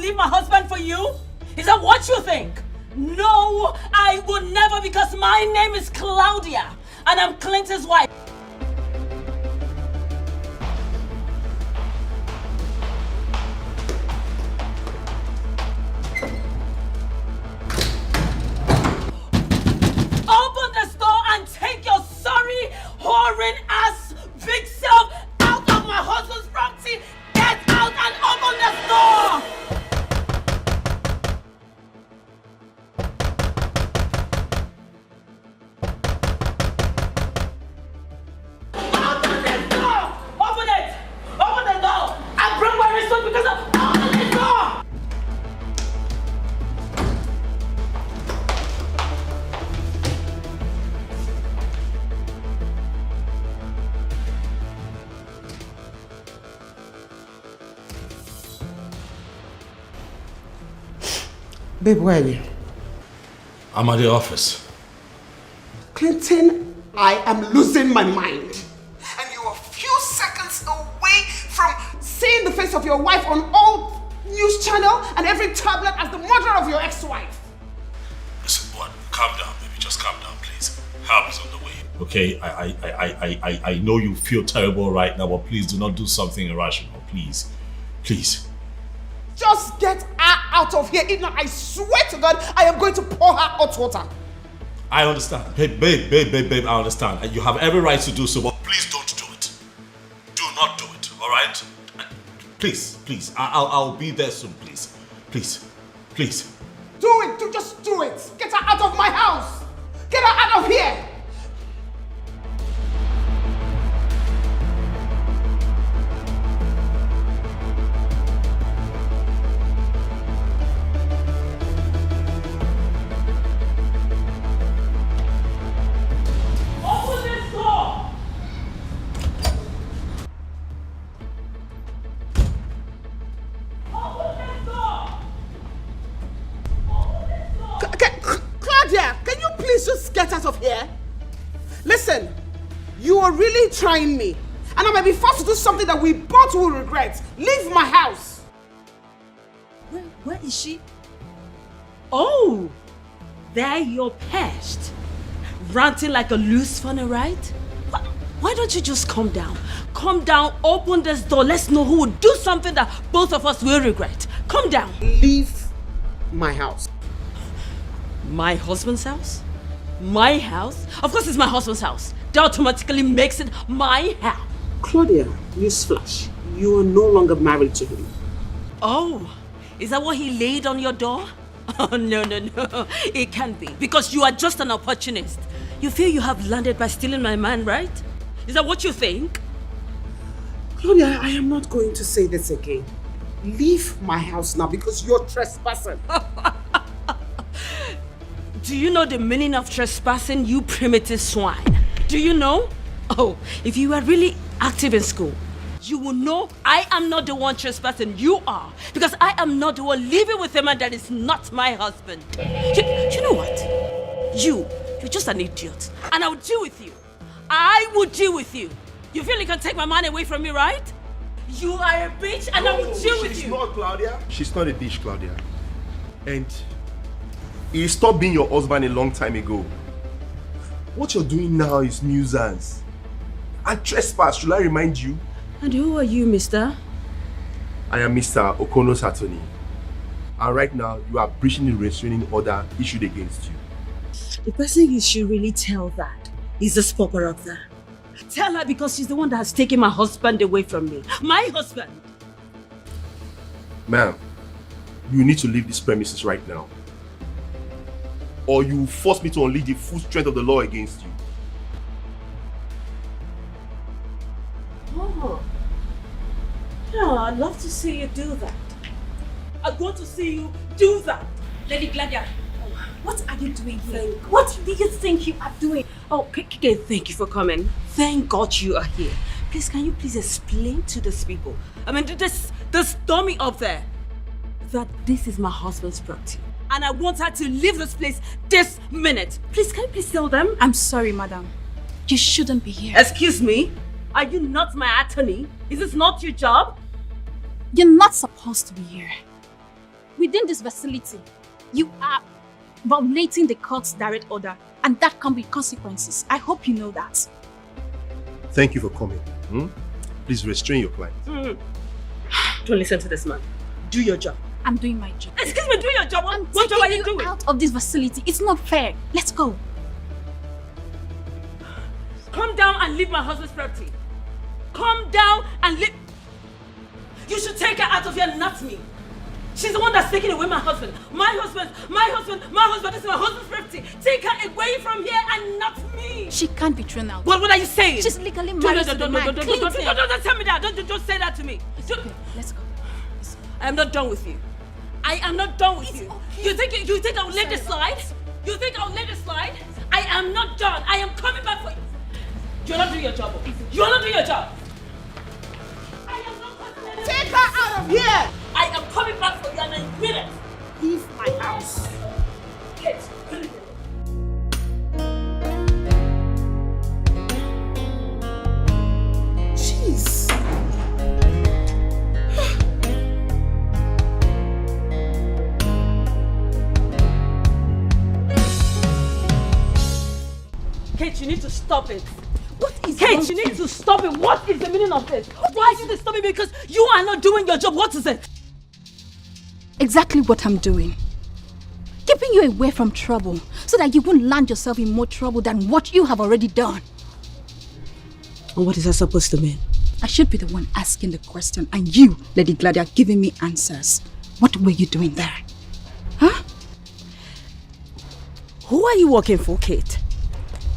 leave my husband for you? Is that what you think? No, I would never, because my name is Claudia and I'm Clinton's wife. Open this door and take your sorry, whoring ass, big self out of my husband's property. Get out and open this door! Open this door! Open it! Open the door! I broke my wrist because of open this door! Babe, where are you? I'm at the office. Clinton, I am losing my mind. And you are a few seconds away from seeing the face of your wife on all news channel and every tablet as the murderer of your ex-wife. Listen, what? Calm down, baby. Just calm down, please. Help is on the way. Okay, I know you feel terrible right now, but please do not do something irrational. Please. Please. Just get her out of here. If not, I swear to God, I am going to pour her hot water. I understand. Babe, I understand. And you have every right to do so, but please don't do it. Do not do it, alright? Please. I'll be there soon, please. Please. Do it. Just do it. Get her out of my house. Get her out of here. Get out of here. Listen, you are really trying me, and I may be forced to do something that we both will regret. Leave my house. Where is she? Oh, there you're perched, ranting like a loose funnel, right? Why don't you just calm down? Calm down, open this door. Let's know who will do something that both of us will regret. Calm down. Leave my house. My husband's house? My house? Of course it's my husband's house. That automatically makes it my house. Claudia, newsflash. You are no longer married to him. Oh, is that what he laid on your door? Oh, no. It can't be. Because you are just an opportunist. You feel you have landed by stealing my man, right? Is that what you think? Claudia, I am not going to say this again. Leave my house now because you're trespassing. Do you know the meaning of trespassing, you primitive swine? Do you know? Oh, if you were really active in school, you will know I am not the one trespassing, you are. Because I am not the one living with a man that is not my husband. You know what? You're just an idiot. And I will deal with you. I will deal with you. You feel you can take my man away from me, right? You are a bitch and I will deal with you. She's not Claudia. She's not a bitch, Claudia. And he stopped being your husband a long time ago. What you're doing now is nuisance. And trespass, should I remind you? And who are you, mister? I am Mr. Okono's attorney. And right now, you are breaching the restraining order issued against you. The person you should really tell that is this paparazzi. Tell her because she's the one that has taken my husband away from me. My husband! Ma'am, you need to leave this premises right now. Or you will force me to unleash the full strength of the law against you. Oh. Yeah, I'd love to see you do that. I want to see you do that. Lady Gladia, what are you doing here? What do you think you are doing? Oh, thank you for coming. Thank God you are here. Please, can you please explain to these people, I mean, this dummy up there, that this is my husband's property. And I want her to leave this place this minute. Please, can you please tell them? I'm sorry, madam. You shouldn't be here. Excuse me? Are you not my attorney? Is this not your job? You're not supposed to be here. Within this facility, you are violating the court's direct order, and that comes with consequences. I hope you know that. Thank you for coming. Please restrain your client. Don't listen to this man. Do your job. I'm doing my job. Excuse me, do your job. What job are you doing? Out of this facility. It's not fair. Let's go. Come down and leave my husband's property. Come down and leave. You should take her out of here, not me. She's the one that's taking away my husband. My husband. This is my husband's property. Take her away from here and not me. She can't be thrown out. What are you saying? She's legally married to the man. Don't tell me that. Don't say that to me. Okay, let's go. I am not done with you. I am not done with you. Okay. You think I'll let this slide? You think I'll let this slide? I am not done. I am coming back for you. You're not doing your job. You're not doing your job. I am not. Take her out of here! I am coming back for you and I mean it. Leave my house. Jeez. Kate, you need to stop it. What is Kate, you need to stop it. What is the meaning of this? Why are you disturbing me? Because you are not doing your job. What is it? Exactly what I'm doing. Keeping you away from trouble so that you won't land yourself in more trouble than what you have already done. And what is that supposed to mean? I should be the one asking the question and you, Lady Gladia, giving me answers. What were you doing there? Huh? Who are you working for, Kate?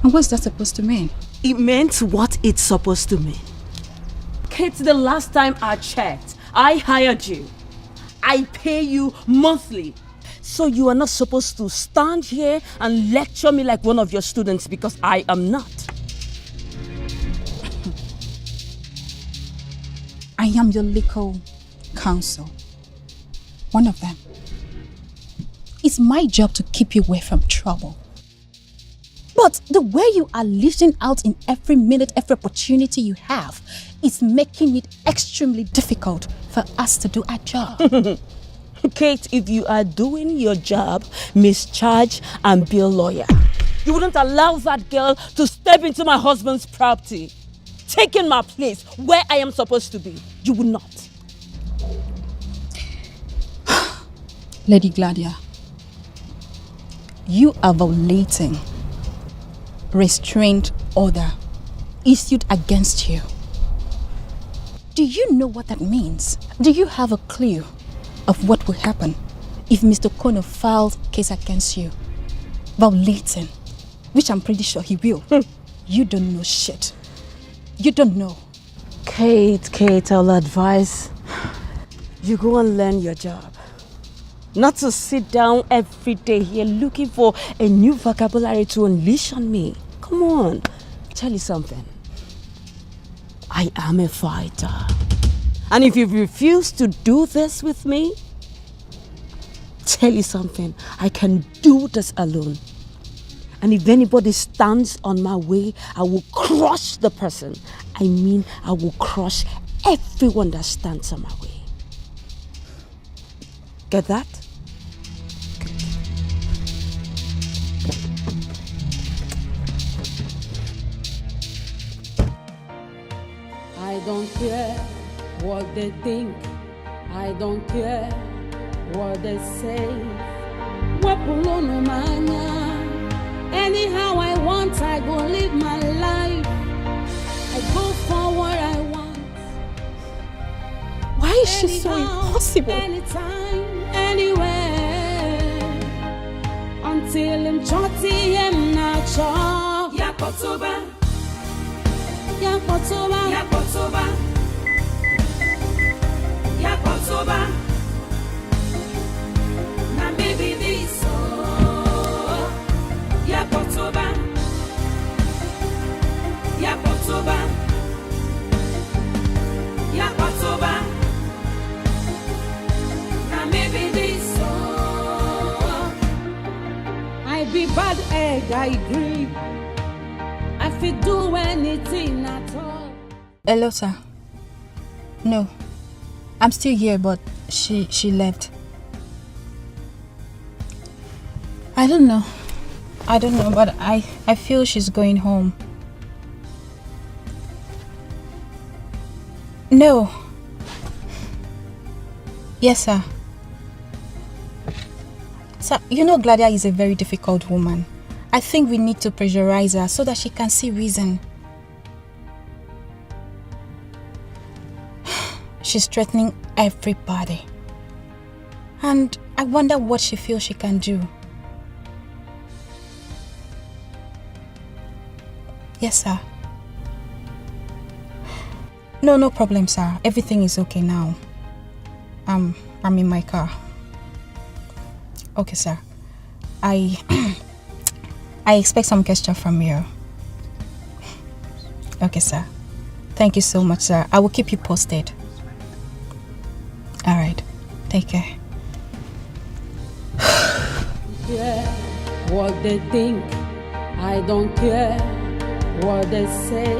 And what's that supposed to mean? It meant what it's supposed to mean. Kate, the last time I checked, I hired you. I pay you monthly. So you are not supposed to stand here and lecture me like one of your students because I am not. I am your legal counsel. One of them. It's my job to keep you away from trouble. But the way you are lashing out in every minute, every opportunity you have is making it extremely difficult for us to do our job. Kate, if you are doing your job, mischarge and be a lawyer. You wouldn't allow that girl to step into my husband's property, taking my place where I am supposed to be. You would not. Lady Gladia, you are violating restraint order issued against you. Do you know what that means? Do you have a clue of what will happen if Mr. Kono files case against you? Violating, which I'm pretty sure he will. You don't know shit. You don't know. Kate, I'll advise you go and learn your job. Not to sit down every day here looking for a new vocabulary to unleash on me. Come on, tell you something. I am a fighter. And if you refuse to do this with me, tell you something, I can do this alone. And if anybody stands on my way, I will crush the person. I mean, I will crush everyone that stands on my way. Get that? I don't care what they think. I don't care what they say. Anyhow I want, I go live my life. I go for what I want. Why is she so impossible? Anytime, anywhere. Until I'm chotty, I'm not sure. Yakotoba. Yakotoba. Yakotoba. Yakotoba. Now maybe this. Yakotoba. Yakotoba. Yakotoba. Now maybe this. I be bad egg, I agree. I feel do anything at all. Hello, sir. No, I'm still here, but she left. I don't know, but I feel she's going home. No. Yes, sir. Sir, you know Gladia is a very difficult woman. I think we need to pressurize her so that she can see reason. She's threatening everybody. And I wonder what she feels she can do. Yes, sir. No problem, sir. Everything is okay now. I'm in my car. Okay, sir. I expect some gesture from you. Okay, sir. Thank you so much, sir. I will keep you posted. All right. Take care. Yeah, what they think, I don't care what they say.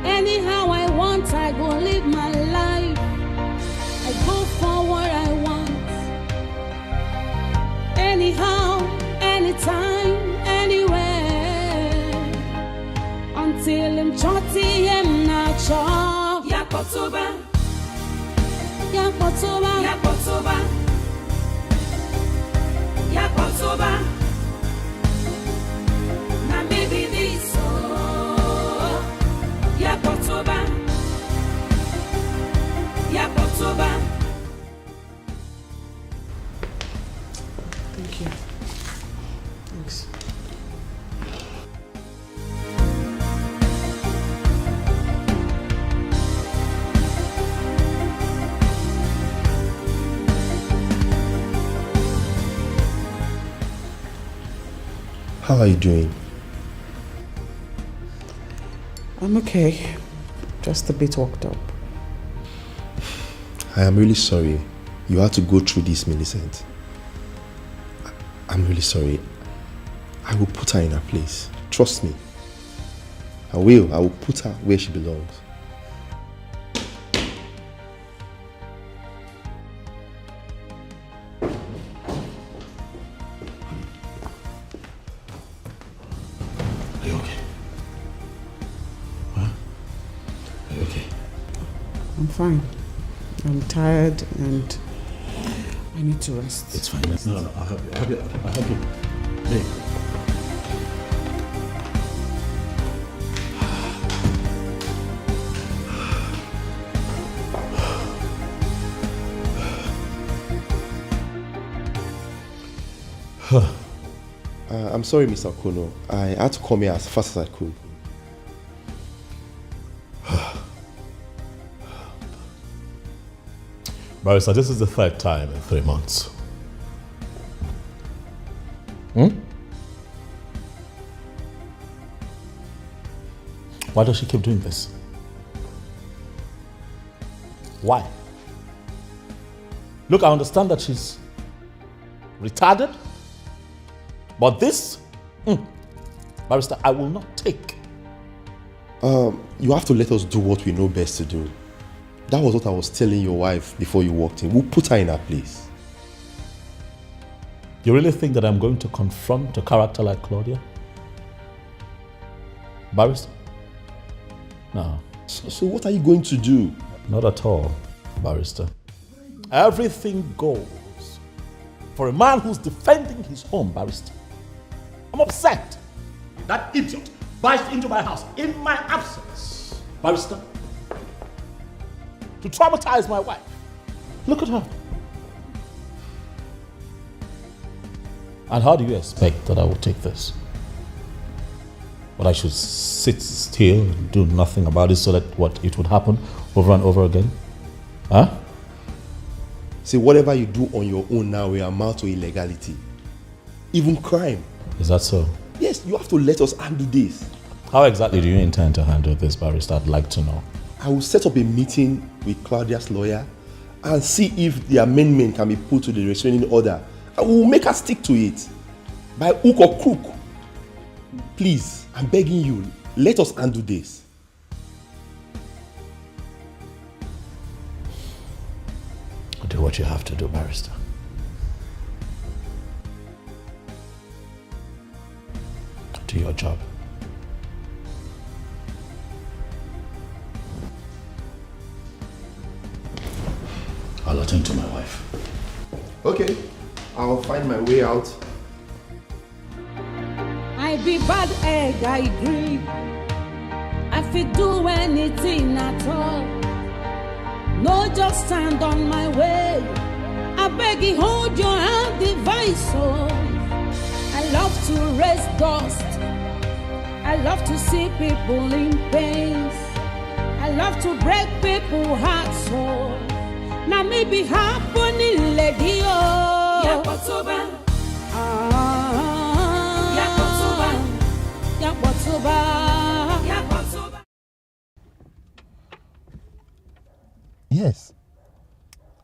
Anyhow I want, I go live my life. I go for what I want. Anyhow, anytime, anywhere. Until I'm chotty, I'm not sure. Yakotoba, Yakotoba, Yakotoba, Yakotoba. Now maybe this, Yakotoba, Yakotoba. Thank you. Thanks. How are you doing? I'm okay. Just a bit worked up. I am really sorry you had to go through this, Millicent. I'm really sorry. I will put her in her place. Trust me. I will. I will put her where she belongs. Are you okay? Huh? Are you okay? I'm fine. I'm tired and I need to rest. It's fine. No, I'll help you. I'll help you. Babe. I'm sorry, Mr. Kono. I had to come here as fast as I could. Barrister, this is the third time in 3 months. Why does she keep doing this? Why? Look, I understand that she's retarded, but this, Barrister, I will not take. You have to let us do what we know best to do. That was what I was telling your wife before you walked in. We'll put her in her place. You really think that I'm going to confront a character like Claudia? Barrister? No. So what are you going to do? Not at all, Barrister. Everything goes for a man who's defending his home, Barrister. I'm upset. That idiot barged into my house in my absence, Barrister, to traumatize my wife. Look at her. And how do you expect that I will take this? But I should sit still and do nothing about it so that it would happen over and over again? Huh? See, whatever you do on your own now will amount to illegality. Even crime. Is that so? Yes, you have to let us handle this. How exactly do you intend to handle this, Barrister? I'd like to know. I will set up a meeting with Claudia's lawyer and see if the amendment can be put to the restraining order. And we will make her stick to it. By hook or crook. Please, I'm begging you, let us handle this. Do what you have to do, Barrister. do your job. I'll attend to my wife. Okay, I'll find my way out. I be bad egg, I agree. I fit do anything at all. No, just stand on my way. I beg you, hold your hand, device. Oh, I love to raise dust. I love to see people in pain. I love to break people's hearts. Oh, now me be happening, lady. Oh, Yakotoba. Yes.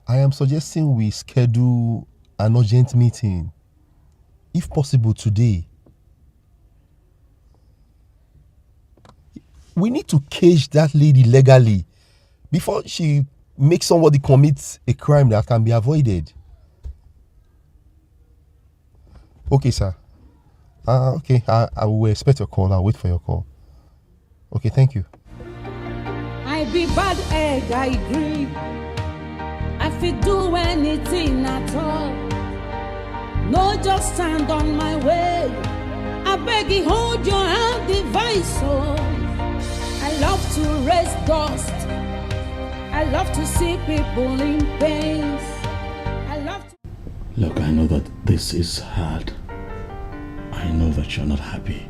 I am suggesting we schedule an urgent meeting, if possible today. We need to cage that lady legally before she makes somebody commit a crime that can be avoided. Okay, sir. Okay, I will expect your call. I'll wait for your call. Okay, thank you. I be bad egg, I agree. I fit do anything at all. No, just stand on my way. I beg you, hold your hand, device. Oh, I love to raise dust. I love to see people in pain. I love to... Look, I know that this is hard. I know that you're not happy.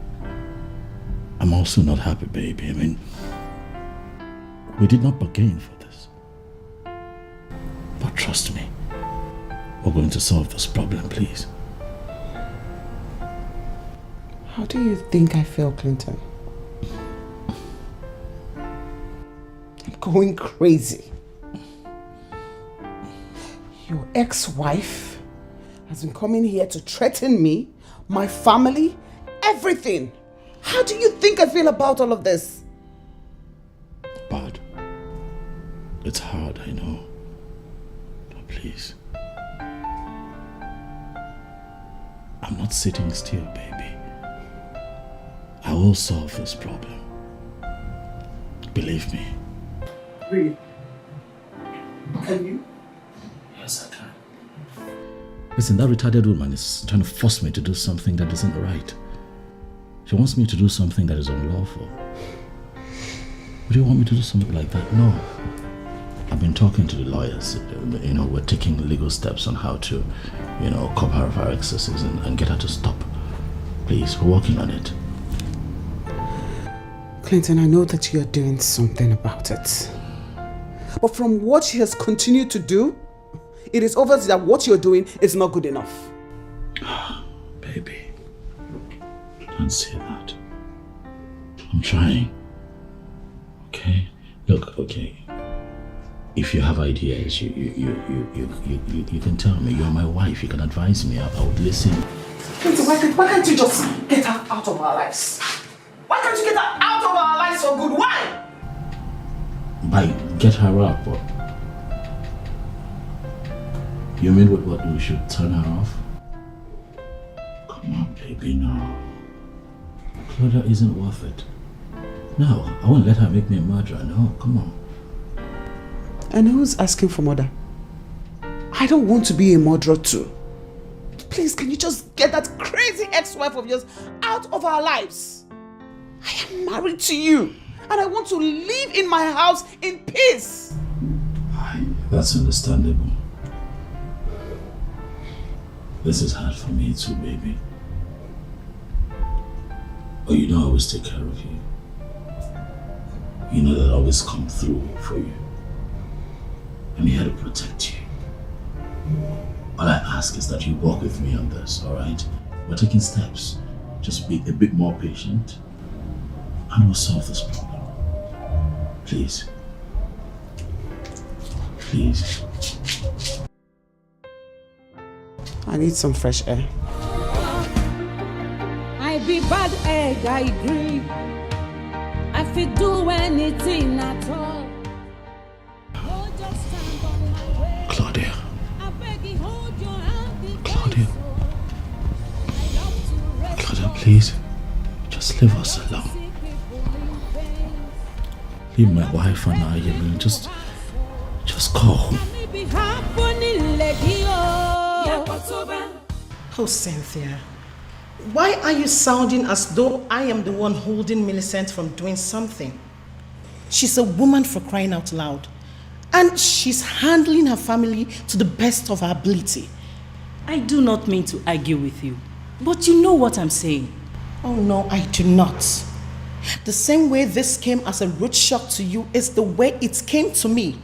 I'm also not happy, baby. I mean, we did not bargain for this. But trust me, we're going to solve this problem, please. How do you think I feel, Clinton? I'm going crazy. Your ex-wife has been coming here to threaten me, my family, everything. How do you think I feel about all of this? Bad. It's hard, I know. But please. I'm not sitting still, baby. I will solve this problem. Believe me. Really? Can you? Yes, I can. Listen, that retarded woman is trying to force me to do something that isn't right. She wants me to do something that is unlawful. Would you want me to do something like that? No. I've been talking to the lawyers. We're taking legal steps on how to, cover her of our excesses and get her to stop. Please, we're working on it. Clinton, I know that you're doing something about it. But from what she has continued to do, it is obvious that what you're doing is not good enough. Baby, don't say that. I'm trying. Okay? Look, okay. If you have ideas, you can tell me. You're my wife. You can advise me. I would listen. Clinton, why can't you just get her out of our lives? Why can't you get her out of our lives for good? Why? By get her up, what? You mean what we should turn her off? Come on, baby, no. Claudia isn't worth it. No, I won't let her make me a murderer. No, come on. And who's asking for murder? I don't want to be a murderer too. Please, can you just get that crazy ex-wife of yours out of our lives? I am married to you, and I want to live in my house in peace. That's understandable. This is hard for me too, baby. Oh, I always take care of you. You know that I always come through for you. I'm here to protect you. All I ask is that you walk with me on this, alright? We're taking steps. Just be a bit more patient, and we'll solve this problem. Please. Please. I need some fresh air. I be bad egg, I agree. I fit do anything at all. No, just stand on my way. Claudia. I beg you, hold your hand, Claudia. I love to rest Claudia, please. Leave us alone. Leave my wife and I alone. Just go home. Oh, Cynthia. Why are you sounding as though I am the one holding Millicent from doing something? She's a woman, for crying out loud. And she's handling her family to the best of her ability. I do not mean to argue with you, but you know what I'm saying. Oh no, I do not. The same way this came as a rude shock to you is the way it came to me.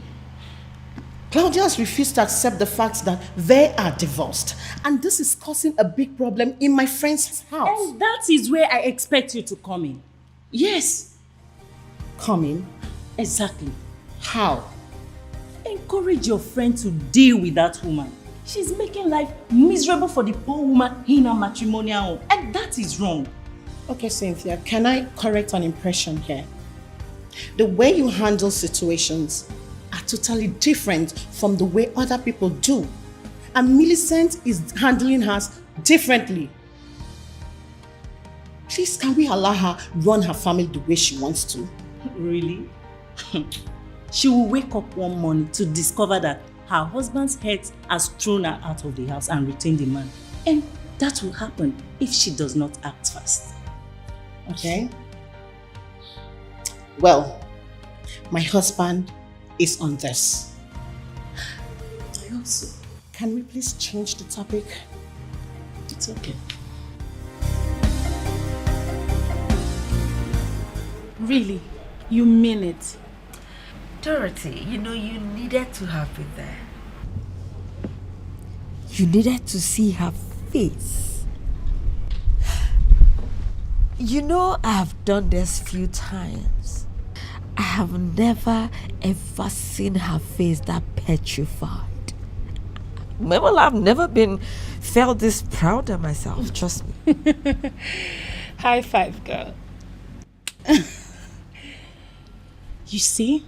Claudia has refused to accept the fact that they are divorced. And this is causing a big problem in my friend's house. And that is where I expect you to come in. Yes. Come in? Exactly. How? Encourage your friend to deal with that woman. She's making life miserable for the poor woman in her matrimonial home. And that is wrong. Okay, Cynthia, can I correct an impression here? The way you handle situations are totally different from the way other people do. And Millicent is handling hers differently. Please, can we allow her run her family the way she wants to? Really? She will wake up one morning to discover that her husband's head has thrown her out of the house and retained the man. And that will happen if she does not act fast. Okay? Well, my husband is on this. I also. Can we please change the topic? It's okay. Really? You mean it? Dorothy, you know you needed to have been there. You needed to see her face. You know I've done this few times. I have never ever seen her face that petrified. Well, I've never felt this proud of myself, trust me. High five, girl. You see,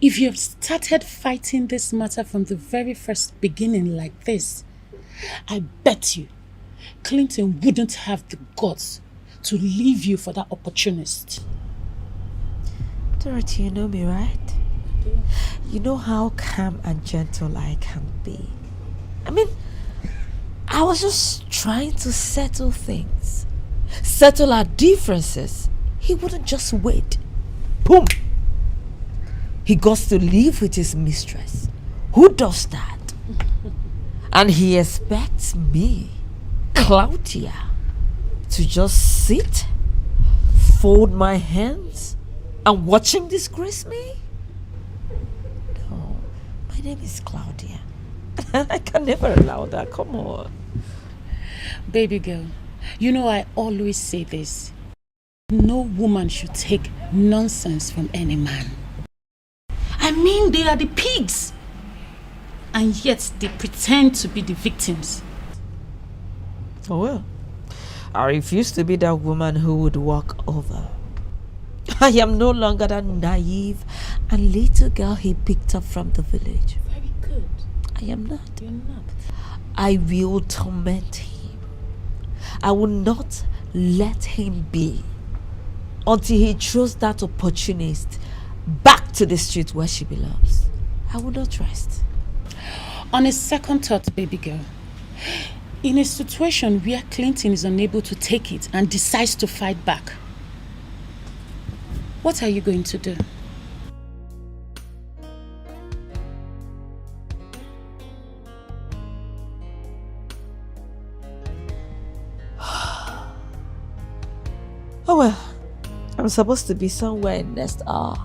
if you have started fighting this matter from the very first beginning like this, I bet you Clinton wouldn't have the guts to leave you for that opportunist. Dorothy, you know me, right? You know how calm and gentle I can be. I mean, I was just trying to settle things. Settle our differences. He wouldn't just wait. Boom! He goes to live with his mistress. Who does that? And he expects me, Claudia, to just sit, fold my hands, and watch him disgrace me? No, my name is Claudia. I can never allow that, come on. Baby girl, you know I always say this. No woman should take nonsense from any man. I mean, they are the pigs. And yet they pretend to be the victims. Oh well, I refuse to be that woman who would walk over. I am no longer that naive and little girl he picked up from the village. Very good. I am not. You're not. I will torment him. I will not let him be until he throws that opportunist back to the street where she belongs. I will not rest. On a second thought, baby girl, in a situation where Clinton is unable to take it and decides to fight back, what are you going to do? Oh well, I'm supposed to be somewhere in next hour.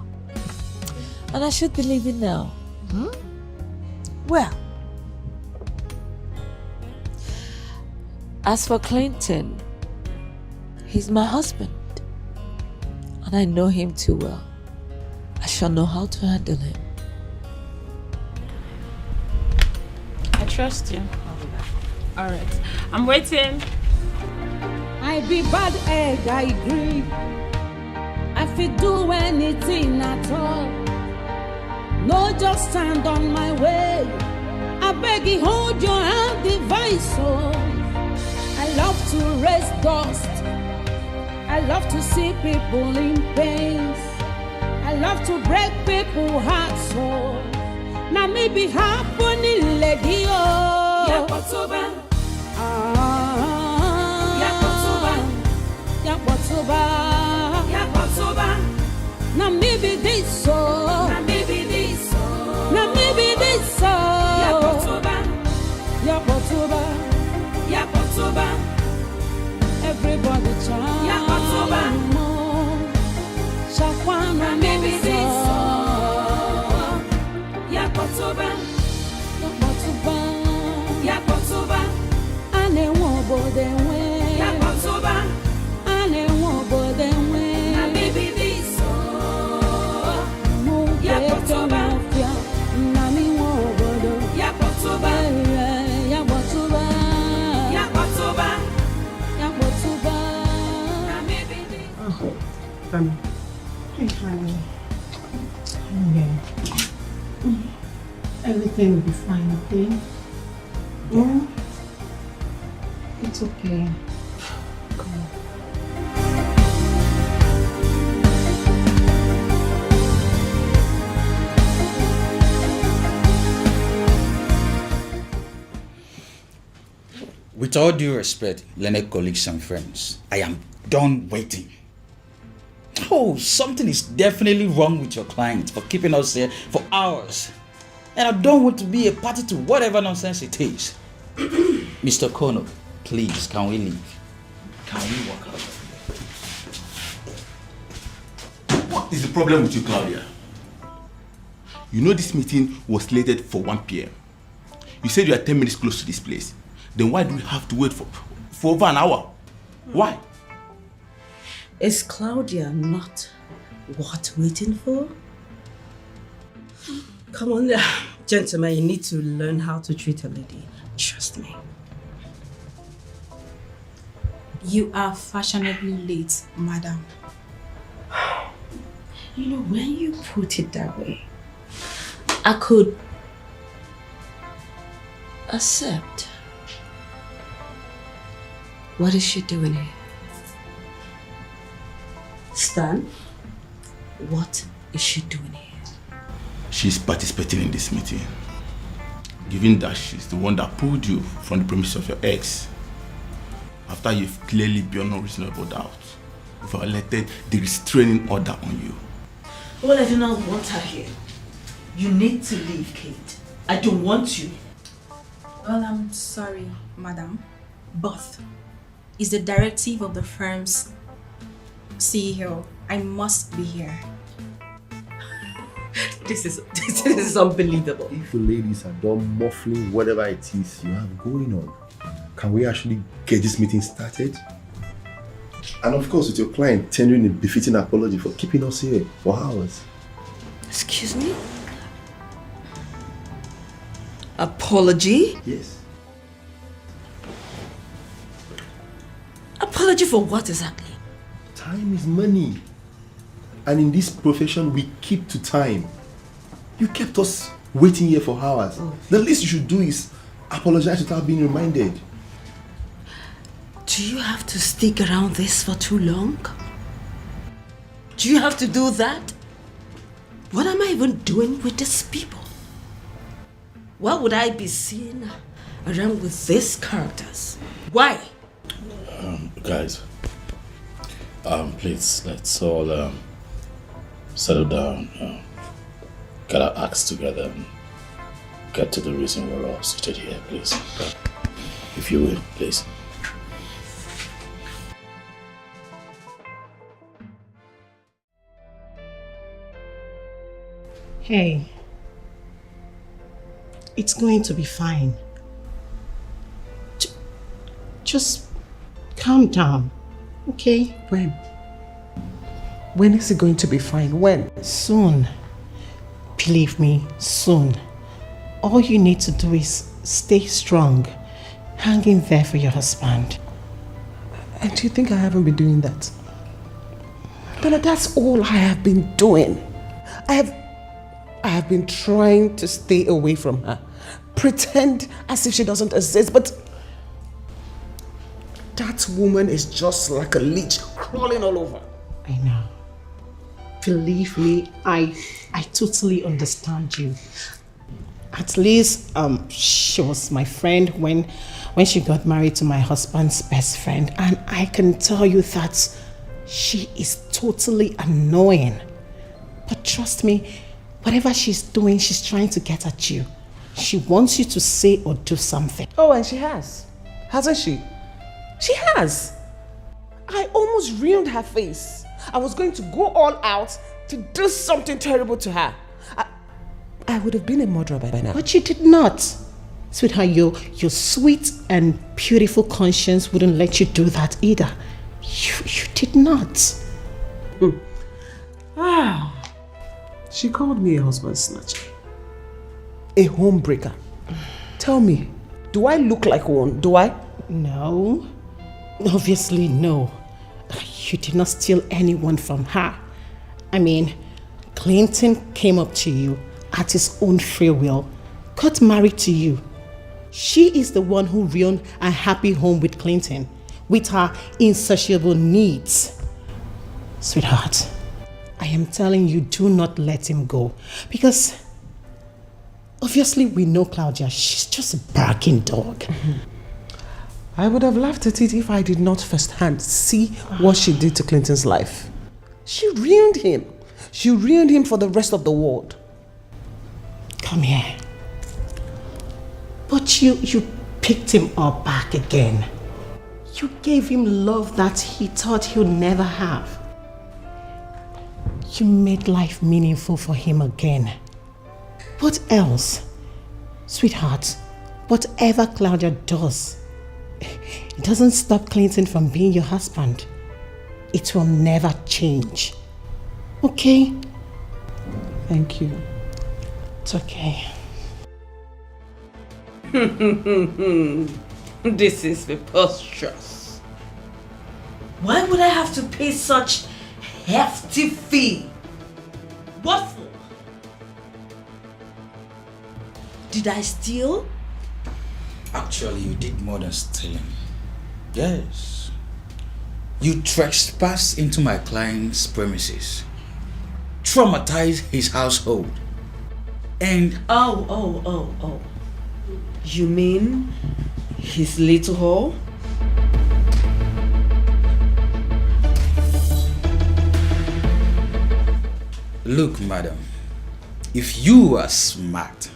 And I should be leaving now. Well, as for Clinton, he's my husband. And I know him too well. I shall know how to handle him. I trust you. All right. I'm waiting. I be bad egg, I agree. I fit do anything at all. No, just stand on my way. I beg you, hold your hand, device. Oh, I love to raise dust. I love to see people in pain. I love to break people's hearts. So now me be happening lady oh. Yakotoba. Yakotoba. Yakotoba. Now me be this so. Now me be this so. Now me be this so. Yakotoba. Yakotoba. Yakotoba. Everybody chant. Yakotoba. Shakwana maybe this so. Yakotoba. Yakotoba. Yakotoba. Ane wobo denwe. Yakotoba. Ane wobo denwe. Na maybe this so. Yakotoba. Na mi wobo do. Yakotoba. Yakotoba. Yakotoba. Yakotoba. Na maybe this. Femi. Hey, honey. Okay. Everything will be fine, okay? Yeah. It's okay. Come on. With all due respect, learned colleagues and friends, I am done waiting. Oh, something is definitely wrong with your client for keeping us here for hours. And I don't want to be a party to whatever nonsense it is. Mr. Kono, please, can we leave? Can we walk out? What is the problem with you, Claudia? You know this meeting was slated for 1 p.m. You said you are 10 minutes close to this place. Then why do we have to wait for over an hour? Why? Is Claudia not worth waiting for? Come on, gentlemen, you need to learn how to treat a lady. Trust me. You are fashionably late, madam. You know, when you put it that way, I could accept. What is she doing here? Stan, what is she doing here? She's participating in this meeting. Given that she's the one that pulled you from the premise of your ex, after you've clearly beyond no reasonable doubt violated the restraining order on you. Well, I do not want her here. You need to leave, Kate. I don't want you. Well, I'm sorry, madam, but it's the directive of the firm's CEO. I must be here. This is unbelievable. If the ladies are done muffling whatever it is you have going on, can we actually get this meeting started? And of course, with your client tendering a befitting apology for keeping us here for hours. Excuse me? Apology? Yes. Apology for what exactly? Time is money. And in this profession, we keep to time. You kept us waiting here for hours. Oh. The least you should do is apologize without being reminded. Do you have to stick around this for too long? Do you have to do that? What am I even doing with these people? Why would I be seen around with these characters? Why? Guys, please, let's all settle down, get our acts together and get to the reason we're all seated here, please. If you will, please. Hey, it's going to be fine. Just calm down, okay? When? When is it going to be fine? When? Soon. Believe me, soon. All you need to do is stay strong. Hang in there for your husband. And do you think I haven't been doing that? Bella, that's all I have been doing. I have been trying to stay away from her. Pretend as if she doesn't exist, but that woman is just like a leech crawling all over. I know. Believe me, I totally understand you. At least she was my friend when she got married to my husband's best friend, and I can tell you that she is totally annoying. But trust me, whatever she's doing, she's trying to get at you. She wants you to say or do something. Oh, and she has. Hasn't she? She has. I almost ruined her face. I was going to go all out to do something terrible to her. I would have been a murderer by now. But you did not. Sweetheart, your sweet and beautiful conscience wouldn't let you do that either. You did not. She called me a husband snatcher. A homebreaker. Tell me, do I look like one? Do I? No. Obviously, no. You did not steal anyone from her. I mean, Clinton came up to you at his own free will, got married to you. She is the one who ruined a happy home with Clinton, with her insatiable needs. Sweetheart, I am telling you, do not let him go. Because obviously we know Claudia, she's just a barking dog. I would have laughed at it if I did not firsthand see what she did to Clinton's life. She ruined him. She ruined him for the rest of the world. Come here. But you picked him up back again. You gave him love that he thought he'll never have. You made life meaningful for him again. What else? Sweetheart, whatever Claudia does, it doesn't stop Clinton from being your husband. It will never change. Okay? Thank you. It's okay. This is preposterous. Why would I have to pay such hefty fee? What for? Did I steal? Actually, you did more than stealing. Yes. You trespassed into my client's premises, traumatized his household, and... Oh. You mean his little hole? Look, madam, if you are smart,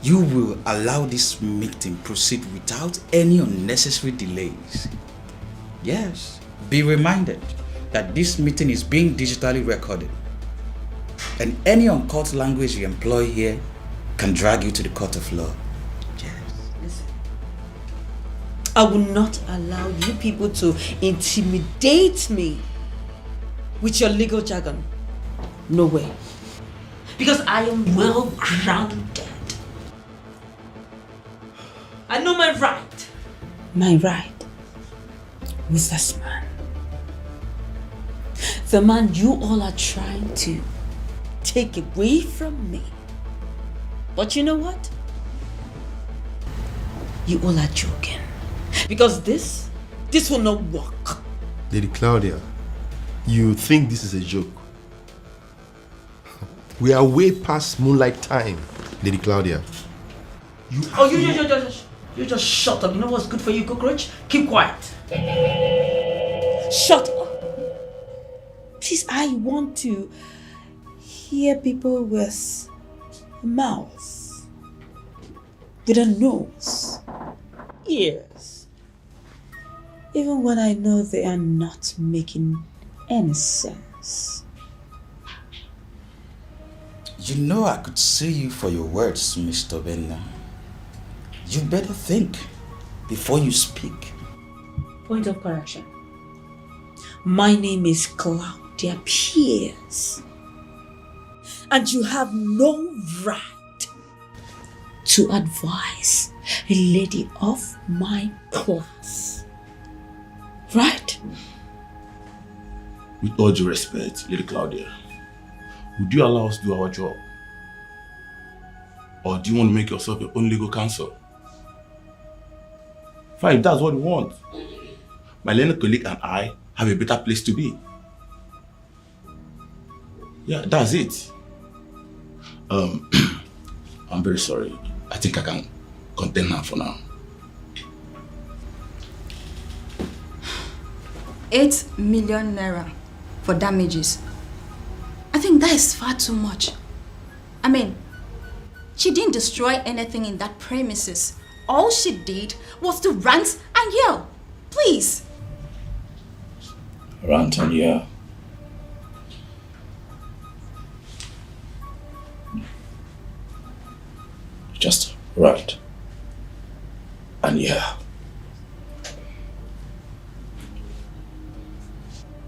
you will allow this meeting proceed without any unnecessary delays. Yes, be reminded that this meeting is being digitally recorded, and any uncut language you employ here can drag you to the court of law. Yes, listen. I will not allow you people to intimidate me with your legal jargon. No way. Because I am well grounded. I know my right. My right was this man. The man you all are trying to take away from me. But you know what? You all are joking. Because this will not work. Lady Claudia, you think this is a joke? We are way past moonlight time, Lady Claudia. You just shut up. You know what's good for you, cockroach? Keep quiet. Shut up. Please, I want to hear people with mouths, with a nose, ears, even when I know they are not making any sense. You know I could sue you for your words, Mr. Benna. You better think before you speak. Point of correction. My name is Claudia Pierce. And you have no right to advise a lady of my class. Right? With all due respect, Lady Claudia, would you allow us to do our job? Or do you want to make yourself your own legal counsel? Fine, if that's what you want. my learned colleague and I have a better place to be. Yeah, that's it. I'm very sorry. I think I can contain her for now. 8 million naira for damages. I think that is far too much. I mean, she didn't destroy anything in that premises. All she did was to rant and yell. Please. Rant and yell. Just rant and yell.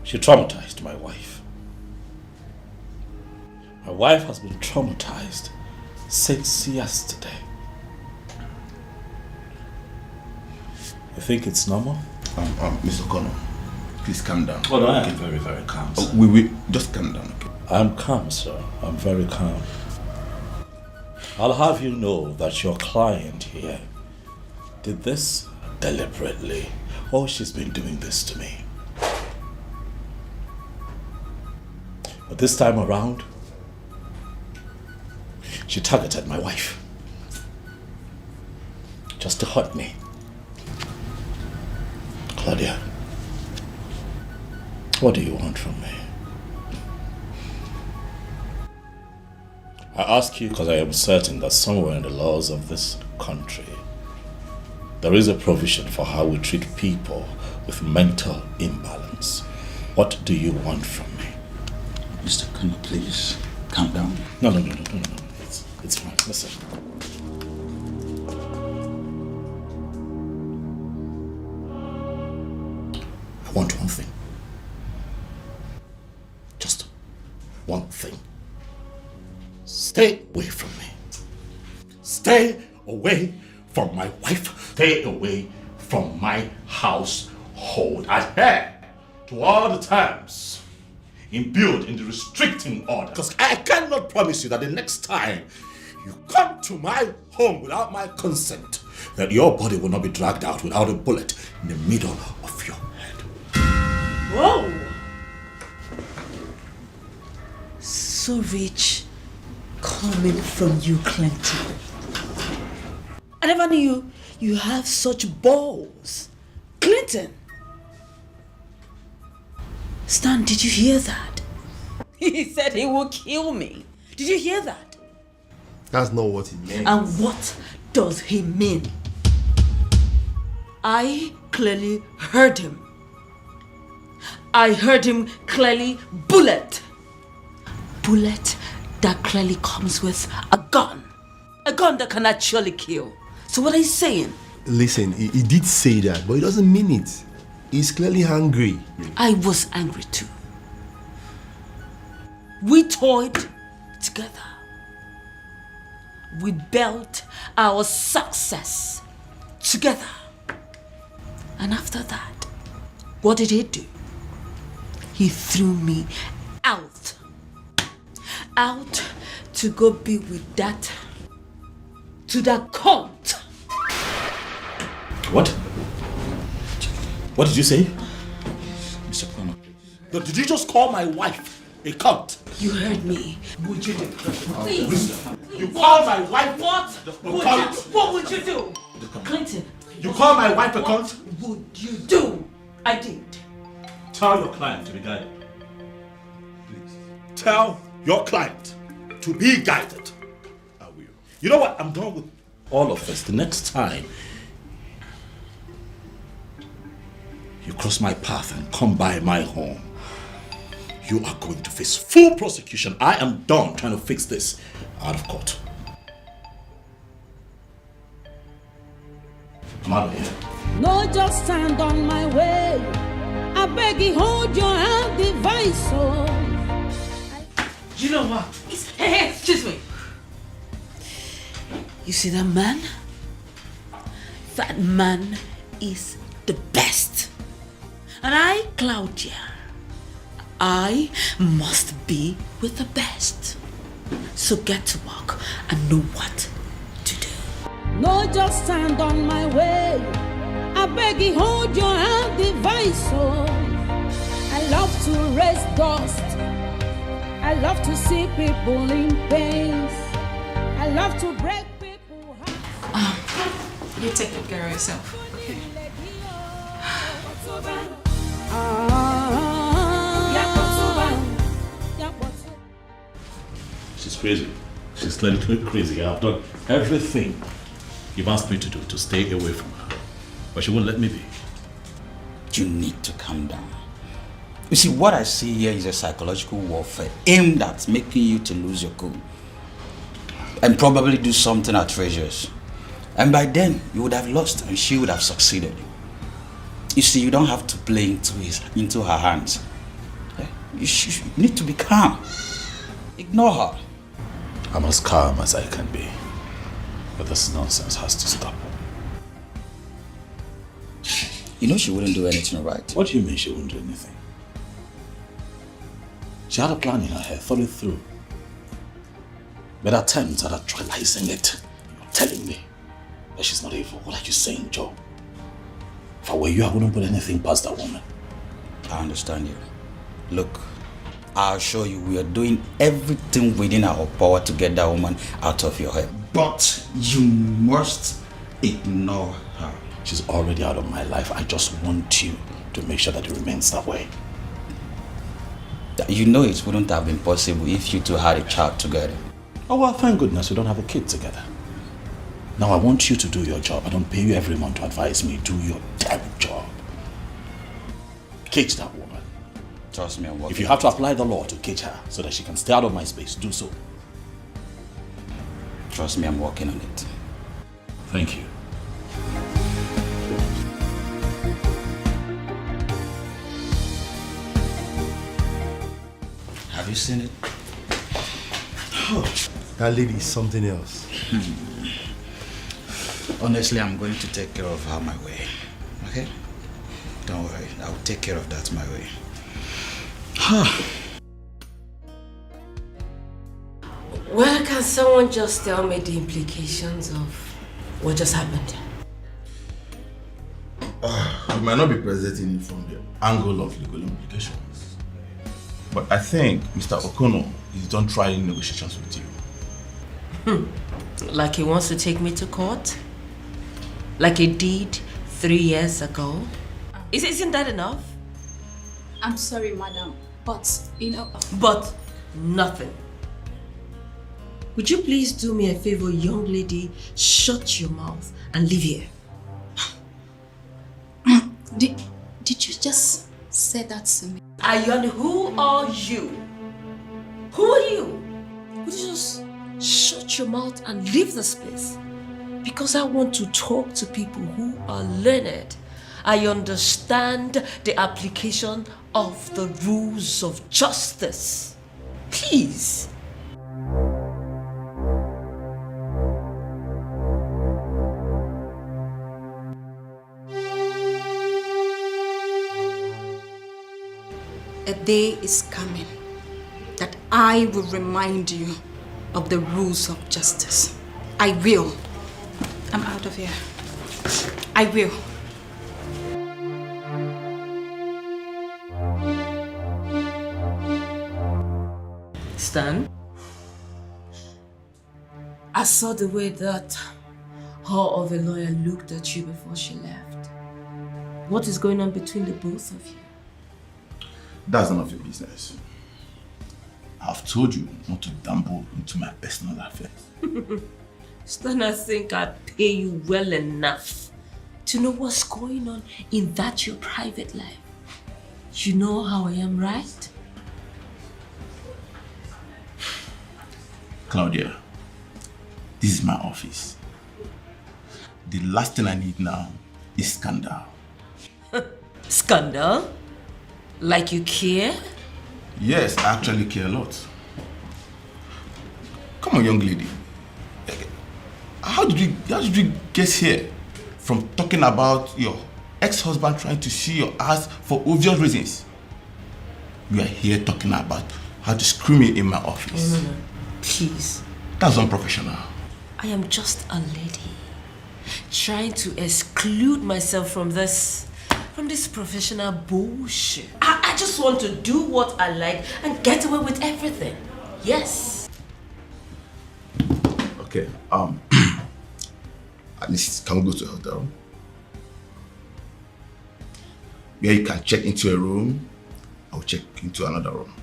She traumatized my wife. My wife has been traumatized since yesterday. You think it's normal? Mr. Connor, please calm down. Oh no, I am very, very calm. We just calm down, okay? I'm calm, sir. I'm very calm. I'll have you know that your client here did this deliberately. Oh, she's been doing this to me. But this time around, she targeted my wife just to hurt me. Claudia, what do you want from me? I ask you because I am certain that somewhere in the laws of this country, there is a provision for how we treat people with mental imbalance. What do you want from me? Mr. Connor, please calm down. No. It's fine. Listen. I want one thing. Just one thing. Stay away from me. Stay away from my wife. Stay away from my household. Adhere to all the terms imbued in the restricting order. Because I cannot promise you that the next time you come to my home without my consent, that your body will not be dragged out without a bullet in the middle of your head. Whoa! So rich coming from you, Clinton. I never knew you have such balls. Clinton! Stan, did you hear that? He said he will kill me. Did you hear that? That's not what he meant. And what does he mean? I clearly heard him. I heard him clearly. Bullet. Bullet that clearly comes with a gun. A gun that can actually kill. So what are you saying? Listen, he did say that, but he doesn't mean it. He's clearly angry. I was angry too. We toyed together. We built our success together. And after that, what did he do? He threw me out. Out to go be with that cunt. What? What did you say? Mr. Connor. No, did you just call my wife a cunt? You heard me. Would you do? Please. You call my wife What would you do? Clinton. You call my wife a cunt? What would you do? I did. Tell your client to be guided. Please. Tell your client to be guided. I will. You know what? I'm done with all of this. The next time you cross my path and come by my home, you are going to face full prosecution. I am done trying to fix this out of court. I'm out of here. No, just stand on my way. I beg you, hold your hand, device. You know what? Hey, excuse me. You see that man? That man is the best. And I, Claudia, I must be with the best. So get to work and know what to do. No, just stand on my way. I I beg you, hold your hand, device. Oh, I love to raise dust. I love to see people in pain. I love to break people's hearts. You take good care of yourself, okay? She's crazy. She's clearly crazy. I've done everything you've asked me to do to stay away from her. But she won't let me be. You need to calm down. You see, what I see here is a psychological warfare aimed at making you to lose your cool. And probably do something outrageous. And by then, you would have lost and she would have succeeded. You see, you don't have to play into her hands. You need to be calm. Ignore her. I'm as calm as I can be. But this nonsense has to stop. You know she wouldn't do anything, right? What do you mean she wouldn't do anything? She had a plan in her head, thought it through. Made attempts at actualizing it. You're telling me that she's not evil. What are you saying, Joe? If I were you, I wouldn't put anything past that woman. I understand you. Look, I assure you, we are doing everything within our power to get that woman out of your head. But you must ignore her. She's already out of my life. I just want you to make sure that it remains that way. You know it wouldn't have been possible if you two had a child together. Oh, well, thank goodness we don't have a kid together. Now, I want you to do your job. I don't pay you every month to advise me. Do your damn job. Cage that woman. Trust me, I'm working. If you have to apply the law to cage her so that she can stay out of my space, do so. Trust me, I'm working on it. Thank you. Have you seen it? Oh, that lady is something else. Honestly, I'm going to take care of her my way. Okay? Don't worry. I'll take care of that my way. Well, can someone just tell me the implications of what just happened? We might not be presenting it from the angle of legal implications. But I think Mr. Okono is done trying negotiations with you. Like he wants to take me to court? Like he did 3 years ago? Isn't that enough? I'm sorry, madam, but, you know... But nothing. Would you please do me a favor, young lady? Shut your mouth and leave here. Did you just say that to me? Ayon, who are you? Who are you? Would you just shut your mouth and leave this place? Because I want to talk to people who are learned. I understand the application of the rules of justice. Please. A day is coming that I will remind you of the rules of justice. I will. I'm out of here. I will. Stan? I saw the way that whore of a lawyer looked at you before she left. What is going on between the both of you? That's none of your business. I've told you not to dabble into my personal affairs. Stan, I think I pay you well enough to know what's going on in that your private life. You know how I am, right? Claudia, this is my office. The last thing I need now is scandal. Scandal? Like you care? Yes, I actually care a lot. Come on, young lady. How did you get here from talking about your ex-husband trying to see your ass for obvious reasons? You are here talking about how to screw me in my office. No. Please. That's unprofessional. I am just a lady. trying to exclude myself from this professional bullshit. I just want to do what I like and get away with everything. Yes. Okay, at least can we go to a hotel? Where you can check into a room, I'll check into another room.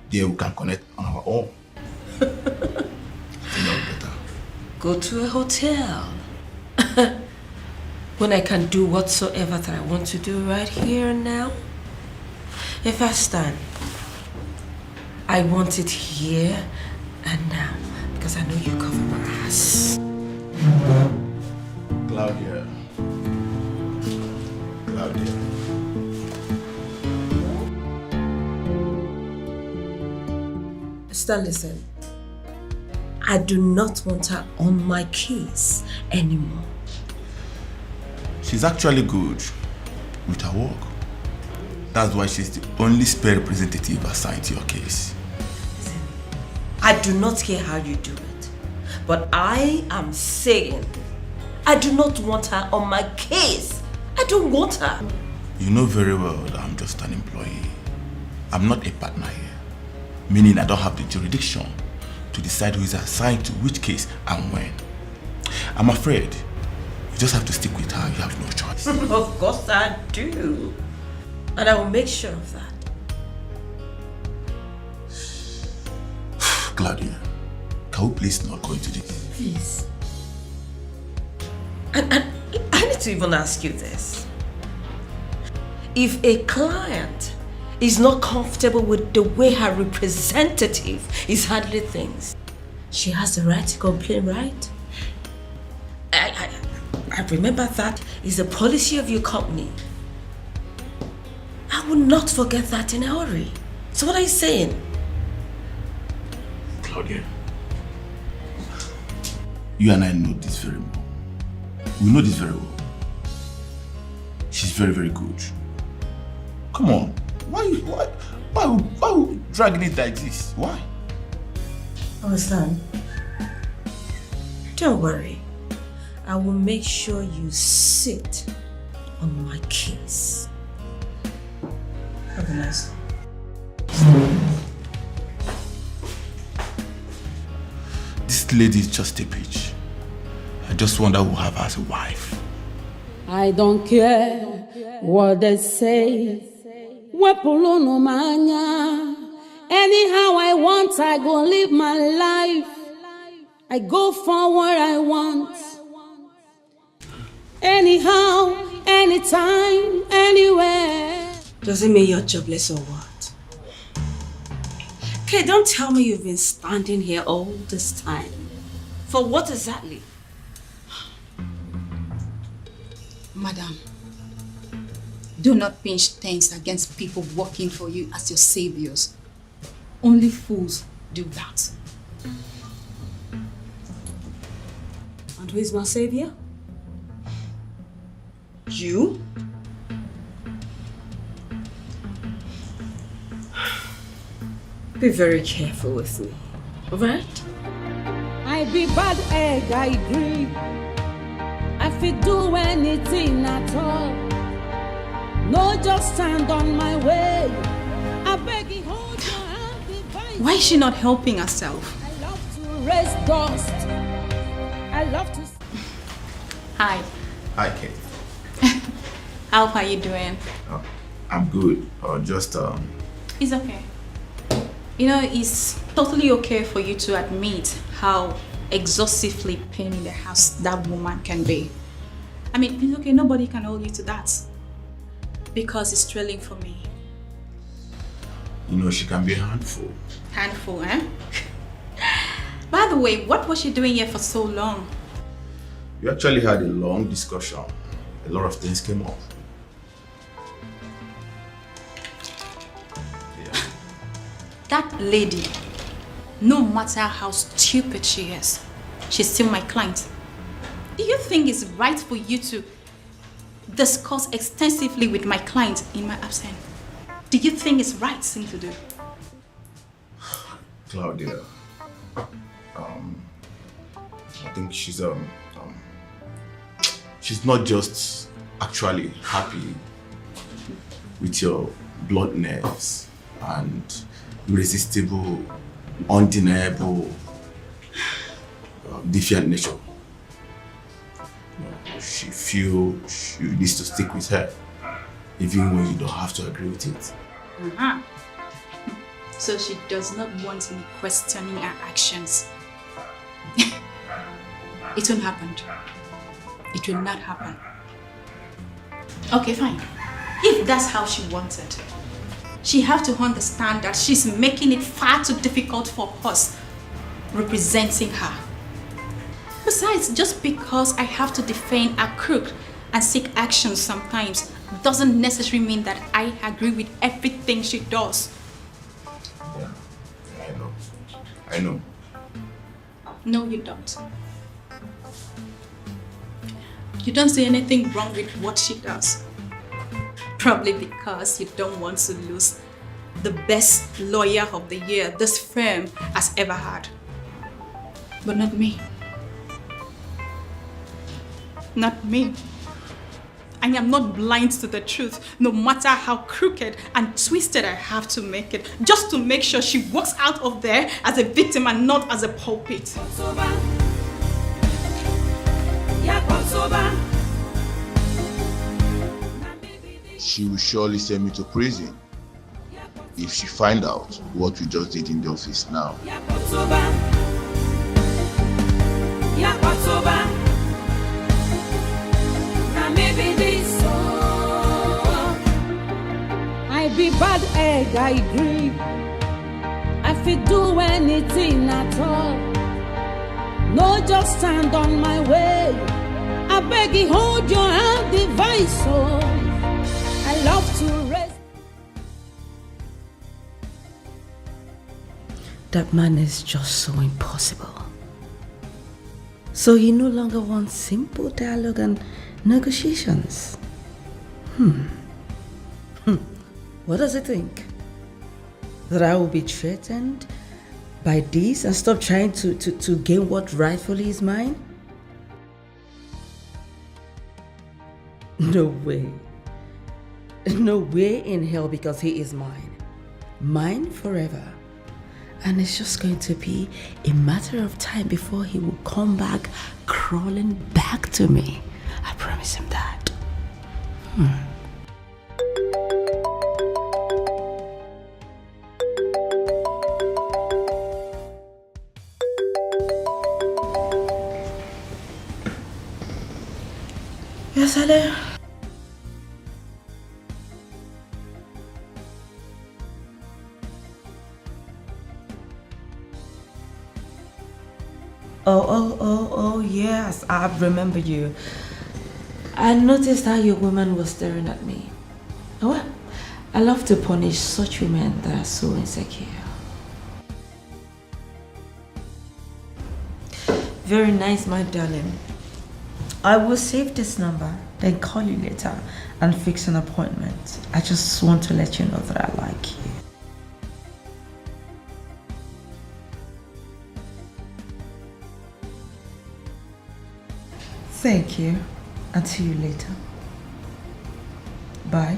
There we can connect on our own. I think that'll be better. Go to a hotel. When I can do whatsoever that I want to do right here and now. If I stand, I want it here and now because I know you cover my ass. Claudia. Stan, listen. I do not want her on my case anymore. She's actually good with her work. That's why she's the only spare representative assigned to your case. I do not care how you do it, but I am saying I do not want her on my case. I don't want her. You know very well that I'm just an employee. I'm not a partner here, meaning I don't have the jurisdiction to decide who is assigned to which case and when. I'm afraid you just have to stick with her. You have no choice. Of course I do. And I will make sure of that. Claudia, can we please not go into this? Please. And I need to even ask you this. If a client is not comfortable with the way her representative is handling things, she has the right to complain, right? I remember that is the policy of your company. I will not forget that in a hurry. So what are you saying? Claudia, you and I know this very well. We know this very well. She's very, very good. Come on, why we dragging it like this? Why? Understand? Don't worry. I will make sure you sit on my case. Have a nice day. This lady is just a bitch. I just wonder who have her as a wife. I don't care what they say. Anyhow I want, I go live my life. I go for what I want. Anyhow, anytime, anywhere. Does it mean you're jobless or what? Okay, don't tell me you've been standing here all this time. For what exactly? Madam, do not pinch things against people working for you as your saviors. Only fools do that. And who is my savior? You? Be very careful with me, alright? I be bad egg, I agree. I fit do anything at all. No, just stand on my way. I beg you, hold your hand, divine. Why is she not helping herself? I love to raise dust. I love to. Hi. Hi, Kate. How are you doing? I'm good. It's okay. You know, it's totally okay for you to admit how exhaustively pain in the house that woman can be. I mean, it's okay, nobody can hold you to that. Because it's thrilling for me. You know, she can be a handful. Handful, eh? By the way, what was she doing here for so long? We actually had a long discussion. A lot of things came up. Yeah. That lady, no matter how stupid she is, she's still my client. Do you think it's right for you to discuss extensively with my client in my absence? Do you think it's right thing to do? Claudia, I think she's she's not just actually happy with your bluntness and irresistible, undeniable, defiant nature. She feels you need to stick with her, even when you don't have to agree with it. So she does not want me questioning her actions. It won't happen. It will not happen. Okay, fine. If that's how she wants it, she have to understand that she's making it far too difficult for us representing her. Besides, just because I have to defend a crook and seek action sometimes doesn't necessarily mean that I agree with everything she does. Yeah, I know. No, you don't. You don't see anything wrong with what she does. Probably because you don't want to lose the best lawyer of the year this firm has ever had. But not me. Not me. I am not blind to the truth, no matter how crooked and twisted I have to make it, just to make sure she walks out of there as a victim and not as a pulpit. She will surely send me to prison if she finds out what we just did in the office now. I be bad egg, I agree. I fit do anything at all. No, just stand on my way. I beg you, hold your hand, device. Oh, I love to rest. That man is just so impossible. So he no longer wants simple dialogue and negotiations. What does he think? That I will be threatened by this and stop trying to gain what rightfully is mine? No way. No way in hell, because he is mine. Mine forever. And it's just going to be a matter of time before he will come back crawling back to me. I promise him that. Yes, hello. Oh, yes, I remember you. I noticed how your woman was staring at me. Oh, well, I love to punish such women that are so insecure. Very nice, my darling. I will save this number, then call you later and fix an appointment. I just want to let you know that I like you. Thank you. I'll see you later. Bye.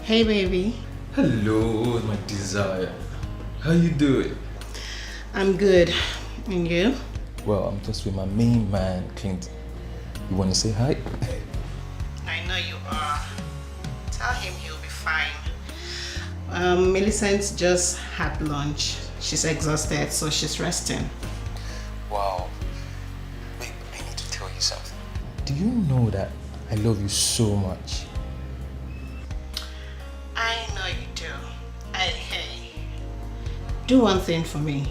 Hey, baby. Hello, my desire. How you doing? I'm good. And you? Well, I'm just with my main man, Clint. You want to say hi? I know you are. Tell him he'll be fine. Millicent just had lunch. She's exhausted, so she's resting. Wow. Babe, I need to tell you something. Do you know that I love you so much? I know you do. Hey, do one thing for me.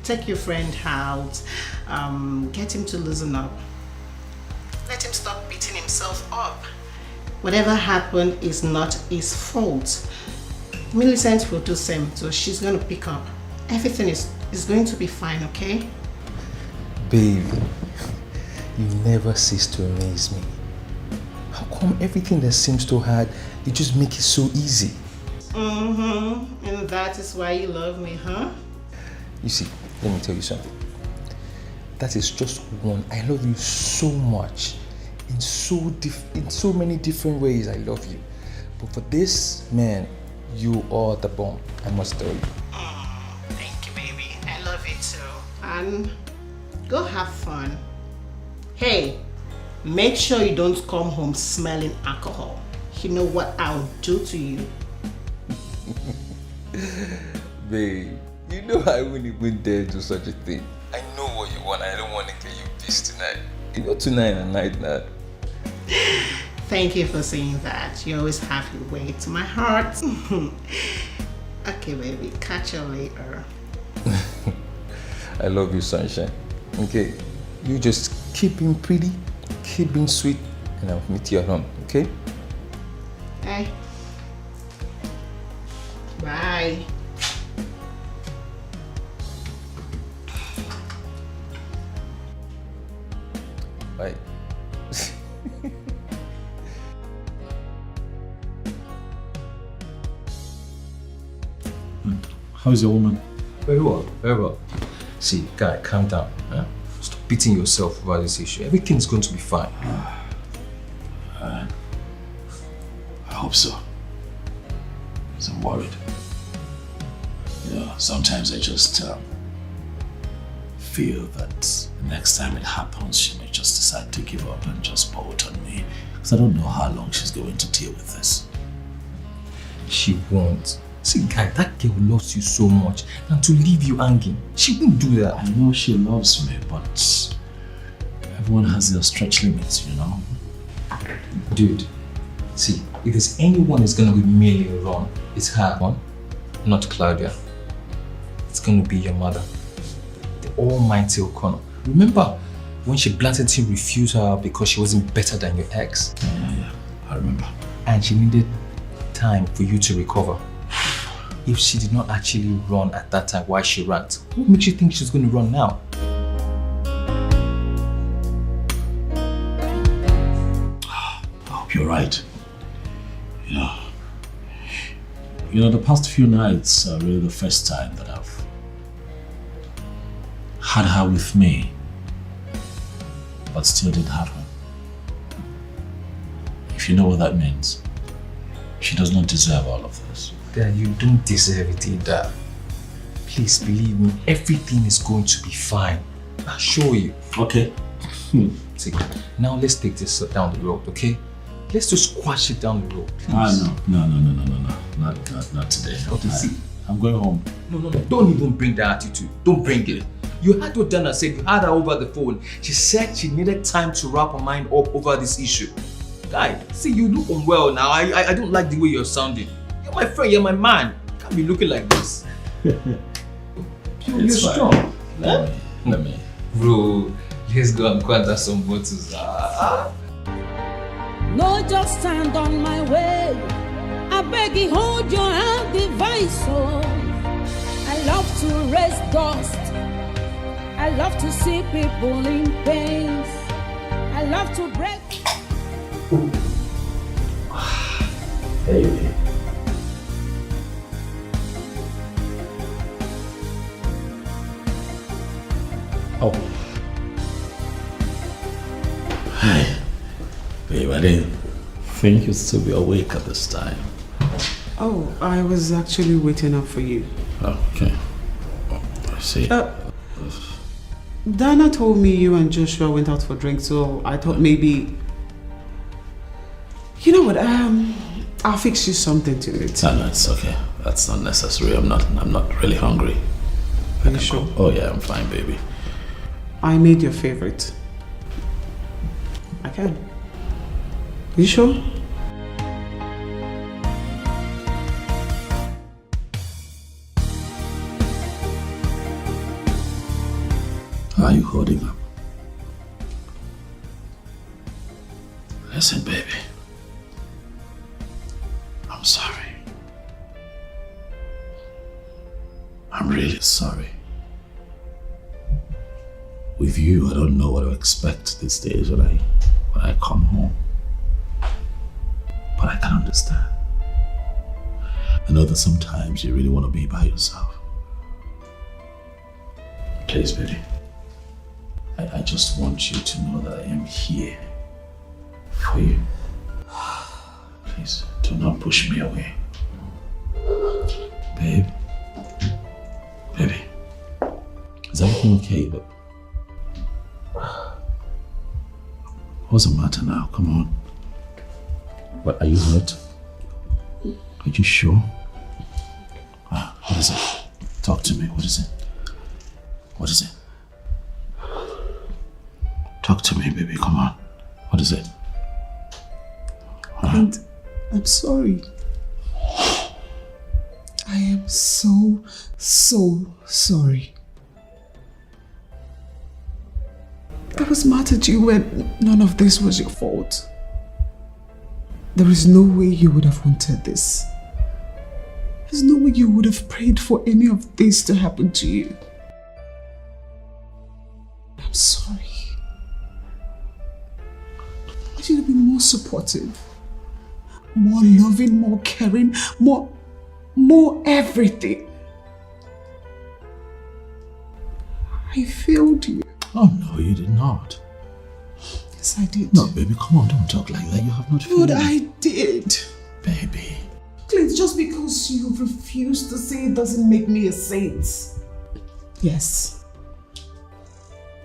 Take your friend out. Get him to loosen up. Let him stop beating himself up. Whatever happened is not his fault. Millicent will do the same, so she's going to pick up. Everything is going to be fine, okay? Babe, you never cease to amaze me. How come everything that seems so hard, you just make it so easy? And that is why you love me, huh? You see, let me tell you something. That is just one. I love you so much. In so many different ways, I love you. But for this, man, you are the bomb. I must tell you. Thank you, baby. I love you too. And go have fun. Hey, make sure you don't come home smelling alcohol. You know what I'll do to you. Babe, you know I wouldn't even dare do such a thing. I know what you want. I don't want to get you pissed tonight. You know tonight and night now. Thank you for saying that. You always have your way to my heart. Okay, baby. Catch you later. I love you, sunshine. Okay, you just keep being pretty, keep being sweet, and I'll meet you at home, okay? Hey. Bye. Bye. How's your woman? Very well, very well. See, guy, calm down. Huh? Stop beating yourself about this issue. Everything's going to be fine. I hope so. Because I'm worried. You know, sometimes I just feel that next time it happens, she may just decide to give up and just bolt on me. Because I don't know how long she's going to deal with this. She won't. See, guy, that girl loves you so much, and to leave you hanging, she won't do that. I know she loves me, but everyone has their stretch limits, you know? Dude, see, if there's anyone who's gonna be merely wrong, it's her, one, not Claudia. It's gonna be your mother, the almighty O'Connor. Remember when she blatantly refused her because she wasn't better than your ex? Yeah, I remember. And she needed time for you to recover. If she did not actually run at that time, why she ran? What makes you think she's going to run now? I hope you're right. You know, the past few nights are really the first time that I've had her with me, but still didn't have her. If you know what that means, she does not deserve all of this. Dad, you don't deserve it either. Please believe me, everything is going to be fine. I'll show you. Okay. See, now let's take this down the road, okay? Let's just squash it down the road, please. No. Not today. Okay, see. I'm going home. No. Don't even bring that attitude. Don't bring it. You heard what Dana said. You had her over the phone. She said she needed time to wrap her mind up over this issue. Guy, see, you look unwell now. I don't like the way you're sounding. You're my friend, you're my man. You can't be looking like this. You're strong. Let me. Bro, let's go and quanta some bottles. No, just stand on my way. I beg you, hold your hand, device. Oh, I love to raise dust. I love to see people in pain. I love to break. Baby. Oh. Hi. Babe, I didn't think you'd still be awake at this time. Oh, I was actually waiting up for you. Oh, okay. Oh, I see. Dana told me you and Joshua went out for drinks, so I thought maybe... You know what, I'll fix you something to eat. No, it's okay. That's not necessary. I'm not really hungry. Are you sure? Oh yeah, I'm fine, baby. I made your favorite. I can. You sure? How are you holding up? Listen, baby. I'm sorry. I'm really sorry. With you, I don't know what to expect these days when I come home. But I can understand. I know that sometimes you really want to be by yourself. Please, baby. I just want you to know that I am here for you. Please, do not push me away. Babe. Baby. Is everything okay? But what's the matter now? Come on. What, are you hurt? Are you sure? What is it? Talk to me. What is it? What is it? Talk to me, baby. Come on. What is it? And I'm sorry. I am so sorry. I was mad at you when none of this was your fault. There is no way you would have wanted this. There's no way you would have prayed for any of this to happen to you. I'm sorry. I should have been more supportive, more loving, more caring, more everything. I failed you. Oh no, you did not. Yes, I did. No, baby, come on, don't talk like that. You have not failed. But I did. Baby. Clint, just because you refuse to say it doesn't make me a saint. Yes.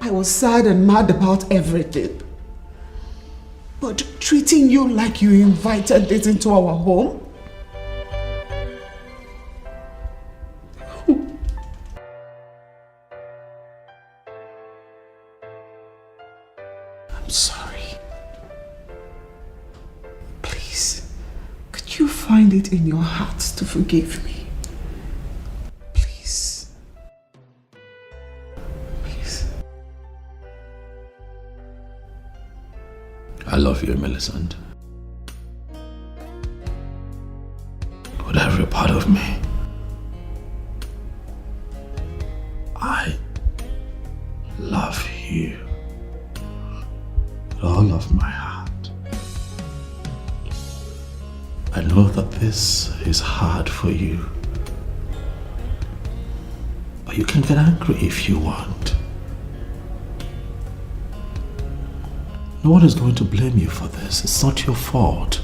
I was sad and mad about everything. But treating you like you invited this into our home? I'm sorry. Please, could you find it in your heart to forgive me? Please. Please. I love you, Millicent. With every part of me. I love you. With all of my heart. I know that this is hard for you. But you can get angry if you want. No one is going to blame you for this. It's not your fault.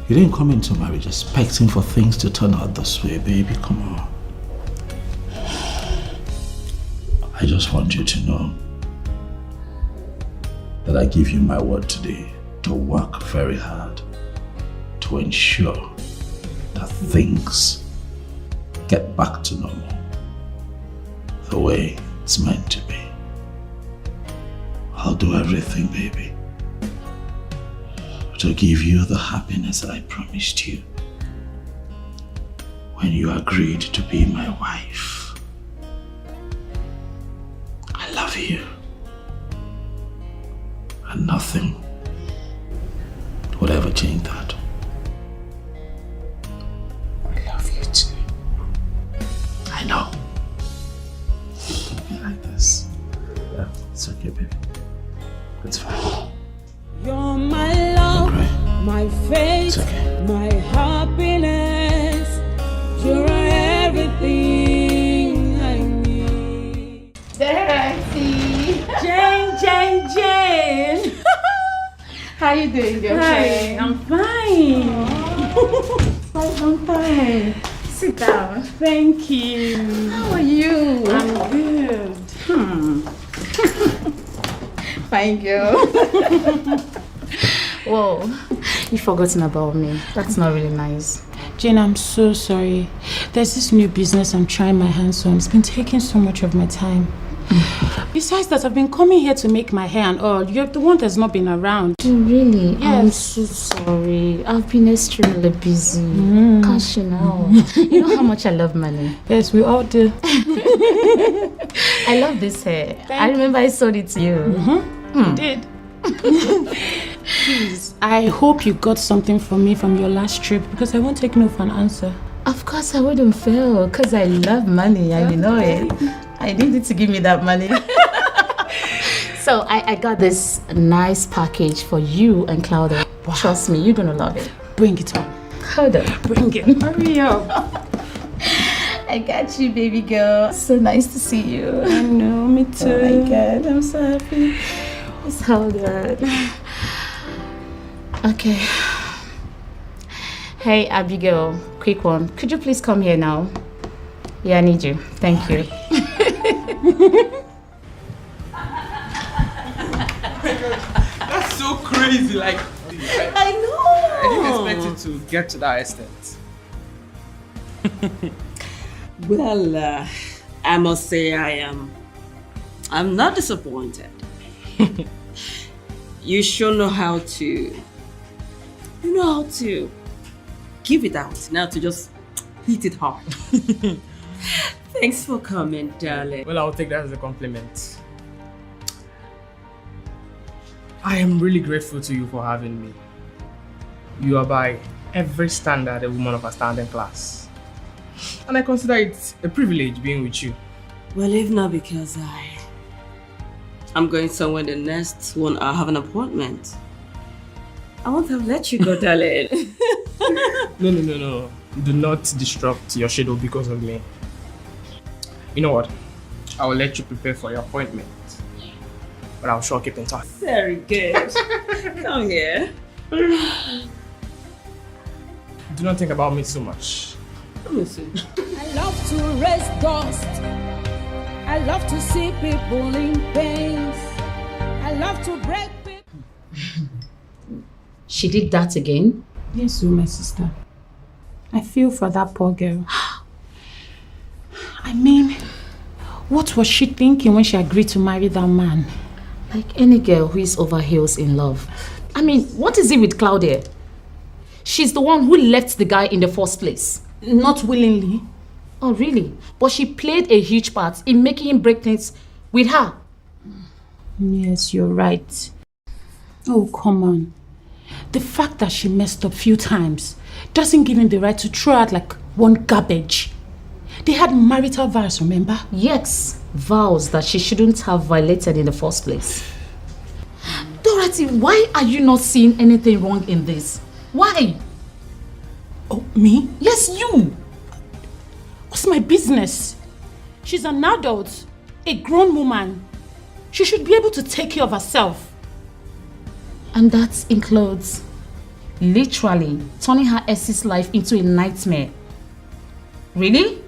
You didn't come into marriage expecting for things to turn out this way, baby. Come on. I just want you to know that I give you my word today to work very hard to ensure that things get back to normal the way it's meant to be. I'll do everything, baby, to give you the happiness that I promised you when you agreed to be my wife. I love you, and nothing would ever change that. I love you too. I know. Don't be like this. Yeah, it's okay, baby. It's fine. You're my love, my faith, my happiness. You're everything I need. There I see. Jane. How you doing, girlfriend? Hi, I'm fine. I'm fine. Sit down. Thank you. How are you? I'm good. Fine girl. Whoa, you've forgotten about me. That's not really nice. Jane, I'm so sorry. There's this new business I'm trying my hands on. It's been taking so much of my time. Besides that, I've been coming here to make my hair and all. You're the one that's not been around. Really? Yes. I'm so sorry. I've been extremely busy. Cashing out. You know how much I love money. Yes, we all do. I love this hair. I remember I sold it to you. You did. Please, I hope you got something from me from your last trip because I won't take no for an answer. Of course I wouldn't fail because I love money and you know it. I needed to give me that money. So I got this nice package for you and Claudia. Wow. Trust me, you're gonna love it. Bring it on. Hold on. Bring it. Hurry up. I got you, baby girl. So nice to see you. I know, me too. Oh my God, I'm so happy. Just hold on. Okay. Hey, Abigail, quick one. Could you please come here now? Yeah, I need you. Thank you. That's so crazy, like... I know! I didn't expect it to get to that extent. Well, I must say I'm not disappointed. You sure know how to give it out, now to just hit it hard. Thanks for coming, darling. Well, I'll take that as a compliment. I am really grateful to you for having me. You are by every standard a woman of a standing class. And I consider it a privilege being with you. Well, if not because I'm going somewhere the next 1 hour, have an appointment. I won't have let you go, darling. No. Do not disrupt your schedule because of me. You know what? I will let you prepare for your appointment. But I'll sure keep in touch. Very good. Come here. Do not think about me so much. Let me see. I love to raise dust. I love to see people in pain. I love to break people. She did that again? Yes, my sister. I feel for that poor girl. I mean, what was she thinking when she agreed to marry that man? Like any girl who is over heels in love. I mean, what is it with Claudia? She's the one who left the guy in the first place. Not willingly. Oh, really? But she played a huge part in making him break things with her. Yes, you're right. Oh, come on. The fact that she messed up a few times doesn't give him the right to throw out like one garbage. They had marital vows, remember? Yes, vows that she shouldn't have violated in the first place. Dorothy, why are you not seeing anything wrong in this? Why? Oh, me? Yes, you. What's my business? She's an adult, a grown woman. She should be able to take care of herself. And that includes literally turning her ex's life into a nightmare. Really?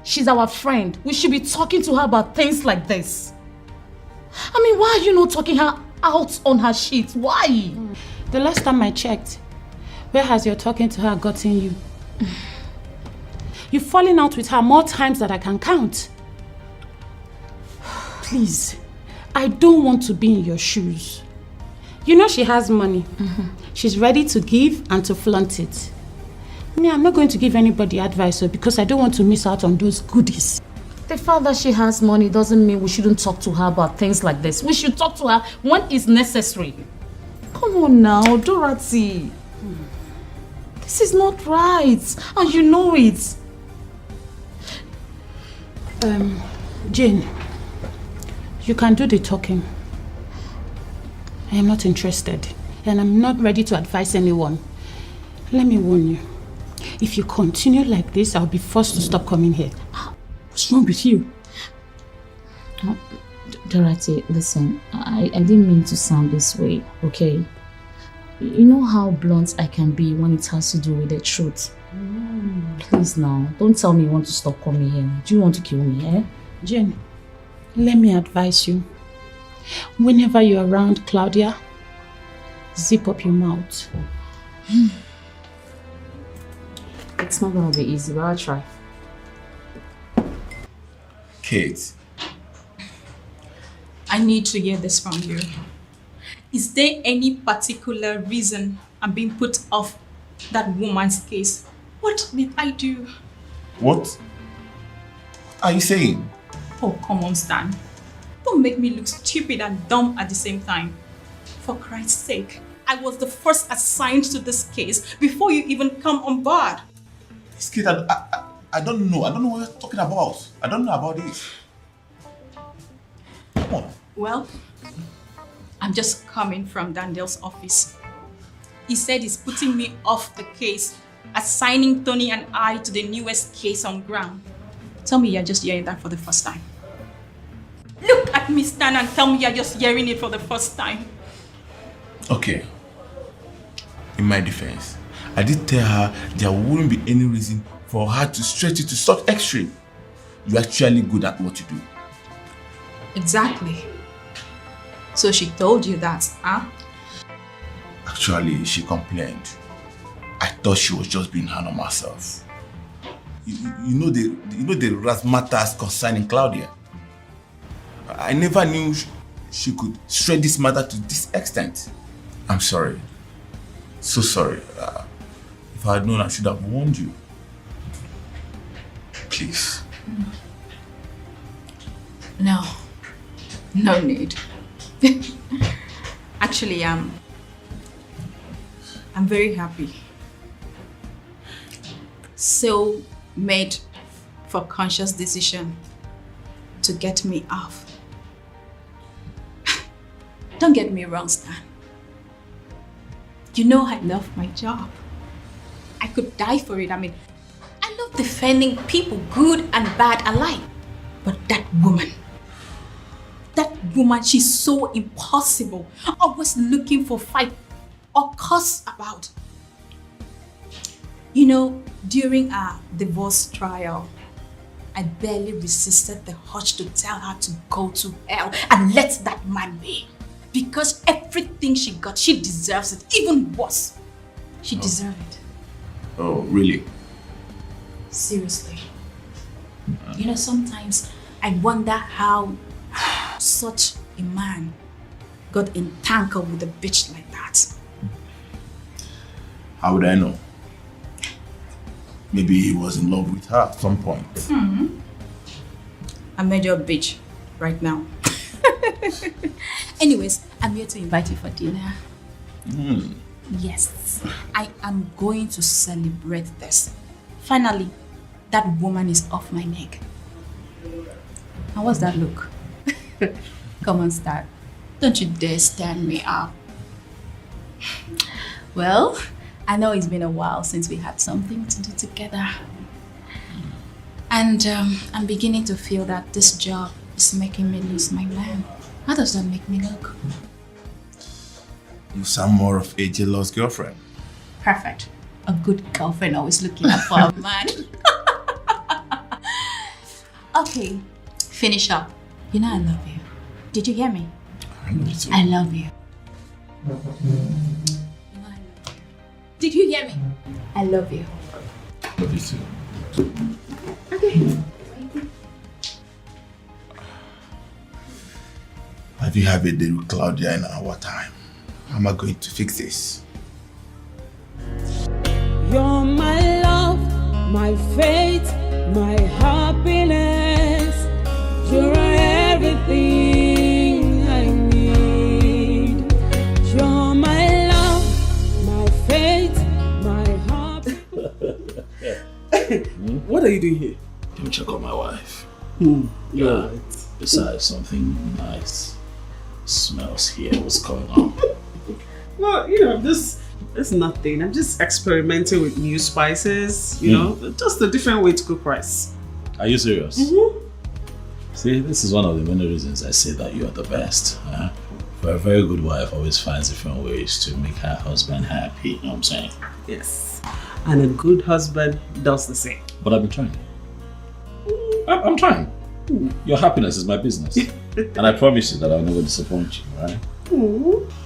She's our friend. We should be talking to her about things like this. I mean, why are you not talking her out on her shit? Why? The last time I checked, where has your talking to her gotten you? You've fallen out with her more times than I can count. Please, I don't want to be in your shoes. You know she has money. She's ready to give and to flaunt it. Me, I'm not going to give anybody advice because I don't want to miss out on those goodies. The fact that she has money doesn't mean we shouldn't talk to her about things like this. We should talk to her when it's necessary. Come on now, Dorothy. This is not right, and you know it. Jane, you can do the talking. I am not interested, and I'm not ready to advise anyone. Let me warn you. If you continue like this, I'll be forced to stop coming here. What's wrong with you? Dorothy, listen, I didn't mean to sound this way, okay? You know how blunt I can be when it has to do with the truth. Please now, don't tell me you want to stop coming here. Do you want to kill me, eh? Jane, let me advise you. Whenever you're around Claudia, zip up your mouth. It's not gonna be easy, but I'll try. Kate. I need to hear this from you. Is there any particular reason I'm being put off that woman's case? What did I do? What are you saying? Oh, come on, Stan. Don't make me look stupid and dumb at the same time. For Christ's sake, I was the first assigned to this case before you even come on board. This kid, I don't know. I don't know what you're talking about. I don't know about this. Come on. Well, I'm just coming from Daniel's office. He said he's putting me off the case, assigning Tony and I to the newest case on ground. Tell me you're just hearing that for the first time. Look at me stand and tell me you're just hearing it for the first time. Okay. In my defense, I did tell her there wouldn't be any reason for her to stretch it to such extreme. You're actually good at what you do. Exactly. So she told you that, huh? Actually, she complained. I thought she was just being hard on herself. You know the razzmatazz concerning Claudia. I never knew she could stretch this matter to this extent. I'm sorry. So sorry. If I had known, I should have warned you. Please. No need. Actually, I'm very happy. So made for conscious decision to get me off. Don't get me wrong, Stan. You know I love my job. I could die for it. I mean, I love defending people, good and bad alike. But that woman, she's so impossible. Always looking for fight or cuss about. You know, during our divorce trial, I barely resisted the urge to tell her to go to hell and let that man be. Because everything she got, she deserves it. Even worse, she deserves it. Oh, really? Seriously. You know, sometimes I wonder how such a man got entangled with a bitch like that. How would I know? Maybe he was in love with her at some point. I made you a bitch right now. Anyways, I'm here to invite you for dinner. Yes, I am going to celebrate this. Finally, that woman is off my neck. And what's that look? Come on, Star. Don't you dare stand me up. Well, I know it's been a while since we had something to do together. And I'm beginning to feel that this job is making me lose my man. How does that make me look? You sound more of a jealous girlfriend. Perfect. A good girlfriend always looking out for a man. Okay, finish up. You know I love you. Did you hear me? I love you too. I love you. You know I love you. Did you hear me? I love you. I love you too. Okay. Have you had a day with Claudia in our time? How am I going to fix this? You're my love, my faith, my happiness. You're everything I need. You're my love, my faith, my happiness. What are you doing here? Let me check on my wife. Yeah. Besides, something nice smells here. What's going on? Well, you know, this is nothing. I'm just experimenting with new spices, you know, just a different way to cook rice. Are you serious? See, this is one of the many reasons I say that you are the best. For a very good wife always finds different ways to make her husband happy, you know what I'm saying? Yes. And a good husband does the same. But I've been trying. I'm trying. Your happiness is my business. And I promise you that I'll never disappoint you, right?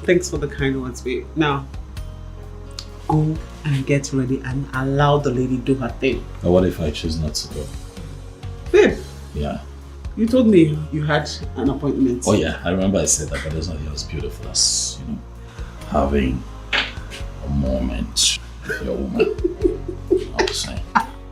Thanks for the kind words, babe. Now, go and get ready and allow the lady do her thing. But what if I choose not to go? Babe, Yeah. you told me you had an appointment. Oh yeah, I remember I said that, but there's nothing else beautiful as, you know, having a moment with your woman. You know what I'm saying?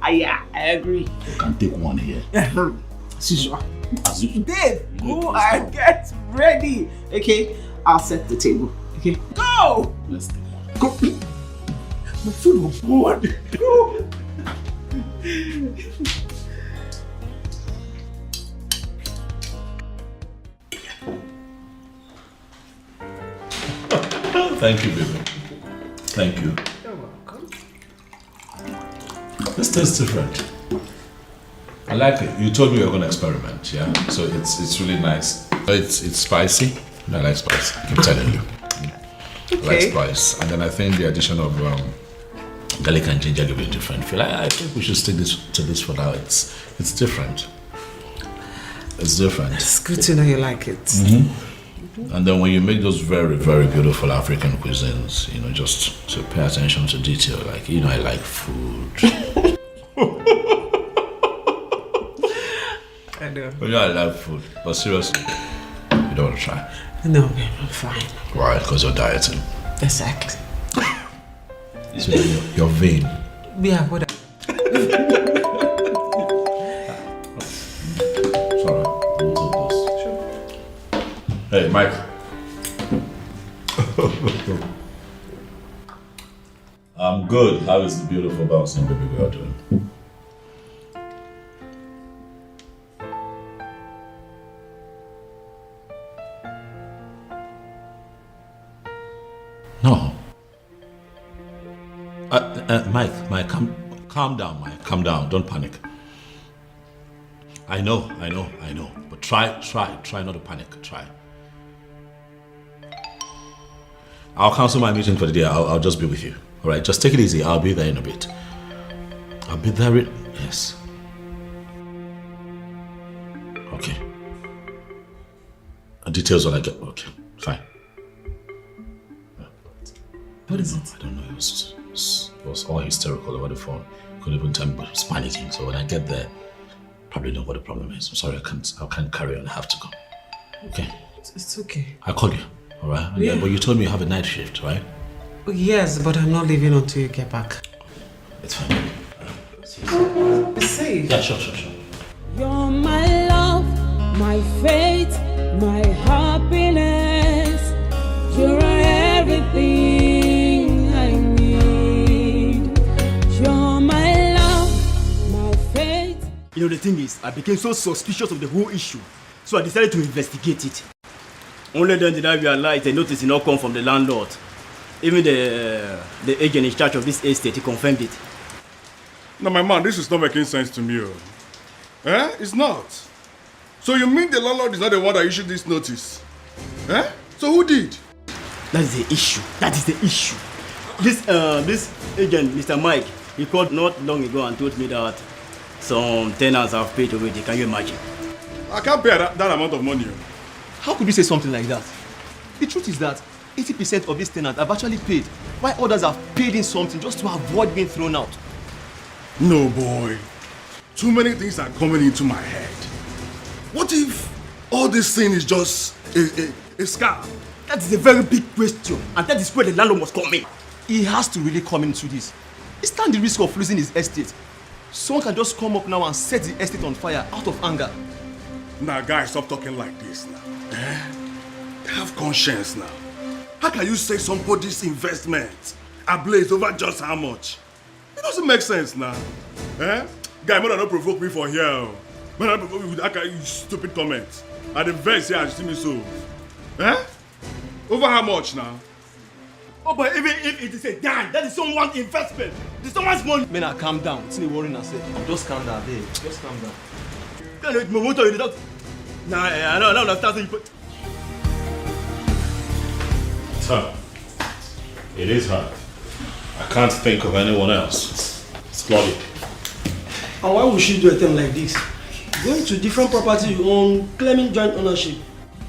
Yeah, I agree. You can take one here. As usual. As usual. Babe, go and get ready. Okay, I'll set the table. Okay, go! Let's take one. Go. My food was bored. Go! Thank you, baby. Thank you. You're welcome. This tastes different. I like it. You told me you were going to experiment, yeah? So it's really nice. It's spicy. I like spice. I keep telling you. I like spice. And then I think the addition of garlic and ginger give it a different feel. I think we should stick to this for now. It's different. It's different. It's good to know you like it. Mm-hmm. And then when you make those very, very beautiful African cuisines, you know, just to pay attention to detail. Like, you know, I like food. I know. But yeah, I love food. But seriously, you don't want to try? No, babe, I'm fine. Why? Because you're dieting. Exactly. So you're vain. Yeah, whatever. Sorry, we'll take this. Sure. Hey, Mike. I'm good. How is the beautiful bouncing baby girl doing? No. Mike, calm down, Mike. Calm down. Don't panic. I know. But try not to panic. Try. I'll cancel my meeting for the day. I'll just be with you. All right, just take it easy. I'll be there in a bit. I'll be there in... Yes. Okay. Details when I get... Okay, fine. What is it? I don't know. It was all hysterical over the phone. Couldn't even tell me, but it was panicking. So when I get there, probably know what the problem is. I'm sorry, I can't carry on. I have to go. Okay. It's okay. I'll call you. All right. Yeah. But you told me you have a night shift, right? Yes, but I'm not leaving until you get back. It's fine. Be safe. Yeah, sure. You're my love, my faith, my happiness. You're everything I need. You're my love, my faith. You know, the thing is, I became so suspicious of the whole issue, so I decided to investigate it. Only then did I realize the notice did not come from the landlord. Even the agent in charge of this estate, he confirmed it. No, my man, this is not making sense to me. Eh? It's not. So you mean the landlord is not the one that issued this notice? Eh? So who did? That is the issue. This agent, Mr. Mike, he called not long ago and told me that some tenants have paid already. Can you imagine? I can't pay that amount of money. How could you say something like that? The truth is that 80% of these tenants have actually paid, while others have paid in something just to avoid being thrown out. No, boy. Too many things are coming into my head. What if all this thing is just a scam? That is a very big question, and that is where the landlord must come in. He has to really come into this. He stands the risk of losing his estate. Someone can just come up now and set the estate on fire out of anger. Now, guys, stop talking like this now. Have conscience now. How can you say somebody's investment ablaze over just how much? It doesn't make sense now. Guy, man, don't provoke me for here. Man, don't provoke me with that kind of stupid comments. At the verse here, I see me so. Over how much now? Oh, but even if it is a dime, that is someone's investment. It's someone's money. Man, calm down. It's not worrying yourself. Just calm down, babe. Just calm down. Nah, I don't understand. It's her. It is her. I can't think of anyone else. It's Claudia. And why would she do a thing like this? Going to different property you own, claiming joint ownership,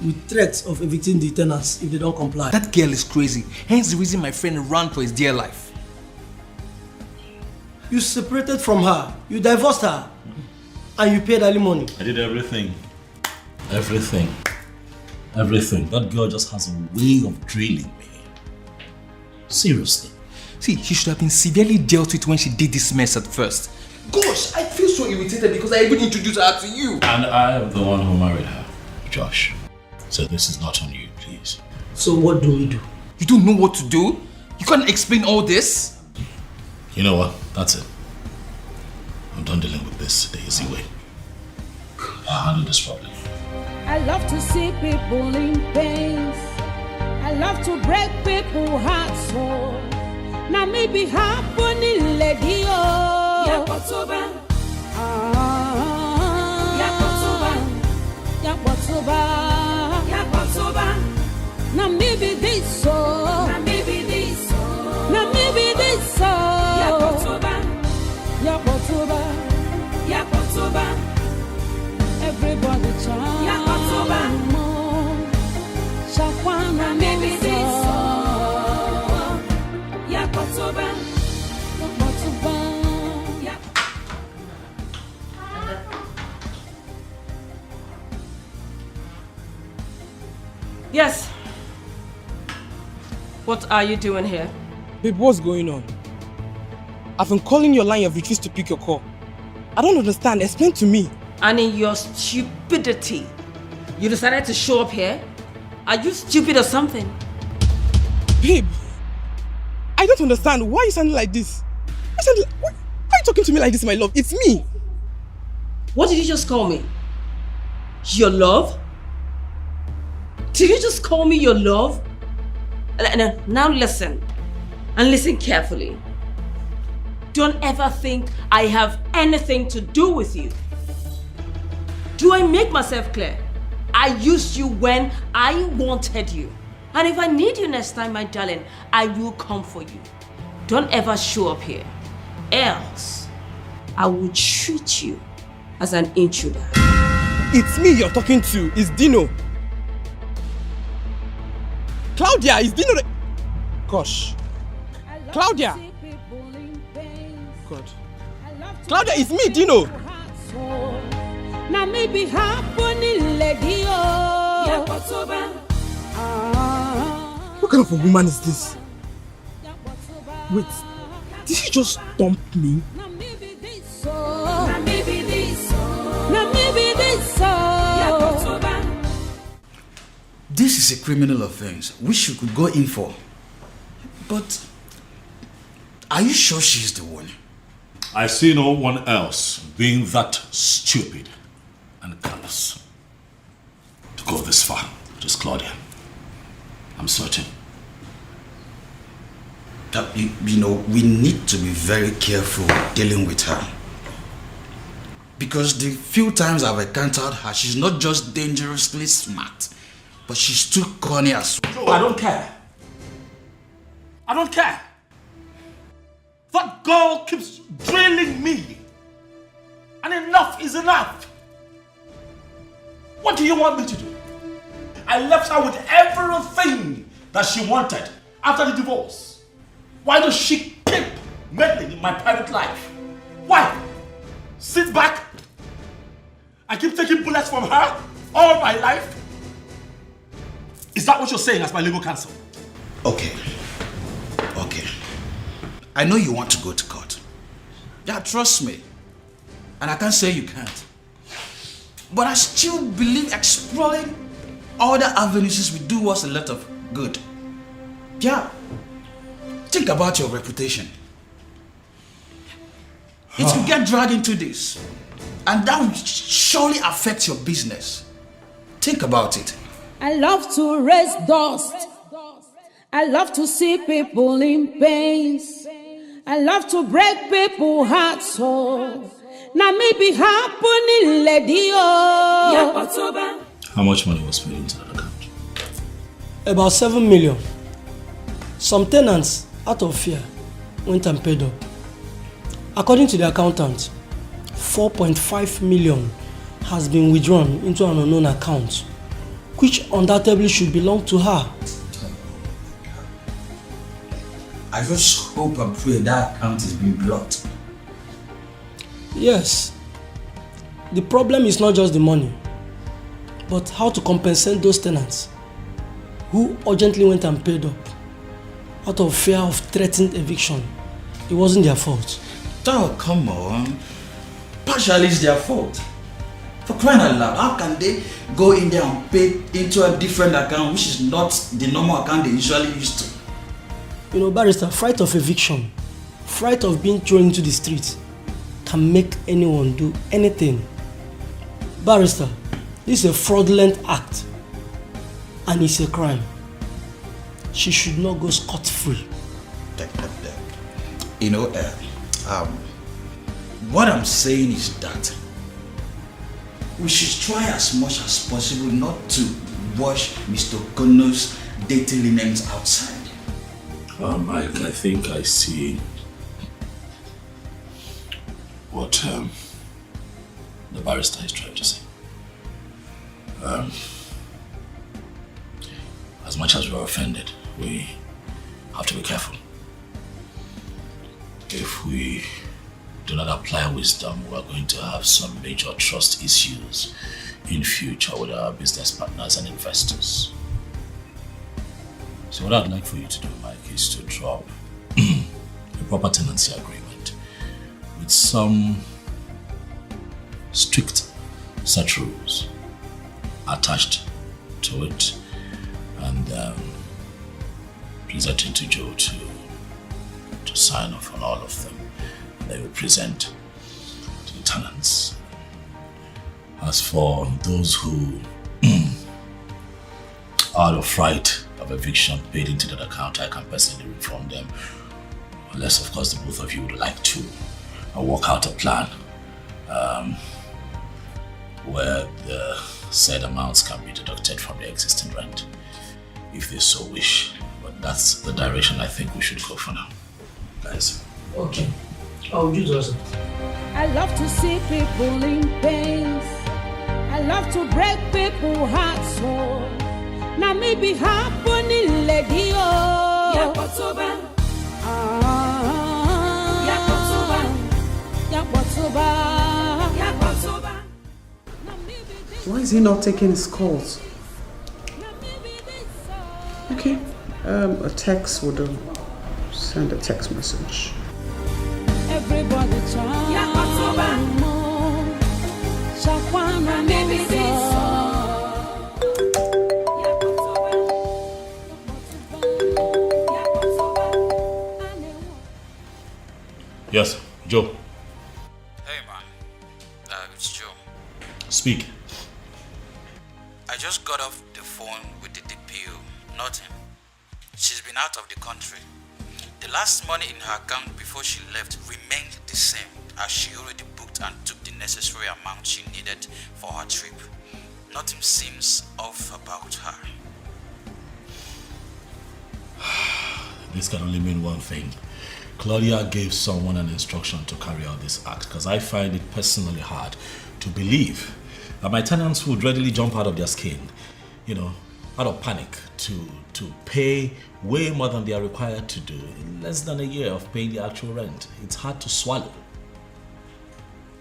with threats of evicting the tenants if they don't comply. That girl is crazy. Hence the reason my friend ran for his dear life. You separated from her, you divorced her, and you paid alimony. I did everything. Everything. That girl just has a way of drilling me. Seriously. See, he should have been severely dealt with when she did this mess at first. Gosh, I feel so irritated because I even introduced her to you. And I am the one who married her, Josh. So this is not on you, please. So what do we do? You don't know what to do? You can't explain all this? You know what? That's it. I'm done dealing with this the easy way. I'll handle this problem. I love to see people in pain. I love to break people's hearts, so now me be happening, lady, oh. Yakotoba. Yakotoba. Yakotoba. Now me be this, so. Now me be this, so. Now me be this, so. Yakotoba. Yakotoba. Yakotoba. Everybody chant. Yakotoba. Shakwana maybe this song. Yakotoba. Yakotoba. Yes. What are you doing here? Babe, what's going on? I've been calling your line, you've refused to pick your call. I don't understand. Explain to me. And in your stupidity, you decided to show up here? Are you stupid or something? Babe, I don't understand. Why are you sounding like this? Why are you talking to me like this, my love? It's me. What did you just call me? Your love? Did you just call me your love? Now listen, and listen carefully. Don't ever think I have anything to do with you. Do I make myself clear? I used you when I wanted you. And if I need you next time, my darling, I will come for you. Don't ever show up here. Else, I will treat you as an intruder. It's me you're talking to. It's Dino. Claudia, it's Dino. Gosh. Claudia. God. Claudia, it's me, Dino. Now maybe happening, lady, oh. What kind of a woman is this? Wait, did she just dump me? This is a criminal offense which you could go in for. But are you sure she's the one? I see no one else being that stupid and callous to go this far. Just Claudia. I'm certain. You know, we need to be very careful dealing with her. Because the few times I've encountered her, she's not just dangerously smart, but she's too corny as well. I don't care. I don't care. That girl keeps drilling me. And enough is enough. What do you want me to do? I left her with everything that she wanted after the divorce. Why does she keep meddling in my private life? Why? Sit back. I keep taking bullets from her all my life. Is that what you're saying as my legal counsel? Okay. I know you want to go to court. Yeah, trust me. And I can't say you can't. But I still believe exploring other avenues will do us a lot of good. Yeah. Think about your reputation. It will get dragged into this. And that will surely affect your business. Think about it. I love to raise dust. I love to see people in pains. I love to break people's hearts. So now maybe happening, lady. Oh. How much money was paid into that account? About 7 million. Some tenants, out of fear, went and paid up. According to the accountant, 4.5 million has been withdrawn into an unknown account, which undoubtedly should belong to her. I just hope and pray that account is being blocked. Yes. The problem is not just the money, but how to compensate those tenants who urgently went and paid up out of fear of threatened eviction. It wasn't their fault. Oh, come on. Partially it's their fault. For crying out loud, how can they go in there and pay into a different account which is not the normal account they usually used to? You know, barrister, fright of eviction, fright of being thrown into the street can make anyone do anything. Barrister, this is a fraudulent act and it's a crime. she should not go scot-free. You know, what I'm saying is that we should try as much as possible not to wash Mr. Kono's dirty linens outside. I think I see what the barrister is trying to say. As much as we're offended, we have to be careful. If we do not apply wisdom, we're going to have some major trust issues in future with our business partners and investors. So what I'd like for you to do, Mike, is to drop a proper tenancy agreement with some strict set rules attached to it, and presenting to Joe to sign off on all of them. They will present to the tenants. As for those who, out of fright of eviction, paid into that account, I can personally refund them. Unless, of course, the both of you would like to work out a plan where the said amounts can be deducted from the existing rent, if they so wish. But that's the direction I think we should go for now. Guys. Okay. I'll do that. I love to see people in pain. I love to break people's hearts. So now maybe happening, lady. Yakotoba. Yakotoba. Yakotoba. Why is he not taking his calls? Okay, a text would do. Send a text message. Everybody Yes, Joe. Hey man, it's Joe. Speak. I just got off the phone with the DPO. Nothing. She's been out of the country. The last money in her account before she left remained the same, as she already booked and took the necessary amount she needed for her trip. Nothing seems off about her. This can only mean one thing. Claudia gave someone an instruction to carry out this act, because I find it personally hard to believe that my tenants would readily jump out of their skin, out of panic, to pay way more than they are required to do in less than a year of paying the actual rent. It's hard to swallow.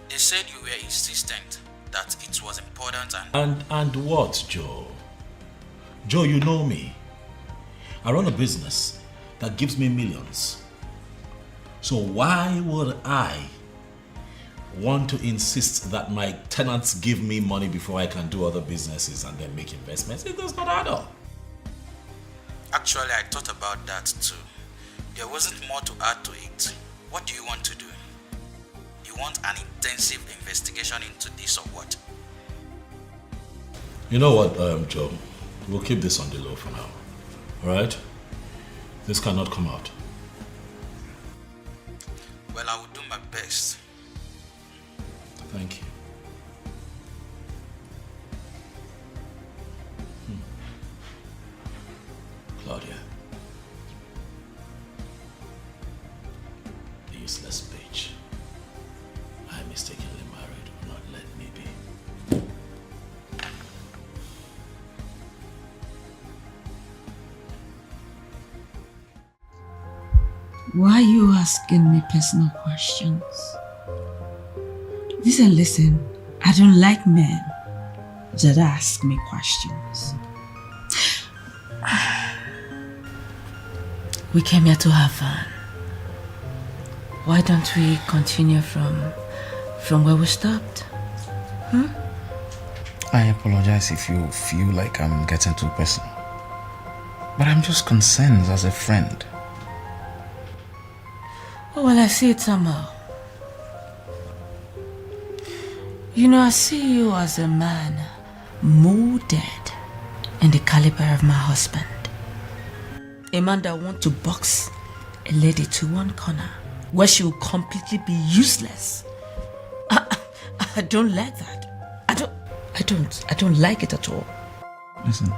They said you were insistent that it was important And what, Joe? Joe, you know me. I run a business that gives me millions. So why would I want to insist that my tenants give me money before I can do other businesses and then make investments? It does not add up. Actually, I thought about that too. There wasn't more to add to it. What do you want to do? You want an intensive investigation into this or what? You know what, Joe? We'll keep this on the low for now. Alright? This cannot come out. Well, I will do my best. Thank you. Claudia. The useless bitch. I mistakenly married would not let me be. Why are you asking me personal questions? Listen, I don't like men that ask me questions. We came here to have fun. Why don't we continue from where we stopped? I apologize if you feel like I'm getting too personal. But I'm just concerned as a friend. Oh, well, I see it somehow. I see you as a man molded in the caliber of my husband. A man that wants to box a lady to one corner where she will completely be useless. I don't like that. I don't like it at all. Listen,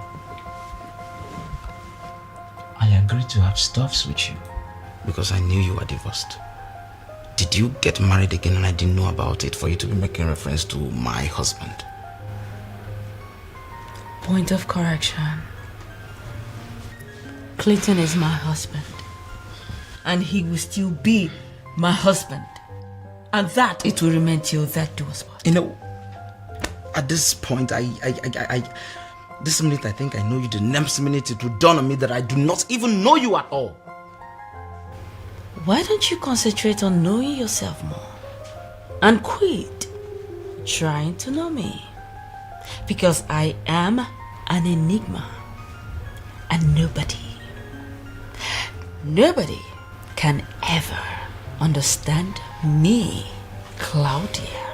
I agreed to have stuffs with you because I knew you were divorced. Did you get married again and I didn't know about it for you to be making reference to my husband? Point of correction. Clayton is my husband. And he will still be my husband. And that it will remain till that do us part. You know, at this point, this minute I think I know you. The next minute it will dawn on me that I do not even know you at all. Why don't you concentrate on knowing yourself more? And quit trying to know me. Because I am an enigma. And nobody can ever understand me, Claudia.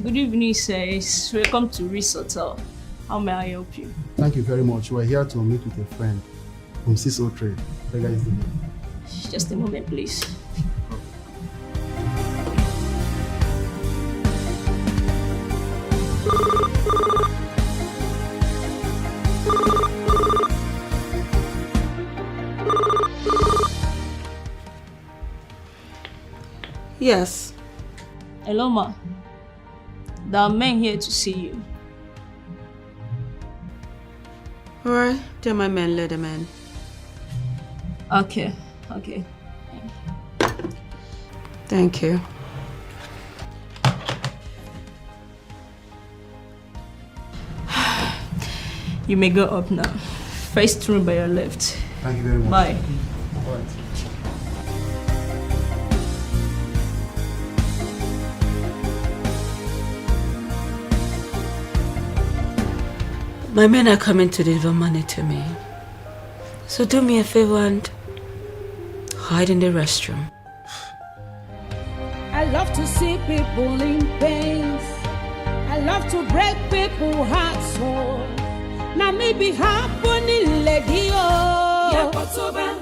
Good evening, sirs. Welcome to Reese Hotel. How may I help you? Thank you very much. We're here to meet with a friend from Sick-2024. The guy is the name. Just a moment, please. Yes. Hello, ma. There are men here to see you. Alright, they're my men, let them in. Okay. Thank you. You may go up now. First room by your left. Thank you very much. Bye. All right. My men are coming to deliver money to me. So do me a favor and hide in the restroom. I love to see people in pain. I love to break people's hearts. Now maybe happening lady Yakotoba.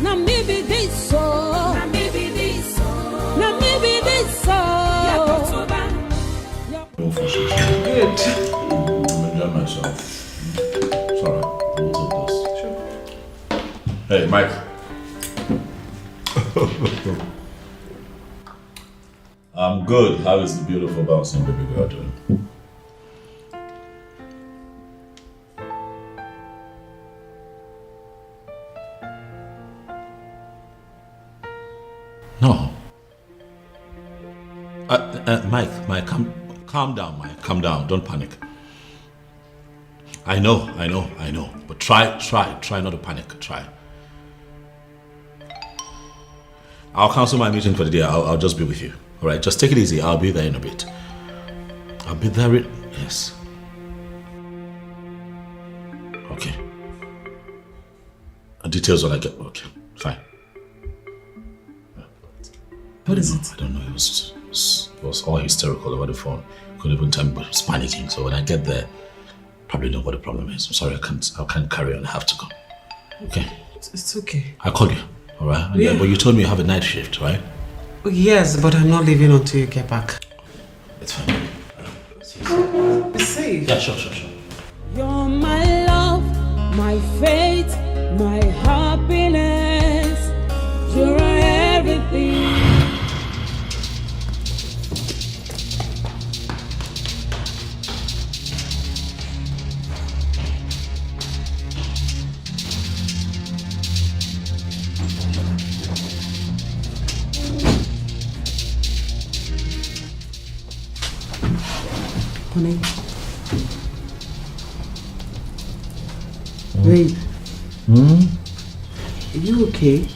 Now maybe this so. Now maybe this so. Good. I'm enjoying myself. Sorry, we'll take this. Sure. Hey, Mike. I'm good. How is the beautiful bouncing baby girl doing? No. Mike, calm down, Mike. Calm down. Don't panic. I know. But try not to panic. Try. I'll cancel my meeting for the day. I'll just be with you. All right, just take it easy. I'll be there in a bit. I'll be there yes. Okay. Details when I get... Okay, fine. What is it? I don't know. It was all hysterical over the phone. Couldn't even tell me, but he was panicking. So when I get there, probably know what the problem is. I'm sorry, I can't carry on. I have to go. Okay. It's okay. I'll call you. All right. Yeah. But you told me you have a night shift, right? Yes, but I'm not leaving until you get back. It's fine. Be safe. Yeah, sure. You're my love, my faith, my happiness. You're everything. Honey. Wait. Are you okay?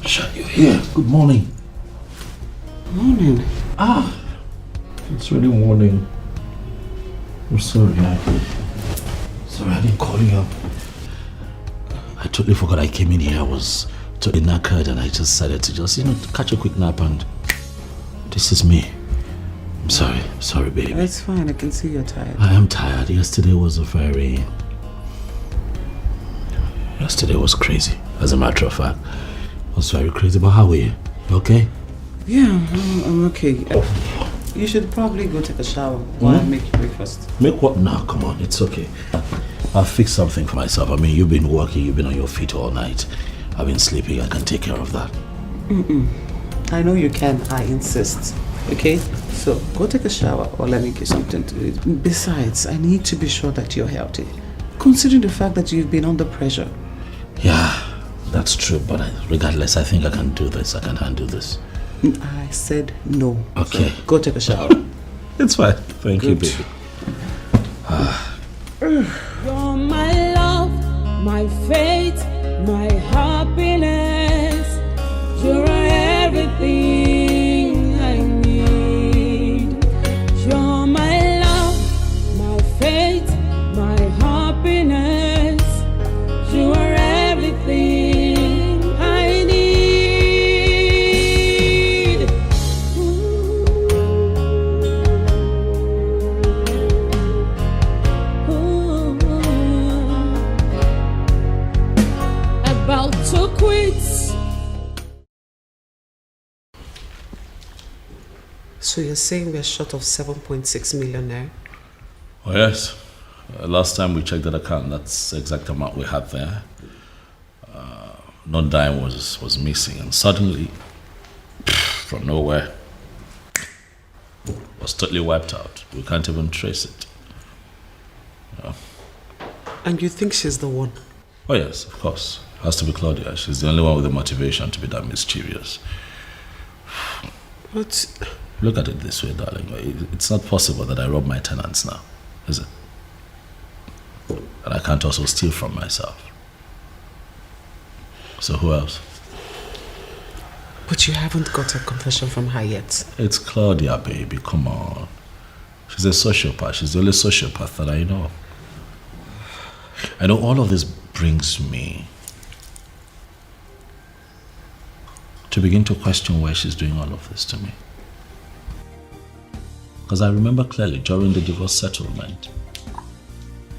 Shut you're here. Good morning. Morning. It's really morning. I'm sorry. Sorry, I didn't call you up. I totally forgot I came in here. I was totally knackered and I just decided to catch a quick nap and this is me. Sorry, baby. It's fine. I can see you're tired. I am tired. Yesterday was crazy. As a matter of fact, it was very crazy. But how are you? You okay? Yeah, I'm okay. You should probably go take a shower while I make you breakfast. Make what? No, come on. It's okay. I'll fix something for myself. I mean, you've been working. You've been on your feet all night. I've been sleeping. I can take care of that. I know you can. I insist. Okay? So, go take a shower or let me get something to eat. Besides, I need to be sure that you're healthy. Considering the fact that you've been under pressure. Yeah, that's true. But regardless, I think I can do this. I can handle this. I said no. Okay. So go take a shower. It's fine. Thank you, baby. You're my love, my faith, my happiness. You're everything I need. You're my love, my faith, my happiness. You are everything I need. About to quit. So you're saying we're short of 7.6 million now? Oh, yes. Last time we checked that account, that's the exact amount we had there. No dime was missing, and suddenly, from nowhere, was totally wiped out. We can't even trace it. And you think she's the one? Oh yes, of course. Has to be Claudia. She's the only one with the motivation to be that mischievous. But look at it this way, darling. It's not possible that I rob my tenants now, is it? And I can't also steal from myself. So who else? But you haven't got a confession from her yet. It's Claudia, baby. Come on. She's a sociopath. She's the only sociopath that I know. I know all of this brings me to begin to question why she's doing all of this to me. Because I remember clearly during the divorce settlement,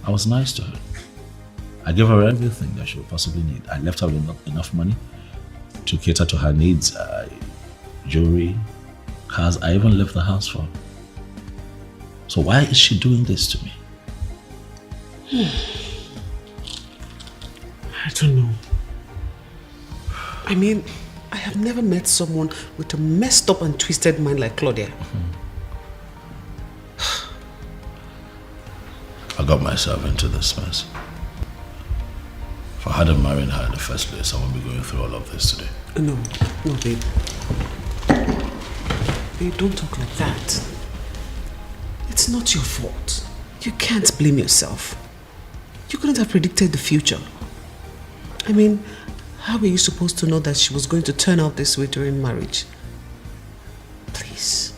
I was nice to her. I gave her everything that she would possibly need. I left her with enough money to cater to her needs, jewelry, cars. I even left the house for her. So why is she doing this to me? I don't know. I mean, I have never met someone with a messed up and twisted mind like Claudia. I got myself into this mess. If I hadn't married her in the first place, I wouldn't be going through all of this today. No, babe. Babe, don't talk like that. It's not your fault. You can't blame yourself. You couldn't have predicted the future. I mean, how were you supposed to know that she was going to turn out this way during marriage? Please,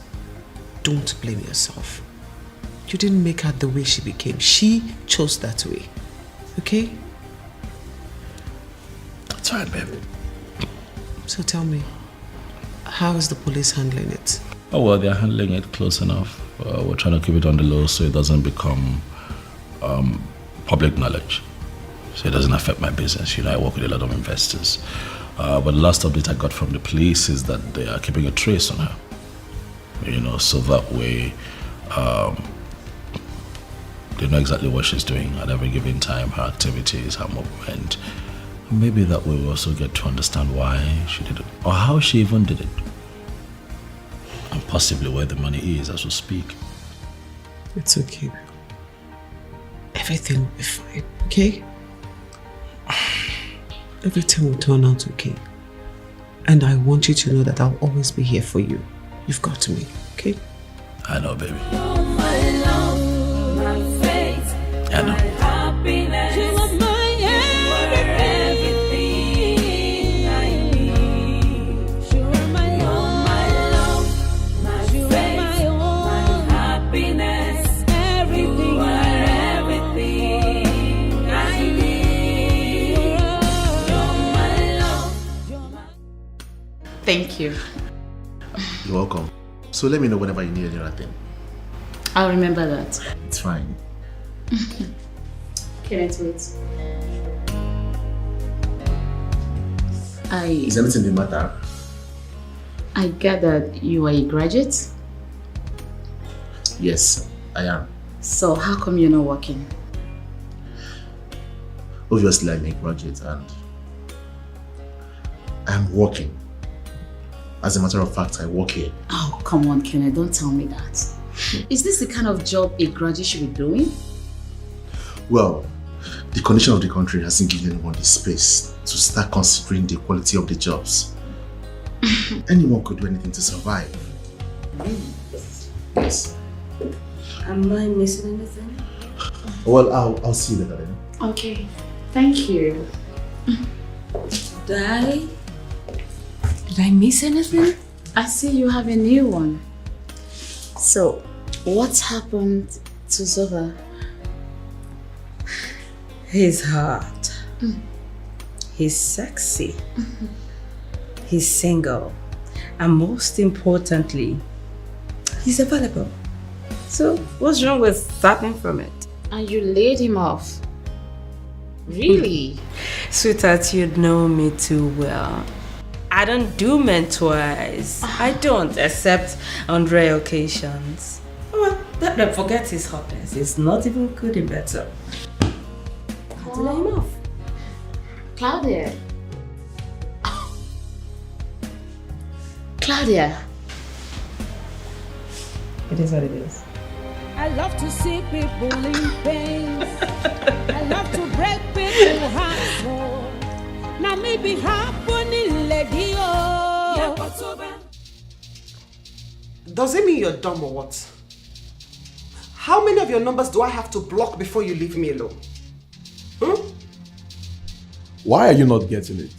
don't blame yourself. You didn't make her the way she became. She chose that way. Okay? It's fine, babe. So tell me, how is the police handling it? Oh, well, they're handling it close enough. We're trying to keep it on the low so it doesn't become public knowledge. So it doesn't affect my business. You know, I work with a lot of investors. But the last update I got from the police is that they are keeping a trace on her. You know, so that way they know exactly what she's doing at every given time, her activities, her movement. Maybe that way we also get to understand why she did it, or how she even did it. And possibly where the money is as we speak. It's okay. Everything will be fine, okay? Everything will turn out okay. And I want you to know that I'll always be here for you. You've got me, okay? I know, baby. My love, my faith, I know. my happiness. You are my everything I need. You are my love, my faith, my happiness. Everything you are everything I need. You're my love. Thank you. You're welcome. So let me know whenever you need any other thing. I'll remember that. It's fine. Can't wait. Is anything the matter? I gathered you are a graduate? Yes, I am. So how come you're not working? Obviously, I'm a graduate and I'm working. As a matter of fact, I work here. Oh, come on, Kenneth, don't tell me that. Is this the kind of job a graduate should be doing? Well, the condition of the country hasn't given anyone the space to start considering the quality of the jobs. Anyone could do anything to survive. Yes. Am I missing anything? Well, I'll see you later then. Okay, thank you. Did I miss anything? I see you have a new one. So, what's happened to Zova? He's hot. He's sexy. He's single. And most importantly, he's available. So, what's wrong with starting from it? And you laid him off? Really? Sweetheart, you know me too well. I don't do men twice. I don't, except on rare occasions. Oh, well, don't forget his hotness. He's not even good in bed, so I had to lay him off. Claudia. Claudia. It is what it is. I love to see people in pain. I love to break people's hearts. Now maybe happening lady. Does it mean you're dumb or what? How many of your numbers do I have to block before you leave me alone? Why are you not getting it?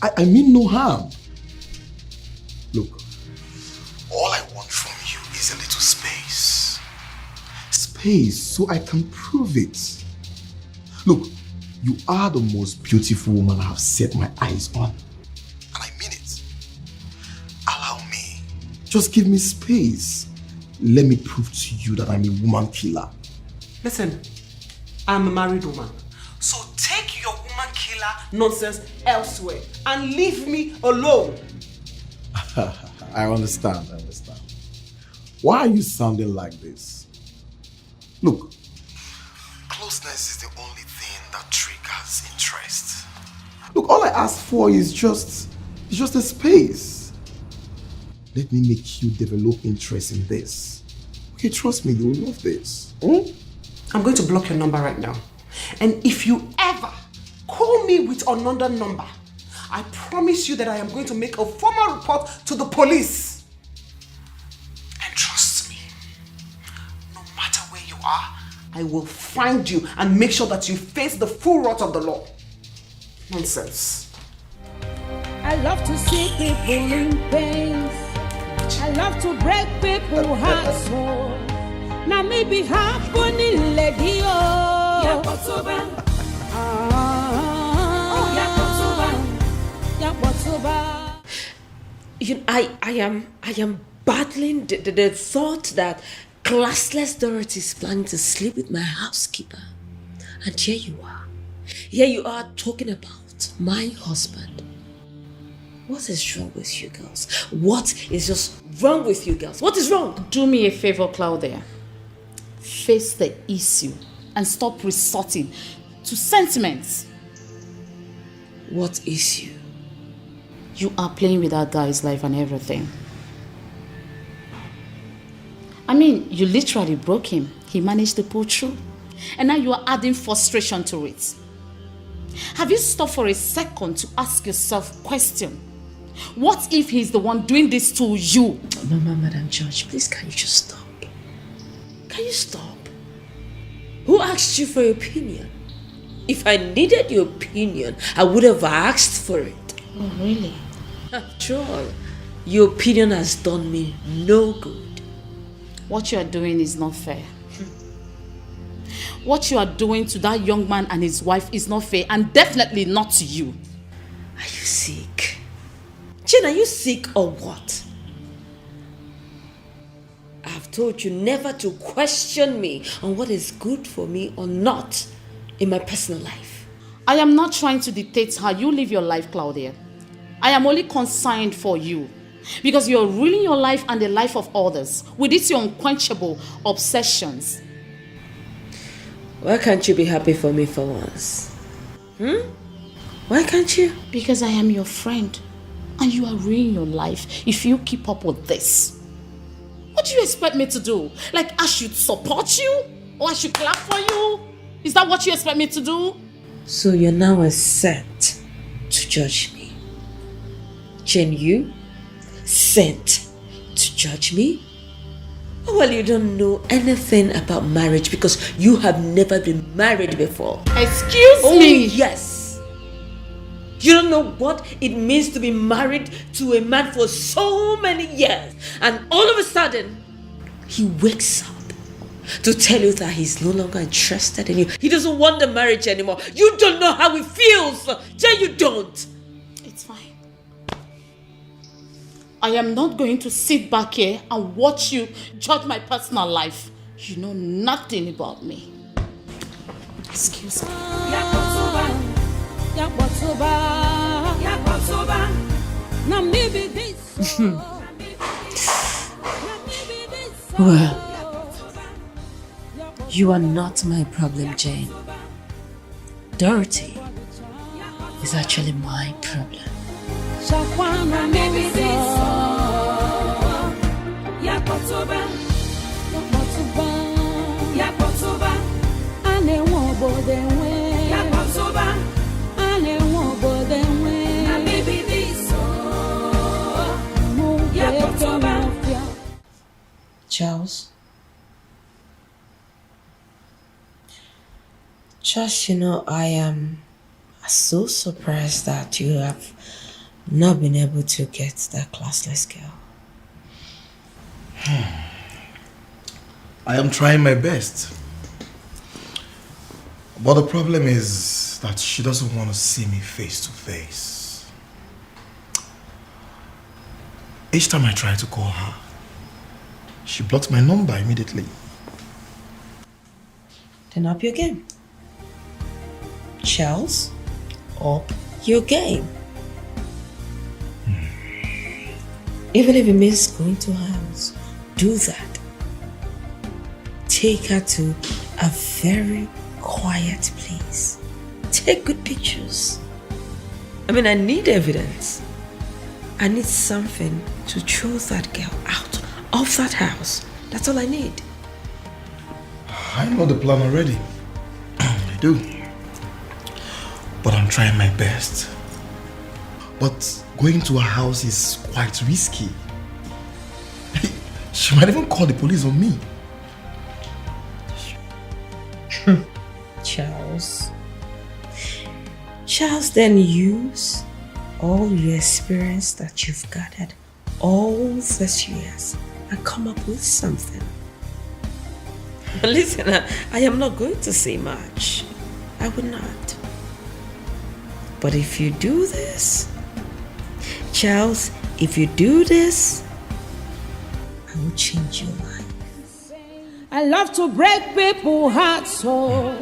I mean no harm. Look, all I want from you is a little space. Space so I can prove it. Look, you are the most beautiful woman I have set my eyes on. And I mean it. Allow me. Just give me space. Let me prove to you that I'm a woman killer. Listen, I'm a married woman. So take your woman killer nonsense elsewhere and leave me alone. I understand. Why are you sounding like this? Look, closeness is the only thing that triggers interest. Look, all I ask for is just a space. Let me make you develop interest in this. Okay, trust me, you will love this. I'm going to block your number right now. And if you ever call me with another number, I promise you that I am going to make a formal report to the police. And trust me, no matter where you are, I will find you and make sure that you face the full wrath of the law. Nonsense. I love to see people in pain. I love to break people's hearts. Now maybe happening lady. I am battling the thought that classless Dorothy is planning to sleep with my housekeeper. And here you are. Here you are talking about my husband. What is wrong with you girls? What is just wrong with you girls? What is wrong? Do me a favor, Claudia. Face the issue and stop resorting to sentiments. What issue? You are playing with that guy's life and everything. I mean, you literally broke him. He managed to pull through. And now you are adding frustration to it. Have you stopped for a second to ask yourself a question? What if he's the one doing this to you? Mama, Madam Judge, please can you just stop? Can you stop? Who asked you for your opinion? If I needed your opinion, I would have asked for it. Oh, really? After all, your opinion has done me no good. What you are doing is not fair. What you are doing to that young man and his wife is not fair, and definitely not to you. Are you sick? Jane, are you sick or what? told you never to question me on what is good for me or not in my personal life. I am not trying to dictate how you live your life, Claudia. I am only concerned for you. Because you're ruining your life and the life of others with these your unquenchable obsessions. Why can't you be happy for me for once? Why can't you? Because I am your friend. And you are ruining your life if you keep up with this. What do you expect me to do? Like I should support you? Or I should clap for you? Is that what you expect me to do? So you're now set to judge me. Jane, you sent to judge me? Well, you don't know anything about marriage because you have never been married before. Excuse Oh, me? yes. You don't know what it means to be married to a man for so many years. And all of a sudden, he wakes up to tell you that he's no longer interested in you. He doesn't want the marriage anymore. You don't know how it feels. Jay, you don't. It's fine. I am not going to sit back here and watch you judge my personal life. You know nothing about me. Excuse me. Well, you are not my problem, Jane. Dorothy is actually my problem. Charles, just I am so surprised that you have not been able to get that classless girl. I am trying my best. But the problem is that she doesn't want to see me face to face. Each time I try to call her, she blocks my number immediately. Then up your game. Charles, up your game. Even if it means going to her house, do that. Take her to a very quiet place. Take good pictures. I mean, I need evidence. I need something to throw that girl out of that house. That's all I need. I know the plan already. I do. But I'm trying my best. But going to her house is quite risky. She might even call the police on me. Charles, then use all your experience that you've gathered all these years and come up with something. Listen, I am not going to say much. I would not. But if you do this, Charles, if you do this, I will change your life. I love to break people's hearts, so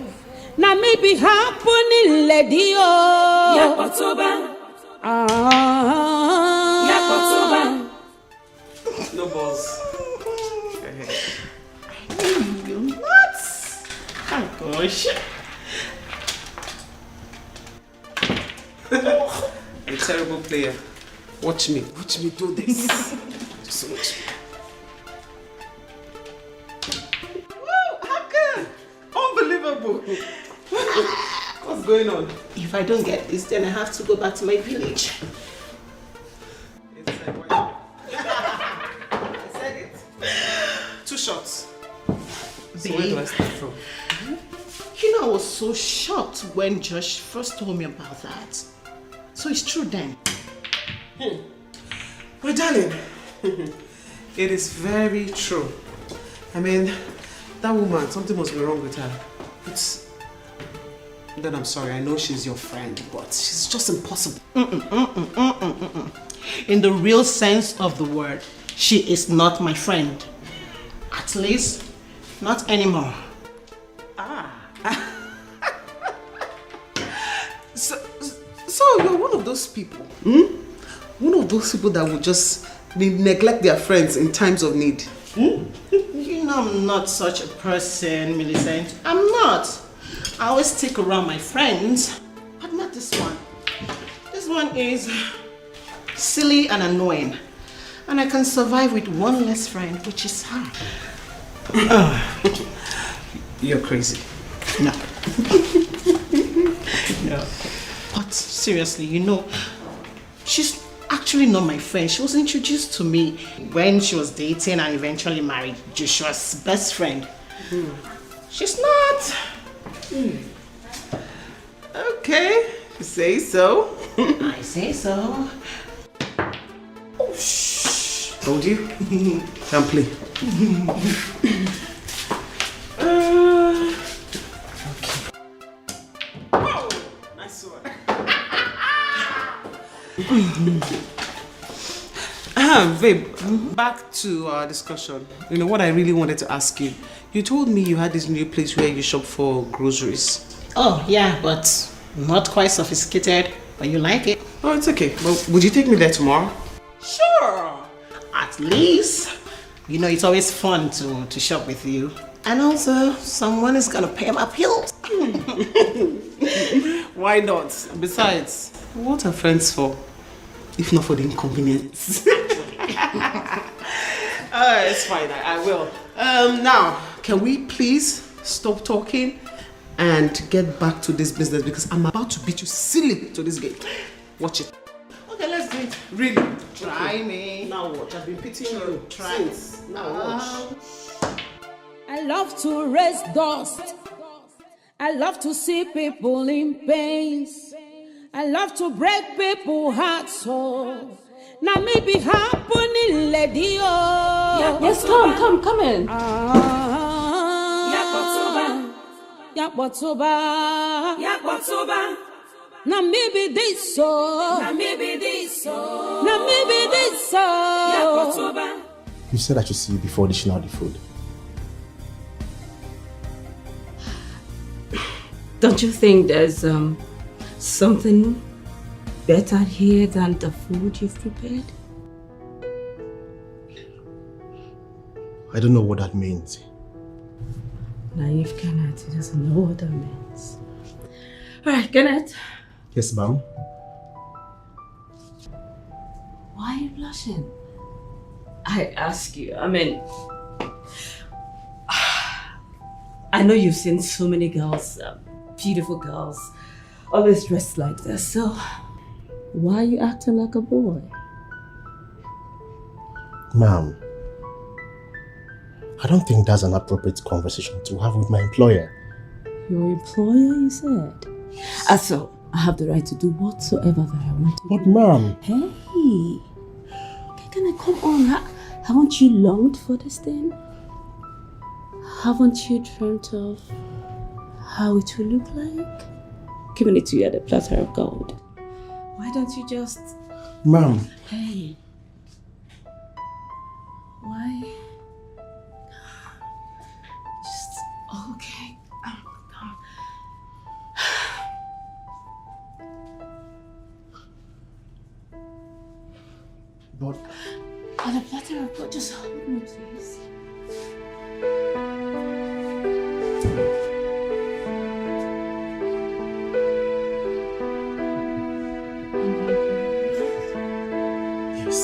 now maybe happening, lady. No balls. You nuts! Oh gosh. I'm a terrible player. Watch me do this. So much. Woo! How good! Unbelievable! What's going on? If I don't get this, then I have to go back to my village. I said it. 2 shots. So where do I start from? You know, I was so shocked when Josh first told me about that. So it's true then. Well, darling, it is very true. I mean, that woman, something must be wrong with her. Then I'm sorry, I know she's your friend, but she's just impossible. In the real sense of the word, she is not my friend. At least, not anymore. So you're one of those people, One of those people that would just neglect their friends in times of need. You know I'm not such a person, Millicent. I'm not. I always stick around my friends, but not this one. This one is silly and annoying. And I can survive with one less friend, which is her. You're crazy. No. No. But seriously, you know, she's actually not my friend. She was introduced to me when she was dating and eventually married Joshua's best friend. She's not. Okay, you say so. I say so. Oh, shh. Told you. Can't play. Babe, back to our discussion. You know what I really wanted to ask you. You told me you had this new place where you shop for groceries. Oh, yeah, but not quite sophisticated. But you like it. Oh, it's okay. But would you take me there tomorrow? Sure. At least, you know, it's always fun to shop with you. And also, someone is gonna pay my bills. Why not? Besides, what are friends for? If not for the inconvenience. It's fine, I will. Now, can we please stop talking and get back to this business because I'm about to beat you silly to this gate. Watch it. Okay, let's do it. Really? Try me. Now watch. I've been pitying you. Try it. Now watch. I love to raise dust. I love to see people in pains. I love to break people's hearts. So now maybe happening, lady. Yes, come in. Yakbotoba. Now maybe this so. Now maybe this so. You said I should see you before dishing out the food. Don't you think there's something better here than the food you've prepared? I don't know what that means. Naive Kenneth, he doesn't know what that means. Alright, Kenneth. Yes, ma'am. Why are you blushing? I ask you, I mean, I know you've seen so many girls, beautiful girls, always dressed like this, so why are you acting like a boy? Ma'am, I don't think that's an appropriate conversation to have with my employer. Your employer, you said? So, I have the right to do whatsoever that I want to do. But ma'am... Hey! Okay, can I come on? Haven't you longed for this thing? Haven't you dreamt of how it will look like? Giving it to you at a platter of gold. Why don't you just... Ma'am... Hey! Why? Just... Okay. But... On a platter of gold, just hold me, please. Yes.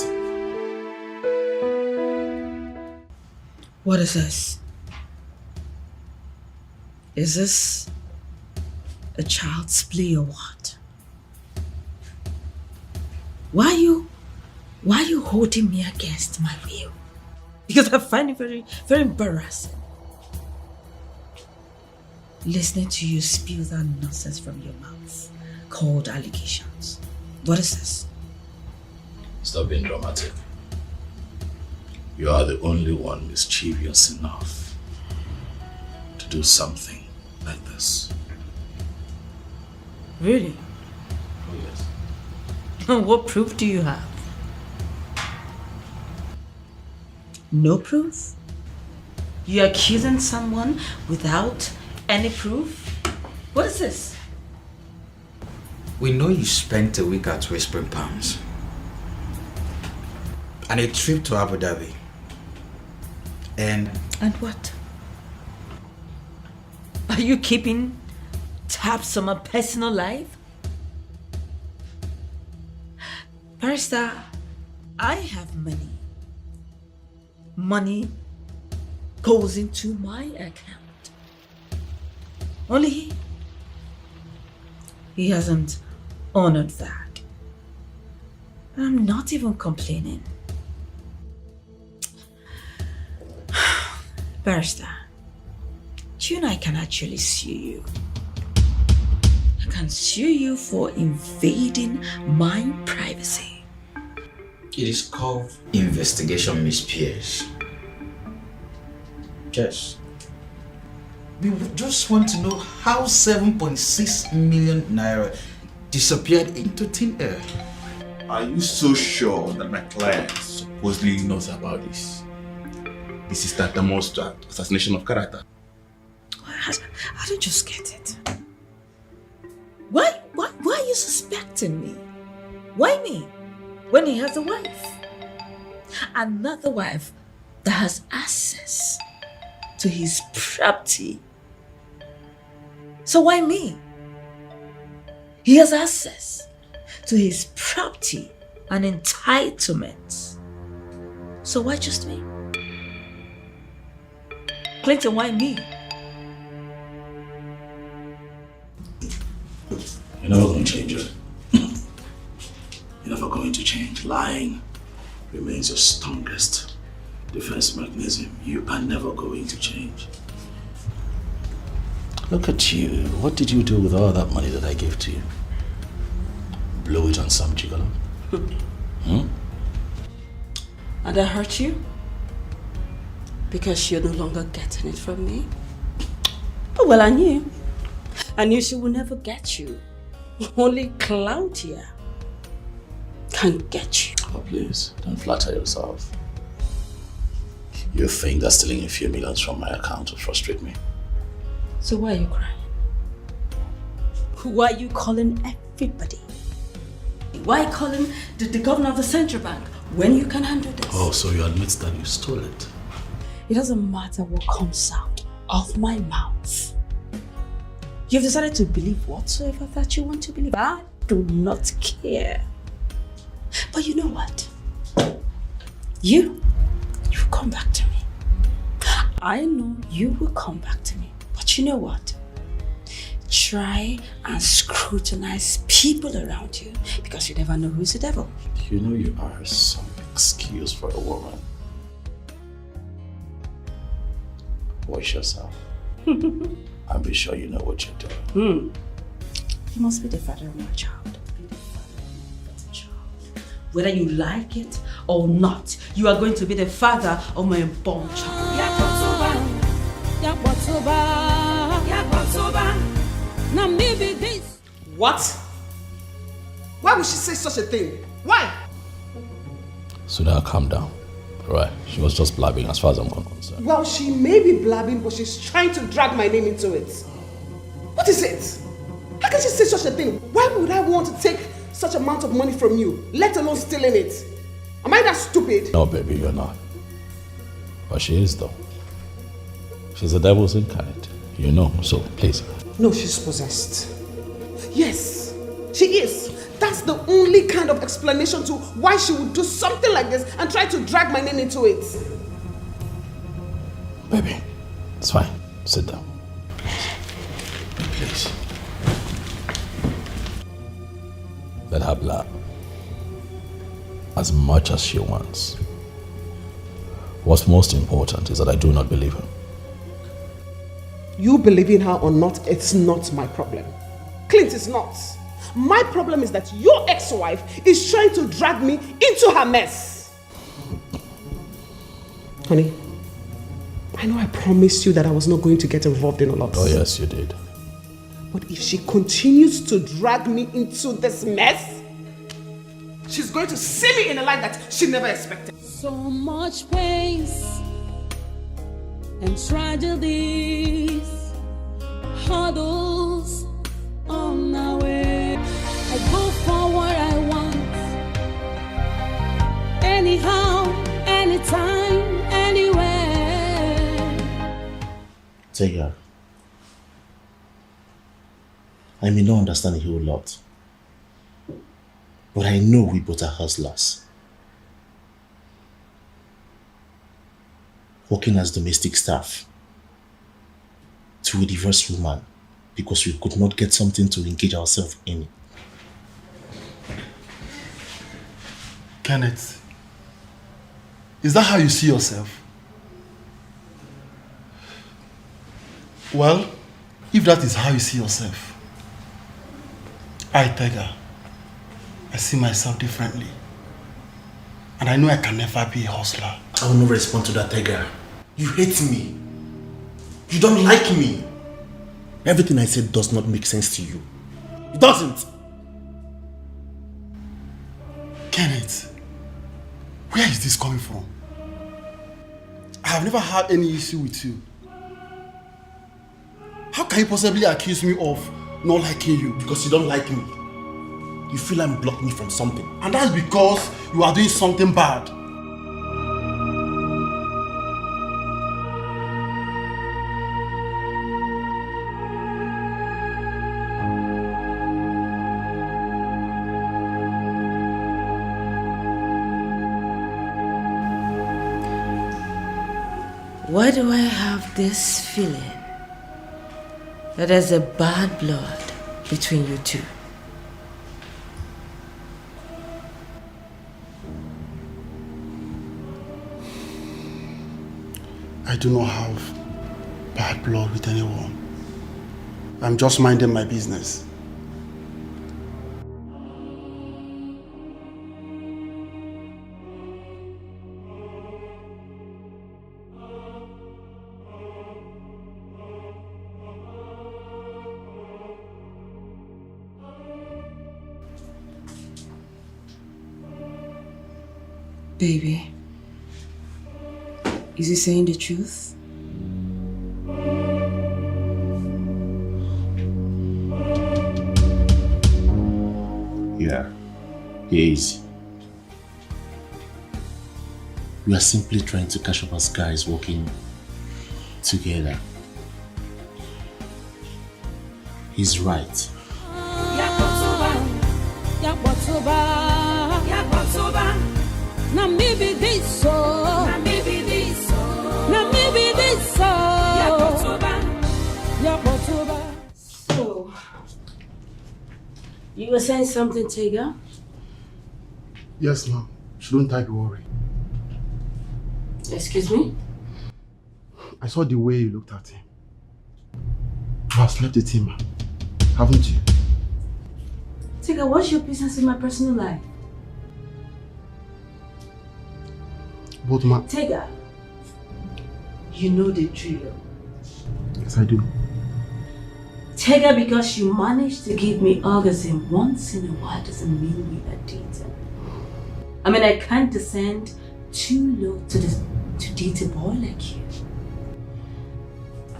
What is this? Is this a child's play or what? Why are you holding me against my will? Because I find it very, very embarrassing. Listening to you spew that nonsense from your mouth called allegations. What is this? Stop being dramatic. You are the only one mischievous enough to do something like this. Really? Oh, yes. What proof do you have? No proof? You're accusing someone without any proof? What is this? We know you spent a week at Whispering Palms and a trip to Abu Dhabi. And what? Are you keeping tabs on my personal life? Barrister, I have money. Money goes into my account. Only he hasn't honored that. I'm not even complaining. Barrister, you and I can actually sue you. I can sue you for invading my privacy. it is called investigation, Miss Pierce. Yes. We just want to know how 7.6 million naira disappeared into thin air. Are you so sure that my client supposedly knows about this? This is tantamount to assassination of character. I don't just get it. Why are you suspecting me? Why me? When he has a wife. Another wife that has access to his property. So why me? He has access to his property and entitlements. So why just me? Clinton, why me? You're never going to change it. You're never going to change. Lying remains your strongest defense mechanism. You are never going to change. Look at you. What did you do with all that money that I gave to you? Blow it on some gigolo? And I hurt you? Because you're no longer getting it from me? Oh, well, I knew. I knew she would never get you. Only Claudia can get you. Oh, please, don't flatter yourself. You think that stealing a few millions from my account will frustrate me? So why are you crying? Why are you calling everybody? Why calling the governor of the central bank when you can handle this? Oh, so you admit that you stole it? It doesn't matter what comes out of my mouth. You've decided to believe whatsoever that you want to believe. I do not care. But you know what? You will come back to me. I know you will come back to me. But you know what? Try and scrutinize people around you because you never know who's the devil. You know you are some excuse for a woman. Watch yourself. And be sure you know what you're doing. You must be the father of my child. Be the father of my child. Whether you like it or not, you are going to be the father of my unborn child. What? Why would she say such a thing? Why? So now calm down. Alright, she was just blabbing as far as I'm concerned. Well, she may be blabbing, but she's trying to drag my name into it. What is it? How can she say such a thing? Why would I want to take such amount of money from you, let alone stealing it? Am I that stupid? No, baby, you're not. But she is, though. She's the devil's incarnate. You know, so please. No, she's possessed. Yes, she is. That's the only kind of explanation to why she would do something like this and try to drag my name into it. Baby, it's fine. Sit down. Please. Let her blab as much as she wants. What's most important is that I do not believe her. You believing her or not, it's not my problem. Clint is not. My problem is that your ex-wife is trying to drag me into her mess. Honey, I know I promised you that I was not going to get involved in a lot. Oh yes, you did. But if she continues to drag me into this mess, she's going to see me in a light that she never expected. So much pains and tragedies, hurdles on my way. I go for what I want, anyhow, anytime, anywhere. Tega, I may not understand a whole lot, but I know we both are hustlers. Working as domestic staff to a divorced woman because we could not get something to engage ourselves in. Kenneth, is that how you see yourself? Well, if that is how you see yourself, Tega, I see myself differently. And I know I can never be a hustler. I will not respond to that, Tega. You hate me. You don't like me. Everything I said does not make sense to you. It doesn't. Kenneth, where is this coming from? I have never had any issue with you. How can you possibly accuse me of not liking you? Because you don't like me. You feel I'm blocking me from something. And that's because you are doing something bad. Why do I have this feeling that there's a bad blood between you two? I do not have bad blood with anyone. I'm just minding my business. Baby, is he saying the truth? Yeah, he is. We are simply trying to catch up as guys working together. He's right. Now maybe this so. Now maybe this so. Now maybe this so. So, you were saying something, Tega? Yes, ma'am. Shouldn't I be worried? Excuse me? I saw the way you looked at him. You have slept with him, haven't you? Tega, what's your business in my personal life? Both ma'am. Tega, you know the drill. Yes, I do. Tega, because you managed to give me orgasm once in a while doesn't mean we are dating. I mean, I can't descend too low to date a boy like you.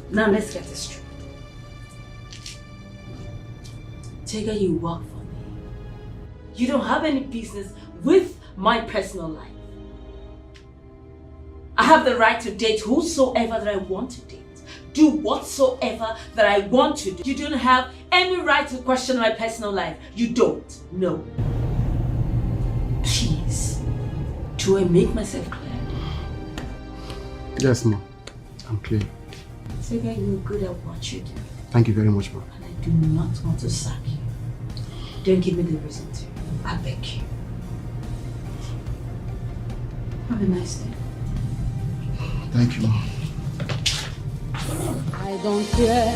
Now let's get this straight. Tega, you work for me. You don't have any business with my personal life. I have the right to date whosoever that I want to date. Do whatsoever that I want to do. You don't have any right to question my personal life. You don't. No. Please. Do I make myself clear? Yes, ma'am. I'm clear. Tega, you're good at what you do. Thank you very much, ma'am. And I do not want to sack you. Don't give me the reason to. I beg you. Have a nice day. Thank you, ma'am. I don't care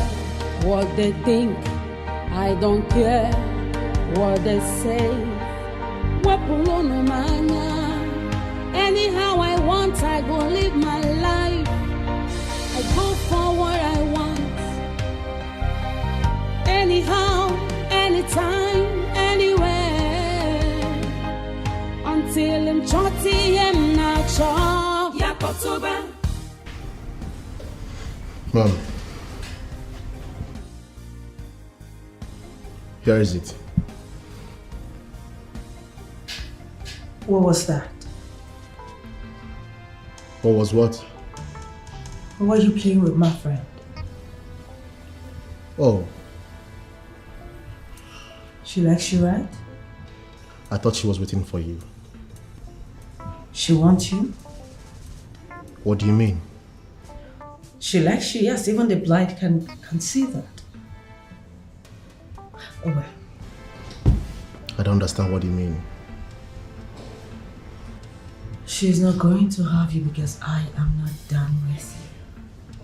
what they think. I don't care what they say. Anyhow I want, I go live my life. I go for what I want. Anyhow, anytime, anywhere. Until I'm chotty and not sure. Mom. Here is it. What was that? What was what? Why are you playing with my friend? Oh, She likes you, right? I thought she was waiting for you. She wants you? What do you mean? She likes you, yes. Even the blind can see that. Oh well. I don't understand what you mean. She's not going to have you because I am not done with you.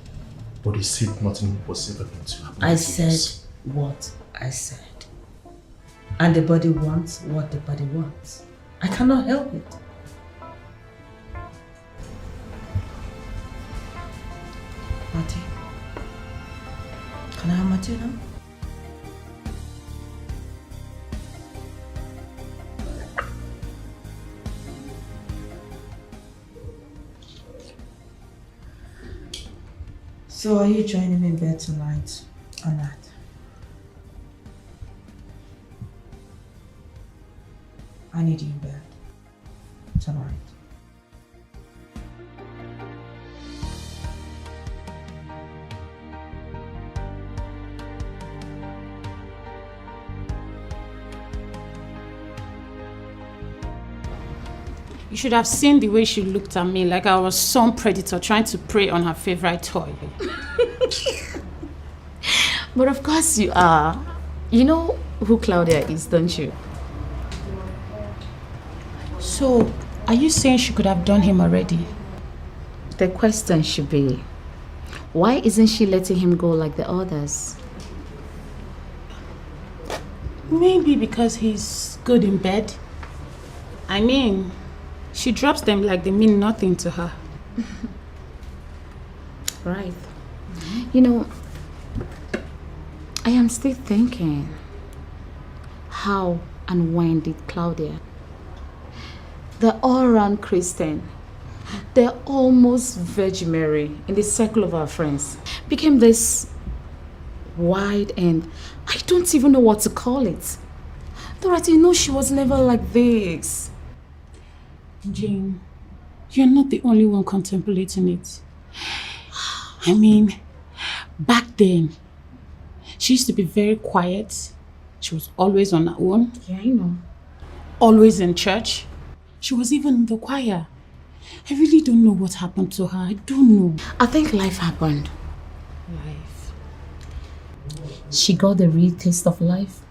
But you said nothing was ever going to happen. I said what I said. And the body wants what the body wants. I cannot help it. Mate. Can I have Mate now? So are you joining me in bed tonight or not? I need you in bed tonight. You should have seen the way she looked at me like I was some predator trying to prey on her favorite toy. But of course you are. You know who Claudia is, don't you? So, are you saying she could have done him already? The question should be, why isn't she letting him go like the others? Maybe because he's good in bed. I mean, she drops them like they mean nothing to her. Right. You know, I am still thinking, how and when did Claudia, the all-round Christian, the almost Virgin Mary in the circle of our friends, became this wide and I don't even know what to call it. Dorothy, you know she was never like this. Jane, you're not the only one contemplating it. I mean, back then, she used to be very quiet. She was always on her own. Yeah, I know. Always in church. She was even in the choir. I really don't know what happened to her. I don't know. I think life happened. Life. She got the real taste of life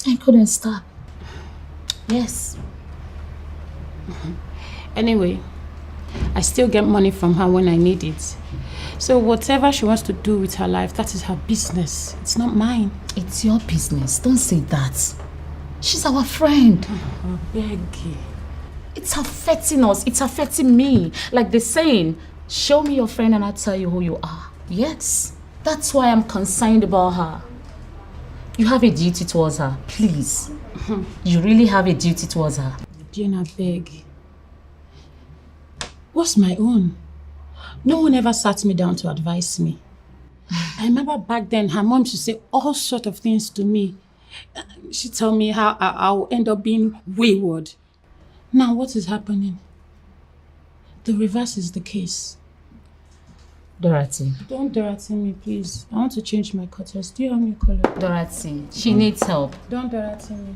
and couldn't stop. Yes. Anyway, I still get money from her when I need it. So whatever she wants to do with her life, that is her business. It's not mine. It's your business. Don't say that. She's our friend. I beg you. It's affecting us. It's affecting me. Like the saying, show me your friend and I'll tell you who you are. Yes. That's why I'm concerned about her. You have a duty towards her. Please. You really have a duty towards her. Jane, I beg. What's my own? No one ever sat me down to advise me. I remember back then, her mom should say all sorts of things to me. She'd tell me how I'll end up being wayward. Now what is happening? The reverse is the case. Dorothy. Don't Dorothy me, please. I want to change my cutters. Do you have me color? Dorothy, she needs help. Don't Dorothy me.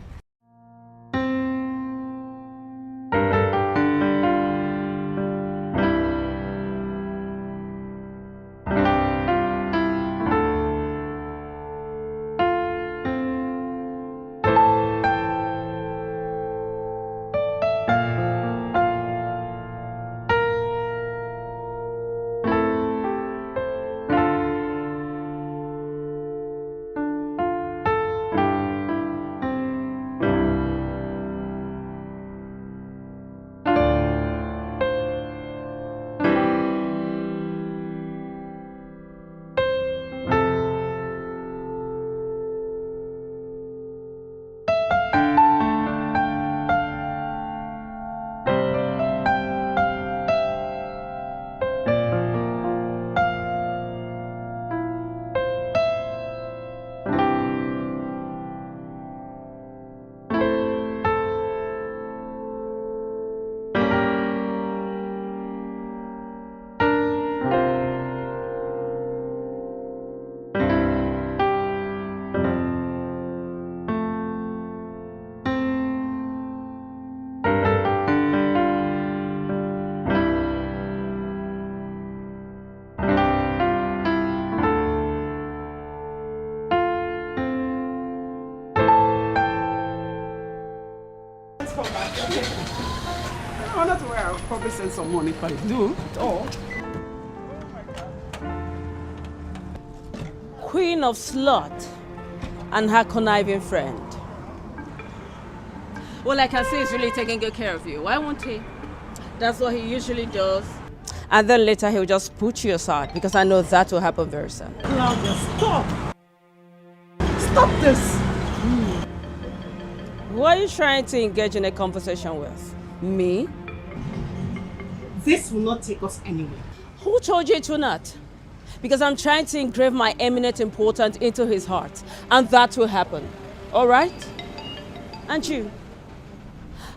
I'll probably send some money if I do at all. Queen of Slut and her conniving friend. Well, I can see he's really taking good care of you. Why won't he? That's what he usually does. And then later he'll just put you aside because I know that will happen very soon. Claudia, stop! Stop this! Who are you trying to engage in a conversation with? Me? This will not take us anywhere. Who told you it will not? Because I'm trying to engrave my eminent importance into his heart. And that will happen. All right? And you?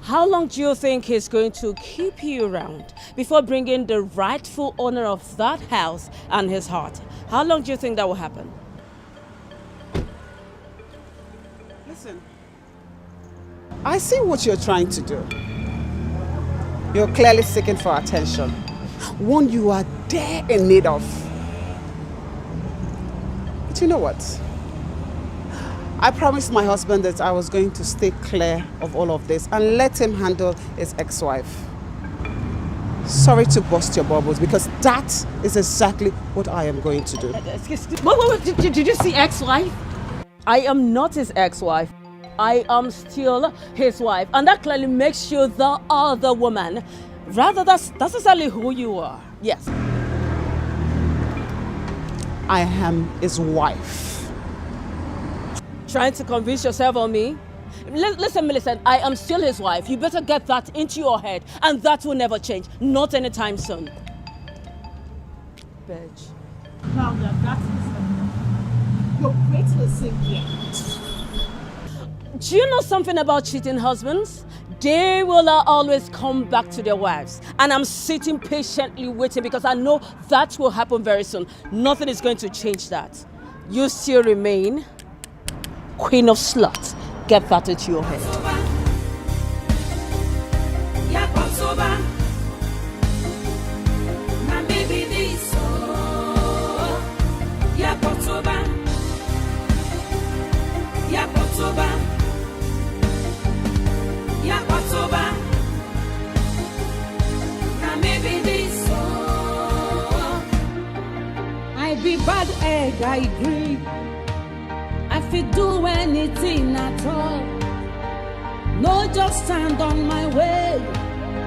How long do you think he's going to keep you around before bringing the rightful owner of that house and his heart? How long do you think that will happen? Listen, I see what you're trying to do. You're clearly seeking for attention. One you are there in need of. But you know what? I promised my husband that I was going to stay clear of all of this and let him handle his ex-wife. Sorry to burst your bubbles, because that is exactly what I am going to do. Excuse me. Wait. Did you see ex-wife? I am not his ex-wife. I am still his wife. And that clearly makes you the other woman. Rather, that's exactly who you are. Yes. I am his wife. Trying to convince yourself on me? Listen, Millicent, I am still his wife. You better get that into your head, and that will never change. Not anytime soon. Bitch. Claudia, that is you're creating a scene here. Do you know something about cheating husbands? They will always come back to their wives. And I'm sitting patiently waiting because I know that will happen very soon. Nothing is going to change that. You still remain Queen of Sluts. Get that into your head. I be bad egg, I agree. I fit do anything at all. No, just stand on my way.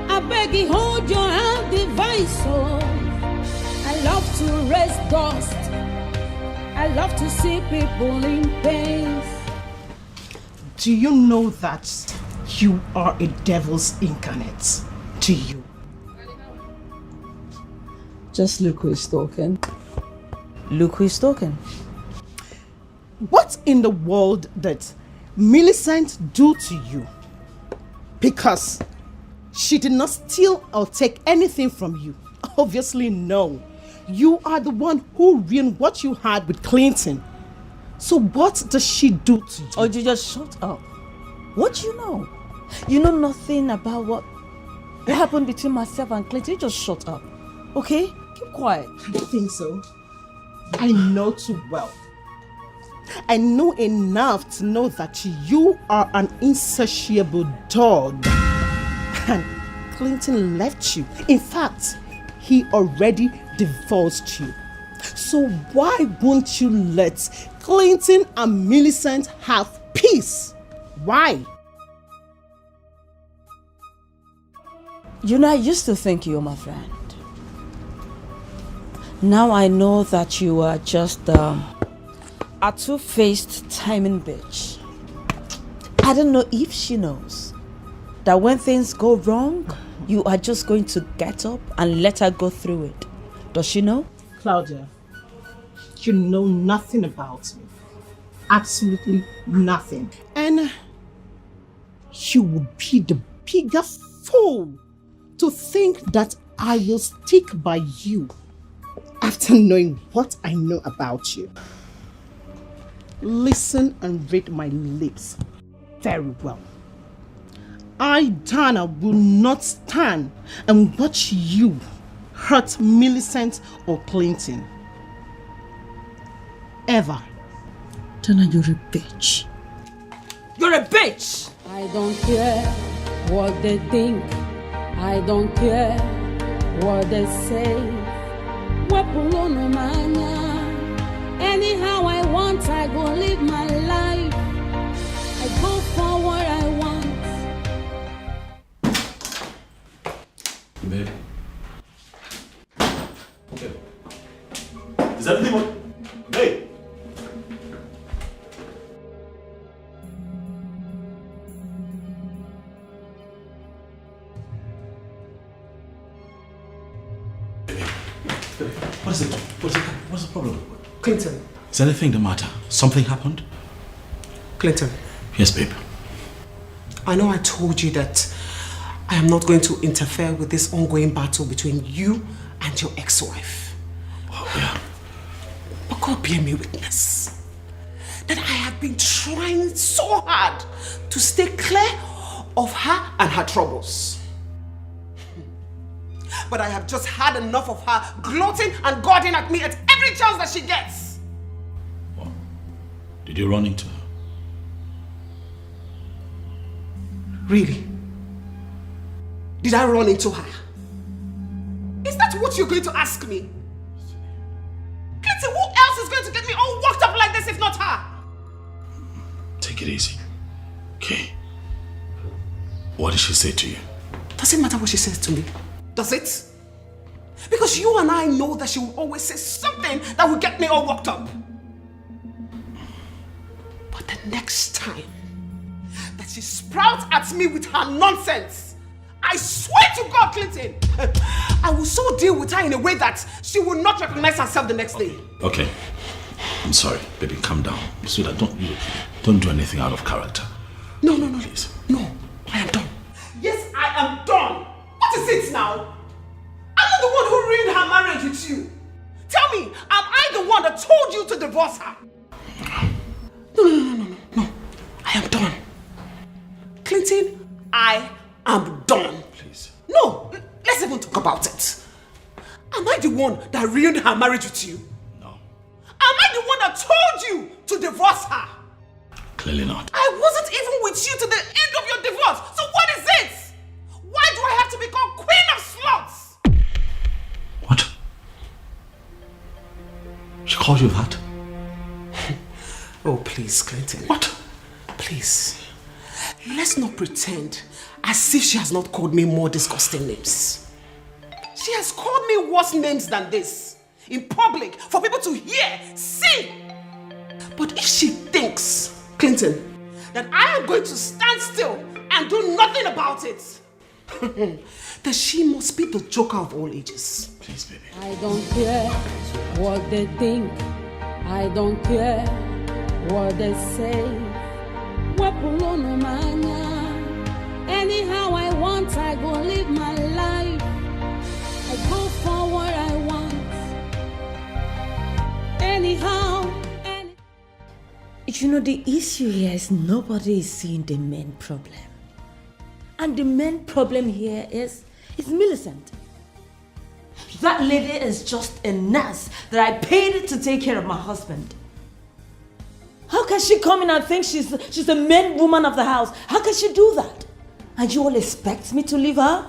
I beg you, hold your hand, device. Oh, I love to raise dust. I love to see people in pain. Do you know that you are a devil's incarnate? Do you? Just look who is talking. Look who is talking. What in the world did Millicent do to you? Because she did not steal or take anything from you. Obviously, no. You are the one who ruined what you had with Clinton. So what does she do to you? Oh, you just shut up. What do you know? You know nothing about what happened between myself and Clinton. You just shut up. Okay? Keep quiet. I don't think so. I know too well. I know enough to know that you are an insatiable dog. And Clinton left you. In fact, he already divorced you. So why won't you let Clinton and Millicent have peace? Why? You know, I used to think you were my friend. Now I know that you are just a two-faced timing bitch. I don't know if she knows that when things go wrong, you are just going to get up and let her go through it. Does she know? Claudia, you know nothing about me. Absolutely nothing. And you would be the biggest fool to think that I will stick by you after knowing what I know about you. Listen and read my lips very well. I, Dana, will not stand and watch you hurt Millicent or Clinton. Ever. Dana, you're a bitch. You're a bitch! I don't care what they think. I don't care what they say. Anyhow I want, I go live my life. I go for what I want. Babe. Okay. Is everything okay? Babe. What is it? What's the problem? Clinton. Is anything the matter? Something happened? Clinton. Yes, babe. I know I told you that I am not going to interfere with this ongoing battle between you and your ex-wife. Oh, yeah. But God bear me witness that I have been trying so hard to stay clear of her and her troubles. But I have just had enough of her gloating and goading at me at every chance that she gets. What? Did you run into her? Really? Did I run into her? Is that what you're going to ask me? Clinton, who else is going to get me all worked up like this if not her? Take it easy. Okay. What did she say to you? Does it matter what she says to me? Does it? Because you and I know that she will always say something that will get me all worked up. But the next time that she sprouts at me with her nonsense, I swear to God, Clinton, I will so deal with her in a way that she will not recognize herself the next day. Okay. I'm sorry, baby. Calm down. Sweetheart, don't do anything out of character. No. Please. No, I am done. Yes, I am done. What is it now? I'm not the one who ruined her marriage with you. Tell me, am I the one that told you to divorce her? No. I am done. Clinton, I am done. Please. No, let's even talk about it. Am I the one that ruined her marriage with you? No. Am I the one that told you to divorce her? Clearly not. I wasn't even with you to the end of your divorce. So what is it? Why do I have to become queen of sluts? What? She called you that? Oh, please, Clinton. What? Please. Let's not pretend as if she has not called me more disgusting names. She has called me worse names than this. In public, for people to hear, see. But if she thinks, Clinton, that I am going to stand still and do nothing about it, then she must be the joker of all ages. Please, baby. I don't care what they think. I don't care what they say. Anyhow I want, I go live my life. I go for what I want. Anyhow. You know, the issue here is nobody is seeing the main problem. And the main problem here is Millicent. That lady is just a nurse that I paid to take care of my husband. How can she come in and think she's the main woman of the house? How can she do that? And you all expect me to leave her?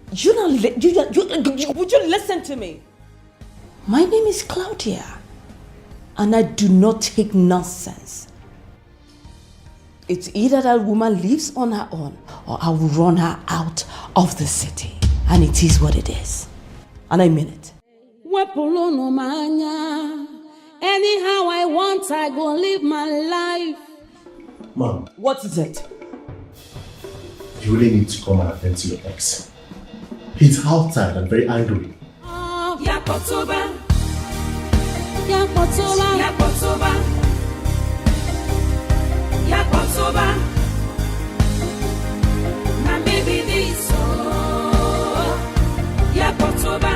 Would you listen to me? My name is Claudia, and I do not take nonsense. It's either that woman lives on her own, or I will run her out of the city. And it is what it is. And I mean it. Anyhow I want, I go live my life. Mom. What is it? You really need to come and attend to your ex. He's outside and very angry. Yakotoba. Now maybe this Yakotoba.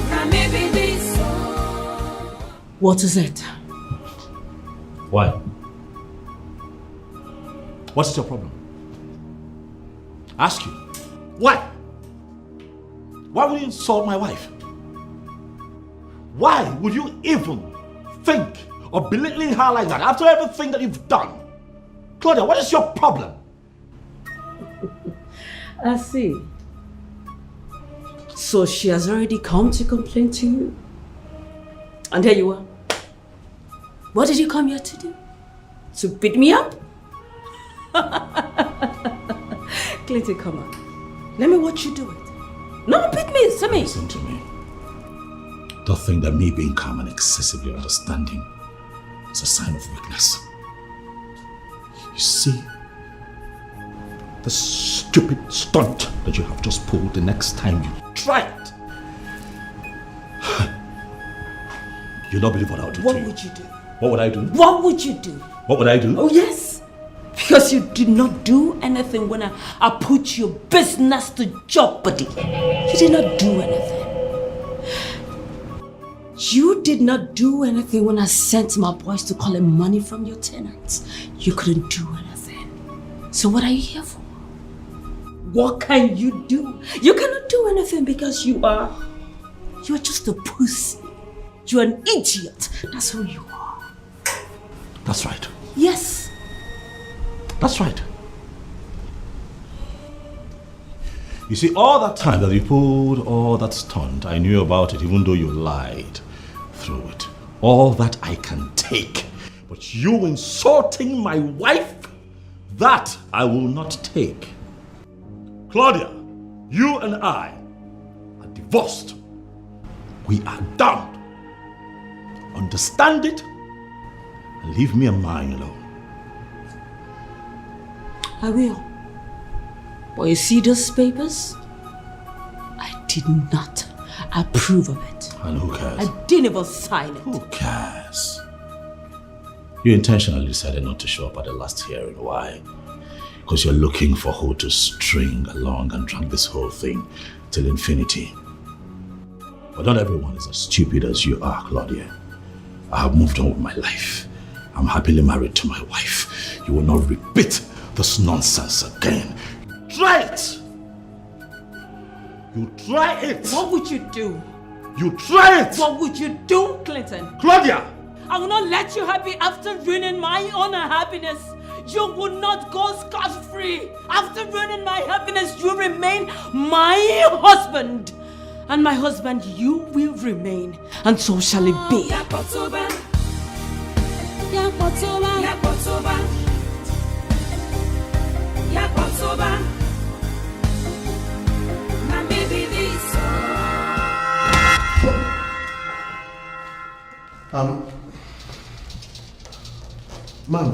Now maybe this. What is it? Why? What's your problem? Ask you. Why? Why would you insult my wife? Why would you even think of belittling her like that after everything that you've done? Claudia, what is your problem? I see. So she has already come to complain to you? And there you are. What did you come here to do? To beat me up? Clinton, come on. Let me watch you do it. No, beat me, see me. Listen to me. Don't think that me being calm and excessively understanding is a sign of weakness. You see, the stupid stunt that you have just pulled, the next time you try it, you'll not believe what I'll do to you. What would you do? What would I do? What would you do? What would I do? Oh, yes. Because you did not do anything when I put your business to jeopardy. You did not do anything. You did not do anything when I sent my boys to collect money from your tenants. You couldn't do anything. So what are you here for? What can you do? You cannot do anything because you are just a pussy. You're an idiot. That's who you are. That's right. Yes. That's right. You see, all that time that you pulled all that stunt, I knew about it, even though you lied through it. All that I can take. But you insulting my wife, that I will not take. Claudia, you and I are divorced. We are done. Understand it and leave me and mine alone. I will. But you see those papers? I did not approve of it. And who cares? I didn't even sign it. Who cares? You intentionally decided not to show up at the last hearing. Why? Because you're looking for who to string along and drag this whole thing till infinity. But not everyone is as stupid as you are, Claudia. I have moved on with my life. I'm happily married to my wife. You will not repeat this nonsense again. Try it! You try it! What would you do? You try it! What would you do, Clinton? Claudia! I will not let you happy after ruining my own happiness. You will not go scot-free. After ruining my happiness, you remain my husband. And my husband, you will remain. And so shall it be. Ma'am.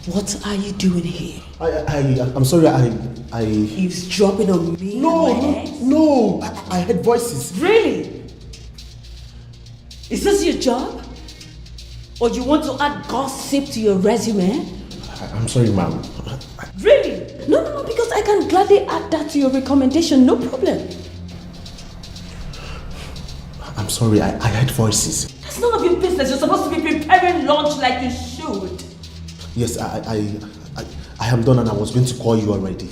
What are you doing here? I'm sorry, Eavesdropping on me? No, I heard voices. Really? Is this your job? Or you want to add gossip to your resume? I'm sorry, ma'am. Really? No, because I can gladly add that to your recommendation, no problem. I'm sorry, I heard voices. That's none of your business. You're supposed to be preparing lunch like you should. Yes, I am done and I was going to call you already.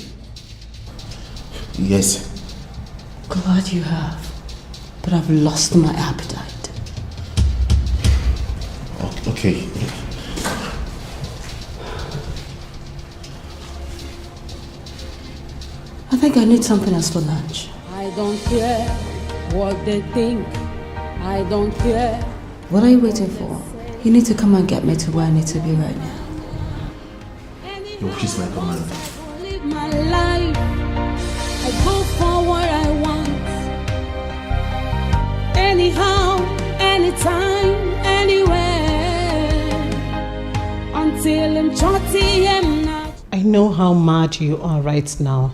Yes. Glad you have, but I've lost my appetite. Okay. I think I need something else for lunch. I don't care what they think. I don't care. What are you waiting for? You need to come and get me to where I need to be right now. Your wish is my command. Live my life. I go for what I want. Anyhow, anytime, anywhere. Until I'm 30 and not. I know how mad you are right now.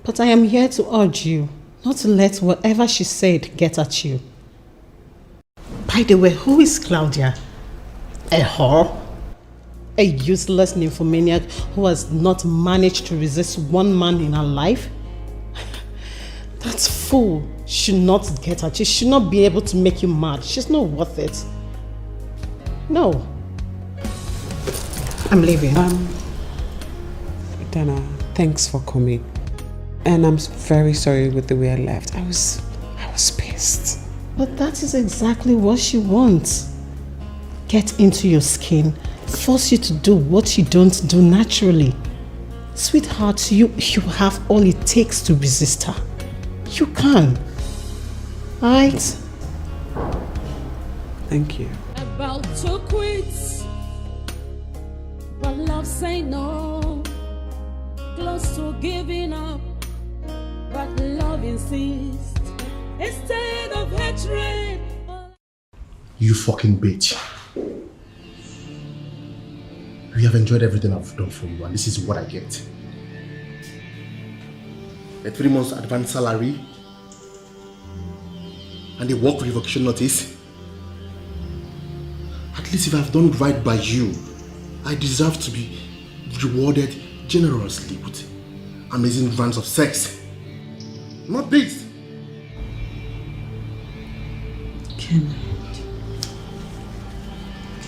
But I am here to urge you not to let whatever she said get at you. By the way, who is Claudia? A whore? A useless nymphomaniac who has not managed to resist one man in her life? That fool should not get at you. She should not be able to make you mad. She's not worth it. No. I'm leaving. Dana, thanks for coming. And I'm very sorry with the way I left. I I was pissed. But that is exactly what she wants. Get into your skin, force you to do what you don't do naturally. Sweetheart, you have all it takes to resist her. You can. Alright? Thank you. About to quit, but love say no. Close to giving up, but love insists. Instead of hatred. You fucking bitch. You have enjoyed everything I've done for you, and this is what I get. A 3 months advance salary and a work revocation notice. At least if I've done right by you, I deserve to be rewarded generously with amazing rounds of sex. Not this.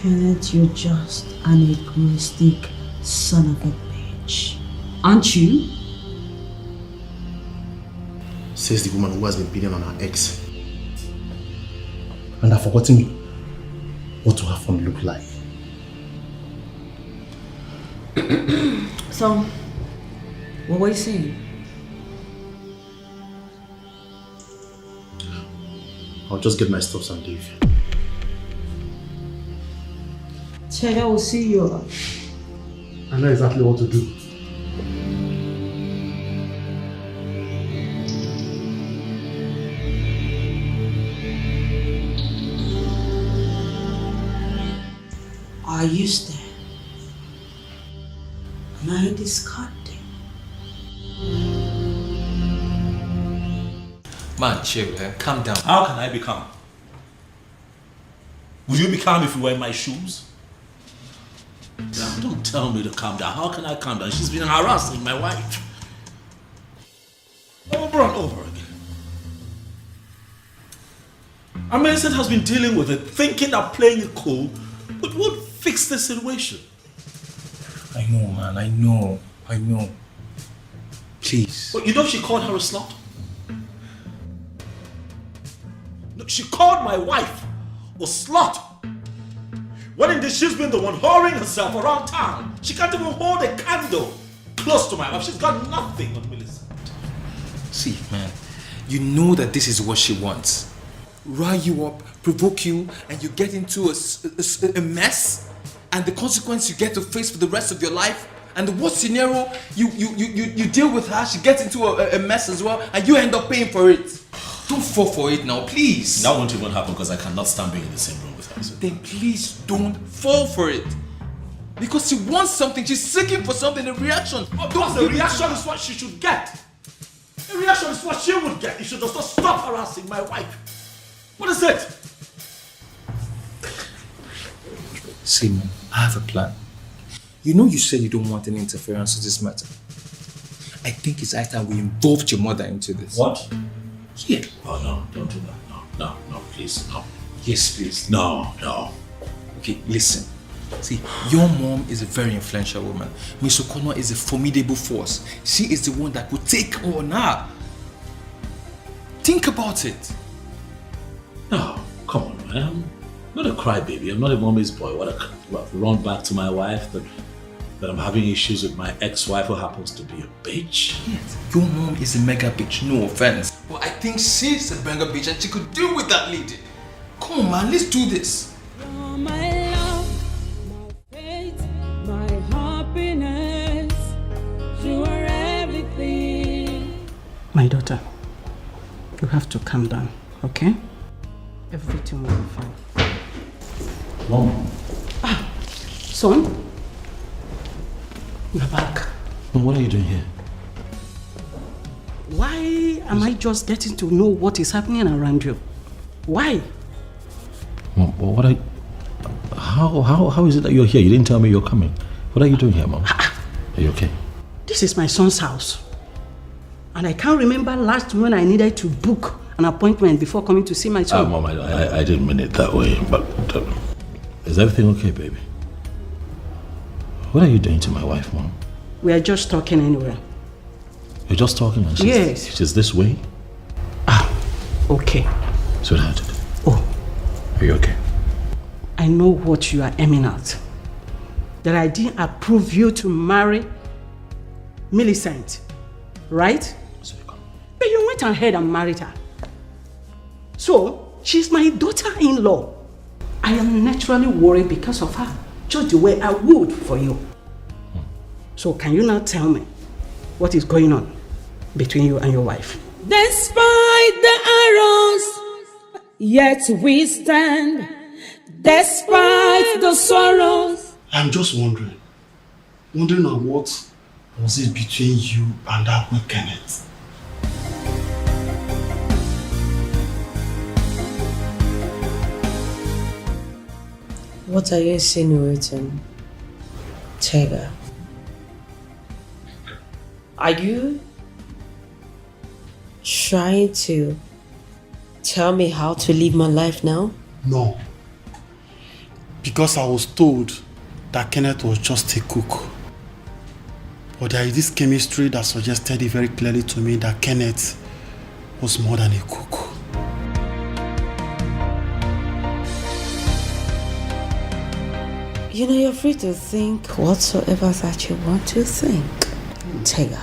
Kenneth, you're just an egoistic son of a bitch. Aren't you? Says the woman who has been beating on her ex. And I've forgotten what to have fun look like. So, what were you saying? I'll just get my stuff and leave. Chega will see you. I know exactly what to do. Are you there? Am I discarded? Man, chill, calm down. How can I be calm? Would you be calm if you were in my shoes? Don't tell me to calm down. How can I calm down? She's been harassing my wife. Over and over again. Millicent has been dealing with it, thinking that playing it cool would fix the situation. I know, man. I know. Please. But you know she called her a slut? No, she called my wife a slut. When indeed she's been the one whoring herself around town. She can't even hold a candle close to my wife. She's got nothing on Millicent. See, man, you know that this is what she wants. Rile you up, provoke you, and you get into a mess, and the consequence you get to face for the rest of your life. And the worst scenario, you deal with her, she gets into a mess as well, and you end up paying for it. Don't fall for it now, please. That won't even happen because I cannot stand being in the same room with her. So. Then please don't fall for it. Because she wants something, she's seeking for something, a reaction. The reaction is what she should get. The reaction is what she would get if she does not stop harassing my wife. What is it? Simon, I have a plan. You know you said you don't want any interference in this matter. I think it's high time we involved your mother into this. What? Yeah. Oh no, don't do that. No, please, no. Yes, please. No. Okay, listen. See, your mom is a very influential woman. Miss O'Connor is a formidable force. She is the one that could take on her. Think about it. No, come on, man. I'm not a crybaby. I'm not a mommy's boy. What run back to my wife that I'm having issues with my ex-wife who happens to be a bitch? Yes, your mom is a mega bitch, no offense. But I think she's a mega bitch and she could deal with that lady. Come on, man, let's do this. You're my love, my faith, my happiness. You are everything. My daughter, you have to calm down, okay? Everything will be fine. Mom. Son, you're back. Mom, what are you doing here? Why am I just getting to know what is happening around you? Why? Mom, how is it that you're here? You didn't tell me you're coming. What are you doing here, Mom? Are you okay? This is my son's house. And I can't remember last when I needed to book an appointment before coming to see my son. Mom, I didn't mean it that way, but is everything okay, baby? What are you doing to my wife, Mom? We are just talking anyway. You're just talking and she's this way? okay. Sweetheart. Oh. Are you okay? I know what you are aiming at. That I didn't approve you to marry Millicent, right? But you went ahead and married her. So, she's my daughter-in-law. I am naturally worried because of her, just the way I would for you. So can you now tell me what is going on between you and your wife? Despite the arrows, yet we stand. Despite the sorrows. I'm just wondering on what was it between you and that boy Kenneth? What are you insinuating, Tega? Are you trying to tell me how to live my life now? No. Because I was told that Kenneth was just a cook. But there is this chemistry that suggested it very clearly to me that Kenneth was more than a cook. You know, you're free to think whatsoever that you want to think, Tega.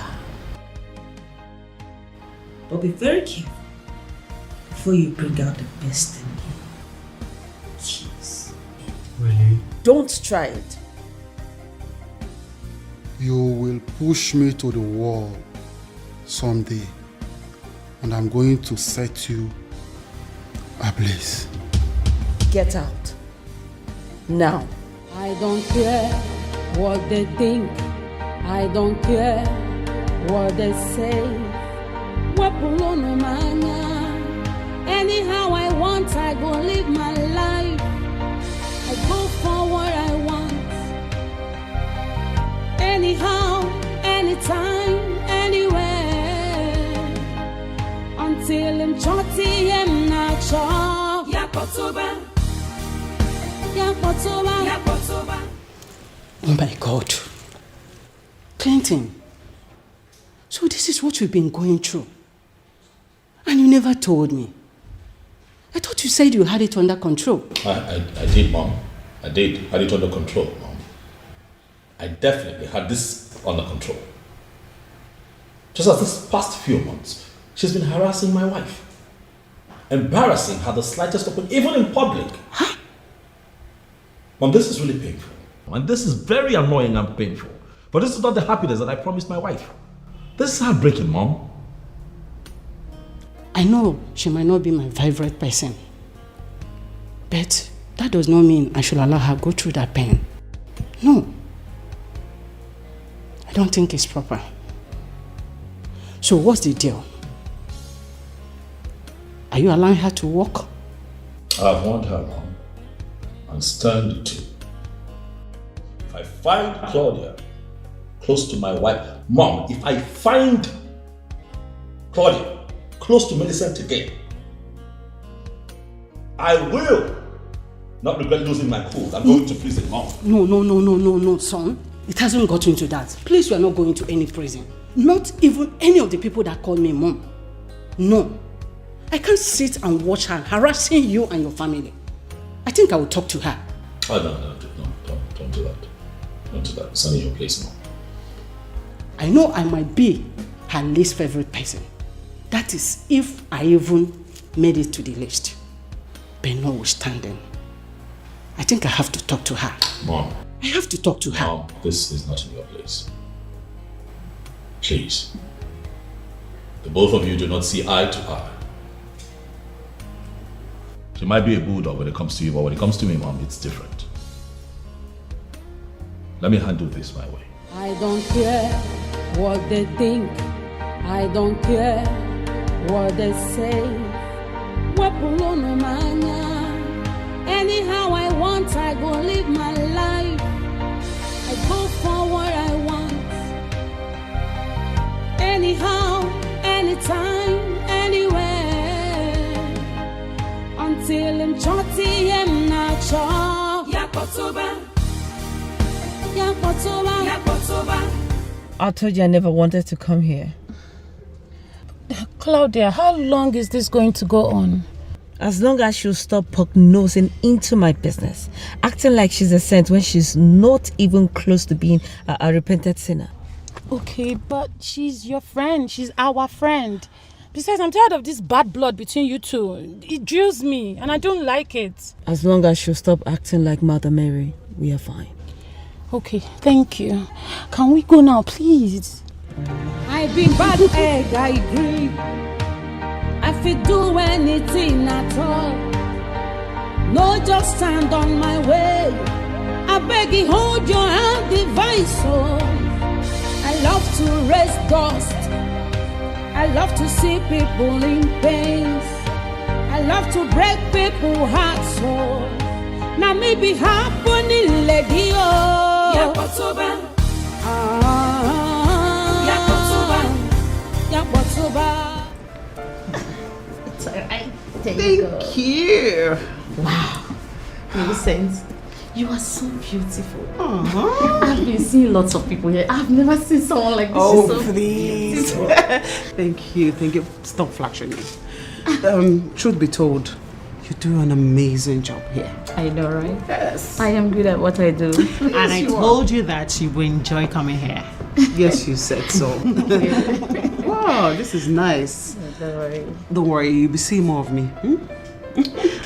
But be very careful before you bring out the best in you. Jeez. Really? Don't try it. You will push me to the wall someday, and I'm going to set you ablaze. Get out. Now. I don't care what they think. I don't care what they say. Anyhow I want, I go live my life. I go for what I want. Anyhow, anytime, anywhere. Until I'm chotty and not sure. Yakotoba. Oh my God. Clinton. So this is what we've been going through. And you never told me. I thought you said you had it under control. I did, Mom. I did. Had it under control, Mom. I definitely had this under control. Just as this past few months, she's been harassing my wife. Embarrassing her the slightest open, even in public. Huh? Mom, this is really painful. And this is very annoying and painful. But this is not the happiness that I promised my wife. This is heartbreaking, Mom. I know she might not be my favorite person. But that does not mean I should allow her go through that pain. No. I don't think it's proper. So what's the deal? Are you allowing her to walk? I've warned her, Mom. And stand to. If I find Claudia close to my wife, Mom, if I find Claudia close to Millicent again, I will not regret losing my cool. I'm going to prison, Mom. No, son. It hasn't gotten to that. Please, you are not going to any prison. Not even any of the people that call me Mom. No. I can't sit and watch her harassing you and your family. I think I will talk to her. Oh, no, don't do that. Don't do that. It's not in your place, Mom. I know I might be her least favorite person. That is if I even made it to the list. But notwithstanding, I think I have to talk to her. Mom. I have to talk to her. Mom, this is not in your place. Please. The both of you do not see eye to eye. She might be a bulldog when it comes to you, but when it comes to me, Mom, it's different. Let me handle this my way. I don't care what they think. I don't care what they say. Anyhow I want, I go live my life. I go for what I want. Anyhow, anytime, anywhere. Until I'm chotty and not sure. Yakotoba. I told you I never wanted to come here. Claudia, how long is this going to go on? As long as she'll stop poke-nosing into my business, acting like she's a saint when she's not even close to being a repentant sinner. Okay, but she's your friend. She's our friend. Besides, I'm tired of this bad blood between you two. It drills me, and I don't like it. As long as she'll stop acting like Mother Mary, we are fine. Okay, thank you. Can we go now, please? I be bad egg, I agree. I fit do anything at all. No, just stand on my way. I beg you, hold your hand, device. Oh, I love to raise dust. I love to see people in pain. I love to break people's hearts. So now maybe happening, lady. Oh, Yakotoba. Yakotoba. It's alright. Thank you. Wow. Millicent, you are so beautiful. I've been seeing lots of people here. I've never seen someone like this. Oh, She's so please. beautiful. Thank you. Stop flashing me. Truth be told, you do an amazing job here. I know, right? Yes. I am good at what I do. And I told you that you will enjoy coming here. Yes, you said so. Wow, this is nice. Don't worry. Don't worry, you'll be seeing more of me.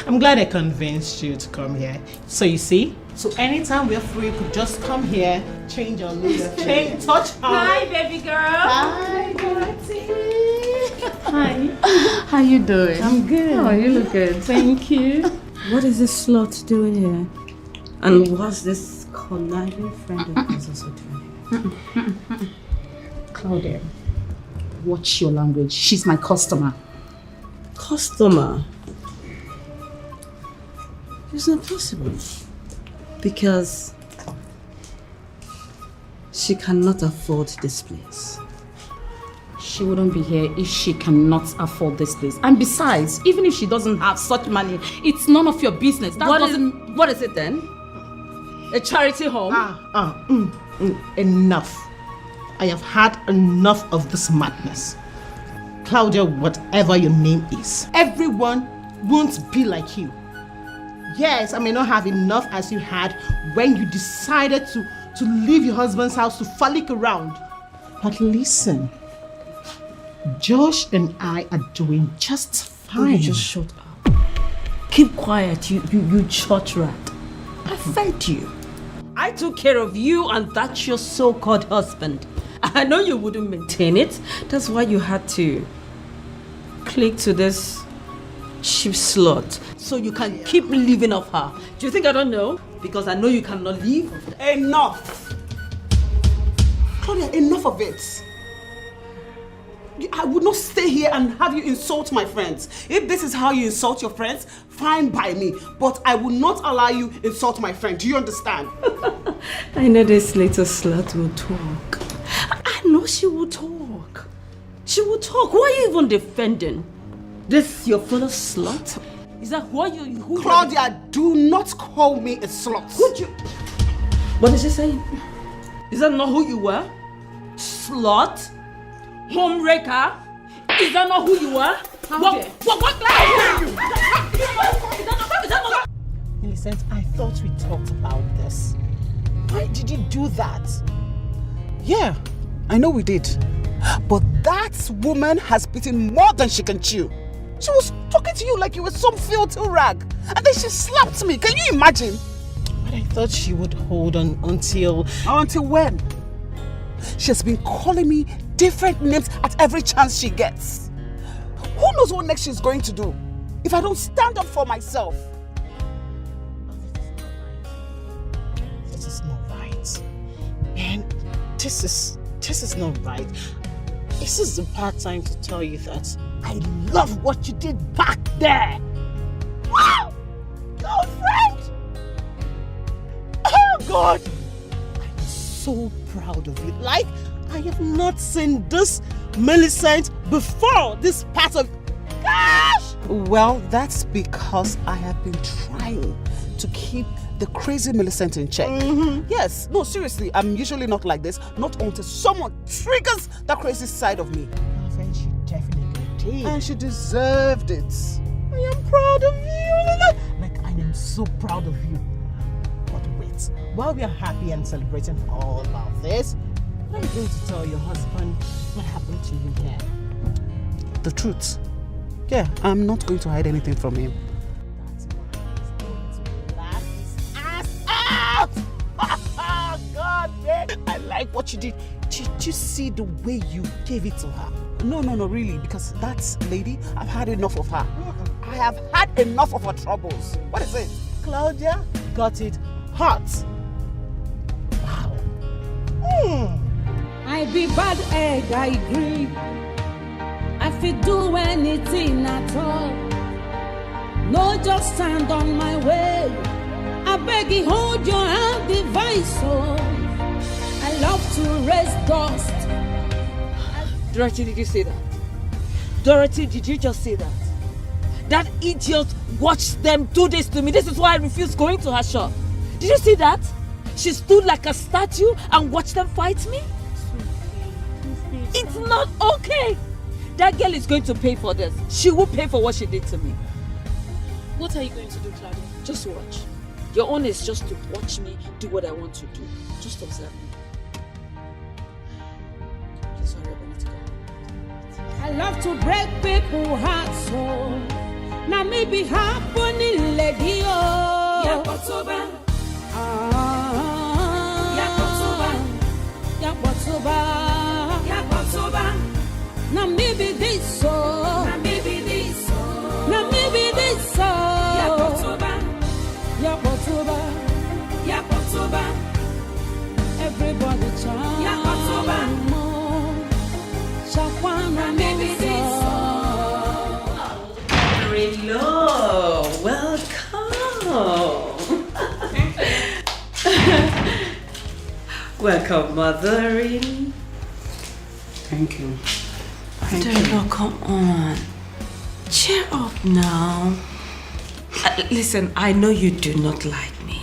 I'm glad I convinced you to come here. So you see, so anytime we're free, you could just come here, change your looks, touch her. Hi, baby girl. Hi, Dorothy. Hi. How you doing? I'm good. Oh, you look good. Thank you. What is this slut doing here? And what's this conniving friend of yours also doing here? Claudia, watch your language. She's my customer. Customer? It's not possible. Because she cannot afford this place. She wouldn't be here if she cannot afford this place. And besides, even if she doesn't have such money, it's none of your business. What is it then? A charity home? Enough. I have had enough of this madness. Claudia, whatever your name is, everyone won't be like you. Yes, I may not have enough as you had when you decided to leave your husband's house to frolic around. But listen, Josh and I are doing just fine. You just shut up. Keep quiet, you church rat. I fed you. I took care of you and that's your so-called husband. I know you wouldn't maintain it. That's why you had to click to this cheap slut so you can keep living off her. Do you think I don't know? Because I know you cannot leave. Enough! Claudia, enough of it. I would not stay here and have you insult my friends. If this is how you insult your friends, fine by me. But I will not allow you insult my friend. Do you understand? I know this little slut will talk. I know she will talk. She will talk. Why are you even defending? This your fellow slut? Is that who Claudia, do not call me a slut. Would you? What is she saying? Is that not who you were? Slut? Homewrecker? Is that not who you were? Millicent, I thought we talked about this. Why did you do that? Yeah, I know we did. But that woman has bitten more than she can chew. She was talking to you like you were some filthy rag. And then she slapped me. Can you imagine? But I thought she would hold on until... Until when? She has been calling me different names at every chance she gets. Who knows what next she's going to do if I don't stand up for myself? This is not right. Man, this is not right. This is the part time to tell you that I love what you did back there. Wow! Girlfriend! Oh God! I'm so proud of you. Like, I have not seen this Millicent before this part of... Gosh! Well, that's because I have been trying to keep the crazy Millicent in check. Yes, no, seriously, I'm usually not like this. Not until someone triggers that crazy side of me. Girlfriend, she definitely did. And she deserved it. I am proud of you. Like, I am so proud of you. But wait, while we are happy and celebrating all of this, I'm going to tell your husband what happened to you here. The truth. Yeah, I'm not going to hide anything from him. God, man. I like what you did. Did you see the way you gave it to her? No, really, because that lady, I've had enough of her. I have had enough of her troubles. What is it? Claudia got it hot. Wow. I be bad egg, I agree. I fit do anything at all. No, just stand on my way. I beg you, hold your hand, device. Oh, I love to raise dust. Dorothy, did you say that? Dorothy, did you just say that? That idiot watched them do this to me. This is why I refused going to her shop. Did you see that? She stood like a statue and watched them fight me? It's not okay. That girl is going to pay for this. She will pay for what she did to me. What are you going to do, Claudia? Just watch. Your own is just to watch me do what I want to do. Just observe me. Just hurry up, I need to go. I love to break people's hearts, so now me be happening, lady. Oh, Yakotoba. Yakotoba. Yakotoba. Now me be this, so. Now me be this, so. Now me be this, so. Yakotoba. Yakotoba. Yakotoba. Everybody chant. Yakotoba. Shakwana me be Hello, welcome. Welcome, mothering. Thank you. Mother-in-law, come on. Cheer up now. Listen, I know you do not like me.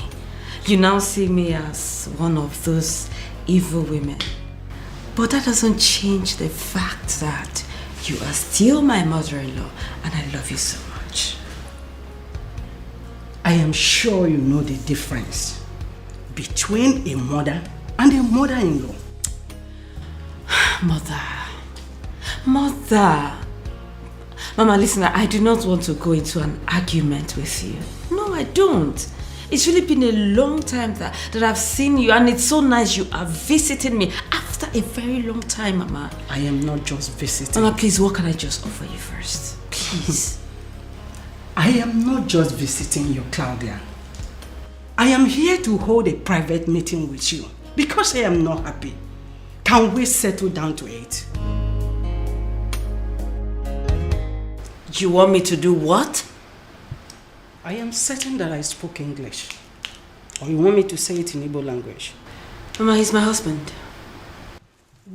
You now see me as one of those evil women. But that doesn't change the fact that you are still my mother-in-law and I love you so much. I am sure you know the difference between a mother and a mother-in-law. Mother. Mama, listen, I do not want to go into an argument with you. No, I don't. It's really been a long time that I've seen you, and it's so nice you are visiting me after a very long time, Mama. I am not just visiting. Mama, please, what can I just offer you first? Please. I am not just visiting you, Claudia. I am here to hold a private meeting with you because I am not happy. Can we settle down to it? You want me to do what? I am certain that I spoke English. Or you want me to say it in Igbo language? Mama, he's my husband.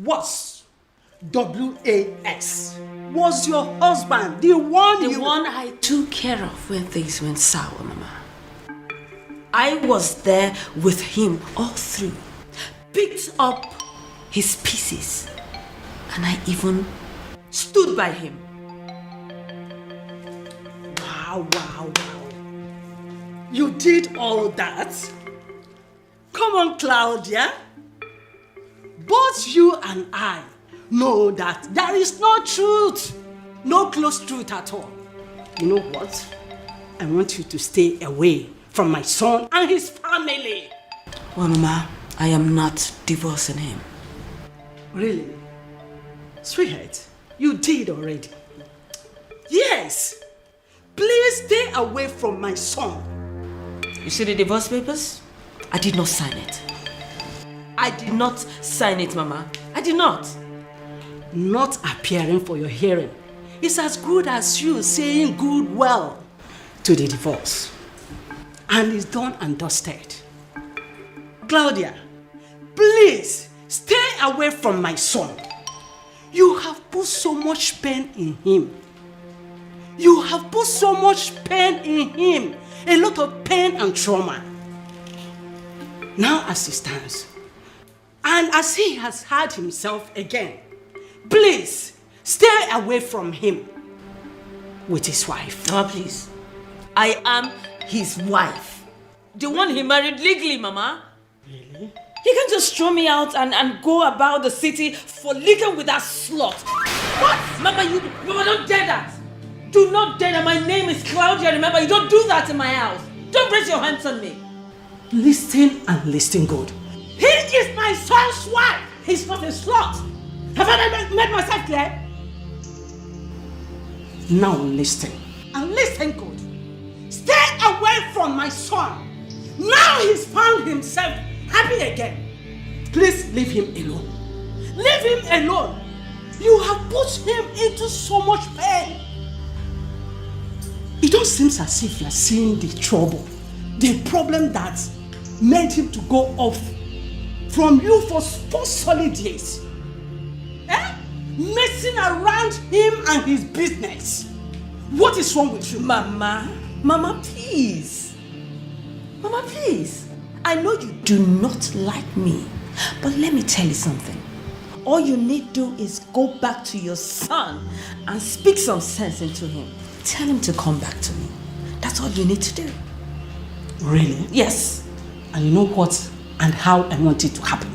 Was W-A-S. Was your husband the one I took care of when things went sour, Mama. I was there with him all through. Picked up his pieces. And I even stood by him. Wow. You did all that? Come on, Claudia. Both you and I know that there is no truth. No close truth at all. You know what? I want you to stay away from my son and his family. Well, Mama, I am not divorcing him. Really? Sweetheart, you did already. Yes. Please stay away from my son. You see the divorce papers? I did not sign it. I did not sign it, Mama. I did not. Not appearing for your hearing is as good as you saying goodwill to the divorce. And it's done and dusted. Claudia, please stay away from my son. You have put so much pain in him. You have put so much pain in him. A lot of pain and trauma. Now as he stands, and as he has had himself again, please stay away from him. with his wife. Mama, please. I am his wife. The one he married legally, Mama. Really? He can't just throw me out and go about the city for living with that slut. What? Mama, don't dare that. Do not dare that. My name is Claudia, remember? You don't do that in my house. Don't raise your hands on me. Listen and listen good. He is my son's wife. He's not a slut. Have I made myself clear? Now listen. And listen good. Stay away from my son. Now he's found himself happy again. Please leave him alone. Leave him alone. You have put him into so much pain. It don't seem as if you're seeing the trouble, the problem that made him to go off from you for 4 solid years. Messing around him and his business. What is wrong with you? Mama, please. Mama, please. I know you do not like me, but let me tell you something. All you need to do is go back to your son and speak some sense into him. Tell him to come back to me. That's all you need to do. Really? Yes. And you know what and how I want it to happen.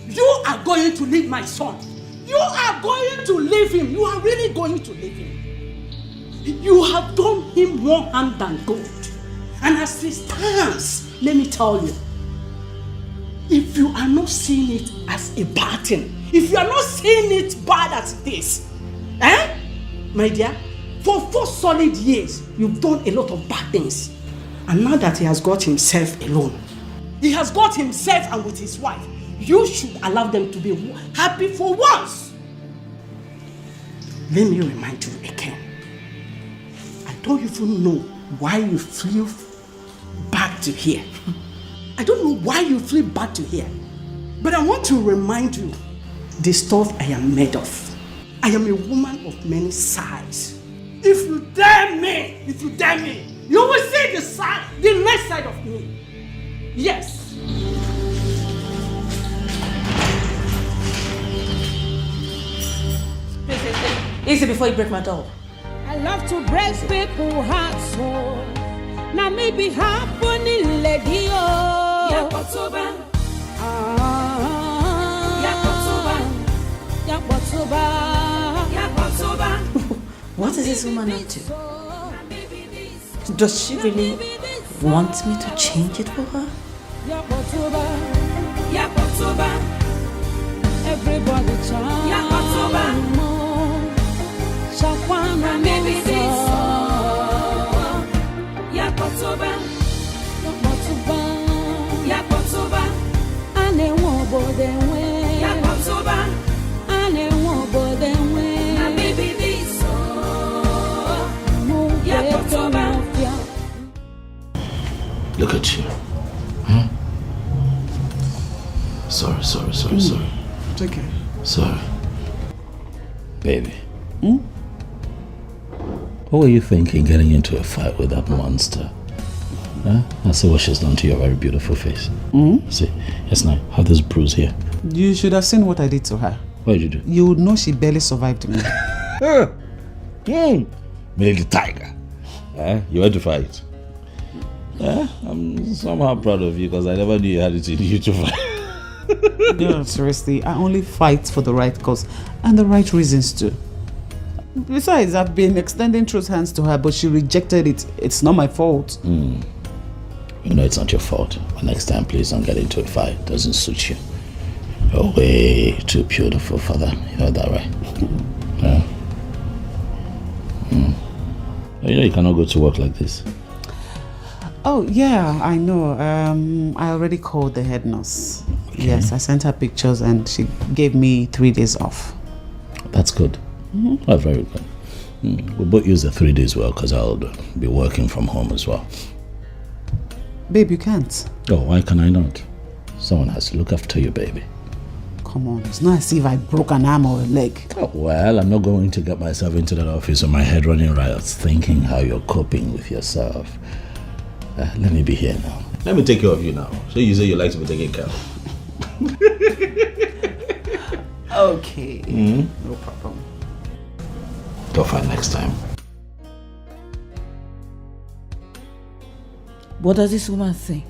You are going to leave my son. You are going to leave him. You are really going to leave him. You have done him more harm than good. And as it stands, let me tell you, if you are not seeing it as a bad thing, if you are not seeing it bad as it is, my dear, for 4 solid years, you've done a lot of bad things. And now that he has got himself alone, he has got himself and with his wife, you should allow them to be happy for once. Let me remind you again. I don't even know why you flew back to here. I don't know why you flew back to here. But I want to remind you the stuff I am made of. I am a woman of many sides. If you dare me, you will see the next side of me. Yes. Easy before you break my doll. I love to break people's hearts, so now maybe happening, lady. Yakotoba. What is this woman up to? Does she really want me to change it for her? Everybody chant. Shakwana baby this. Yakotoba. Yakotoba. Ane wobo denwe. Yakotoba. Ane wobo denwe. Na baby this. Yakotoba. Look at you. Sorry. It's okay. Sorry. Baby. What were you thinking getting into a fight with that monster? Huh? I see what she's done to your very beautiful face. See, yes, now, have this bruise here. You should have seen what I did to her. What did you do? You would know she barely survived me. Millie the tiger. You went to fight. I'm somehow proud of you because I never knew you had it in you to fight. No, seriously, I only fight for the right cause and the right reasons too. Besides, I've been extending truth hands to her, but she rejected it. It's not my fault. You know it's not your fault. But next time, please don't get into a fight. It doesn't suit you. You're way too beautiful for that. You know that, right? You know you cannot go to work like this. Oh, yeah, I know. I already called the head nurse. Okay. Yes, I sent her pictures and she gave me 3 days off. That's good. Oh, very good. We'll both use the 3 days well because I'll be working from home as well. Babe, you can't. Oh, why can I not? Someone has to look after you, baby. Come on, it's not as if I broke an arm or a leg. Oh, well, I'm not going to get myself into that office with my head running riots thinking how you're coping with yourself. Let me be here now. Let me take care of you now. So you say you like to be taken care of. Okay. Mm-hmm. No problem. Go fight next time. What does this woman think?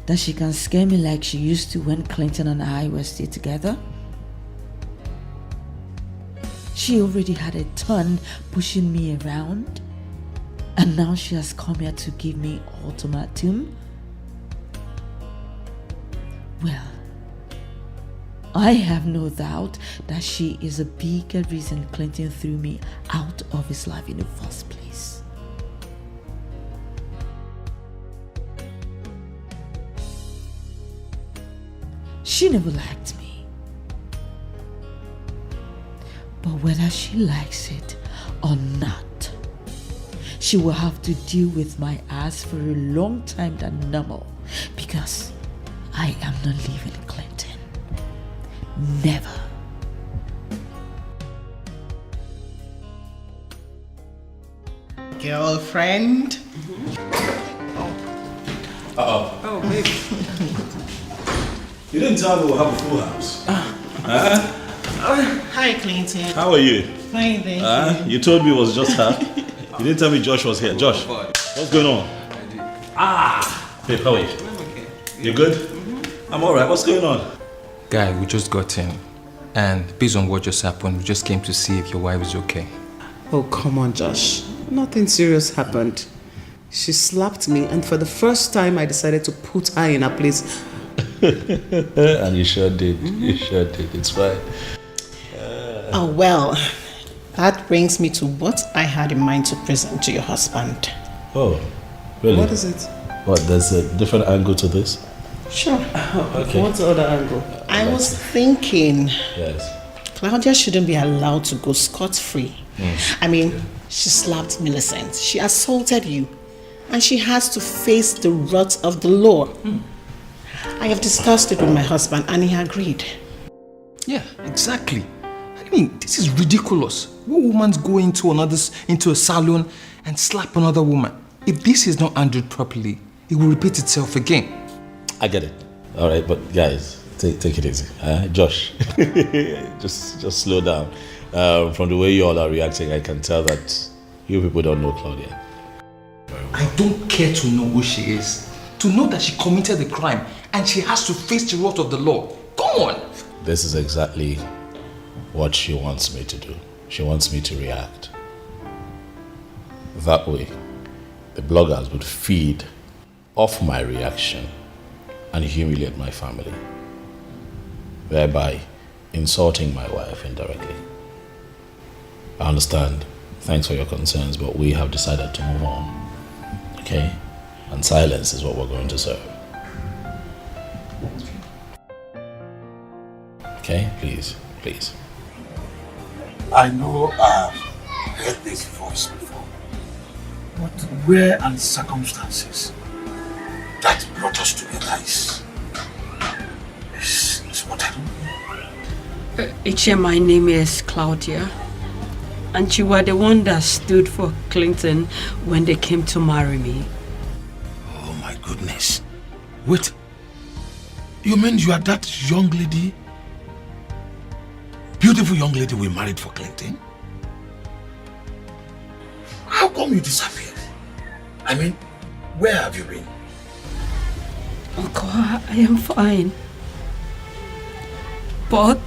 That she can scare me like she used to when Clinton and I were still together? She already had a ton pushing me around, and now she has come here to give me ultimatum? Well, I have no doubt that she is a bigger reason Clinton threw me out of his life in the first place. She never liked me. But whether she likes it or not, she will have to deal with my ass for a long time than normal, because I am not leaving Clinton. Never. Girlfriend? Oh, baby. You didn't tell me we'll have a full house. Hi, Clinton. How are you? Fine, thank you. You told me it was just her. You didn't tell me Josh was here. Josh, what's going on? Babe, how are you? I'm okay. You good? I'm alright. What's going on? Guy, we just got in. And based on what just happened, we just came to see if your wife is okay. Oh, come on, Josh. Nothing serious happened. She slapped me, and for the first time, I decided to put her in her place. And you sure did. You sure did. It's fine. Oh, well, that brings me to what I had in mind to present to your husband. Oh, really? What is it? What, there's a different angle to this? Sure. Okay. What's the other angle? I was thinking Yes. Claudia shouldn't be allowed to go scot-free. I mean, she slapped Millicent, she assaulted you, and she has to face the wrath of the law. I have discussed it with my husband and he agreed. Yeah, exactly. I mean, this is ridiculous. What woman's go into a salon and slap another woman? If this is not handled properly, it will repeat itself again. I get it. All right, but guys, take it easy. Josh, just slow down. From the way you all are reacting, I can tell that you people don't know Claudia. I don't care to know who she is. To know that she committed the crime and she has to face the wrath of the law. Come on! This is exactly what she wants me to do. She wants me to react. That way, the bloggers would feed off my reaction and humiliate my family, thereby insulting my wife indirectly. I understand. Thanks for your concerns, but we have decided to move on. Okay? And silence is what we're going to serve. Okay? Please. I know I've heard this voice before, but where are the circumstances that brought us together is what I don't know. Iche, my name is Claudia, and you were the one that stood for Clinton when they came to marry me. Oh my goodness. Wait, you mean you are that young lady? Beautiful young lady we married for Clinton? How come you disappeared? I mean, where have you been? Uncle, I am fine. But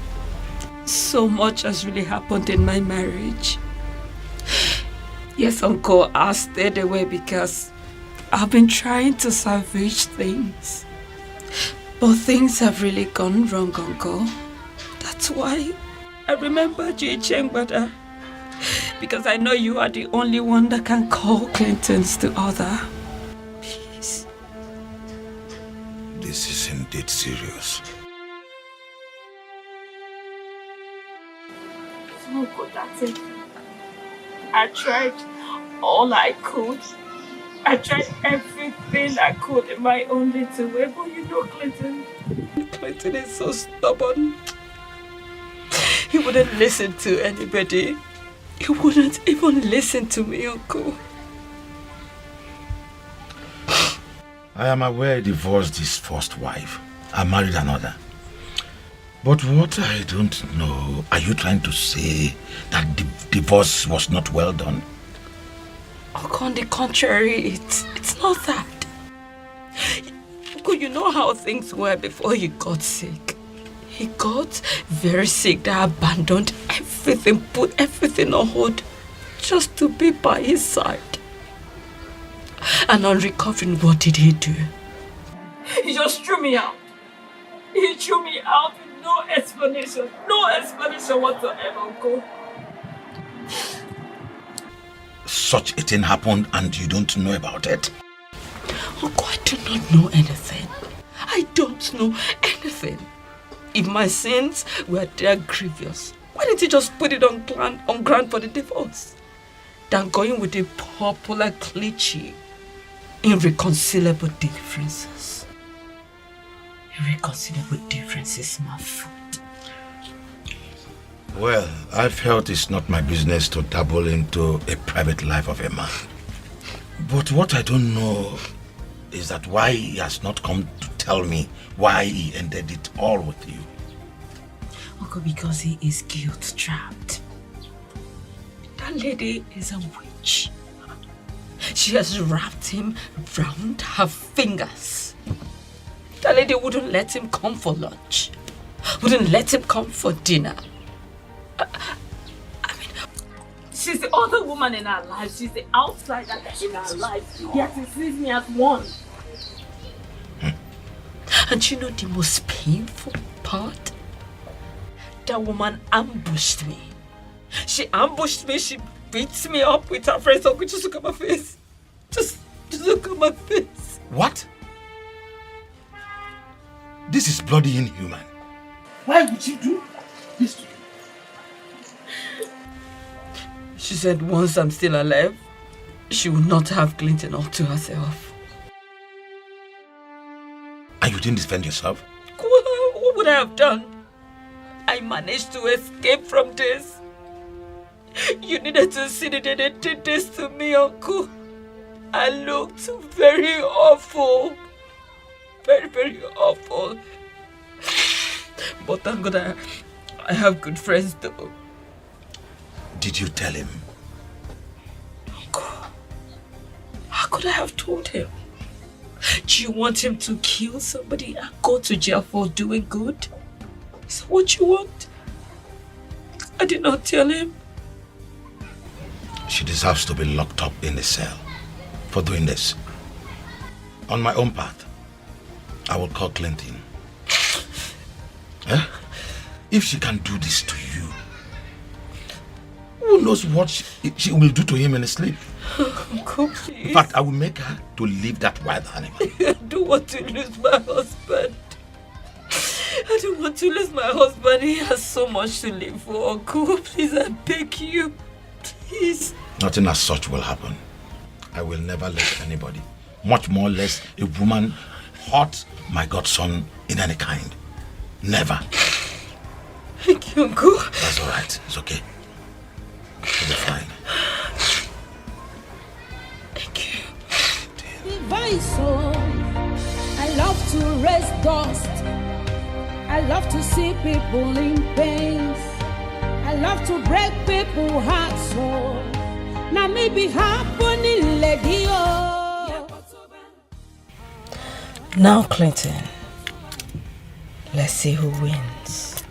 so much has really happened in my marriage. Yes, Uncle, I stayed away because I've been trying to salvage things. But things have really gone wrong, Uncle. That's why I remembered you, Chengbada. Because I know you are the only one that can call Clinton's the other. Please. This is indeed serious. Uncle, that's it. I tried all I could. I tried everything I could in my own little way, but you know Clinton is so stubborn. He wouldn't listen to anybody. He wouldn't even listen to me, Uncle. I am aware he divorced his first wife and married another. But what I don't know, are you trying to say that the divorce was not well done? On the contrary, it's not that. You know how things were before he got sick. He got very sick that abandoned everything, put everything on hold just to be by his side. And on recovering, what did he do? He just threw me out. He threw me out with no explanation whatsoever, Uncle. Such a thing happened and you don't know about it? Uncle, I do not know anything. I don't know anything. If my sins were that grievous, why didn't he just put it on ground for the divorce? Than going with a popular cliche, irreconcilable differences. Irreconcilable differences, my foot. Well, I felt it's not my business to dabble into a private life of a man. But what I don't know is that why he has not come to tell me why he ended it all with you. Uncle, because he is guilt-trapped. That lady is a witch. She has wrapped him round her fingers. That lady wouldn't let him come for lunch. Wouldn't let him come for dinner. I mean, she's the other woman in our lives. She's the outsider in our lives. Yet he sees me as one. And you know the most painful part? That woman ambushed me. She ambushed me. She beats me up with her friends. Uncle, just look at my face. Just look at my face. What? This is bloody inhuman. Why would you do this to you? She said once I'm still alive, she would not have Clinton all to herself. And you didn't defend yourself? What would I have done? I managed to escape from this. You needed to see that they did this to me, Uncle. I looked very awful. Very, very awful. But thank God I have good friends though. Did you tell him? Uncle, how could I have told him? Do you want him to kill somebody and go to jail for doing good? Is that what you want? I did not tell him. She deserves to be locked up in a cell for doing this. On my own part, I will call Clinton. If she can do this to you, who knows what she will do to him in his sleep? Uncle, please. In fact, I will make her to leave that wild animal. I don't want to lose my husband. I don't want to lose my husband. He has so much to live for. Uncle, please, I beg you. Please. Nothing as such will happen. I will never let anybody, much more less a woman, hurt my godson in any kind. Never. Thank you, Uncle. That's all right. It's okay. You'll be fine. Thank you. Device, I love to raise dust. I love to see people in pain. I love to break people's hearts. So now maybe happening, lady. Now, Clinton, let's see who wins.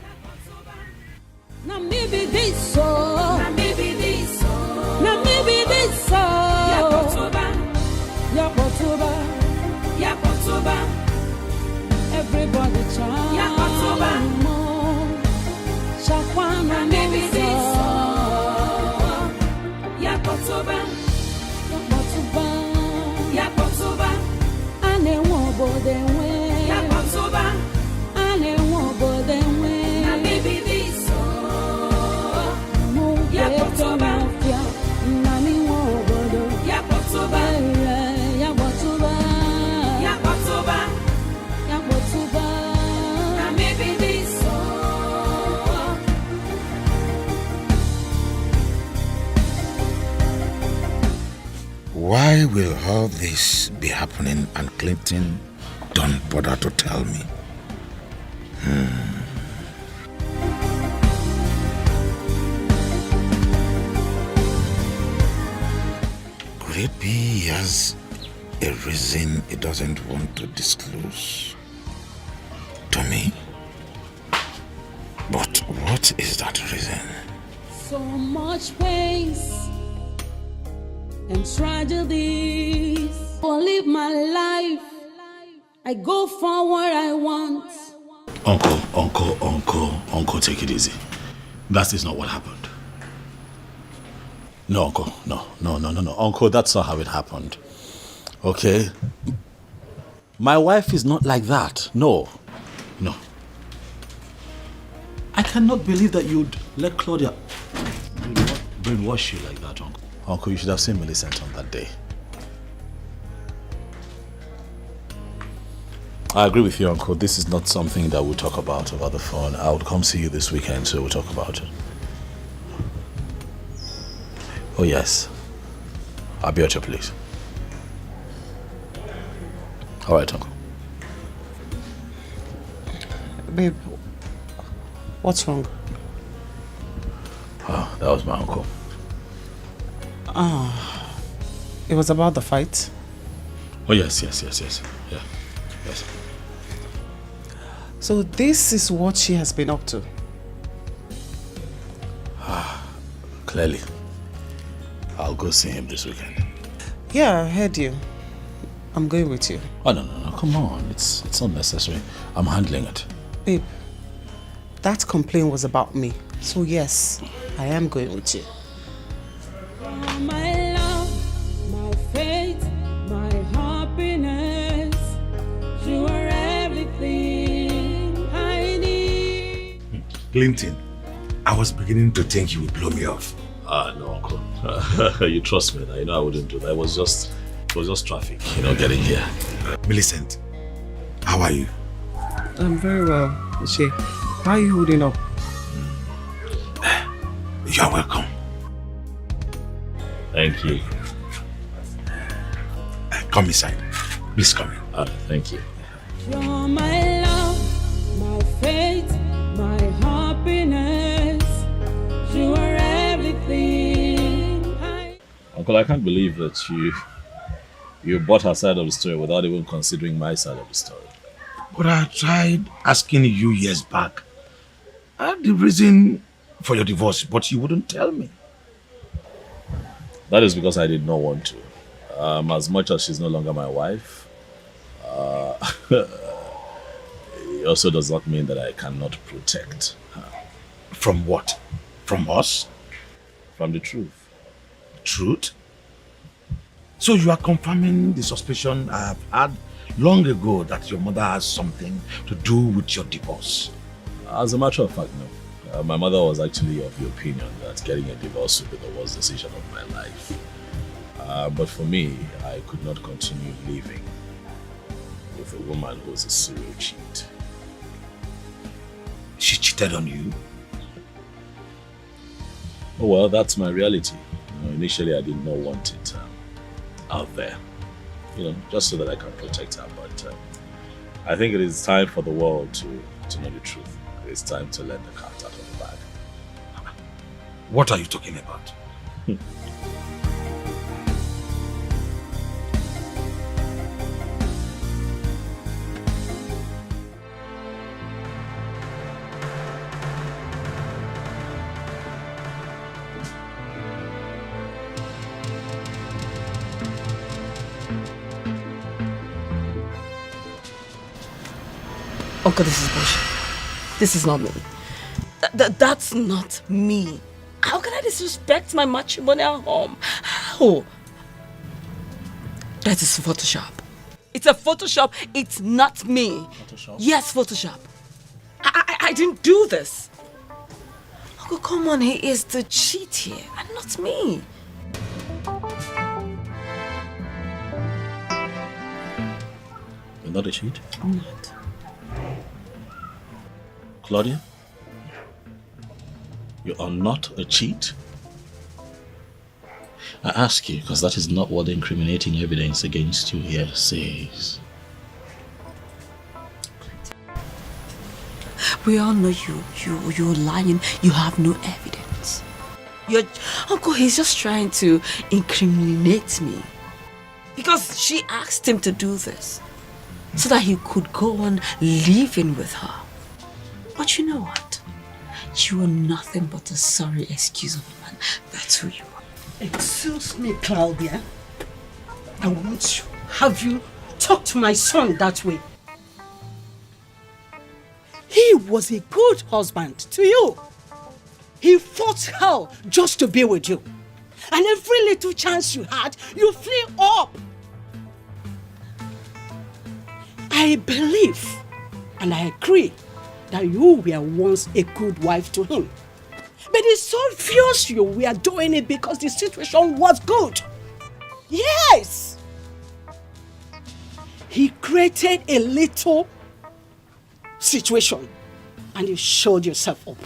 Now maybe this so. Now maybe this so. Now maybe this so. Yakotoba. Everybody chant. Yakotoba. Shakwana maybe this so. Yakotoba. Ane wobo denwe. Yakotoba. Ane wobo denwe. Now maybe this so. Yakotoba. Nani wobo. Yakotoba. Why will all this be happening and Clinton don't bother to tell me? Could it be he has a reason he doesn't want to disclose to me? But what is that reason? So much pain and tragedies. I live my life. I go for what I want. Uncle, take it easy. That is not what happened. No, Uncle, no. Uncle, that's not how it happened. Okay? My wife is not like that. No. I cannot believe that you'd let Claudia brainwash you like that, Uncle. Uncle, you should have seen Millicent on that day. I agree with you, Uncle. This is not something that we'll talk about over the phone. I would come see you this weekend, so we'll talk about it. Oh, yes. I'll be at your place. All right, Uncle. Babe, what's wrong? Oh, that was my uncle. It was about the fight? Oh, yes. Yeah. Yes. So this is what she has been up to? Clearly. I'll go see him this weekend. Yeah, I heard you. I'm going with you. Oh, no. Come on. It's not necessary. I'm handling it. Babe, that complaint was about me. So yes, I am going with you. My love, my faith, my happiness. You are everything I need. Clinton, I was beginning to think you would blow me off. No, Uncle. You trust me. I wouldn't do that. It was just traffic, getting here. Millicent, how are you? I'm very well. She, why are you holding up? You're welcome. Thank you. Come inside. Please come in. Thank you. You're my love, my faith, my happiness. You are everything Uncle, I can't believe that you bought her side of the story without even considering my side of the story. But I tried asking you years back the reason for your divorce, but you wouldn't tell me. That is because I did not want to. As much as she's no longer my wife, it also does not mean that I cannot protect her. From what? From us? From the truth. Truth? So you are confirming the suspicion I have had long ago that your mother has something to do with your divorce? As a matter of fact, no. My mother was actually of the opinion that getting a divorce would be the worst decision of my life. But for me, I could not continue living with a woman who was a serial cheat. She cheated on you? Oh well, that's my reality. Initially, I did not want it out there. Just so that I can protect her. But I think it is time for the world to know the truth. It's time to let the cat out of the bag. What are you talking about? Uncle, this is bullshit. This is not me. That's not me. How can I disrespect my matrimonial home? How? That is Photoshop. It's a Photoshop. It's not me. Photoshop? Yes, Photoshop. I didn't do this. Uncle, come on. He is the cheat here and not me. You're not a cheat? I'm not. Claudia? You are not a cheat? I ask you because that is not what the incriminating evidence against you here says. We all know you're lying. You have no evidence. Uncle, he's just trying to incriminate me. Because she asked him to do this. So that he could go on living with her. But you know what? You are nothing but a sorry excuse woman. That's who you are. Excuse me, Claudia. I want to have you talk to my son that way. He was a good husband to you. He fought hell just to be with you. And every little chance you had, you flew up. I believe and I agree that you were once a good wife to him. But it's obvious you were doing it because the situation was good. Yes! He created a little situation and you showed yourself up.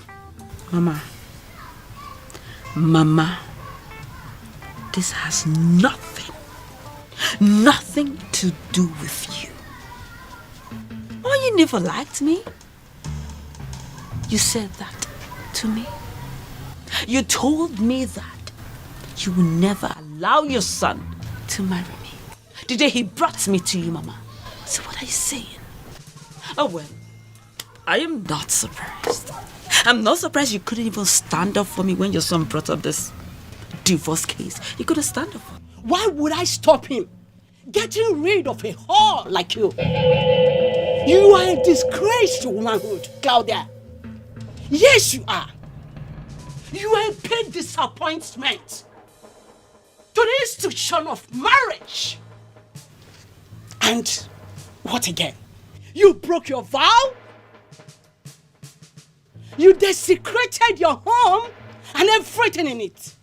Mama, this has nothing to do with you. Oh, you never liked me. You said that to me. You told me that you will never allow your son to marry me. The day he brought me to you, Mama. So what are you saying? Oh well, I am not surprised. I'm not surprised you couldn't even stand up for me when your son brought up this divorce case. You couldn't stand up for me. Why would I stop him getting rid of a whore like you? You are a disgrace to womanhood, Claudia. Yes, you are. You are a big disappointment to the institution of marriage. And what again? You broke your vow? You desecrated your home and everything in it.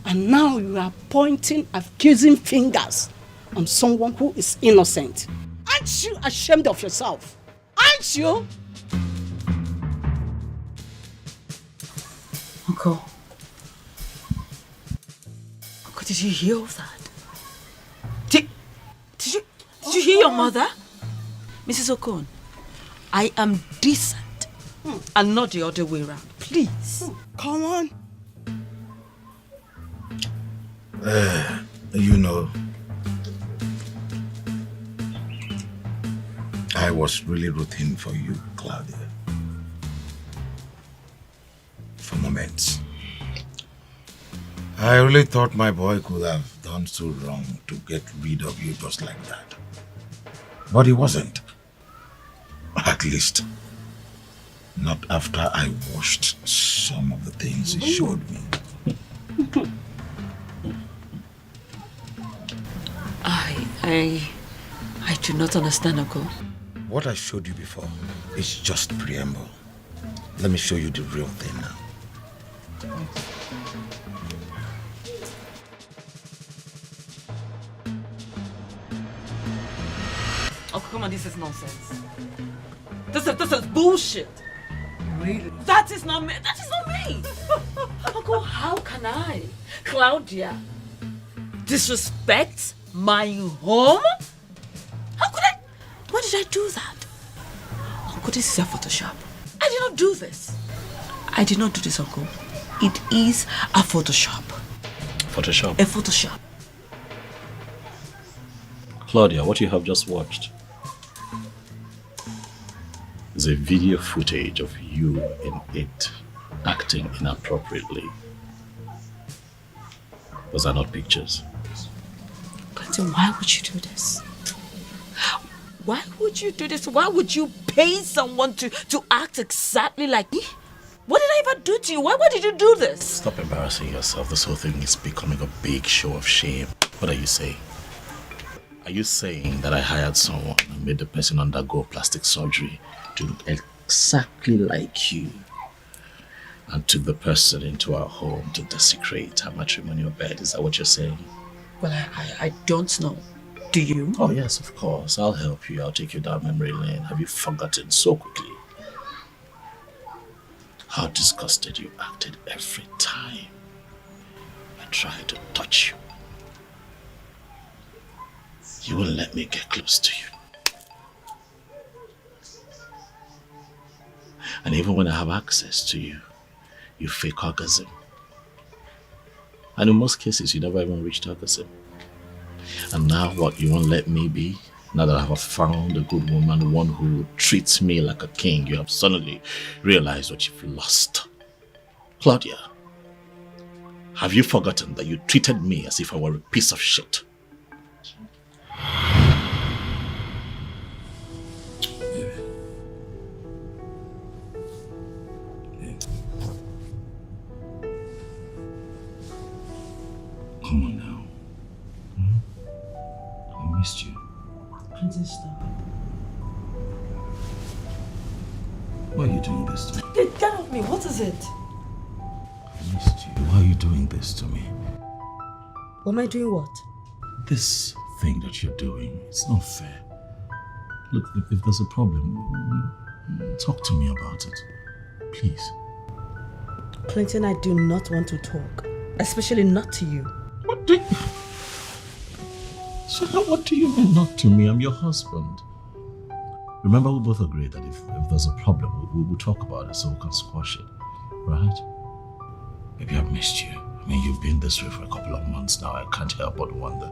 And now you are pointing accusing fingers on someone who is innocent. Aren't you ashamed of yourself? Aren't you? Uncle, did you hear all that? Did you hear your mother? Mrs. Okon, I am decent and not the other way around. Please. Come on. You know, I was really rooting for you, Claudia. For moments. I really thought my boy could have done so wrong to get rid of you just like that. But he wasn't. At least, not after I watched some of the things he showed me. I do not understand, Uncle. What I showed you before is just preamble. Let me show you the real thing now. Oh, come on, this is nonsense. This is bullshit. Really? That is not me. That is not me. Uncle, how can I, Claudia, disrespect my home? How could I? Why did I do that? Uncle, this is a Photoshop. I did not do this. I did not do this, Uncle. It is a Photoshop. Photoshop? A Photoshop. Claudia, what you have just watched is a video footage of you in it acting inappropriately. Those are not pictures. Clinton, why would you do this? Why would you do this? Why would you pay someone to act exactly like me? What did I ever do to you? Why did you do this? Stop embarrassing yourself. This whole thing is becoming a big show of shame. What are you saying? Are you saying that I hired someone and made the person undergo plastic surgery to look exactly like you and took the person into our home to desecrate our matrimonial bed? Is that what you're saying? Well, I don't know. Do you? Oh, yes, of course. I'll help you. I'll take you down memory lane. Have you forgotten so quickly how disgusted you acted every time I tried to touch you? You won't let me get close to you. And even when I have access to you, you fake orgasm. And in most cases, you never even reached out the same. And now what, you won't let me be? Now that I have found a good woman, one who treats me like a king, you have suddenly realized what you've lost. Claudia, have you forgotten that you treated me as if I were a piece of shit? Come on now. I missed you. Clinton, stop. Why are you doing this to me? Get off me. What is it? I missed you. Why are you doing this to me? What am I doing? What? This thing that you're doing, it's not fair. Look, if there's a problem, talk to me about it. Please. Clinton, I do not want to talk. Especially not to you. What do you... So what do you mean not to me? I'm your husband. Remember, we both agreed that if there's a problem, we'll talk about it so we can squash it. Right? Maybe I've missed you. I mean, you've been this way for a couple of months now. I can't help but wonder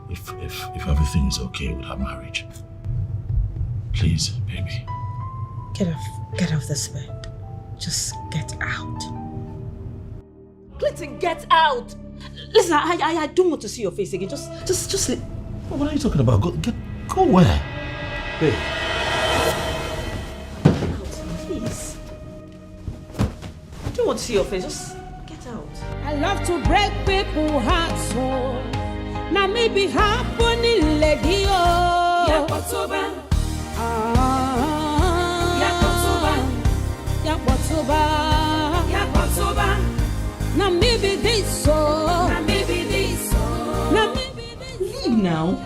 if everything is okay with our marriage. Please, baby. Get off this bed. Just get out. Clinton, get out! Listen, I don't want to see your face again. Just What are you talking about? Go where? Babe. Please. I don't want to see your face. Just get out. I love to break people's hearts, so now maybe happening, lady. Yakotoba. Now maybe this so. Leave now.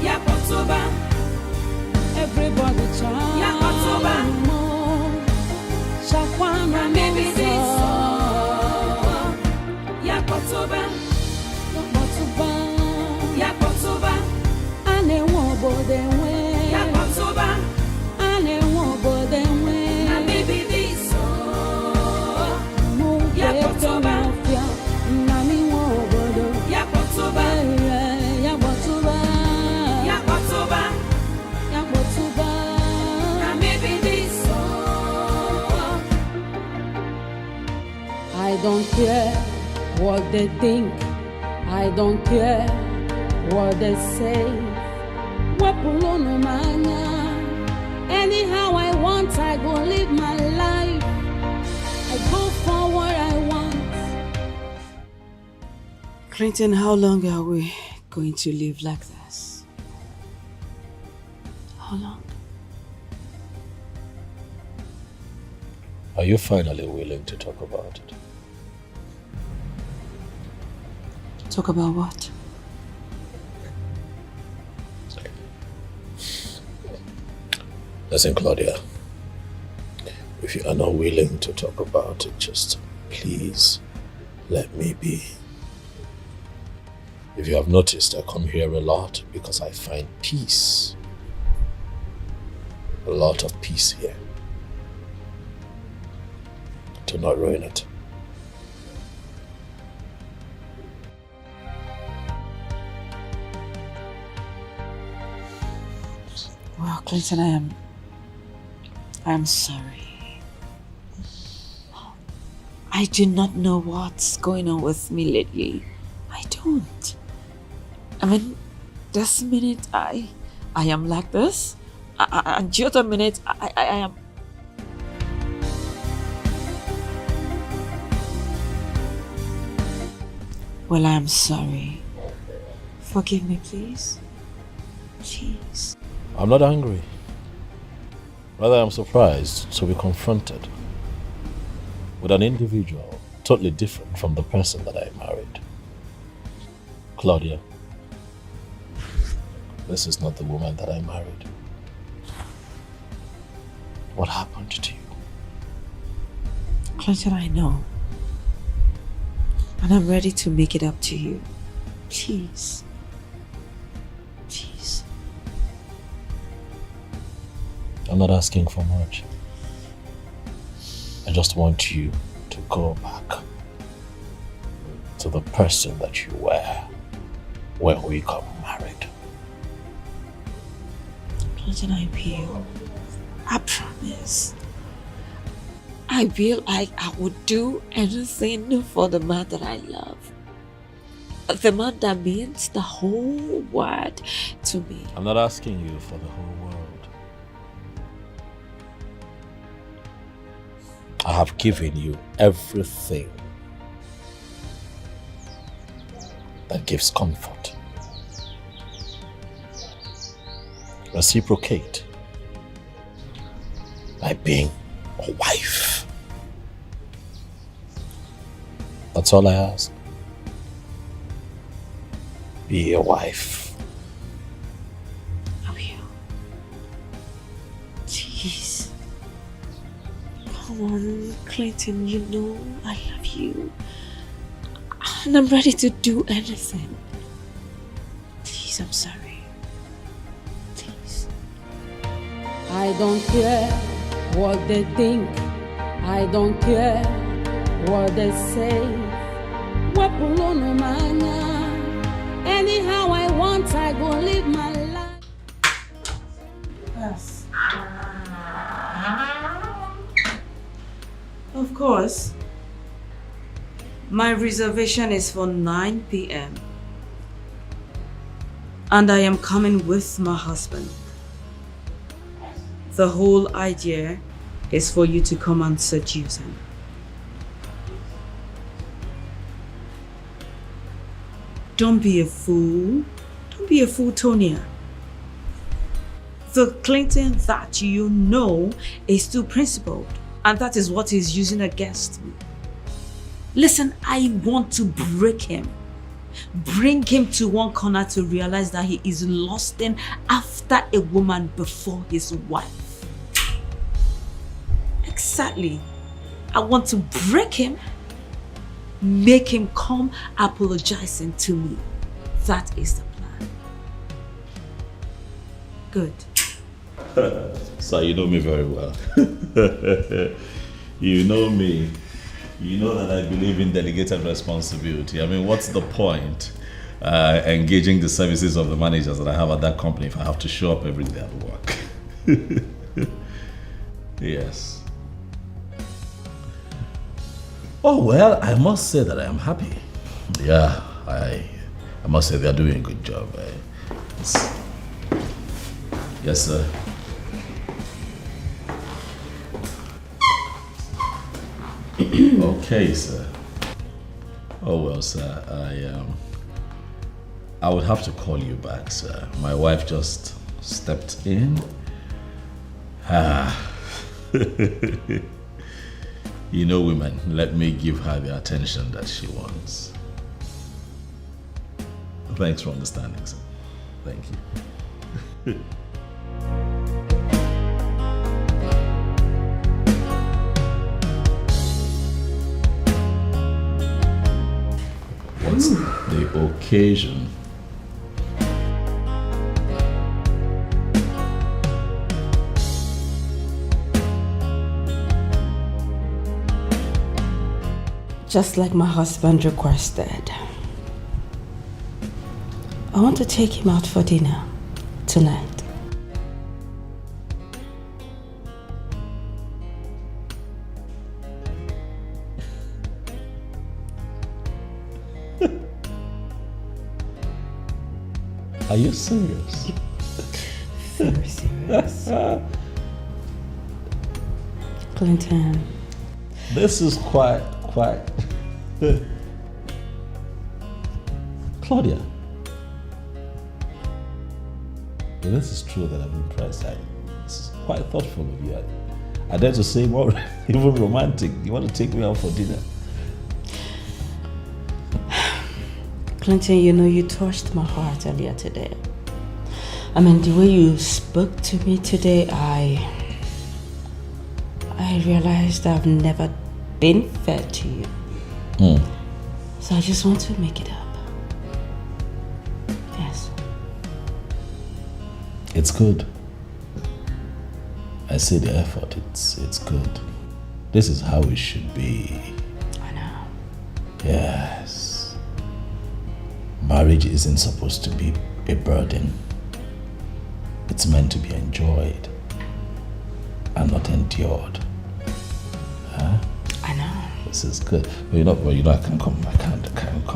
Yakotoba. Everybody chant. Yakotoba. Shakwana maybe this so. Yakotoba. Yakotoba. Ane wobo de we. Yakotoba. Ane wobo de we. Na maybe this so. Yakotoba. Nami wobo do. Yakotoba. Yakotoba. Yakotoba. Yakotoba. Na maybe this so. I don't care what they think. I don't care what they say. Anyhow I want, I go live my life. I go for what I want. Clinton, how long are we going to live like this? How long? Are you finally willing to talk about it? Talk about what? Listen, Claudia, if you are not willing to talk about it, just please let me be. If you have noticed, I come here a lot because I find peace. A lot of peace here. Do not ruin it. Well, Clinton, I am sorry. I do not know what's going on with me lately. I don't. I mean, this minute I am like this, and the other minute I am. Well, I am sorry. Forgive me, please. Please. I'm not angry. Rather, I'm surprised to be confronted with an individual totally different from the person that I married. Claudia, this is not the woman that I married. What happened to you? Clinton, I know. And I'm ready to make it up to you. Please. Please. I'm not asking for much. I just want you to go back to the person that you were when we got married. Clinton, I will. I promise. I will. I would do anything for the man that I love. The man that means the whole world to me. I'm not asking you for the whole world. I have given you everything that gives comfort. Reciprocate by being a wife. That's all I ask. Be a wife. I will. Jeez. Come on, Clinton, you know I love you. And I'm ready to do anything. Please, I'm sorry. Please. I don't care what they think. I don't care what they say. Anyhow I want, I go live my life. Yes. Of course. My reservation is for 9 p.m. And I am coming with my husband. The whole idea is for you to come and seduce him. Don't be a fool. Don't be a fool, Tonya. The Clinton that you know is too principled, and that is what he's using against me. Listen, I want to break him. Bring him to one corner to realize that he is lusting after a woman before his wife. Exactly. I want to break him, make him come apologizing to me. That is the plan. Good. So you know me very well. You know me. You know that I believe in delegated responsibility. I mean, what's the point engaging the services of the managers that I have at that company if I have to show up every day at work? Yes. Oh, well, I must say that I am happy. Yeah, I must say they are doing a good job. Yes, sir. Okay, sir. Oh, well, sir, I would have to call you back, sir. My wife just stepped in. You know women, let me give her the attention that she wants. Thanks for understanding, sir. Thank you. What's the occasion? Just like my husband requested. I want to take him out for dinner tonight. Are you serious? Very serious. Clinton. This is quite. Claudia. Well, this is true that I'm impressed. This is quite thoughtful of you. I dare to say more, even romantic. You want to take me out for dinner? Clinton, you know, you touched my heart earlier today. I mean, the way you spoke to me today, I realized I've never been fair to you. So I just want to make it up. Yes. It's good. I see the effort. It's good. This is how it should be. Yes. Marriage isn't supposed to be a burden. It's meant to be enjoyed and not endured. Huh? I know. This is good. Well, I can't come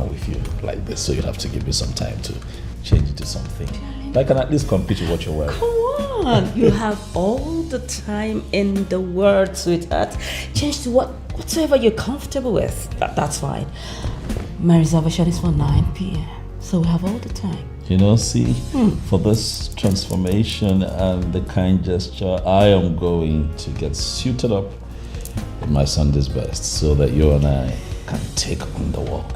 with you like this, so you'd have to give me some time to change it to something. I can at least compete with what you're wearing. Come on, you have all the time in the world, sweetheart. Change to whatsoever you're comfortable with. That's fine. My reservation is for 9 p.m. So we have all the time. See, for this transformation and the kind gesture, I am going to get suited up in my Sunday's best so that you and I can take on the world.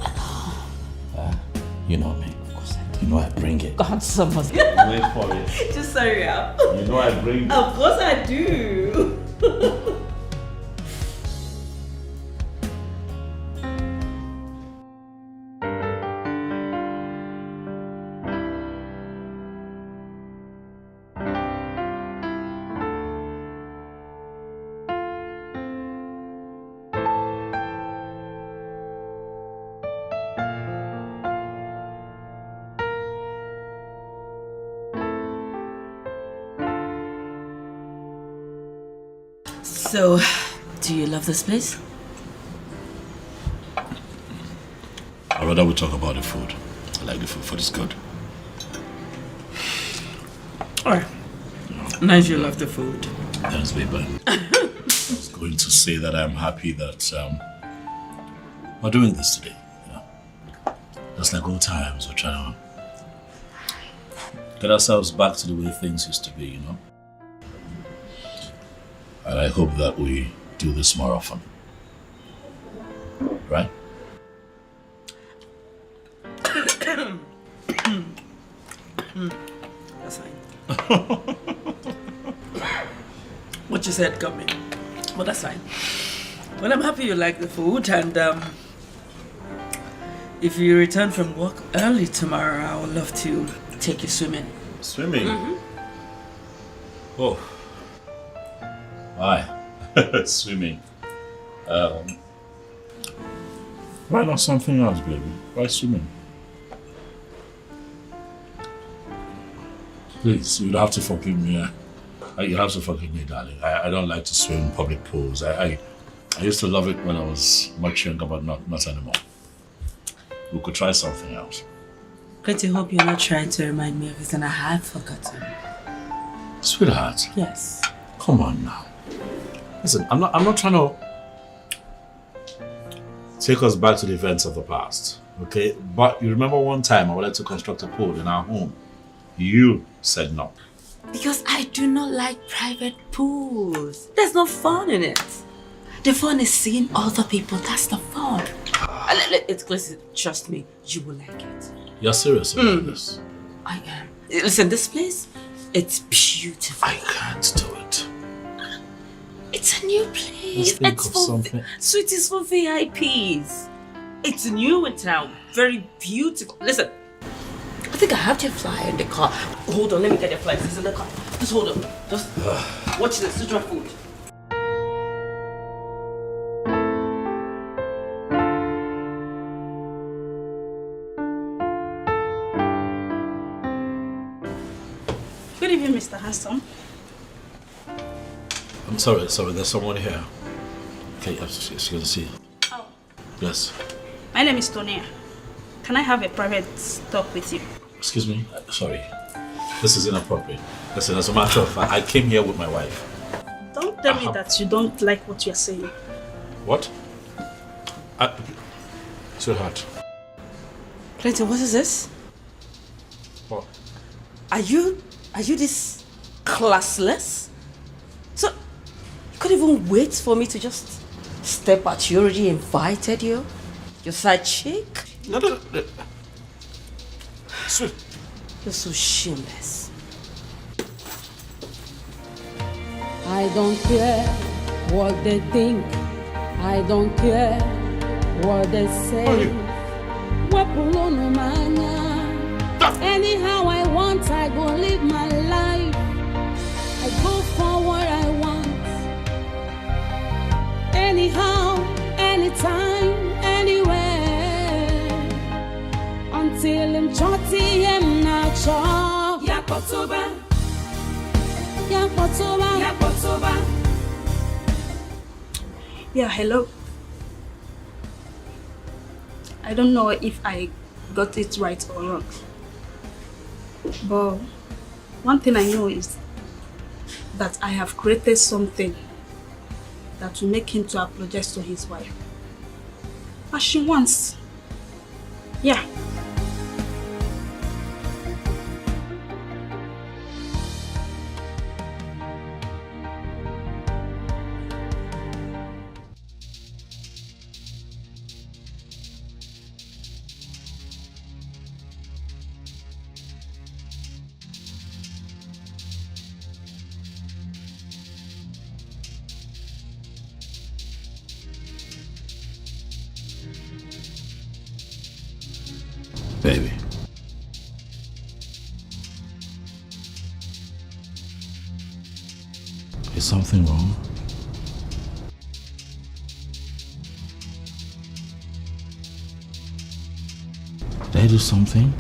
You know me. Of course I do. You know I bring it. God, someone. Wait for it. Just hurry up. You know I bring it. Of course I do. So, do you love this place? I'd rather we talk about the food. I like the food. Food is good. Alright. Nice you love the food. Thanks, baby. I was going to say that I'm happy that we're doing this today. Just like old times, we're trying to get ourselves back to the way things used to be, And I hope that we do this more often. Right? That's fine. What you said got me. But that's fine. Well, I'm happy you like the food, and if you return from work early tomorrow, I would love to take you swimming. Swimming? Oh. Why? Swimming. Why not something else, baby? Why swimming? Please, you'd have to forgive me. You have to forgive me, darling. I don't like to swim in public pools. I used to love it when I was much younger, but not anymore. We could try something else. Pretty hope you're not trying to remind me of it and I have forgotten. Sweetheart. Yes. Come on now. Listen, I'm not trying to take us back to the events of the past, okay? But you remember one time I wanted to construct a pool in our home. You said no. Because I do not like private pools. There's no fun in it. The fun is seeing other people. That's the fun. Listen, trust me, you will like it. You're serious about this? I am. Listen, this place, it's beautiful. I can't do it. It's a new place. Let's think It's of for something. Sweeties for VIPs. It's new in town. Very beautiful. Listen, I think I have your flyer in the car. Hold on, let me get your flyer. It's in the car. Just hold on. Just watch this. Just try food. Good evening, Mr. Handsome. I'm sorry, there's someone here. Okay, excuse me. Oh. Yes. My name is Tonia. Can I have a private talk with you? Excuse me? Sorry. This is inappropriate. Listen, as a matter of fact, I came here with my wife. Don't tell me that you don't like what you're saying. What? Sweetheart. Clinton, what is this? What? Are you this classless? So, you couldn't even wait for me to just step out. You already invited you? Your side chick? No. Sweet. You're so shameless. I don't care what they think. I don't care what they say. Anyhow I want, I go live my life. I go for what I want. Anyhow, anytime, anywhere. him choti him na cho. Yakotoba. Yakotoba. Yakotoba. Yeah, hello. I don't know if I got it right or wrong. But one thing I know is that I have created something that will make him to apologize to his wife. As she wants. Yeah. Baby. Is something wrong? Did I do something?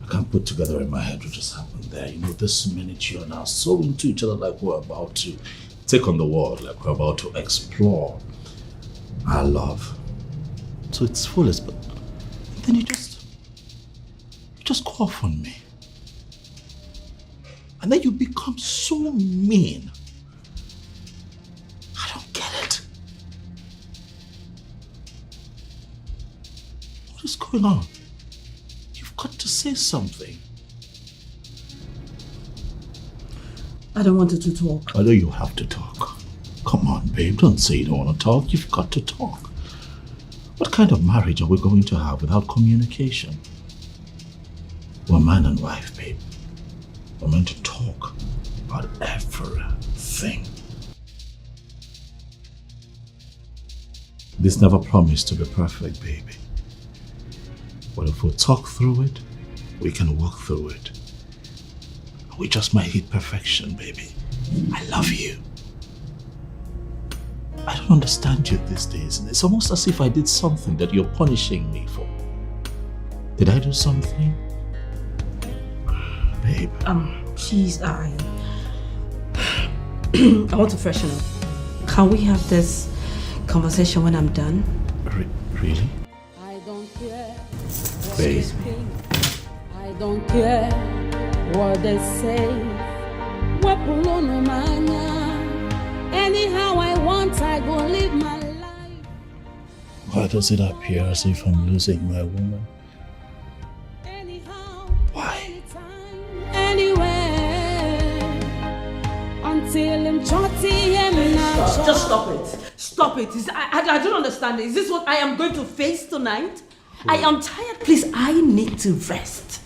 I can't put together in my head what just happened there. You know, this minute you are now so into each other like we're about to take on the world, like we're about to explore our love. So it's foolish, but then you just go off on me. And then you become so mean. I don't get it. What is going on? You've got to say something. I don't want you to talk. I know you have to talk. Come on, babe, don't say you don't want to talk. You've got to talk. What kind of marriage are we going to have without communication? We're man and wife, babe. We're meant to talk about everything. This never promised to be perfect, baby. But if we talk through it, we can walk through it. We just might hit perfection, baby. I love you. I don't understand you these days. It's almost as if I did something that you're punishing me for. Did I do something? Babe. Please, I want to freshen up. Can we have this conversation when I'm done? Really? I don't care. Babe. I don't care what they say. Anyhow I want, I go live my life. Why does it appear as if I'm losing my woman? Why? Anywhere until I'm chotty and not. Just stop it. Stop it. I don't understand. Is this what I am going to face tonight? I am tired. Please, I need to rest.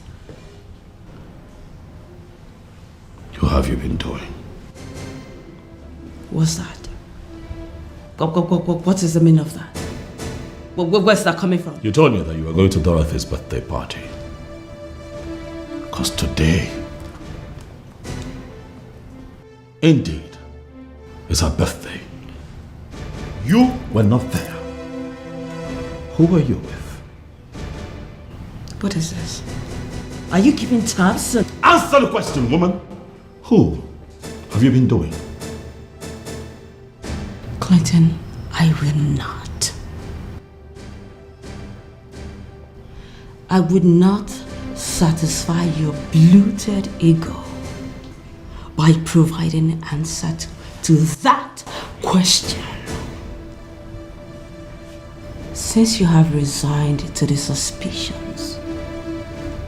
What have you been doing? What's that? What is the meaning of that? Where's that coming from? You told me that you were going to Dorothy's birthday party. Because today, indeed, is her birthday. You were not there. Who were you with? What is this? Are you keeping tabs? Answer the question, woman. Who have you been doing? Clinton, I will not. I would not satisfy your bloated ego by providing an answer to that question. Since you have resigned to the suspicions,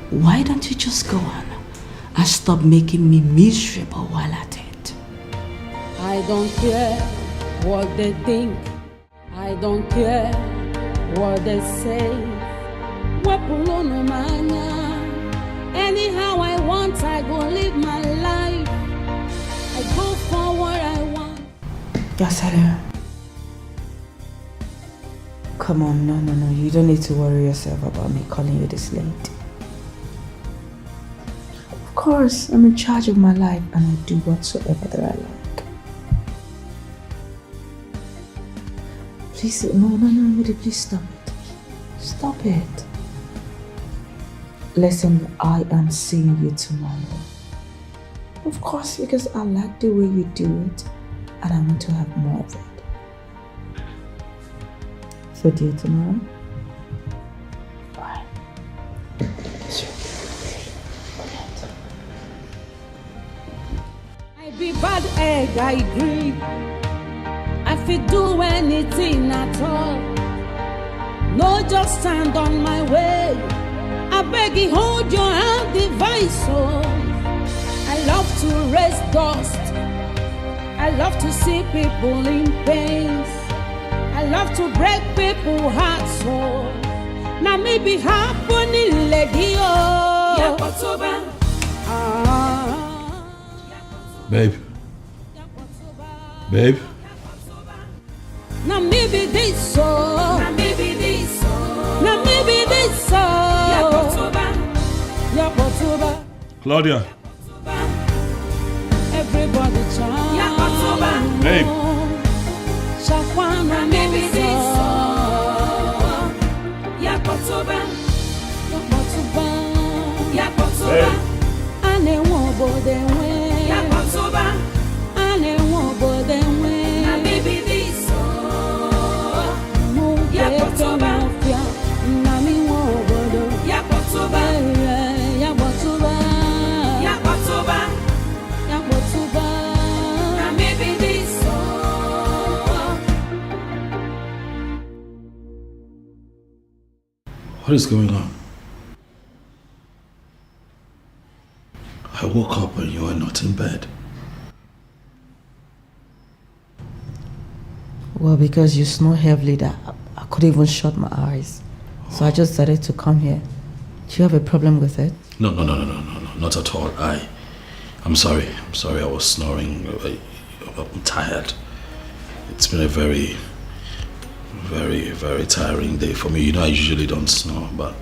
why don't you just go on and stop making me miserable while at it? I don't care what they think. I don't care what they say. Anyhow I want, I go live my life. I go for what I want. Yes, hello. Come on, no. You don't need to worry yourself about me calling you this late. Of course, I'm in charge of my life and I do whatsoever that I like. Please, no, please stop it. Stop it. Listen, I am seeing you tomorrow. Of course, because I like the way you do it and I want to have more of it. So, dear, tomorrow? Bye. I be bad egg, I agree. I fit do anything at all. No, just stand on my way. I beg you, hold your hand, device. Oh, I love to raise dust. I love to see people in pain. I love to break people's hearts. So now maybe happening, lady. Oh, Babe. Babe. now maybe this so. Now maybe this so. Now maybe this so. Claudia. Everybody try. Babe. Shakwana maybe this so. Babe. Ane wobo denwe. Ane wobo denwe. Na maybe this so. Mufia. Nami wobo do. Yakotoba. Na maybe this so. What is going on? I woke up and you were not in bed. Well, because you snore heavily that I couldn't even shut my eyes. So I just decided to come here. Do you have a problem with it? No, not at all. I'm sorry. I was snoring. I'm tired. It's been a very, very, very tiring day for me. You know, I usually don't snore, but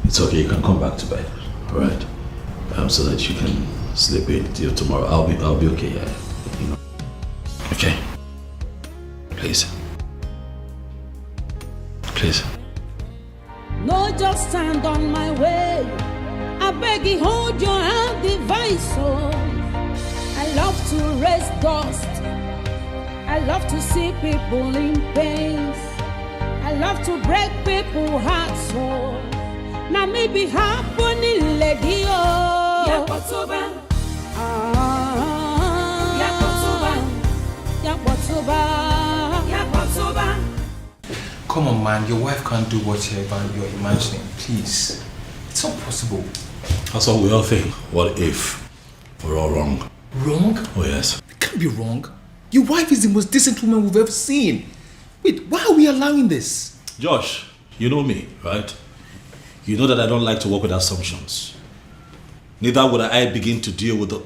it's okay. You can come back to bed, all right? So that you can sleep in till tomorrow. I'll be okay. You know. Okay. Please. No, just stand on my way. I beg you, hold your hand, device. Oh, I love to raise dust. I love to see people in pain. I love to break people's hearts. Oh, now maybe happening, lady. Oh, Yakotoba. Come on, man. Your wife can't do whatever you're imagining. Please. It's not possible. That's what we all think. What if we're all wrong? Wrong? Oh, yes. It can't be wrong. Your wife is the most decent woman we've ever seen. Wait, why are we allowing this? Josh, you know me, right? You know that I don't like to work with assumptions. Neither would I begin to deal with the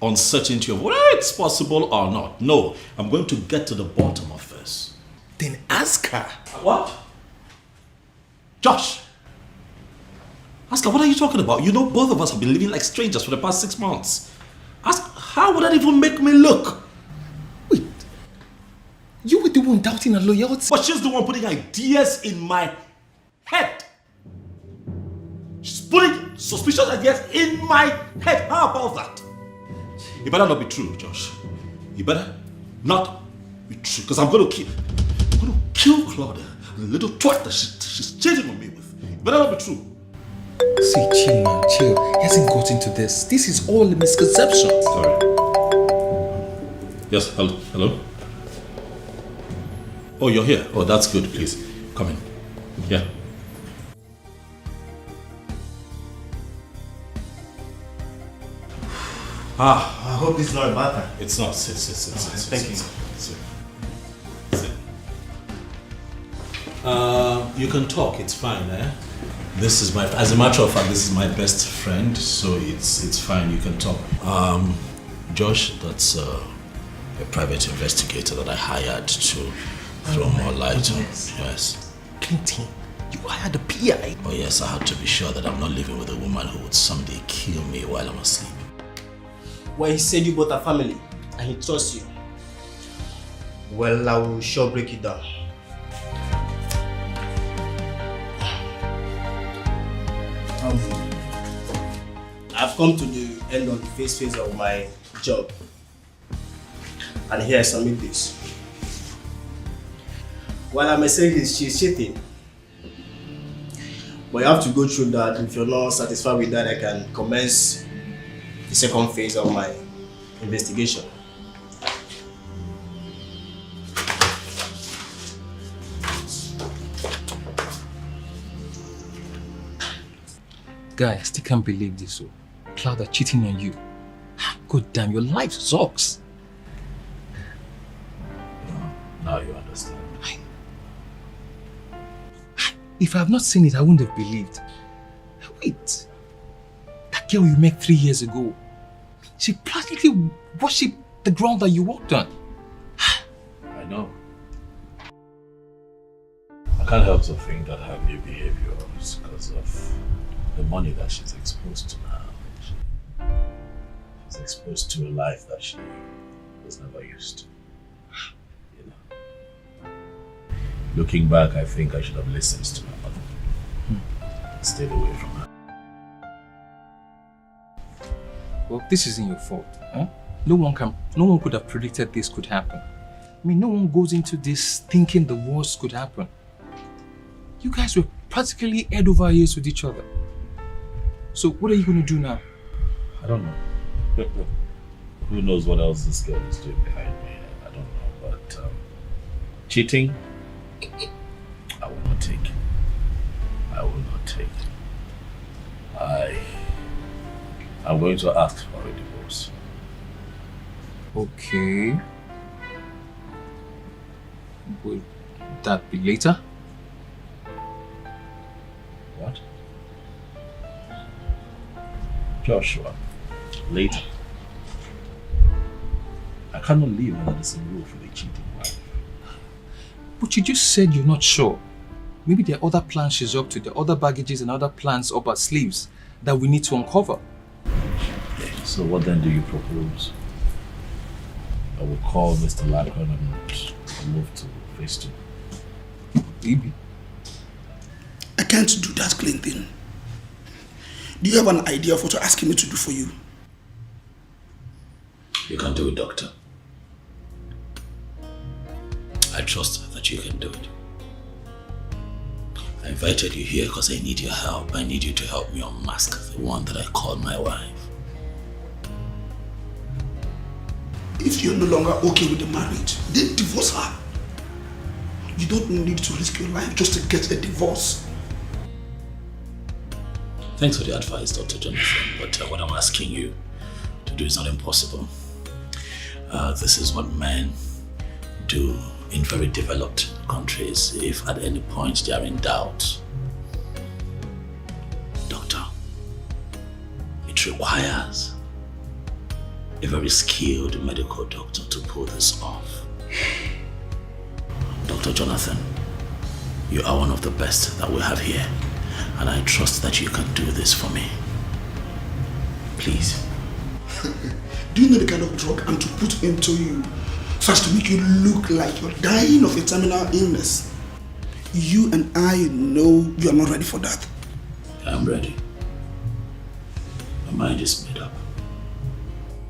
uncertainty of whether it's possible or not. No, I'm going to get to the bottom of this. Then ask her. What? Josh! Ask her, what are you talking about? You know both of us have been living like strangers for the past 6 months. Ask, how would that even make me look? Wait, you were the one doubting her loyalty? But she's the one putting ideas in my head. She's putting suspicious ideas in my head. How about that? It better not be true, Josh. You better not be true, because I'm going to kill Claudia, the little twat that she's cheating on me with. It better not be true. See, chill, man, chill. He hasn't got into this. This is all a misconception. Sorry. Yes, hello? Oh, you're here. Oh, that's good, please. Come in. Yeah. I hope it's not a matter. It's not. Sit. Thank you. Sit. You can talk. It's fine, eh? This is as a matter of fact, this is my best friend, so it's fine. You can talk. Josh, that's a private investigator that I hired to throw more light on. Yes. Clinton, you hired a PI? Oh yes, I had to be sure that I'm not living with a woman who would someday kill me while I'm asleep. Well, he said you both are family and he trusts you. Well, I will sure break it down. I've come to the end of the phase of my job. And here I submit this. While I may say this, she's cheating. But you have to go through that. If you're not satisfied with that, I can commence the second phase of my investigation. Guy, I still can't believe this. So, Cloud cheating on you. God damn, your life sucks. Now you understand. If I have not seen it, I wouldn't have believed. Wait. That girl you met 3 years ago, she practically worshipped the ground that you walked on. I know. I can't help to think that her new behavior is because of the money that she's exposed to now. She's exposed to a life that she was never used to. You know. Looking back, I think I should have listened to my mother. Stayed away from her. Well, this isn't your fault. Huh? No one could have predicted this could happen. I mean, no one goes into this thinking the worst could happen. You guys were practically head over ears with each other. So what are you going to do now? I don't know. Who knows what else this girl is doing behind me? I don't know. But cheating, I will not take. I will not take. I'm going to ask for a divorce. Okay. Will that be later? What? Joshua, later. I cannot live under the same roof with a cheating wife. But you just said you're not sure. Maybe there are other plans she's up to, there are other baggages and other plans up her sleeves that we need to uncover. So what then do you propose? I will call Mr. Lacron and move to phase 2. Maybe. I can't do that clean thing. Do you have an idea of what you're asking me to do for you? You can do it, Doctor. I trust that you can do it. I invited you here because I need your help. I need you to help me unmask the one that I call my wife. If you're no longer okay with the marriage, then divorce her. You don't need to risk your life just to get a divorce. Thanks for the advice, Dr. Jonathan, but what I'm asking you to do is not impossible. This is what men do in very developed countries if at any point they are in doubt. Doctor, it requires a very skilled medical doctor to pull this off. Dr. Jonathan, you are one of the best that we have here, and I trust that you can do this for me. Please. Do you know the kind of drug I'm to put into you so as to make you look like you're dying of a terminal illness? You and I know you are not ready for that. I'm ready. My mind is made up.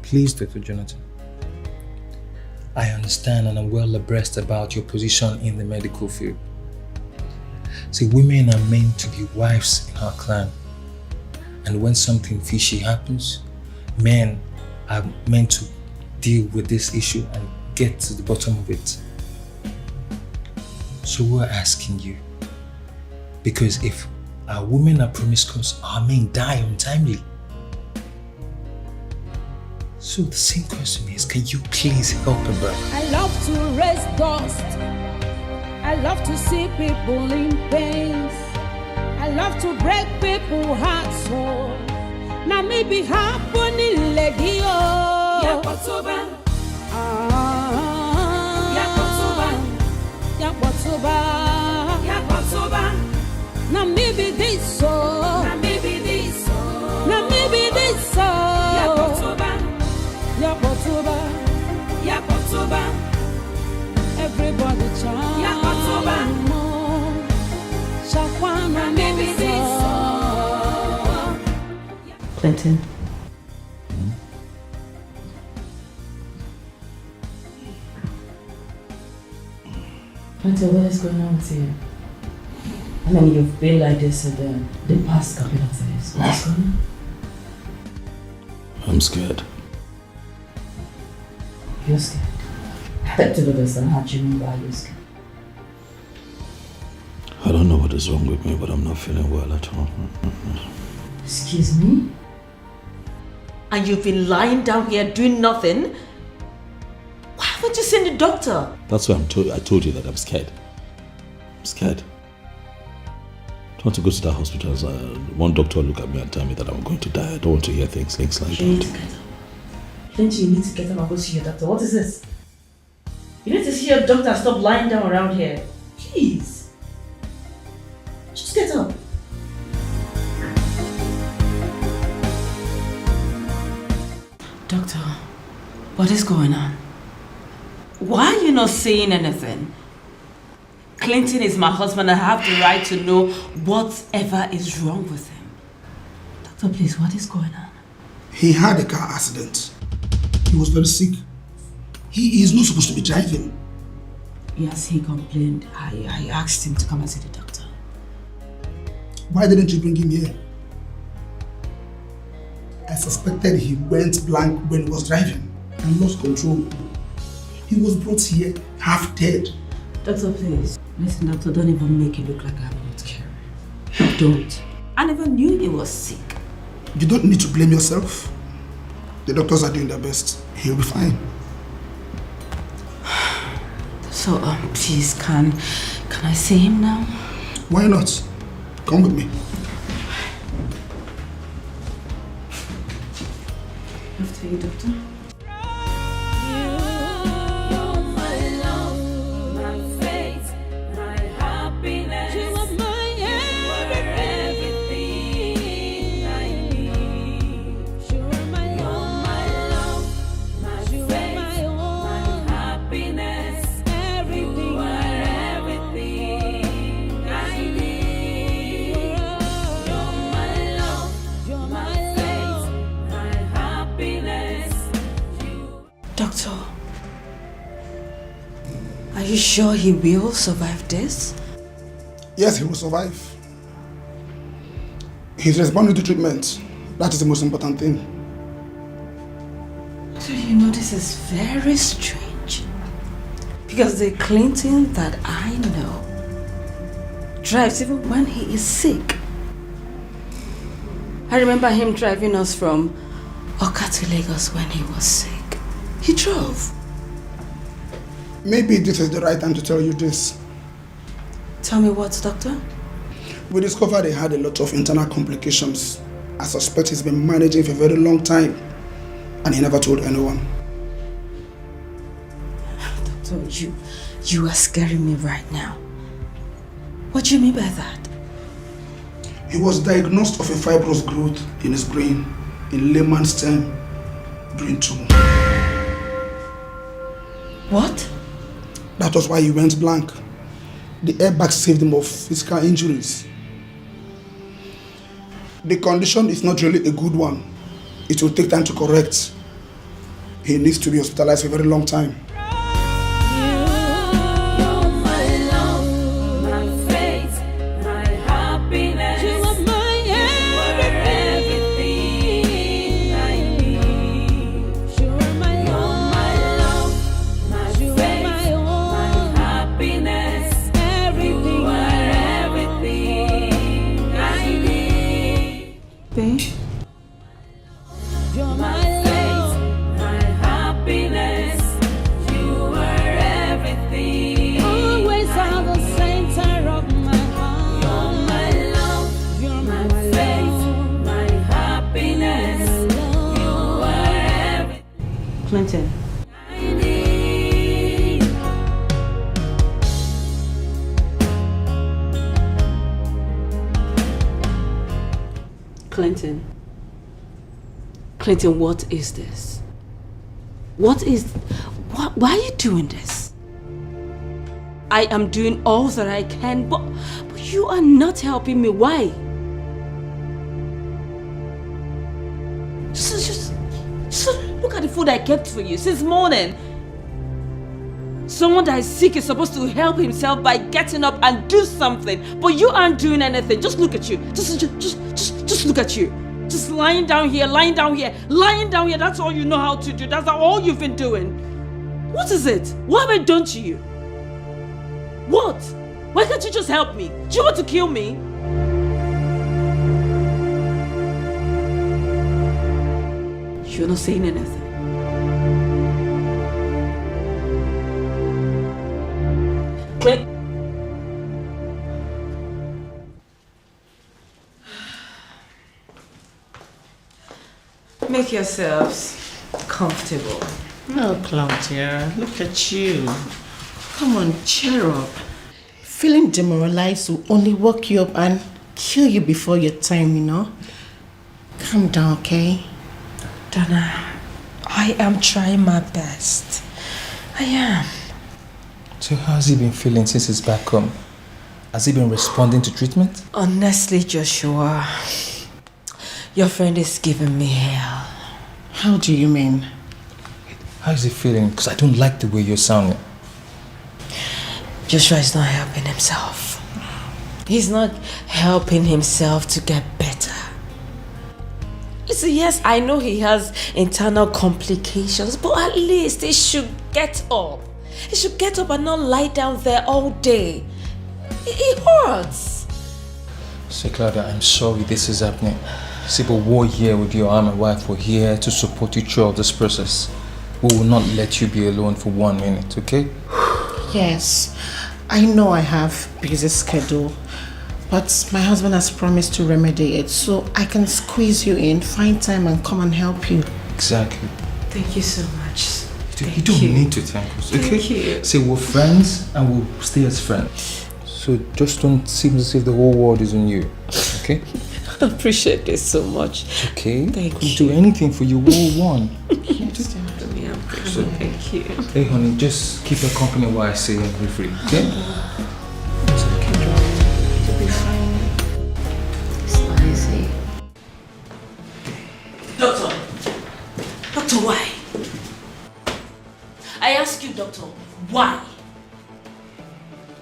Please, Dr. Jonathan. I understand and I'm well abreast about your position in the medical field. See, women are meant to be wives in our clan. And when something fishy happens, men are meant to deal with this issue and get to the bottom of it. So we're asking you, because if our women are promiscuous, our men die untimely. So the same question is, can you please help a brother? I love to raise dust. I love to see people in pain. I love to break people's hearts. So now maybe happening lady oh. Yakotoba. Yakotoba. Yakotoba. Now maybe this so. Now maybe this so. Now maybe this so. Yakotoba. Yakotoba, Yakotoba, everybody chant. Yakotoba, Shakwana, maybe this. Clinton. Clinton, what is going on with you? I mean, you've been like this in the past couple of days. What's going on? I'm scared. You're scared? I don't understand how you mean by you're scared. I don't know what is wrong with me, but I'm not feeling well at all. Excuse me? And you've been lying down here doing nothing? Why haven't you seen the doctor? That's why I told you that I'm scared. I'm scared. I don't want to go to that hospital. One doctor will look at me and tell me that I'm going to die. I don't want to hear things like that. You need to get up. Clint, you need to get up and go see your doctor. What is this? You need to see your doctor and stop lying down around here. Please. Just get up. Doctor, what is going on? Why are you not saying anything? Clinton is my husband. I have the right to know whatever is wrong with him. Doctor, please, what is going on? He had a car accident. He was very sick. He is not supposed to be driving. Yes, he complained. I asked him to come and see the doctor. Why didn't you bring him here? I suspected he went blank when he was driving and lost control. He was brought here half dead. Doctor, please. Listen, doctor, don't even make it look like I'm not caring. Don't. I never knew he was sick. You don't need to blame yourself. The doctors are doing their best. He'll be fine. So, please, can I see him now? Why not? Come with me. After you, doctor. Doctor, are you sure he will survive this? Yes, he will survive. He's responding to treatment. That is the most important thing. So you know this is very strange. Because the Clinton that I know drives even when he is sick. I remember him driving us from Oka to Lagos when he was sick. He drove. Maybe this is the right time to tell you this. Tell me what, doctor? We discovered he had a lot of internal complications. I suspect he's been managing for a very long time. And he never told anyone. Doctor, you are scaring me right now. What do you mean by that? He was diagnosed of a fibrous growth in his brain, in layman's term, brain tumor. What? That was why he went blank. The airbag saved him of physical injuries. The condition is not really a good one. It will take time to correct. He needs to be hospitalized for a very long time. Clinton. Clinton, what is this? Why are you doing this? I am doing all that I can, but you are not helping me. Why? food I kept for you since morning. Someone that is sick is supposed to help himself by getting up and do something, but you aren't doing anything. Just look at you. Just look at you. Just lying down here, lying down here, lying down here. That's all you know how to do. That's all you've been doing. What is it? What have I done to you? What? Why can't you just help me? Do you want to kill me? You're not saying anything. Quick. Make yourselves comfortable. No, Claudia, look at you. Come on, cheer up. Feeling demoralized will only work you up and kill you before your time, you know? Calm down, okay? Donna, I am trying my best. I am. So how's he been feeling since he's back home? Has he been responding to treatment? Honestly, Joshua, your friend is giving me hell. How do you mean? How is he feeling? Because I don't like the way you're sounding. Joshua is not helping himself. He's not helping himself to get better. Listen, yes, I know he has internal complications, but at least he should get up. He should get up and not lie down there all day. It hurts. So Claudia, I'm sorry this is happening. See, but we're here with you. I'm my wife. We're here to support you throughout this process. We will not let you be alone for 1 minute, okay? Yes, I know I have busy schedule, but my husband has promised to remedy it, so I can squeeze you in, find time and come and help you. Exactly. Thank you so much. You don't need to thank us, okay? Thank you. Say we're friends and we'll stay as friends. So just don't seem as if the whole world is on you, okay? I appreciate this so much. Okay? Thank We'll do anything for you, we're one. Yes, Anthony, I'm grateful. Thank you. Hey honey, just keep her company while I say and be free, okay? Doctor, why? I ask you, doctor, why?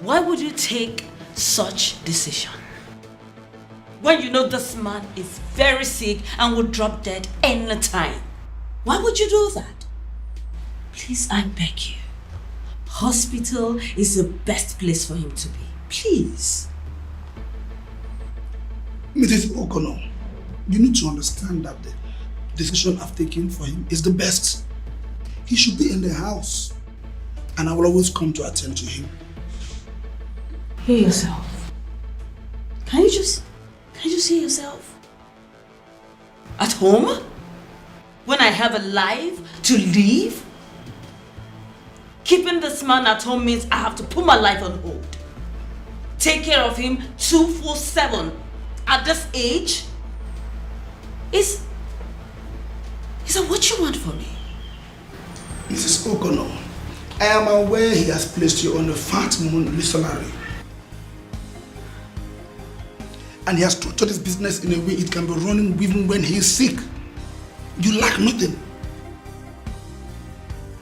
Why would you take such decision? When you know this man is very sick and will drop dead anytime. Why would you do that? Please, I beg you. Hospital is the best place for him to be. Please. Mrs. O'Connor, you need to understand that the decision I've taken for him is the best. He should be in the house, and I will always come to attend to him. Hear yourself. Can you just hear yourself? At home? When I have a life to live? Keeping this man at home means I have to put my life on hold. Take care of him 24/7. At this age? Is that what you want for me? Mrs. O'Connor, I am aware he has placed you on a fat monthly salary. And he has structured his business in a way it can be running even when he is sick. You lack nothing.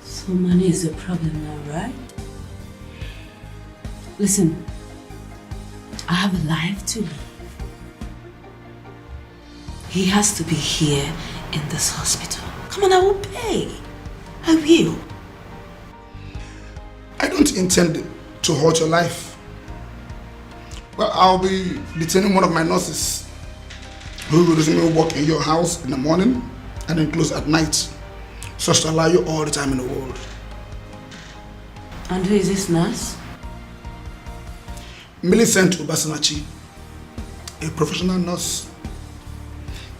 So money is a problem now, right? Listen, I have a life to live. He has to be here in this hospital. Come on, I will pay. I will. I don't intend to hurt your life. Well, I'll be detaining one of my nurses who will resume work in your house in the morning and then close at night, so as to allow you all the time in the world. And who is this nurse? Millicent Obasanachi, a professional nurse.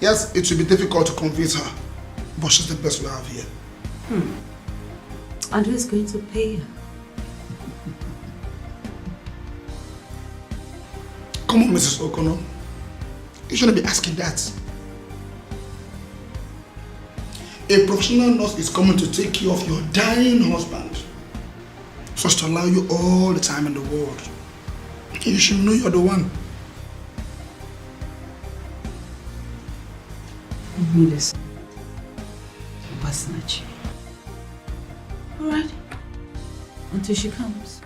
Yes, it will be difficult to convince her, but she's the best we have here. And who is going to pay her? Come on, Mrs. O'Connor. You shouldn't be asking that. A professional nurse is coming to take care of your dying husband, so as to allow you all the time in the world. You should know you're the one. Millicent Obasanachi. Alright. Until she comes.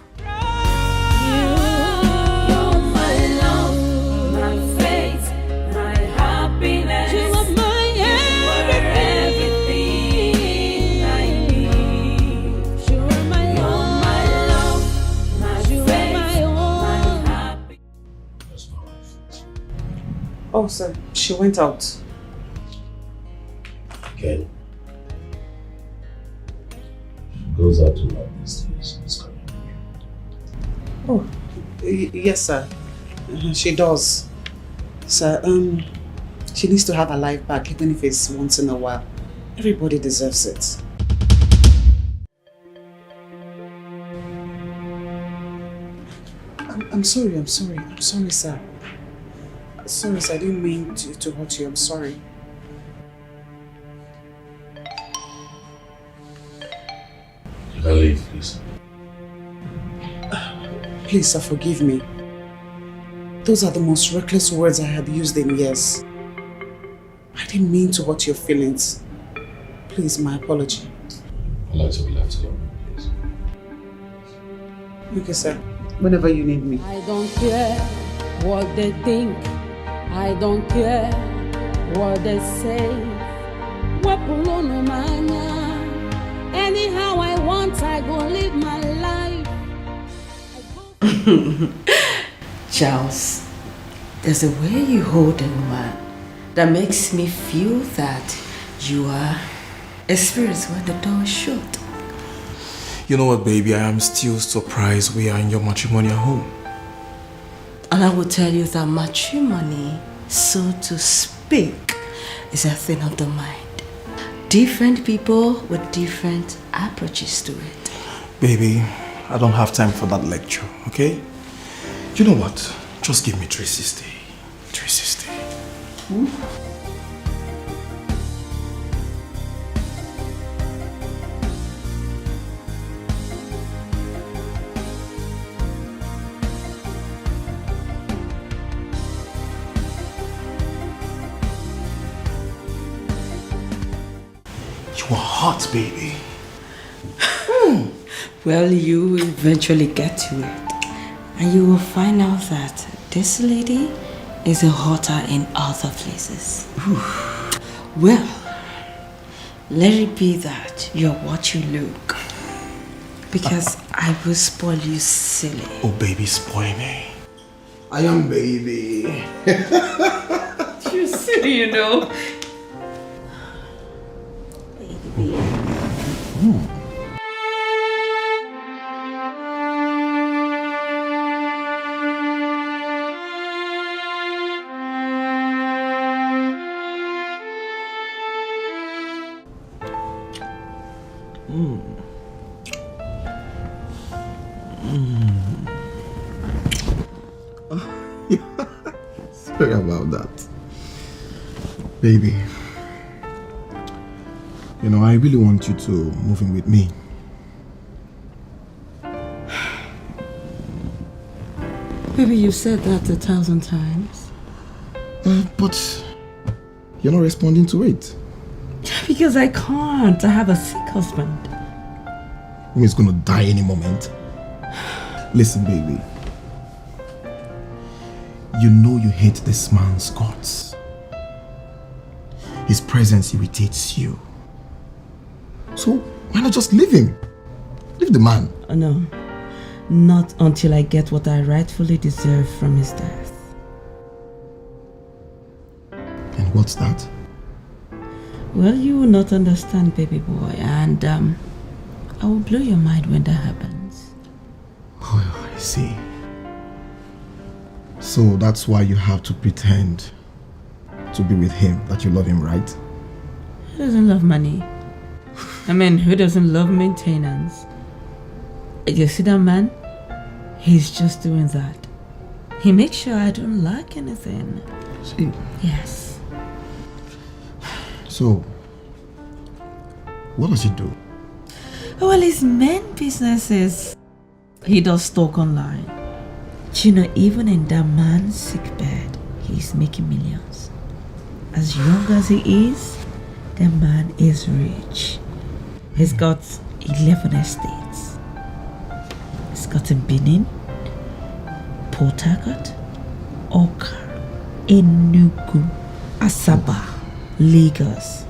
Oh, sir, she went out. Okay. She goes out to love these days. It's coming. Oh, yes, sir. She does. Sir, she needs to have her life back, even if it's once in a while. Everybody deserves it. I'm sorry, sir. Sorry, sir, I didn't mean to hurt you. I'm sorry. Can I leave, please? Please, sir, forgive me. Those are the most reckless words I have used in years. I didn't mean to hurt your feelings. Please, my apology. I'd like to be left alone, please. Okay, sir. Whenever you need me. I don't care what they think. I don't care what they say. Anyhow I want, I go live my life. Charles, there's a way you hold a woman that makes me feel that you are experienced when the door is shut. You know what, baby? I am still surprised we are in your matrimonial home. And I will tell you that matrimony, so to speak, is a thing of the mind. Different people with different approaches to it. Baby, I don't have time for that lecture, okay? You know what? Just give me 360. 360. You are hot, baby. Well, you will eventually get to it. And you will find out that this lady is hotter in other places. Well, let it be that you're what you look. Because I will spoil you silly. Oh, baby, spoil me. I am baby. You're silly, you know. Sorry about that. Baby, you know, I really want you to move in with me. Baby, you said that 1,000 times. But you're not responding to it. Because I can't. I have a sick husband. He's gonna die any moment. Listen, baby. You know you hate this man's guts. His presence irritates you. So why not just leave him? Leave the man. Oh, no. Not until I get what I rightfully deserve from his death. And what's that? Well, you will not understand, baby boy, and I will blow your mind when that happens. Oh, I see. So that's why you have to pretend to be with him, that you love him, right? Who doesn't love money? I mean, who doesn't love maintenance? You see that man? He's just doing that. He makes sure I don't lack anything. See? Yes. So, what does he do? Well, his main business is he does stock online. You know, even in that man's sick bed, he's making millions. As young as he is, the man is rich. He's got 11 estates. It's got in Benin, Port Harcourt, Oka, Enugu, Asaba, Lagos.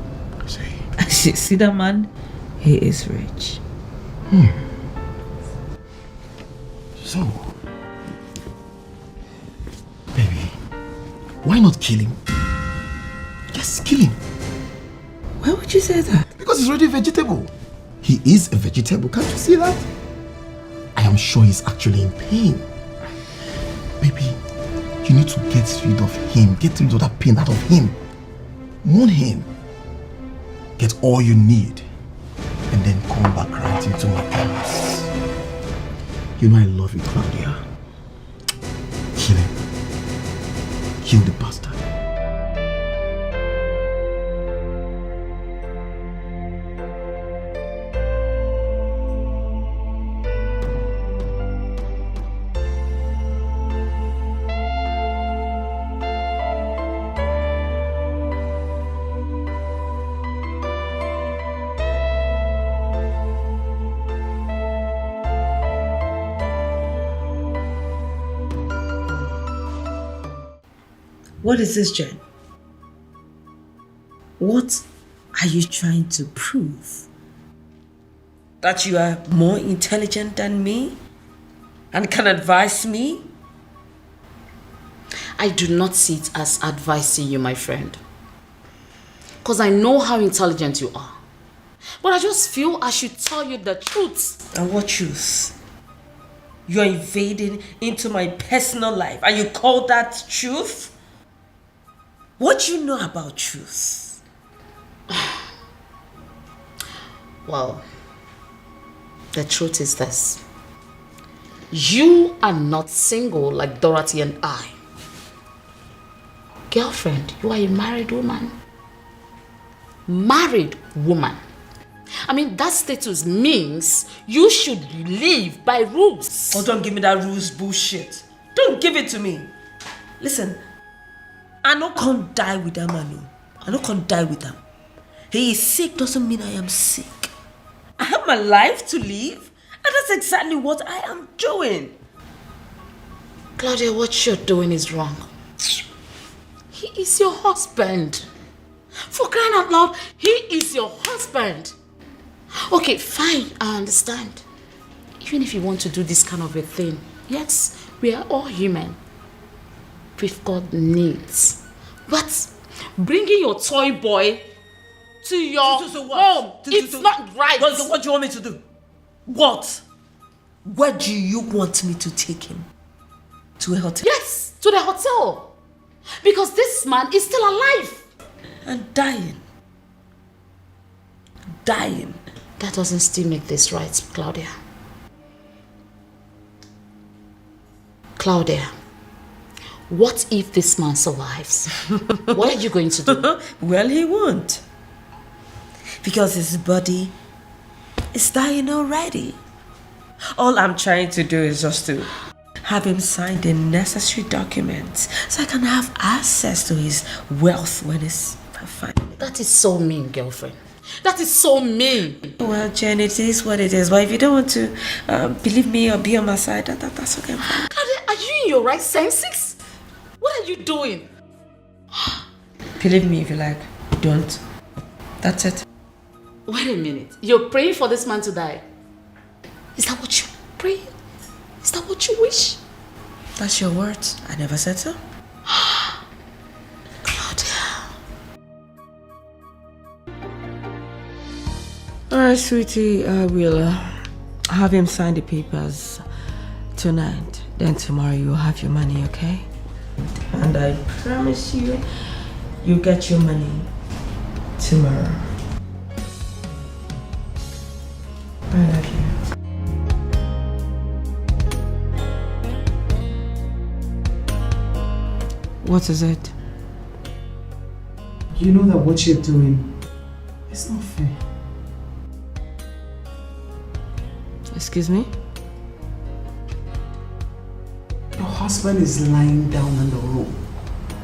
See that man? He is rich. So, baby, why not kill him? Just kill him. Why would you say that? Because he's already a vegetable. He is a vegetable, can't you see that? I am sure he's actually in pain. Baby, you need to get rid of him. Get rid of that pain out of him. Mourn him. Get all you need. And then come back right into my palace. You know I love you, Claudia. Kill him. Kill the bastard. What is this, Jen? What are you trying to prove? That you are more intelligent than me and can advise me? I do not see it as advising you, my friend. Because I know how intelligent you are. But I just feel I should tell you the truth. And what truth? You're invading into my personal life and you call that truth? What do you know about truth? Well, the truth is this. You are not single like Dorothy and I. Girlfriend, you are a married woman. Married woman. I mean, that status means you should live by rules. Oh, don't give me that rules bullshit. Don't give it to me. Listen, I no can't die with that man. No. I no can't die with him. He is sick doesn't mean I am sick. I have my life to live, and that's exactly what I am doing. Claudia, what you're doing is wrong. He is your husband. For crying out loud, he is your husband. Okay, fine, I understand. Even if you want to do this kind of a thing, yes, we are all human. We've got needs. But bringing your toy boy to your home, it's not right. What do you want me to do? What? Where do you want me to take him? To a hotel? Yes, to the hotel. Because this man is still alive. And dying. Dying. That doesn't still make this right, Claudia. Claudia, what if this man survives? What are you going to do? Well, he won't. Because his body is dying already. All I'm trying to do is just to have him sign the necessary documents so I can have access to his wealth when it's fine. That is so mean, girlfriend. That is so mean. Well, Jen, it is what it is. But if you don't want to believe me or be on my side, that's okay. Claudia, are you in your right senses? What are you doing? Believe me if you like. Don't. That's it. Wait a minute. You're praying for this man to die? Is that what you pray? Is that what you wish? That's your words. I never said so. Claudia. Alright, sweetie. I will have him sign the papers tonight. Then tomorrow you'll have your money, okay? And I promise you, you'll get your money tomorrow. I love you. What is it? You know that what you're doing is not fair. Excuse me? Your husband is lying down on the road,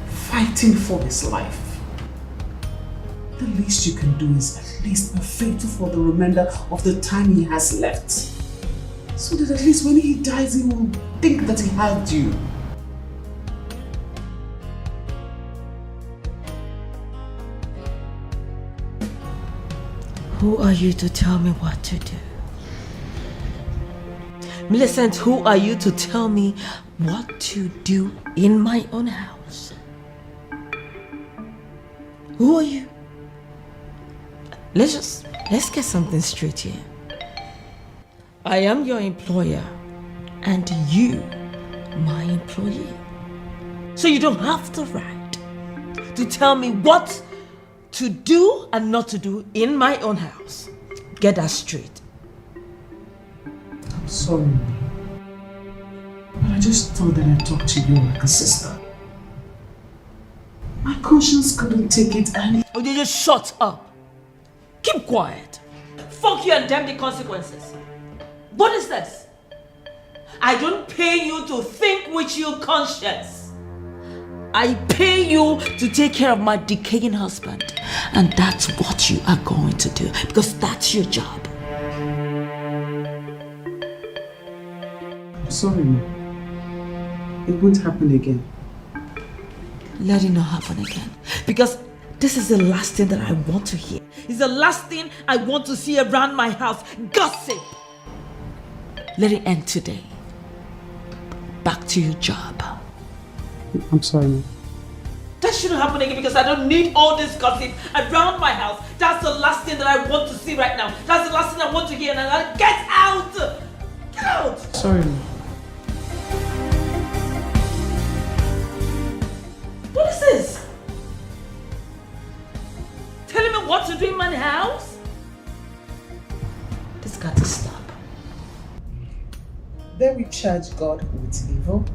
fighting for his life. The least you can do is at least be faithful for the remainder of the time he has left. So that at least when he dies, he will think that he had you. Who are you to tell me what to do? Millicent, who are you to tell me what to do in my own house? Who are you? Let's get something straight here. I am your employer and you my employee. So you don't have the right to tell me what to do and not to do in my own house. Get that straight. I'm sorry. But I just thought that I'd talk to you like a sister. My conscience couldn't take it and... Oh, you just shut up. Keep quiet. Fuck you and damn the consequences. What is this? I don't pay you to think with your conscience. I pay you to take care of my decaying husband. And that's what you are going to do. Because that's your job. I'm sorry, Ma. It won't happen again. Let it not happen again. Because this is the last thing that I want to hear. It's the last thing I want to see around my house. Gossip. Let it end today. Back to your job. I'm sorry, Ma. That shouldn't happen again because I don't need all this gossip around my house. That's the last thing that I want to see right now. That's the last thing I want to hear. And I get out! Get out! Sorry, Ma. What is this? Telling me what to do in my house? This got to stop. Then we charge God with evil.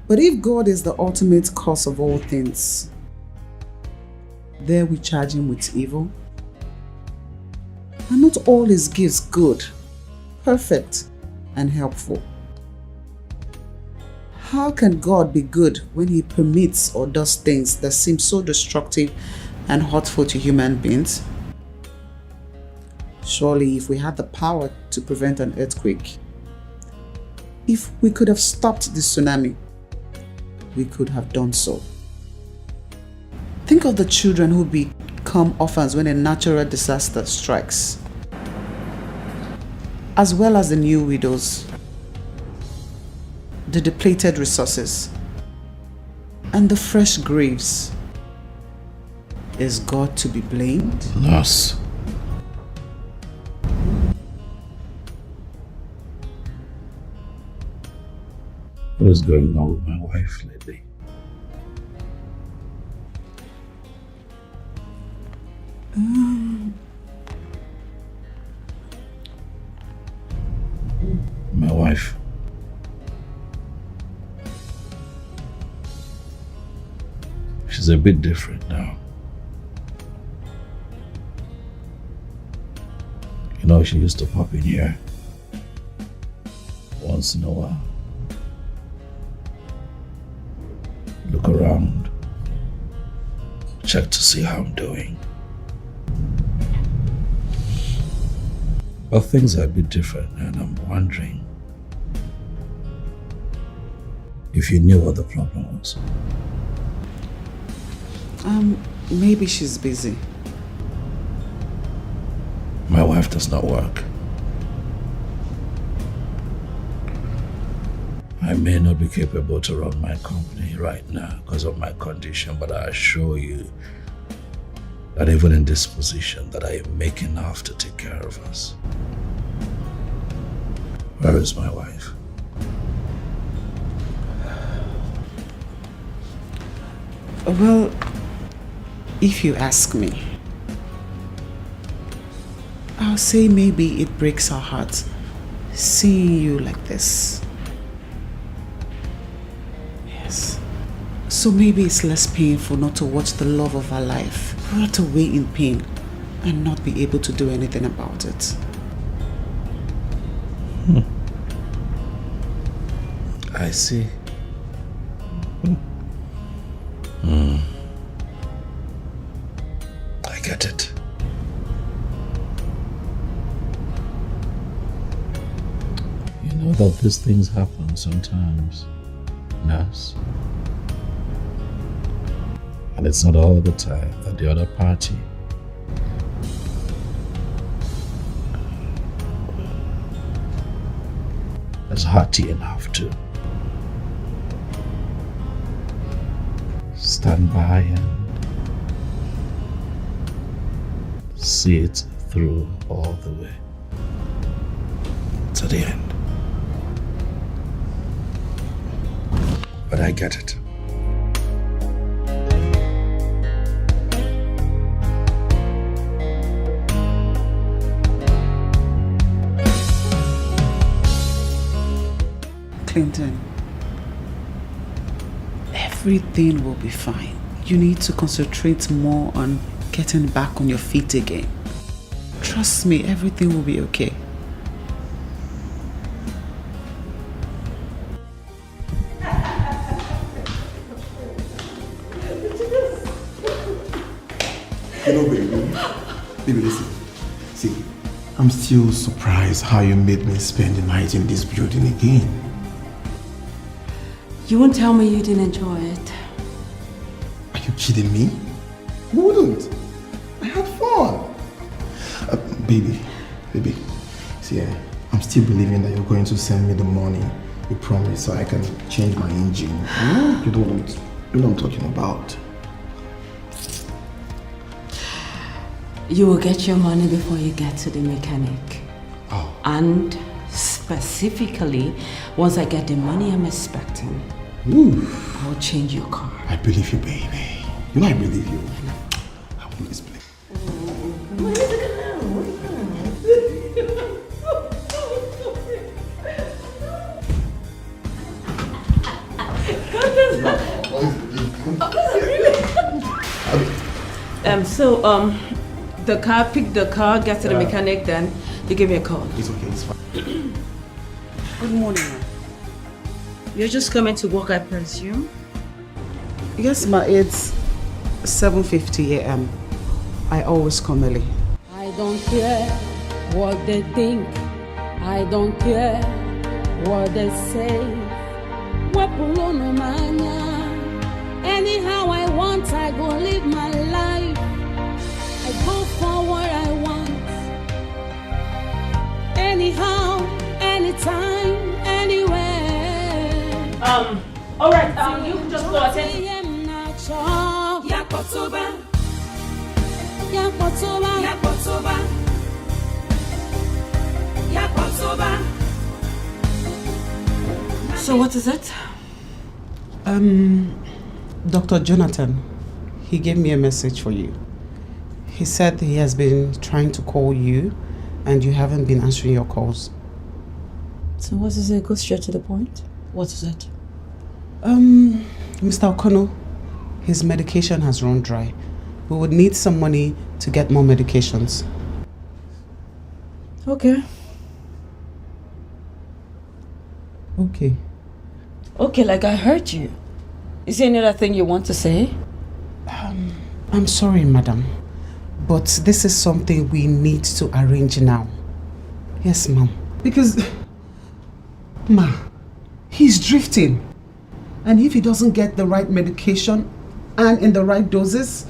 But if God is the ultimate cause of all things, there we charge him with evil. And not all his gifts good, perfect, and helpful. How can God be good when he permits or does things that seem so destructive and hurtful to human beings? Surely if we had the power to prevent an earthquake, if we could have stopped the tsunami, we could have done so. Think of the children who become orphans when a natural disaster strikes, as well as the new widows, the depleted resources, and the fresh graves. Is God to be blamed? Nurse. What is going on with my wife lately? My wife. She's a bit different now. You know, she used to pop in here once in a while. Look around, check to see how I'm doing. But things are a bit different, and I'm wondering if you knew what the problem was. Maybe she's busy. My wife does not work. I may not be capable to run my company right now because of my condition, but I assure you that even in this position that I am making enough to take care of us. Where is my wife? Well, if you ask me, I'll say maybe it breaks her heart seeing you like this. Yes. So maybe it's less painful not to watch the love of her life rot away in pain and not be able to do anything about it. I see. But these things happen sometimes, nurse. And it's not all the time that the other party is hearty enough to stand by and see it through all the way to the end. But I get it. Clinton, everything will be fine. You need to concentrate more on getting back on your feet again. Trust me, everything will be okay. Hello, baby. Baby, listen. See, I'm still surprised how you made me spend the night in this building again. You won't tell me you didn't enjoy it. Are you kidding me? Who wouldn't? I had fun. Baby. See, I'm still believing that you're going to send me the money you promised so I can change my engine. You know what I'm talking about. You will get your money before you get to the mechanic. Oh. And specifically, once I get the money I'm expecting, I'll change your car. I believe you, baby. You know I believe you. I always believe. Pick the car, get to the mechanic, then you give me a call. It's okay, it's fine. Good morning, ma'am. You're just coming to work, I presume? Yes, ma, it's 7:50 a.m. I always come early. I don't care what they think. I don't care what they say. Anyhow I want, I go live my life. I go for what I want. Anyhow, anytime, anywhere. Alright, you can just go attend. So what is it? Dr. Jonathan, he gave me a message for you. He said he has been trying to call you and you haven't been answering your calls. So what is it? Go straight to the point. What is it? Mr. O'Connell, his medication has run dry. We would need some money to get more medications. Okay. Okay. Okay, like I heard you. Is there any other thing you want to say? I'm sorry, madam, but this is something we need to arrange now. Yes, ma'am. Because, ma, he's drifting. And if he doesn't get the right medication and in the right doses,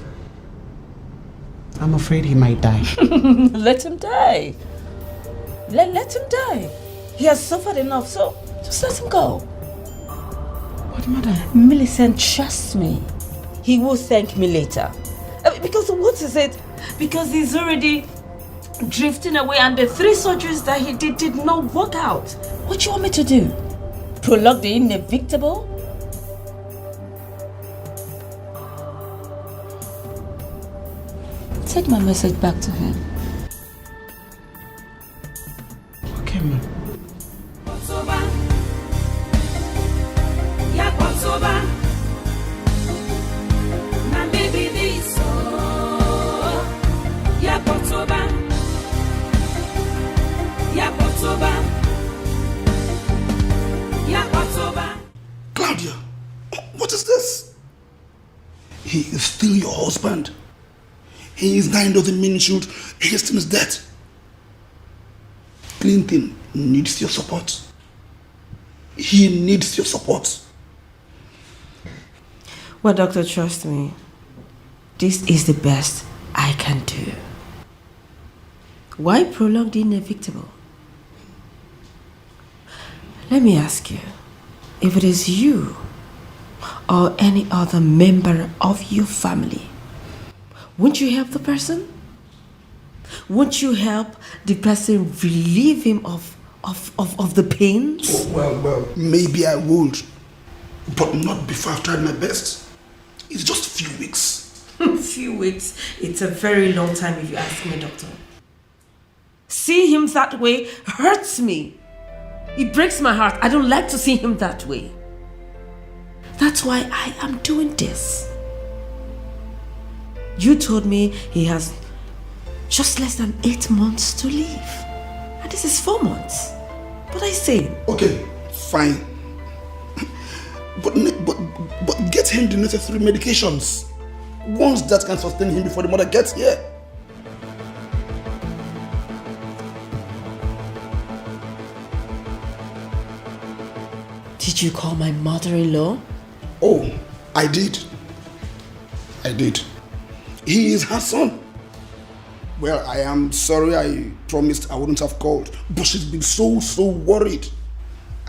I'm afraid he might die. Let him die. Let him die. He has suffered enough, so just let him go. What, madam? Millicent, trust me. He will thank me later. Because what is it? Because he's already drifting away and the 3 surgeries that he did not work out. What do you want me to do? Prolong the inevitable? Take my message back to him. Okay, ma'am. Claudia, what is this? He is still your husband. He is dying doesn't mean you should hasten his death. Clinton needs your support. He needs your support. Well, doctor, trust me. This is the best I can do. Why prolong the inevitable? Let me ask you, if it is you or any other member of your family, won't you help the person? Won't you help the person relieve him of the pains? Oh, well, maybe I would, but not before I've tried my best. It's just a few weeks. Few weeks? It's a very long time if you ask me, doctor. See him that way hurts me. It breaks my heart. I don't like to see him that way. That's why I am doing this. You told me he has just less than 8 months to live. And this is 4 months. What I say? Okay, fine. But get him the necessary medications. Ones that can sustain him before the mother gets here. Did you call my mother-in-law? Oh, I did. He is her son. Well, I am sorry I promised I wouldn't have called, but she's been so worried.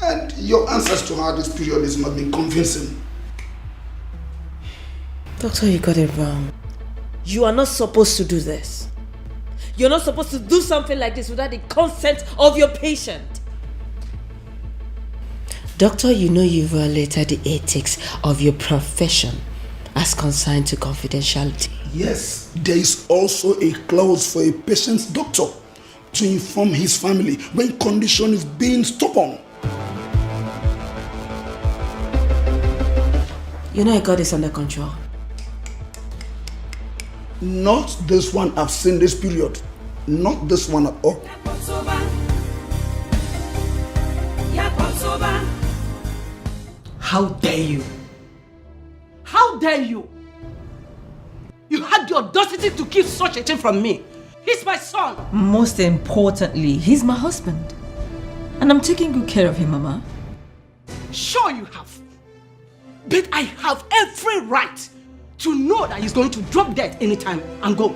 And your answers to her this period has not been convincing. Doctor, you got it wrong. You are not supposed to do this. You're not supposed to do something like this without the consent of your patient. Doctor, you know you violated the ethics of your profession as consigned to confidentiality. Yes, there is also a clause for a patient's doctor to inform his family when condition is being stubborn. You know I got this under control. Not this one I've seen this period. Not this one at all. How dare you? How dare you? You had the audacity to keep such a thing from me. He's my son. Most importantly, he's my husband. And I'm taking good care of him, Mama. Sure you have. But I have every right to know that he's going to drop dead anytime and go.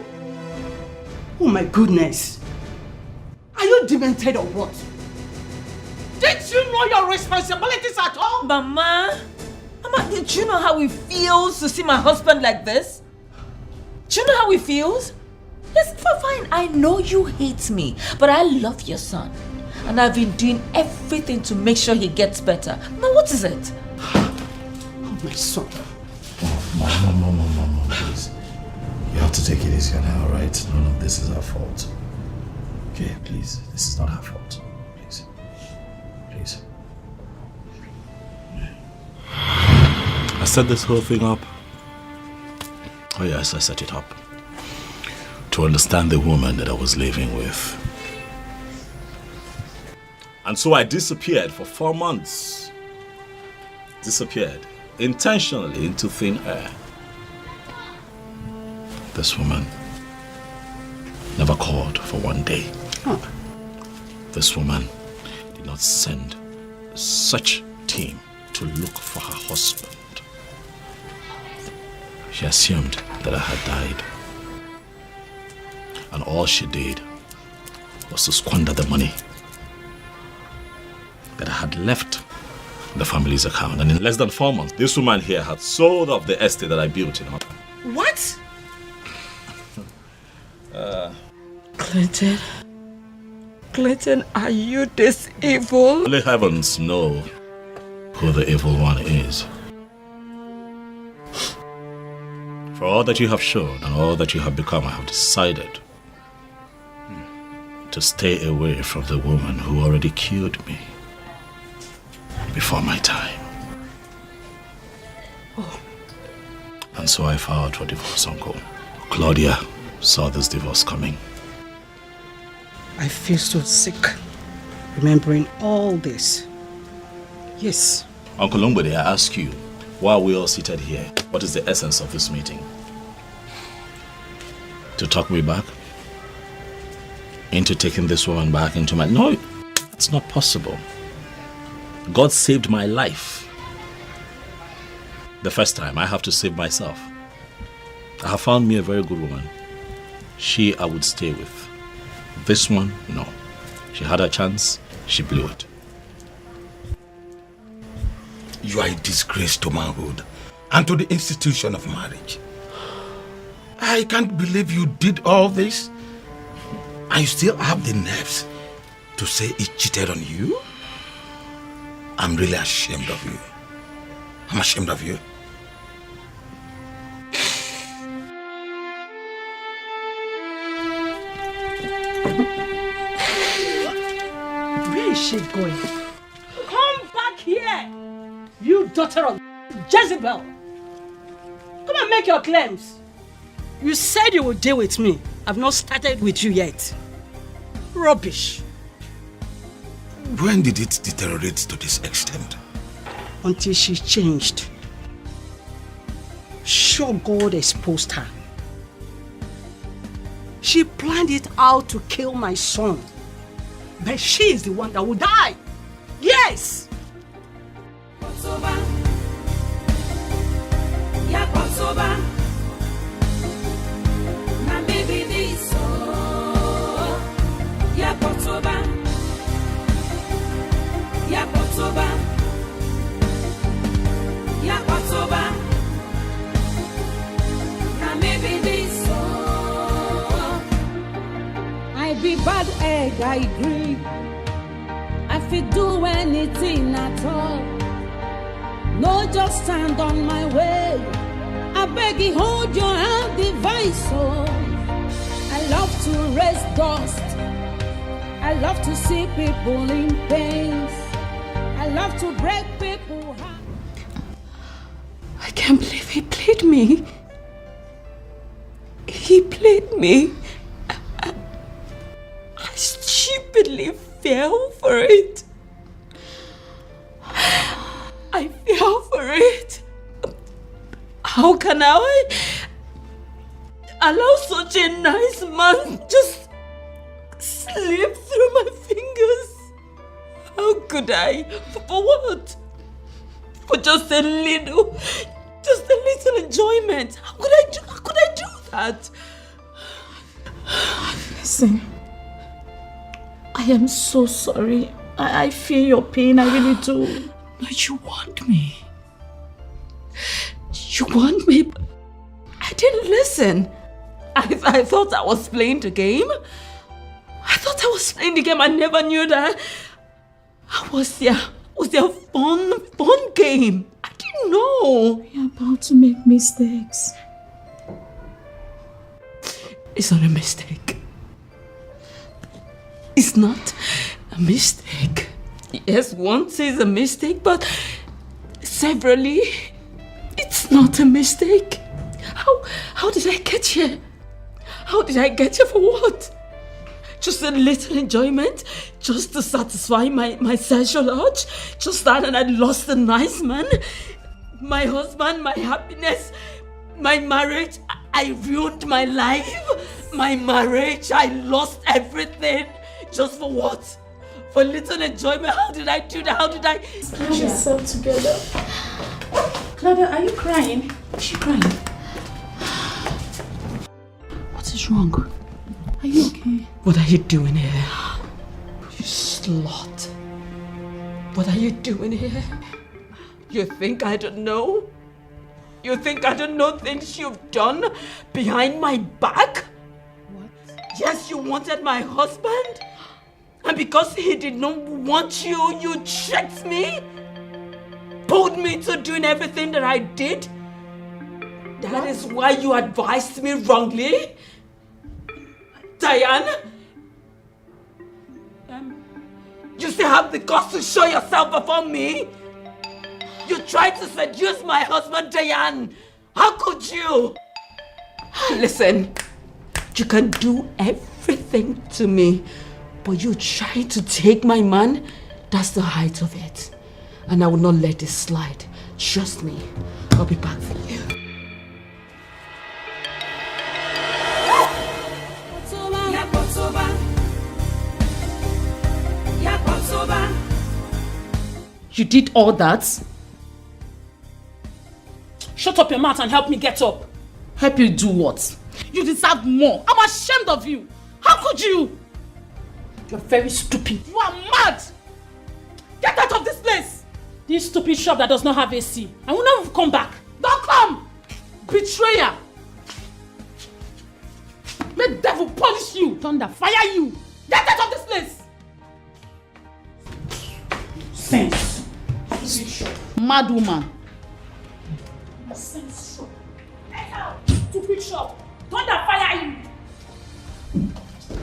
Oh my goodness. Are you demented or what? Did you know your responsibilities at all? Mama, did you know how it feels to see my husband like this? Do you know how it feels? Yes, fine, I know you hate me, but I love your son. And I've been doing everything to make sure he gets better. Now what is it? Oh, my son. Mom, please. You have to take it easy on her, alright? None of this is her fault. Okay, please. This is not her fault. Please. Please. I set this whole thing up. Oh yes, I set it up. To understand the woman that I was living with. And so I disappeared for 4 months. Disappeared. Intentionally into thin air. This woman never called for 1 day. Huh. This woman did not send such team to look for her husband. She assumed that I had died. And all she did was to squander the money that I had left in the family's account. And in less than 4 months, this woman here had sold off the estate that I built in her. What? Clinton, are you this evil? Only heavens know who the evil one is. For all that you have shown and all that you have become, I have decided to stay away from the woman who already killed me before my time. Oh. And so I filed for divorce, Uncle. Claudia saw this divorce coming. I feel so sick remembering all this. Yes. Uncle Longbody, I ask you, why are we all seated here? What is the essence of this meeting? To talk me back? Into taking this woman back into my... No, it's not possible. God saved my life. The first time, I have to save myself. I have found me a very good woman. She I would stay with. This one, no. She had her chance, she blew it. You are a disgrace to manhood and to the institution of marriage. I can't believe you did all this and you still have the nerves to say he cheated on you? I'm really ashamed of you. I'm ashamed of you. Where is she going? Come back here! You daughter of Jezebel! Come and make your claims. You said you would deal with me. I've not started with you yet. Rubbish. When did it deteriorate to this extent? Until she changed. Sure, God exposed her. She planned it out to kill my son. But she is the one that will die. Yes! I be bad egg, I agree. I fit do anything at all. No, just stand on my way. I beg you, hold your hand, device. Oh, I love to raise dust. I love to see people in pain. I love to break people's hearts. I can't believe he played me. He played me. I stupidly fell for it. I fell for it. How can I allow such a nice man just slip through my fingers? How could I? For what? For just a little enjoyment. How could I do that? Listen, I am so sorry. I feel your pain, I really do. But you want me. You want me? I didn't listen. I thought I was playing the game. I never knew that. I was their fun game. I didn't know. You're about to make mistakes. It's not a mistake. It's not a mistake. Yes, once is a mistake, but severally, it's not a mistake. How did I get here? How did I get here for what? Just a little enjoyment? Just to satisfy my sexual urge? Just that, and I lost a nice man? My husband, my happiness, my marriage. I ruined my life. My marriage, I lost everything. Just for what? For little enjoyment? How did I do that? How did I... Get yourself together. Claudia, are you crying? Is she crying? What is wrong? Are you okay? What are you doing here? You slut. What are you doing here? You think I don't know? You think I don't know things you've done behind my back? What? Yes, you wanted my husband? And because he did not want you, you tricked me? Pulled me to doing everything that I did? That is why you advised me wrongly? Diane? You still have the guts to show yourself before me? You tried to seduce my husband, Diane. How could you? Listen, you can do everything to me, but you try to take my man, that's the height of it. And I will not let this slide. Trust me, I'll be back for you. You did all that? Shut up your mouth and help me get up. Help you do what? You deserve more. I'm ashamed of you. How could you? You're very stupid. You are mad. Get out of this place. This stupid shop that does not have AC. I will not come back. Don't come. Betrayer. May the devil punish you. Thunder, fire you. Get out of this place. Sense. Mad woman. Sense. Get out. Stupid shop. Thunder, fire you.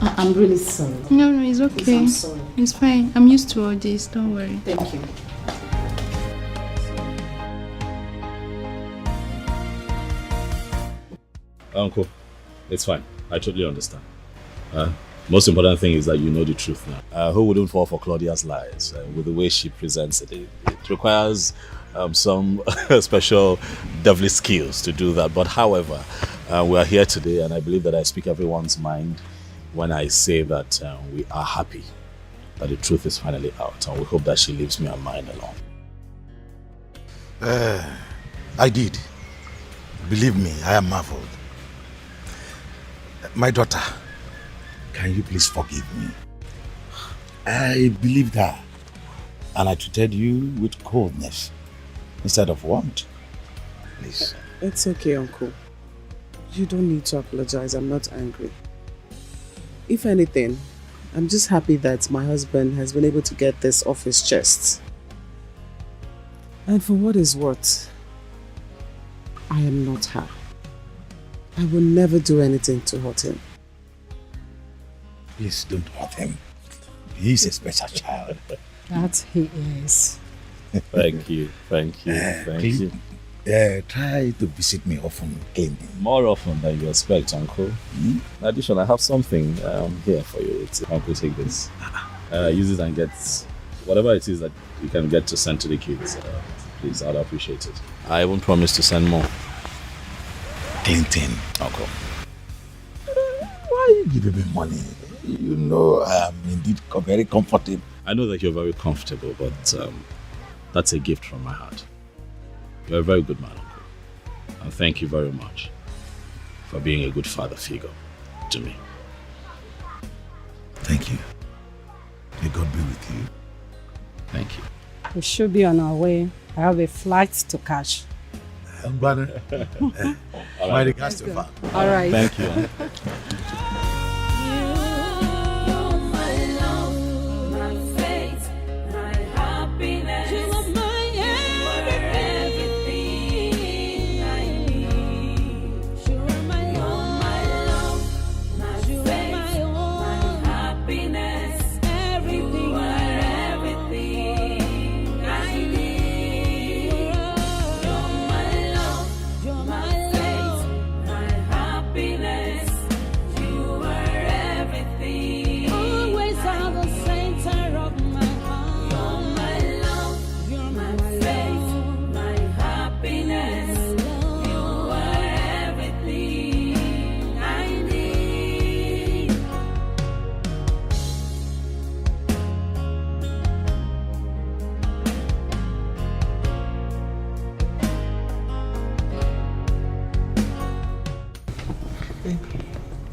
I'm really sorry. No, it's okay. Please, I'm sorry. It's fine. I'm used to all this. Don't worry. Thank you. Uncle, it's fine. I totally understand. Most important thing is that you know the truth now. Who wouldn't fall for Claudia's lies? With the way she presents it, it requires some special devilish skills to do that. But however, we are here today, and I believe that I speak everyone's mind when I say that we are happy that the truth is finally out, and we hope that she leaves me and mine alone. I did. Believe me, I am marveled. My daughter, can you please forgive me? I believed her, and I treated you with coldness instead of warmth. Please. It's okay, Uncle. You don't need to apologize. I'm not angry. If anything, I'm just happy that my husband has been able to get this off his chest. And for what is worth, I am not her. I will never do anything to hurt him. Please don't hurt him. He's a special child. That he is. Thank you, thank you, thank you. Try to visit me often, Clinton. More often than you expect, Uncle. In addition, I have something here for you. Uncle, take this. Use it and get whatever it is that you can get to send to the kids. Please, I'd appreciate it. I won't promise to send more. Clinton. Uncle. Why are you giving me money? You know I am indeed very comfortable. I know that you're very comfortable, but that's a gift from my heart. You're a very good man, Uncle. And thank you very much for being a good father figure to me. Thank you. May God be with you. Thank you. We should be on our way. I have a flight to catch. My regards to her. All right. Thank you.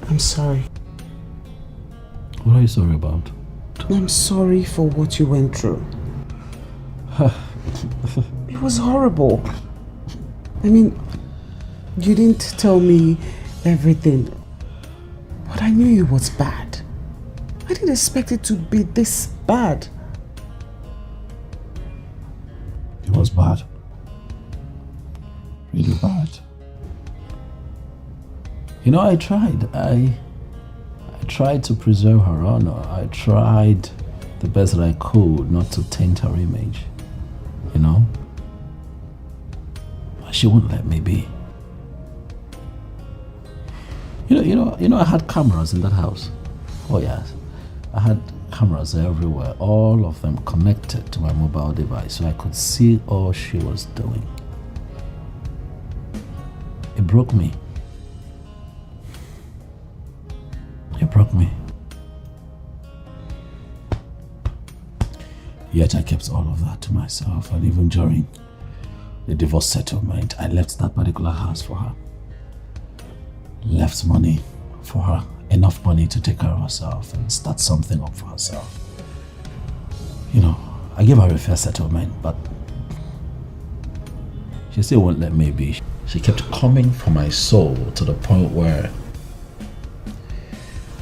I'm sorry. What are you sorry about? I'm sorry for what you went through. It was horrible. I mean, you didn't tell me everything, but I knew it was bad. I didn't expect it to be this bad. It was bad. Really bad. You know, I tried. I tried to preserve her honor. I tried the best that I could not to taint her image. You know? But she wouldn't let me be. You know, I had cameras in that house. Oh yes. I had cameras everywhere, all of them connected to my mobile device, so I could see all she was doing. It broke me. It broke me. Yet I kept all of that to myself, and even during the divorce settlement, I left that particular house for her. Left money for her, enough money to take care of herself and start something up for herself. You know, I gave her a fair settlement, but she still won't let me be. She kept coming for my soul to the point where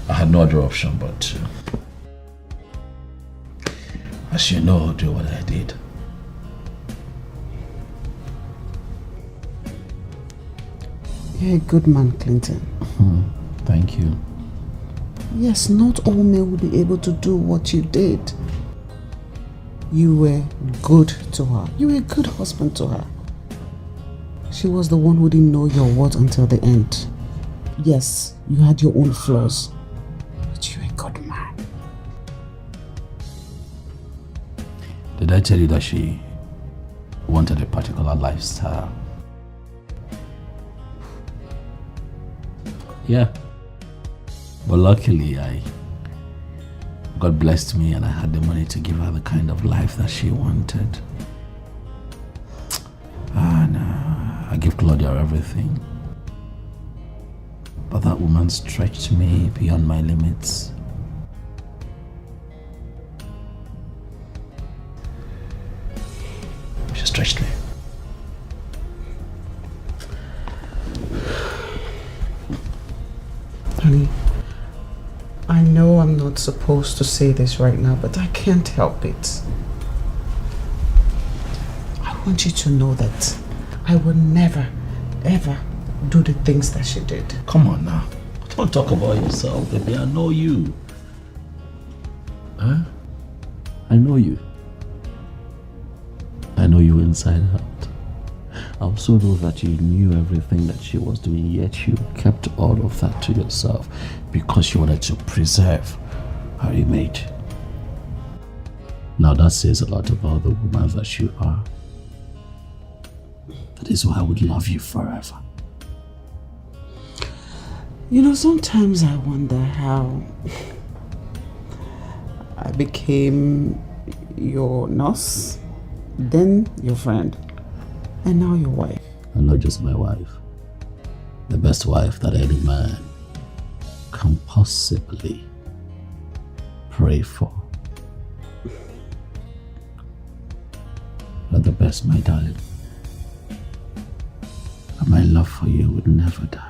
I had no other option but to, as you know, do what I did. You're a good man, Clinton. Thank you. Yes, not all men will be able to do what you did. You were good to her. You were a good husband to her. She was the one who didn't know your word until the end. Yes, you had your own flaws, but you're a good man. Did I tell you that she wanted a particular lifestyle? Yeah. But luckily, God blessed me and I had the money to give her the kind of life that she wanted. And I give Claudia everything. But that woman stretched me beyond my limits. She stretched me. Honey, I know I'm not supposed to say this right now, but I can't help it. I want you to know that I will never, ever do the things that she did. Come on now. Don't talk about yourself, baby. I know you. Huh? I know you. I know you inside out. I also know that you knew everything that she was doing, yet you kept all of that to yourself because you wanted to preserve her image. Now that says a lot about the woman that you are. That is why I would love you forever. You know, sometimes I wonder how I became your nurse, then your friend, and now your wife. And not just my wife. The best wife that any man can possibly pray for. You're the best, my darling. And my love for you would never die.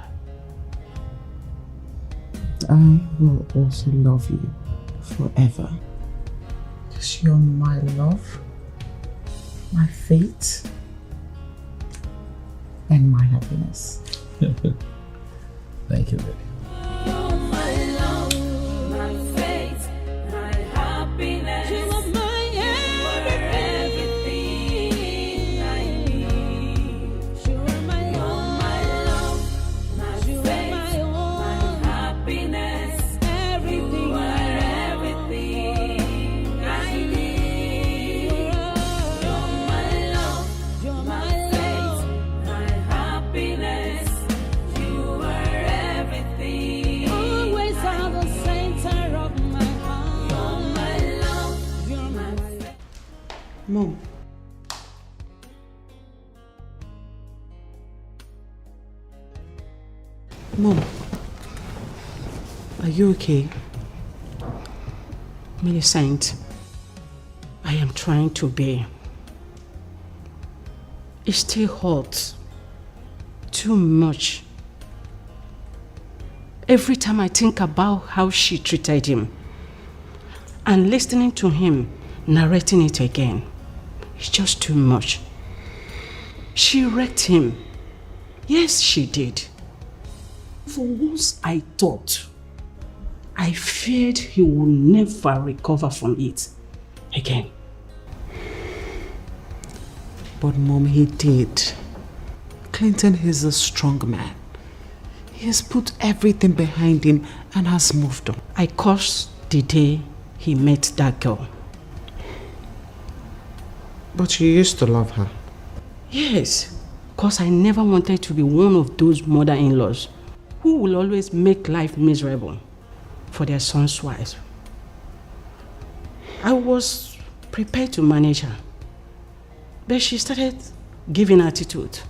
I will also love you forever. Because you're my love, my fate, and my happiness. Thank you, baby. Mom. Mom. Are you okay? Millicent, I am trying to bear. It still hurts. Too much. Every time I think about how she treated him and listening to him narrating it again, it's just too much. She wrecked him. Yes, she did. For once I thought, I feared he would never recover from it again. But Mom, he did. Clinton is a strong man. He has put everything behind him and has moved on. I cursed the day he met that girl. But you used to love her. Yes, because I never wanted to be one of those mother-in-laws who will always make life miserable for their son's wives. I was prepared to manage her. But she started giving attitude.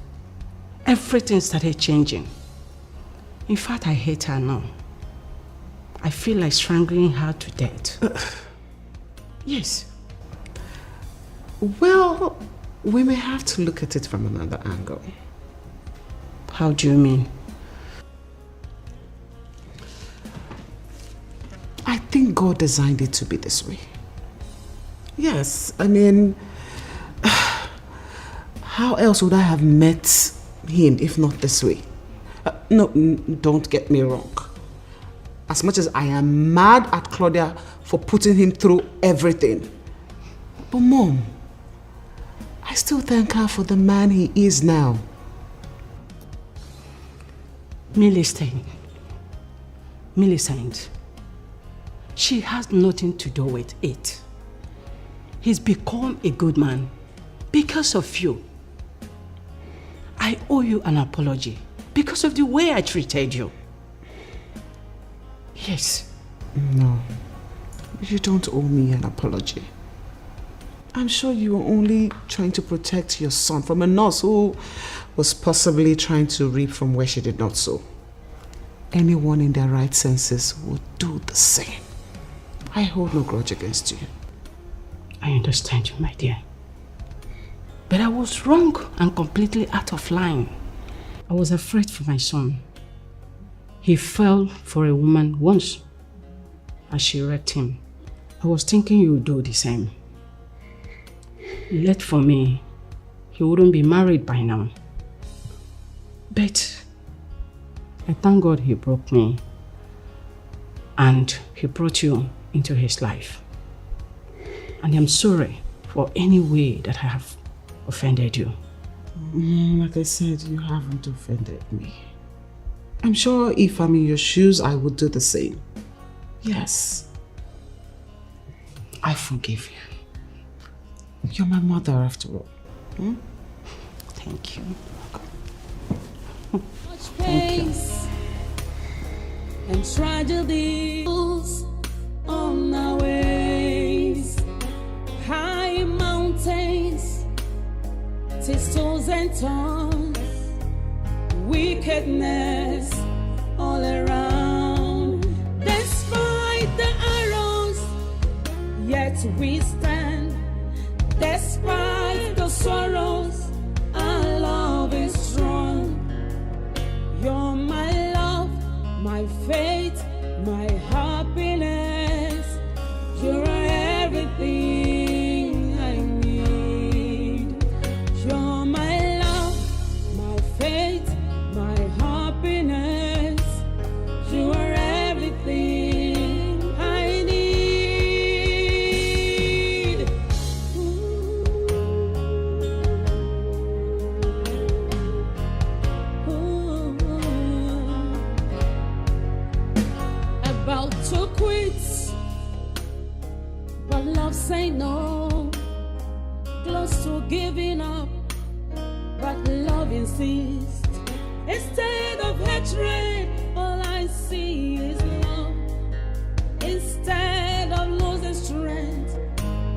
Everything started changing. In fact, I hate her now. I feel like strangling her to death. Yes. Well, we may have to look at it from another angle. How do you mean? I think God designed it to be this way. Yes, I mean, how else would I have met him if not this way? No, don't get me wrong. As much as I am mad at Claudia for putting him through everything. But Mom, I still thank her for the man he is now. Millicent, she has nothing to do with it. He's become a good man because of you. I owe you an apology because of the way I treated you. Yes. No, you don't owe me an apology. I'm sure you were only trying to protect your son from a nurse who was possibly trying to reap from where she did not sow. Anyone in their right senses would do the same. I hold no grudge against you. I understand you, my dear. But I was wrong and completely out of line. I was afraid for my son. He fell for a woman once and she wrecked him. I was thinking you would do the same. Late for me, he wouldn't be married by now. But I thank God he broke me and he brought you into his life. And I'm sorry for any way that I have offended you. Like I said, you haven't offended me. I'm sure if I'm in your shoes, I would do the same. Yes. I forgive you. You're my mother after all. Hmm? Thank you. Thank you. And tragedies on our ways, high mountains, thistles and thorns, wickedness all around. Despite the arrows, yet we stand. Despite the sorrows, our love is strong. You're my love, my faith, my happiness. You're everything I need. You're my love, my faith, my happiness. You are everything I need. About to quit, but love say no. Close to giving up, but love insists. Instead of hatred, all I see is love. Instead of losing strength,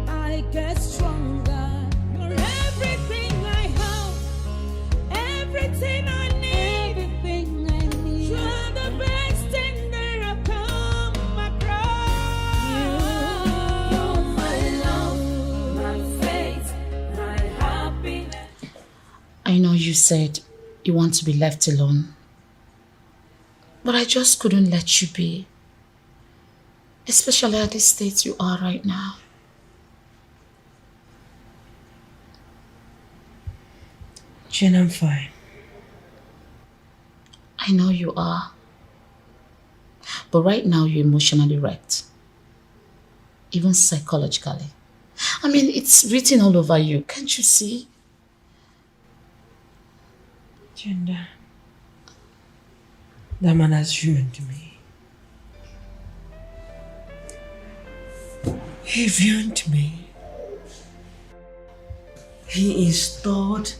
I get stronger. You're everything I have, everything I need, everything I need. You're the best thing that I've come across. You're my love, my faith, my happiness. I know you said you want to be left alone, but I just couldn't let you be, especially at the state you are right now. Jen, I'm fine. I know you are, but right now you're emotionally wrecked, even psychologically. I mean, it's written all over you, can't you see? Jenda, that man has ruined me. He ruined me. He installed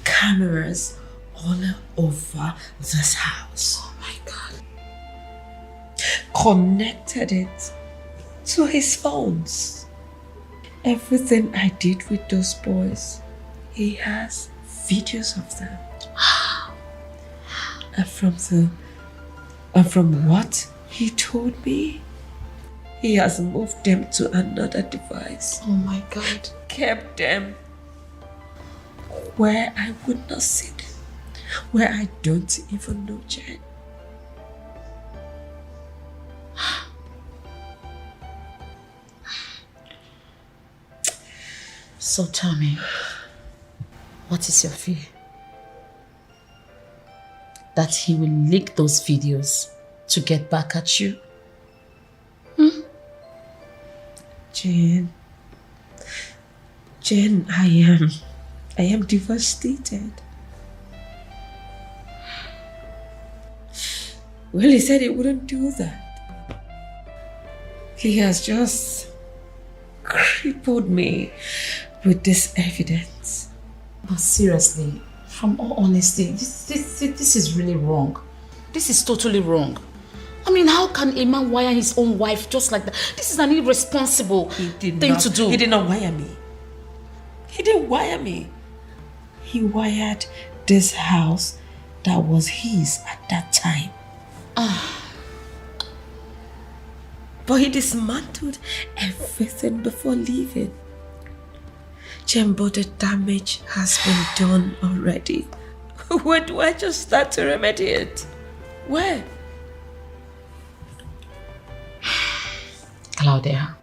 cameras all over this house. Oh my God. Connected it to his phones. Everything I did with those boys, he has videos of them. And from what he told me, he has moved them to another device. Oh my God. Kept them where I would not see them, where I don't even know Jen. So tell me, what is your fear? That he will leak those videos to get back at you? Jane, I am devastated. Well, he said he wouldn't do that. He has just crippled me with this evidence. But seriously, from all honesty, this is really wrong. This is totally wrong. I mean, how can a man wire his own wife just like that? This is an irresponsible thing to do. He did not wire me. He didn't wire me. He wired this house that was his at that time. But he dismantled everything before leaving. But the damage has been done already. Where do I just start to remedy it? Where? Claudia,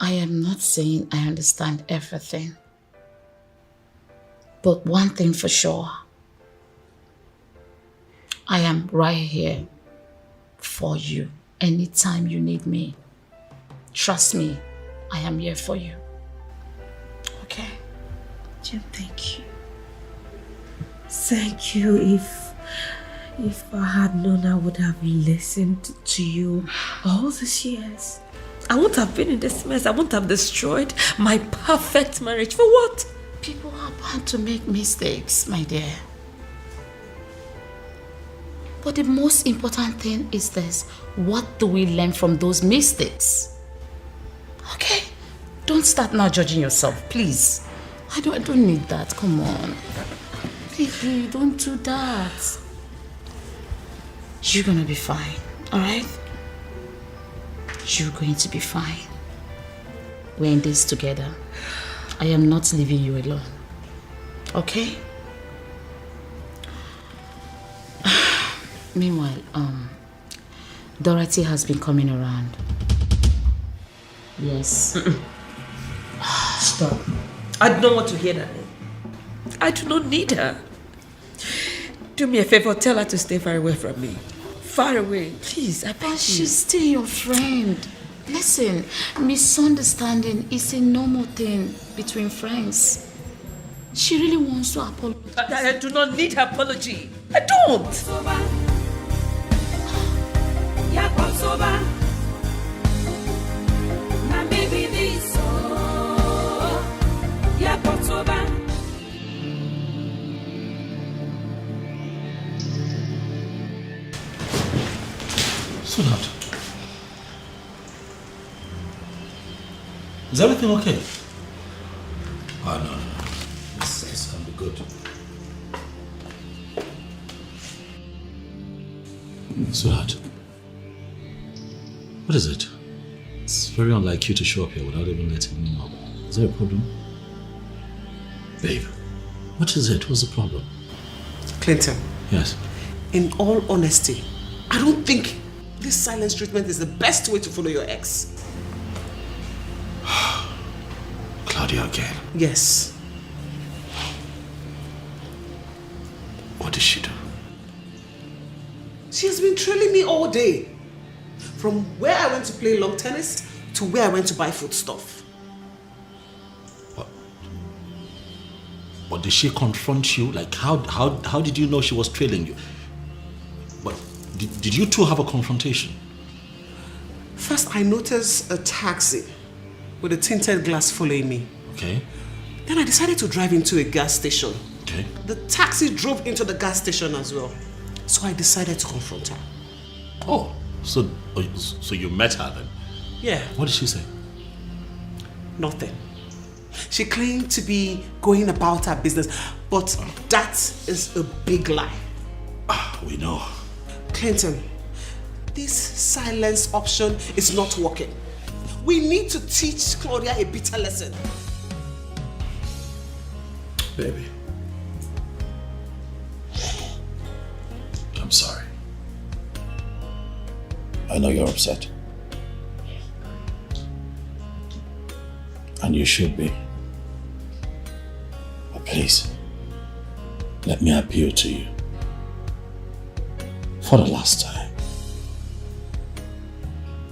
I am not saying I understand everything. But one thing for sure, I am right here for you anytime you need me. Trust me, I am here for you. Okay? Jim, thank you. Thank you. If I had known, I would have listened to you all these years. I wouldn't have been in this mess. I wouldn't have destroyed my perfect marriage. For what? People are bound to make mistakes, my dear. But the most important thing is this. What do we learn from those mistakes? Okay? Don't start now judging yourself, please. I don't need that. Come on. Baby, don't do that. You're gonna be fine, alright? You're going to be fine. We're in this together. I am not leaving you alone. Okay? Meanwhile, Dorothy has been coming around. Yes. Stop. I don't want to hear that name. I do not need her. Do me a favor, tell her to stay far away from me. Far away, please, I beg you. She's still your friend. Listen, misunderstanding is a normal thing between friends. She really wants to apologize. I do not need her apology. I don't. Sweetheart, is everything okay? Oh, no. This can be good. Sweetheart, what is it? It's very unlike you to show up here without even letting me know. Is there a problem? Babe, what is it? What's the problem? Clinton. Yes? In all honesty, I don't think this silence treatment is the best way to follow your ex. Claudia again? Yes. What did she do? She has been trailing me all day. From where I went to play lawn tennis to where I went to buy food stuff. But did she confront you? Like, how did you know she was trailing you? But did you two have a confrontation? First, I noticed a taxi with a tinted glass following me. Okay. Then I decided to drive into a gas station. Okay. The taxi drove into the gas station as well. So I decided to confront her. Oh, so you met her then? Yeah. What did she say? Nothing. She claimed to be going about her business, but that is a big lie. We know. Clinton, this silence option is not working. We need to teach Claudia a bitter lesson. Baby. I'm sorry. I know you're upset. And you should be. But please, let me appeal to you. For the last time,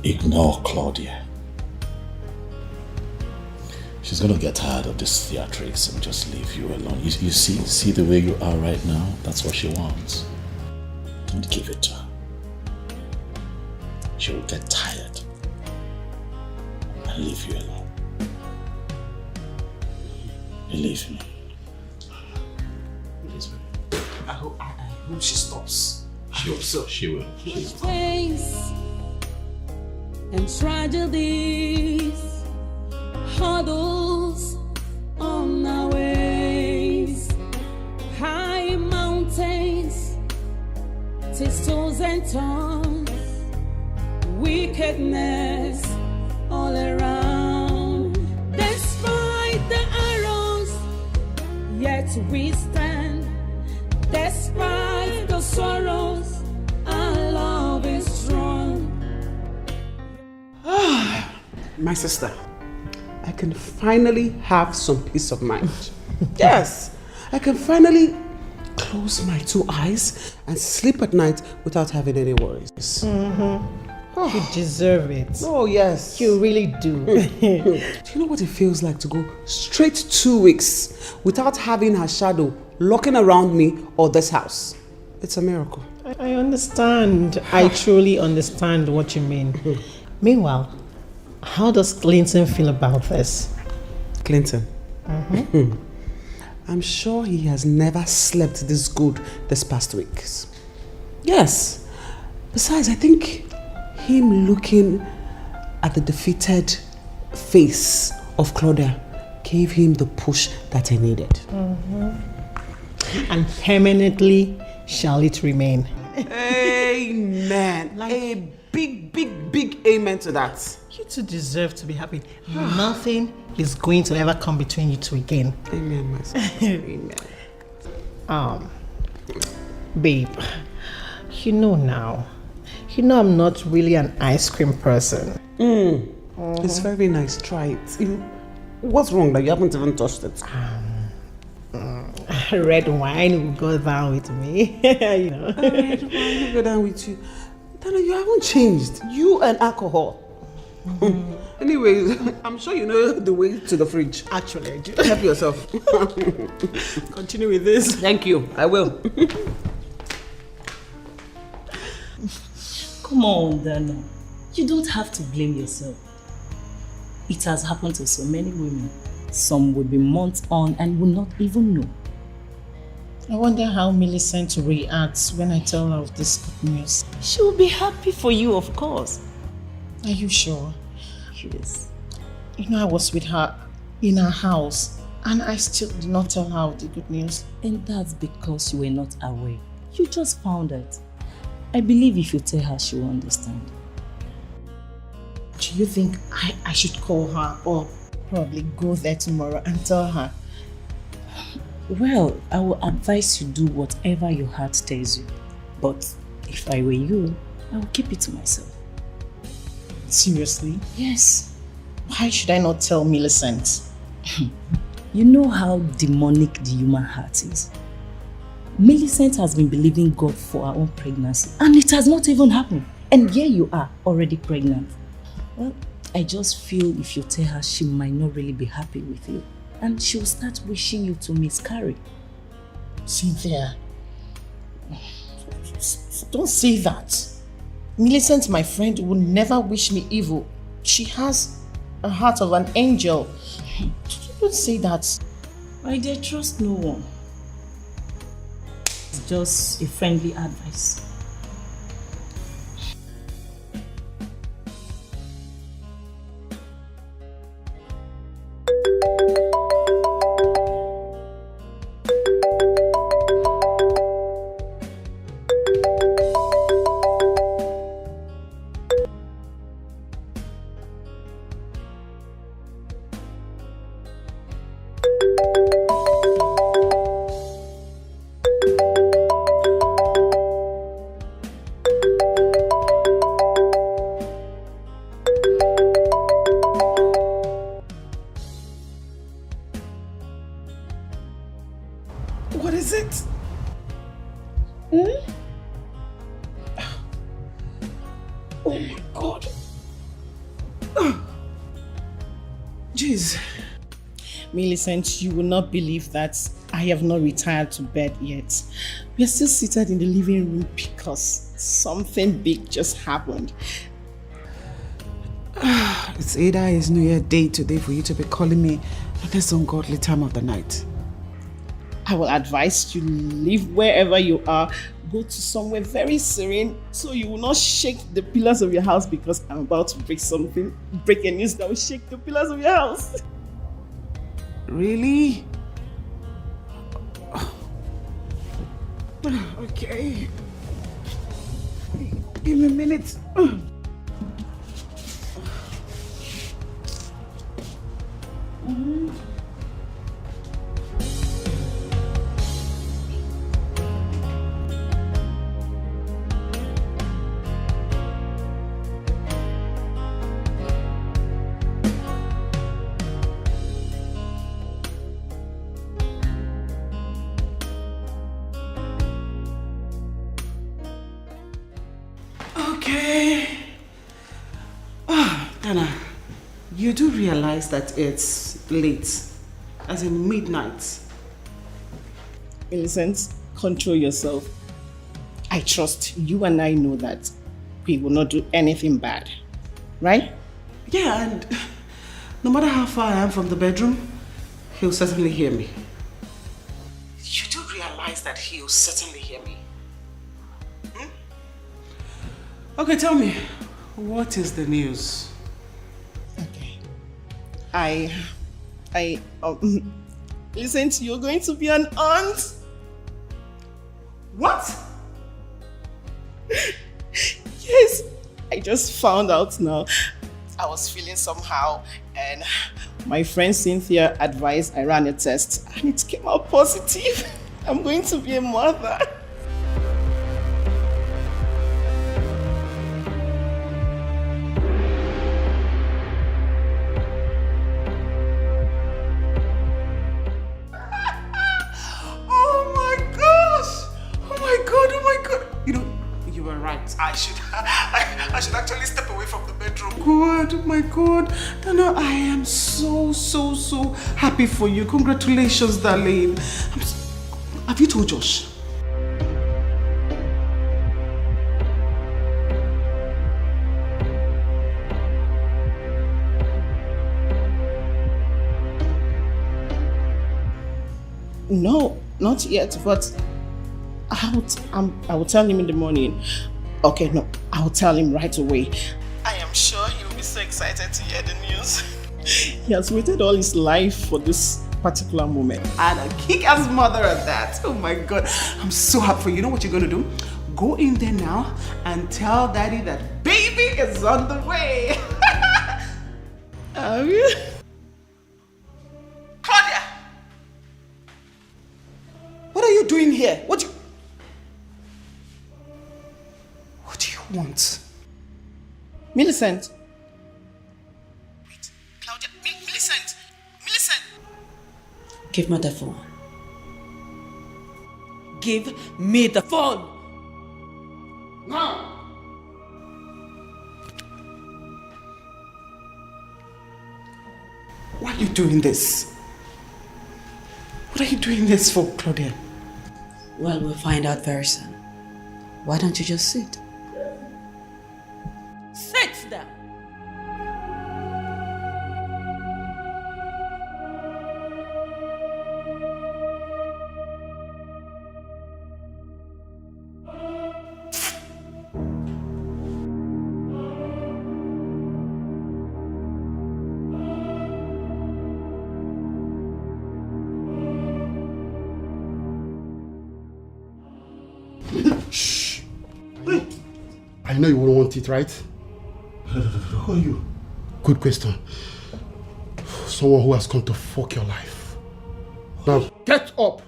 ignore Claudia. She's gonna get tired of this theatrics and just leave you alone. You see the way you are right now? That's what she wants. Don't give it to her. She will get tired and leave you alone. Believe me. Please, baby. I hope she stops. She will. So. She will. Pains and tragedies, hurdles on our ways, high mountains, thistles and thorns, wickedness all around. Despite the arrows, yet we stand. Despite the sorrows, our love is strong. My sister, I can finally have some peace of mind. Yes, I can finally close my two eyes and sleep at night without having any worries. Mm-hmm. You deserve it. Oh, yes. You really do. Do you know what it feels like to go straight 2 weeks without having her shadow looking around me or this house? It's a miracle. I understand. I truly understand what you mean. Meanwhile, how does Clinton feel about this? Clinton? Mm-hmm. I'm sure he has never slept this good this past weeks. Yes. Besides, I think him looking at the defeated face of Claudia gave him the push that he needed. Mm-hmm. And permanently shall it remain. Amen. A big amen to that. You two deserve to be happy. Nothing is going to ever come between you two again. Amen, my son. Amen. Babe, you know now. You know I'm not really an ice cream person. It's very nice. Try it. What's wrong that you haven't even touched it? Red wine will go down with me. You know. Red wine will go down with you. Dana, you haven't changed. You and alcohol. Anyways, I'm sure you know the way to the fridge. Actually, I do. Help yourself. Continue with this. Thank you. I will. Come on, Dana. You don't have to blame yourself. It has happened to so many women. Some would be months on and would not even know. I wonder how Millicent reacts when I tell her of this good news. She will be happy for you, of course. Are you sure? Yes. You know, I was with her in her house and I still did not tell her of the good news. And that's because you were not aware. You just found out. I believe if you tell her, she will understand. Do you think I should call her or probably go there tomorrow and tell her? Well, I will advise you do whatever your heart tells you. But if I were you, I will keep it to myself. Seriously? Yes. Why should I not tell Millicent? You know how demonic the human heart is. Millicent has been believing God for her own pregnancy and it has not even happened. And here you are, already pregnant. Well, I just feel if you tell her, she might not really be happy with you. And she will start wishing you to miscarry. Cynthia, don't say that. Millicent, my friend, would never wish me evil. She has a heart of an angel. Don't say that. My dear, trust no one. It's just a friendly advice. What is it? Oh my God. Jeez. Millicent, you will not believe that I have not retired to bed yet. We are still seated in the living room because something big just happened. It's either it's New Year Day today for you to be calling me at this ungodly time of the night. I will advise you leave wherever you are, go to somewhere very serene so you will not shake the pillars of your house because I'm about to break a news that will shake the pillars of your house. Really? Okay. Give me a minute. Okay. Dana, you do realize that it's late, as in midnight. Millicent, control yourself. I trust you and I know that we will not do anything bad, right? Yeah, and no matter how far I am from the bedroom, he'll certainly hear me. You do realize that he'll certainly hear me. Okay, tell me, what is the news? Okay. Listen, you're going to be an aunt. What? Yes, I just found out now. I was feeling somehow and my friend Cynthia advised I ran a test and it came out positive. I'm going to be a mother. I should actually step away from the bedroom. God, oh my God. Dana, I am so happy for you. Congratulations, darling. Have you told Josh? No, not yet, but I will tell him in the morning. Okay, no, I'll tell him right away. I am sure he'll be so excited to hear the news. He has waited all his life for this particular moment. And a kick-ass mother at that. Oh my God, I'm so happy for you. You know what you're going to do? Go in there now and tell Daddy that baby is on the way. Claudia! What are you doing here? What do you want? Millicent. Wait, Claudia, Millicent! Give me the phone. Give me the phone! Now! Why are you doing this? What are you doing this for, Claudia? Well, we'll find out very soon. Why don't you just sit? Sit down! Shh. I know you wouldn't want it, right? Who are you? Good question. Someone who has come to fuck your life. Now, get up!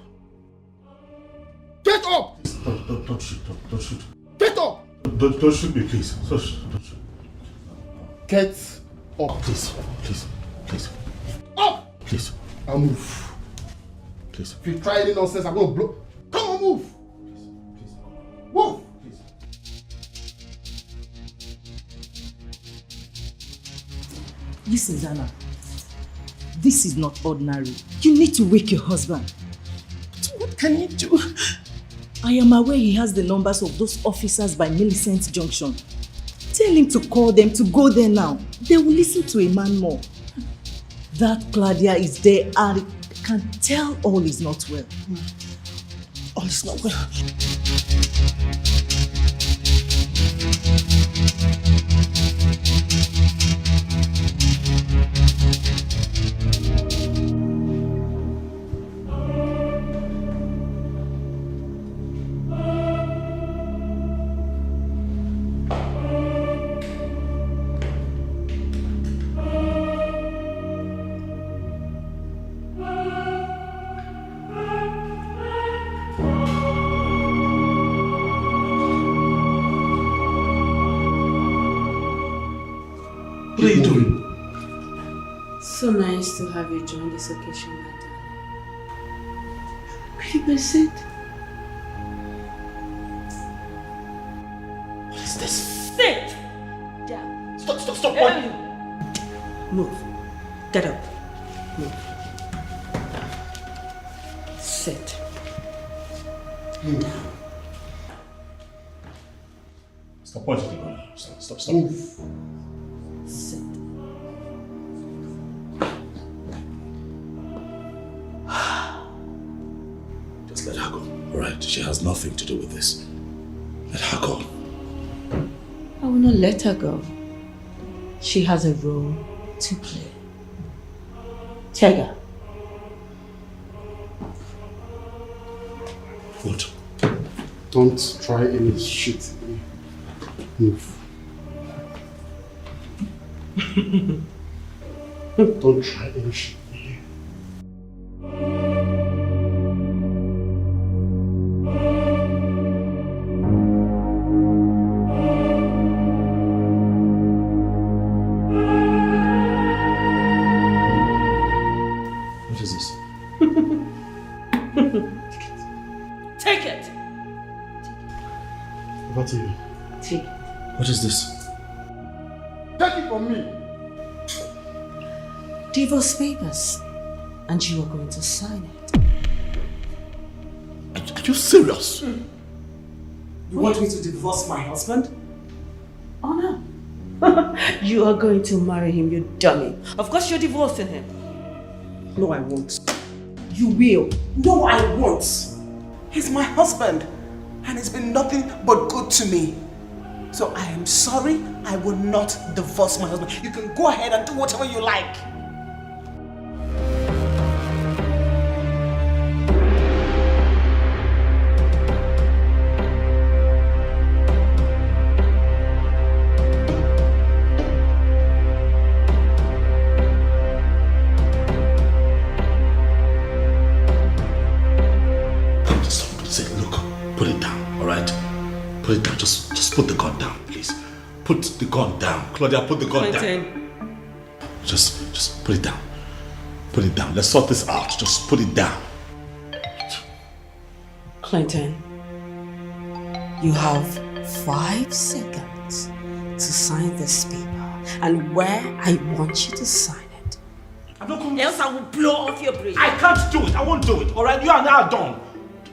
Get up! Don't shoot. Don't shoot. Get up! Don't shoot me, please. Don't shoot. Get up. Please. Up! Please. I'll move. Please. If you try any nonsense, I'm gonna blow. Come on, move. Please. Move. Listen, Zana. This is not ordinary. You need to wake your husband. But what can you do? I am aware he has the numbers of those officers by Millicent Junction. Tell him to call them, to go there now. They will listen to a man more. That Claudia is there and can tell all is not well. All is not well. What are you doing? So nice to have you join this occasion, my darling. Will you sit? What is this? Sit down. Stop. What? Move. Get up. Move. Sit. Down. Stop pointing the gun. Stop. Move. Sit. Just let her go, alright? She has nothing to do with this. Let her go. I will not let her go. She has a role to play. Take her. What? Don't try any shit. Move. Don't try any shit. What is this? Take it. What are you? Take it. What is this? Take it from me. Divorce papers. And you are going to sign it. Are you serious? You want me to divorce my husband? Oh no. You are going to marry him, you dummy. Of course you're divorcing him. No, I won't. You will. No, I won't. He's my husband. And he's been nothing but good to me. So I am sorry, I will not divorce my husband. You can go ahead and do whatever you like. Put it down. Just put the gun down, please. Put the gun down. Claudia, put the gun down. Just put it down. Put it down. Let's sort this out. Just put it down. Clinton, you have 5 seconds to sign this paper and where I want you to sign it. Else I will blow off your brain. I can't do it. I won't do it. Alright, you are now done.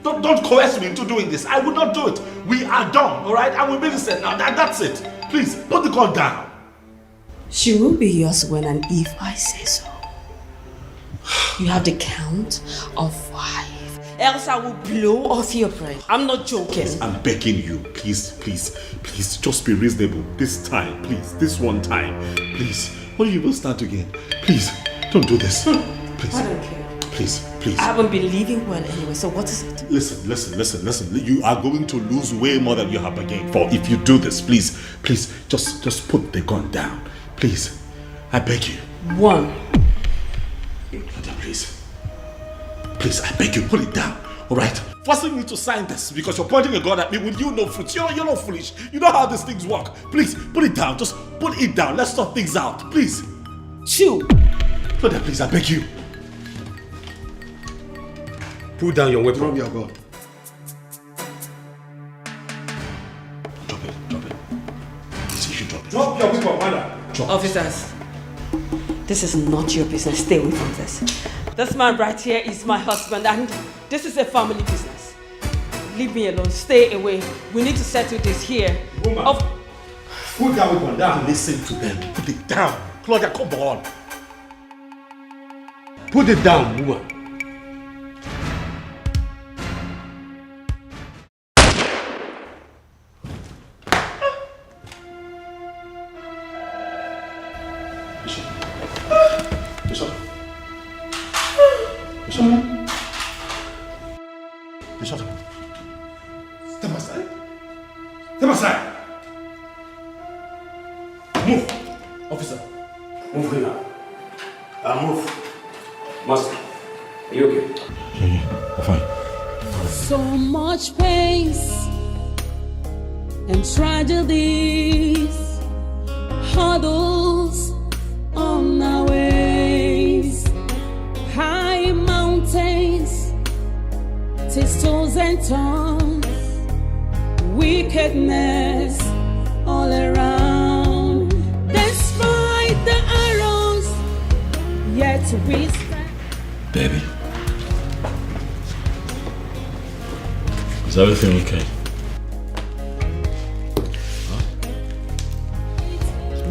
Don't coerce me into doing this. I will not do it. We are done, alright? I will be listening now. That's it. Please, put the gun down. She will be yours when and if I say so. You have the count of 5. Else I will blow off your brain. I'm not joking. I'm begging you. Please, just be reasonable. This time, please. This one time. Please. What do you will start again? Please, don't do this. Please. I don't care. Please. I haven't been living well anyway, so what is it? Listen. You are going to lose way more than you have bargained for if you do this. Please, just put the gun down. Please. I beg you. 1. Please, I beg you, put it down. Alright? Forcing me to sign this because you're pointing a gun at me with you no fruits. You're not foolish. You know how these things work. Please, put it down. Just put it down. Let's sort things out. Please. 2. Claudia, please, I beg you. Put down your weapon. Drop your gun. Drop it. You should drop it. Drop your weapon, madam. Officers, this is not your business. Stay away from this. This man right here is my husband and this is a family business. Leave me alone. Stay away. We need to settle this here. Woman, put that weapon down. Listen to them. Put it down. Claudia, come on. Put it down, woman. Bishop. Step aside. Step aside. Move. Officer. Move here. Move. Master. Are you okay? I'm fine. So much pain and tragedies, hurdles on our ways, high mountains, thistles and thorns, wickedness all around. Despite the arrows, yet we stand. Baby. Is everything okay?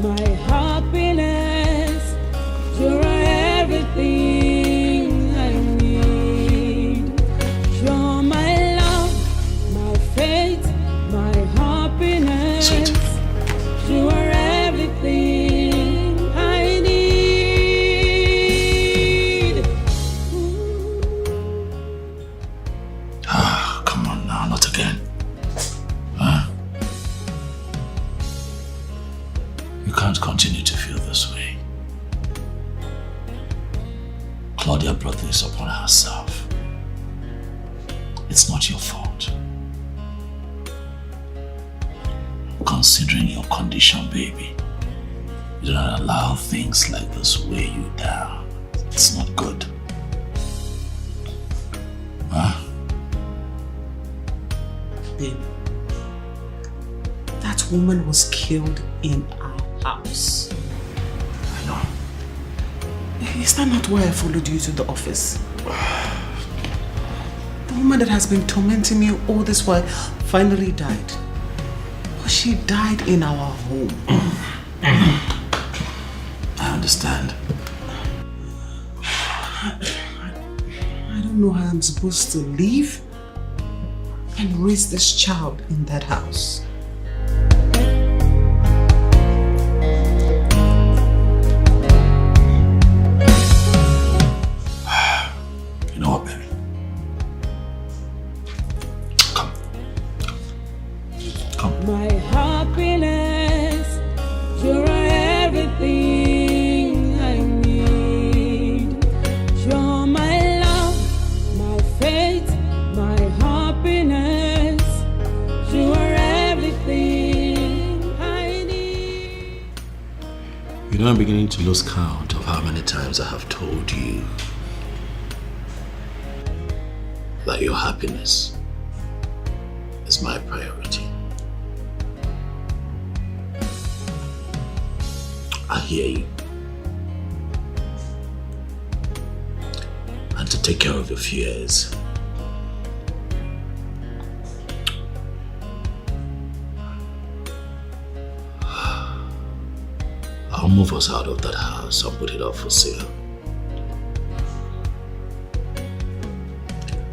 My happiness, you're everything I need. You're my love, my faith, my happiness. You are everything I need. Come on now, not again. You can't continue to feel this way. Claudia brought this upon herself. It's not your fault. Considering your condition, baby, you don't allow things like this weigh you down. It's not good. Babe, that woman was killed in our house. I know. Is that not why I followed you to the office? The woman that has been tormenting me all this while finally died. But she died in our home. I understand. I don't know how I'm supposed to live and raise this child in that house. You know what, baby? My happiness, you're everything I need. You're my love, my faith, my happiness. You are everything I need. You know, I'm beginning to lose count of how many times I have told you that your happiness is my priority. I hear you. And to take care of your fears, I'll move us out of that house and put it up for sale.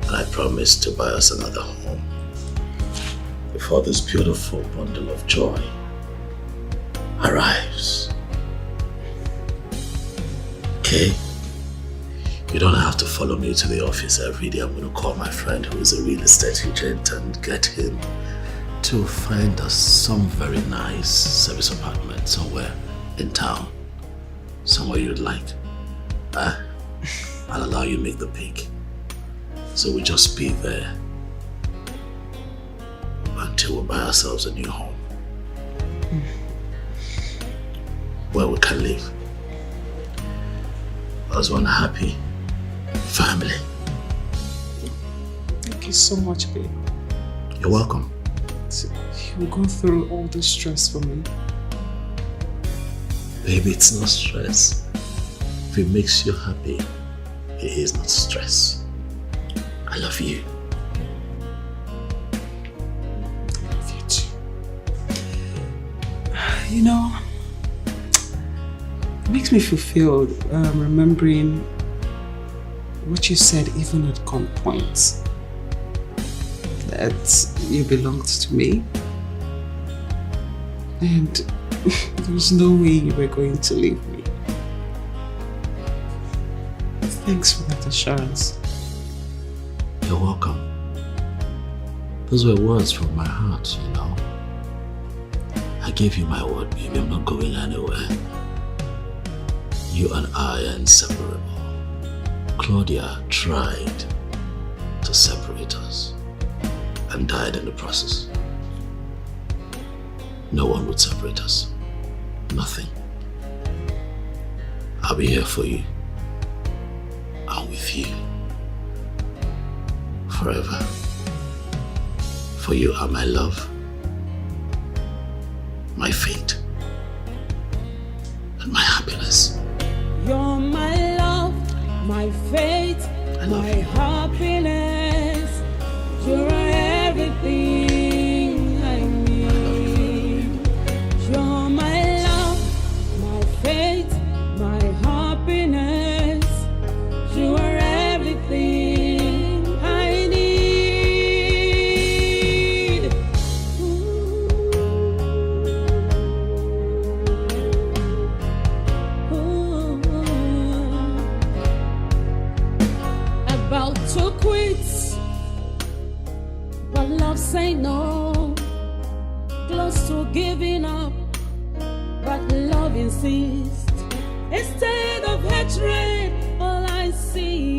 And I promise to buy us another home before this beautiful bundle of joy arrives. Okay? You don't have to follow me to the office every day. I'm going to call my friend who is a real estate agent and get him to find us some very nice service apartment somewhere in town. Somewhere you'd like. I'll allow you make the pick. So we just be there until we buy ourselves a new home. Where we can live as one happy family. Thank you so much, babe. You're welcome. You go through all this stress for me. Baby, it's not stress. If it makes you happy, it is not stress. I love you. I love you too. You know, it makes me fulfilled remembering what you said even at gunpoint. That you belonged to me. And there was no way you were going to leave me. Thanks for that assurance. You're welcome. Those were words from my heart, you know. I gave you my word, baby. I'm not going anywhere. You and I are inseparable. Claudia tried to separate us and died in the process. No one would separate us. Nothing. I'll be here for you. I'm with you. Forever. For you are my love, my fate, and my happiness. You're my love, my fate, my happiness. You're everything I need. You're my love, my fate, my happiness. You are everything I need. About to quit, but love say no. Close to giving up, but love insists. Instead of hatred, all I see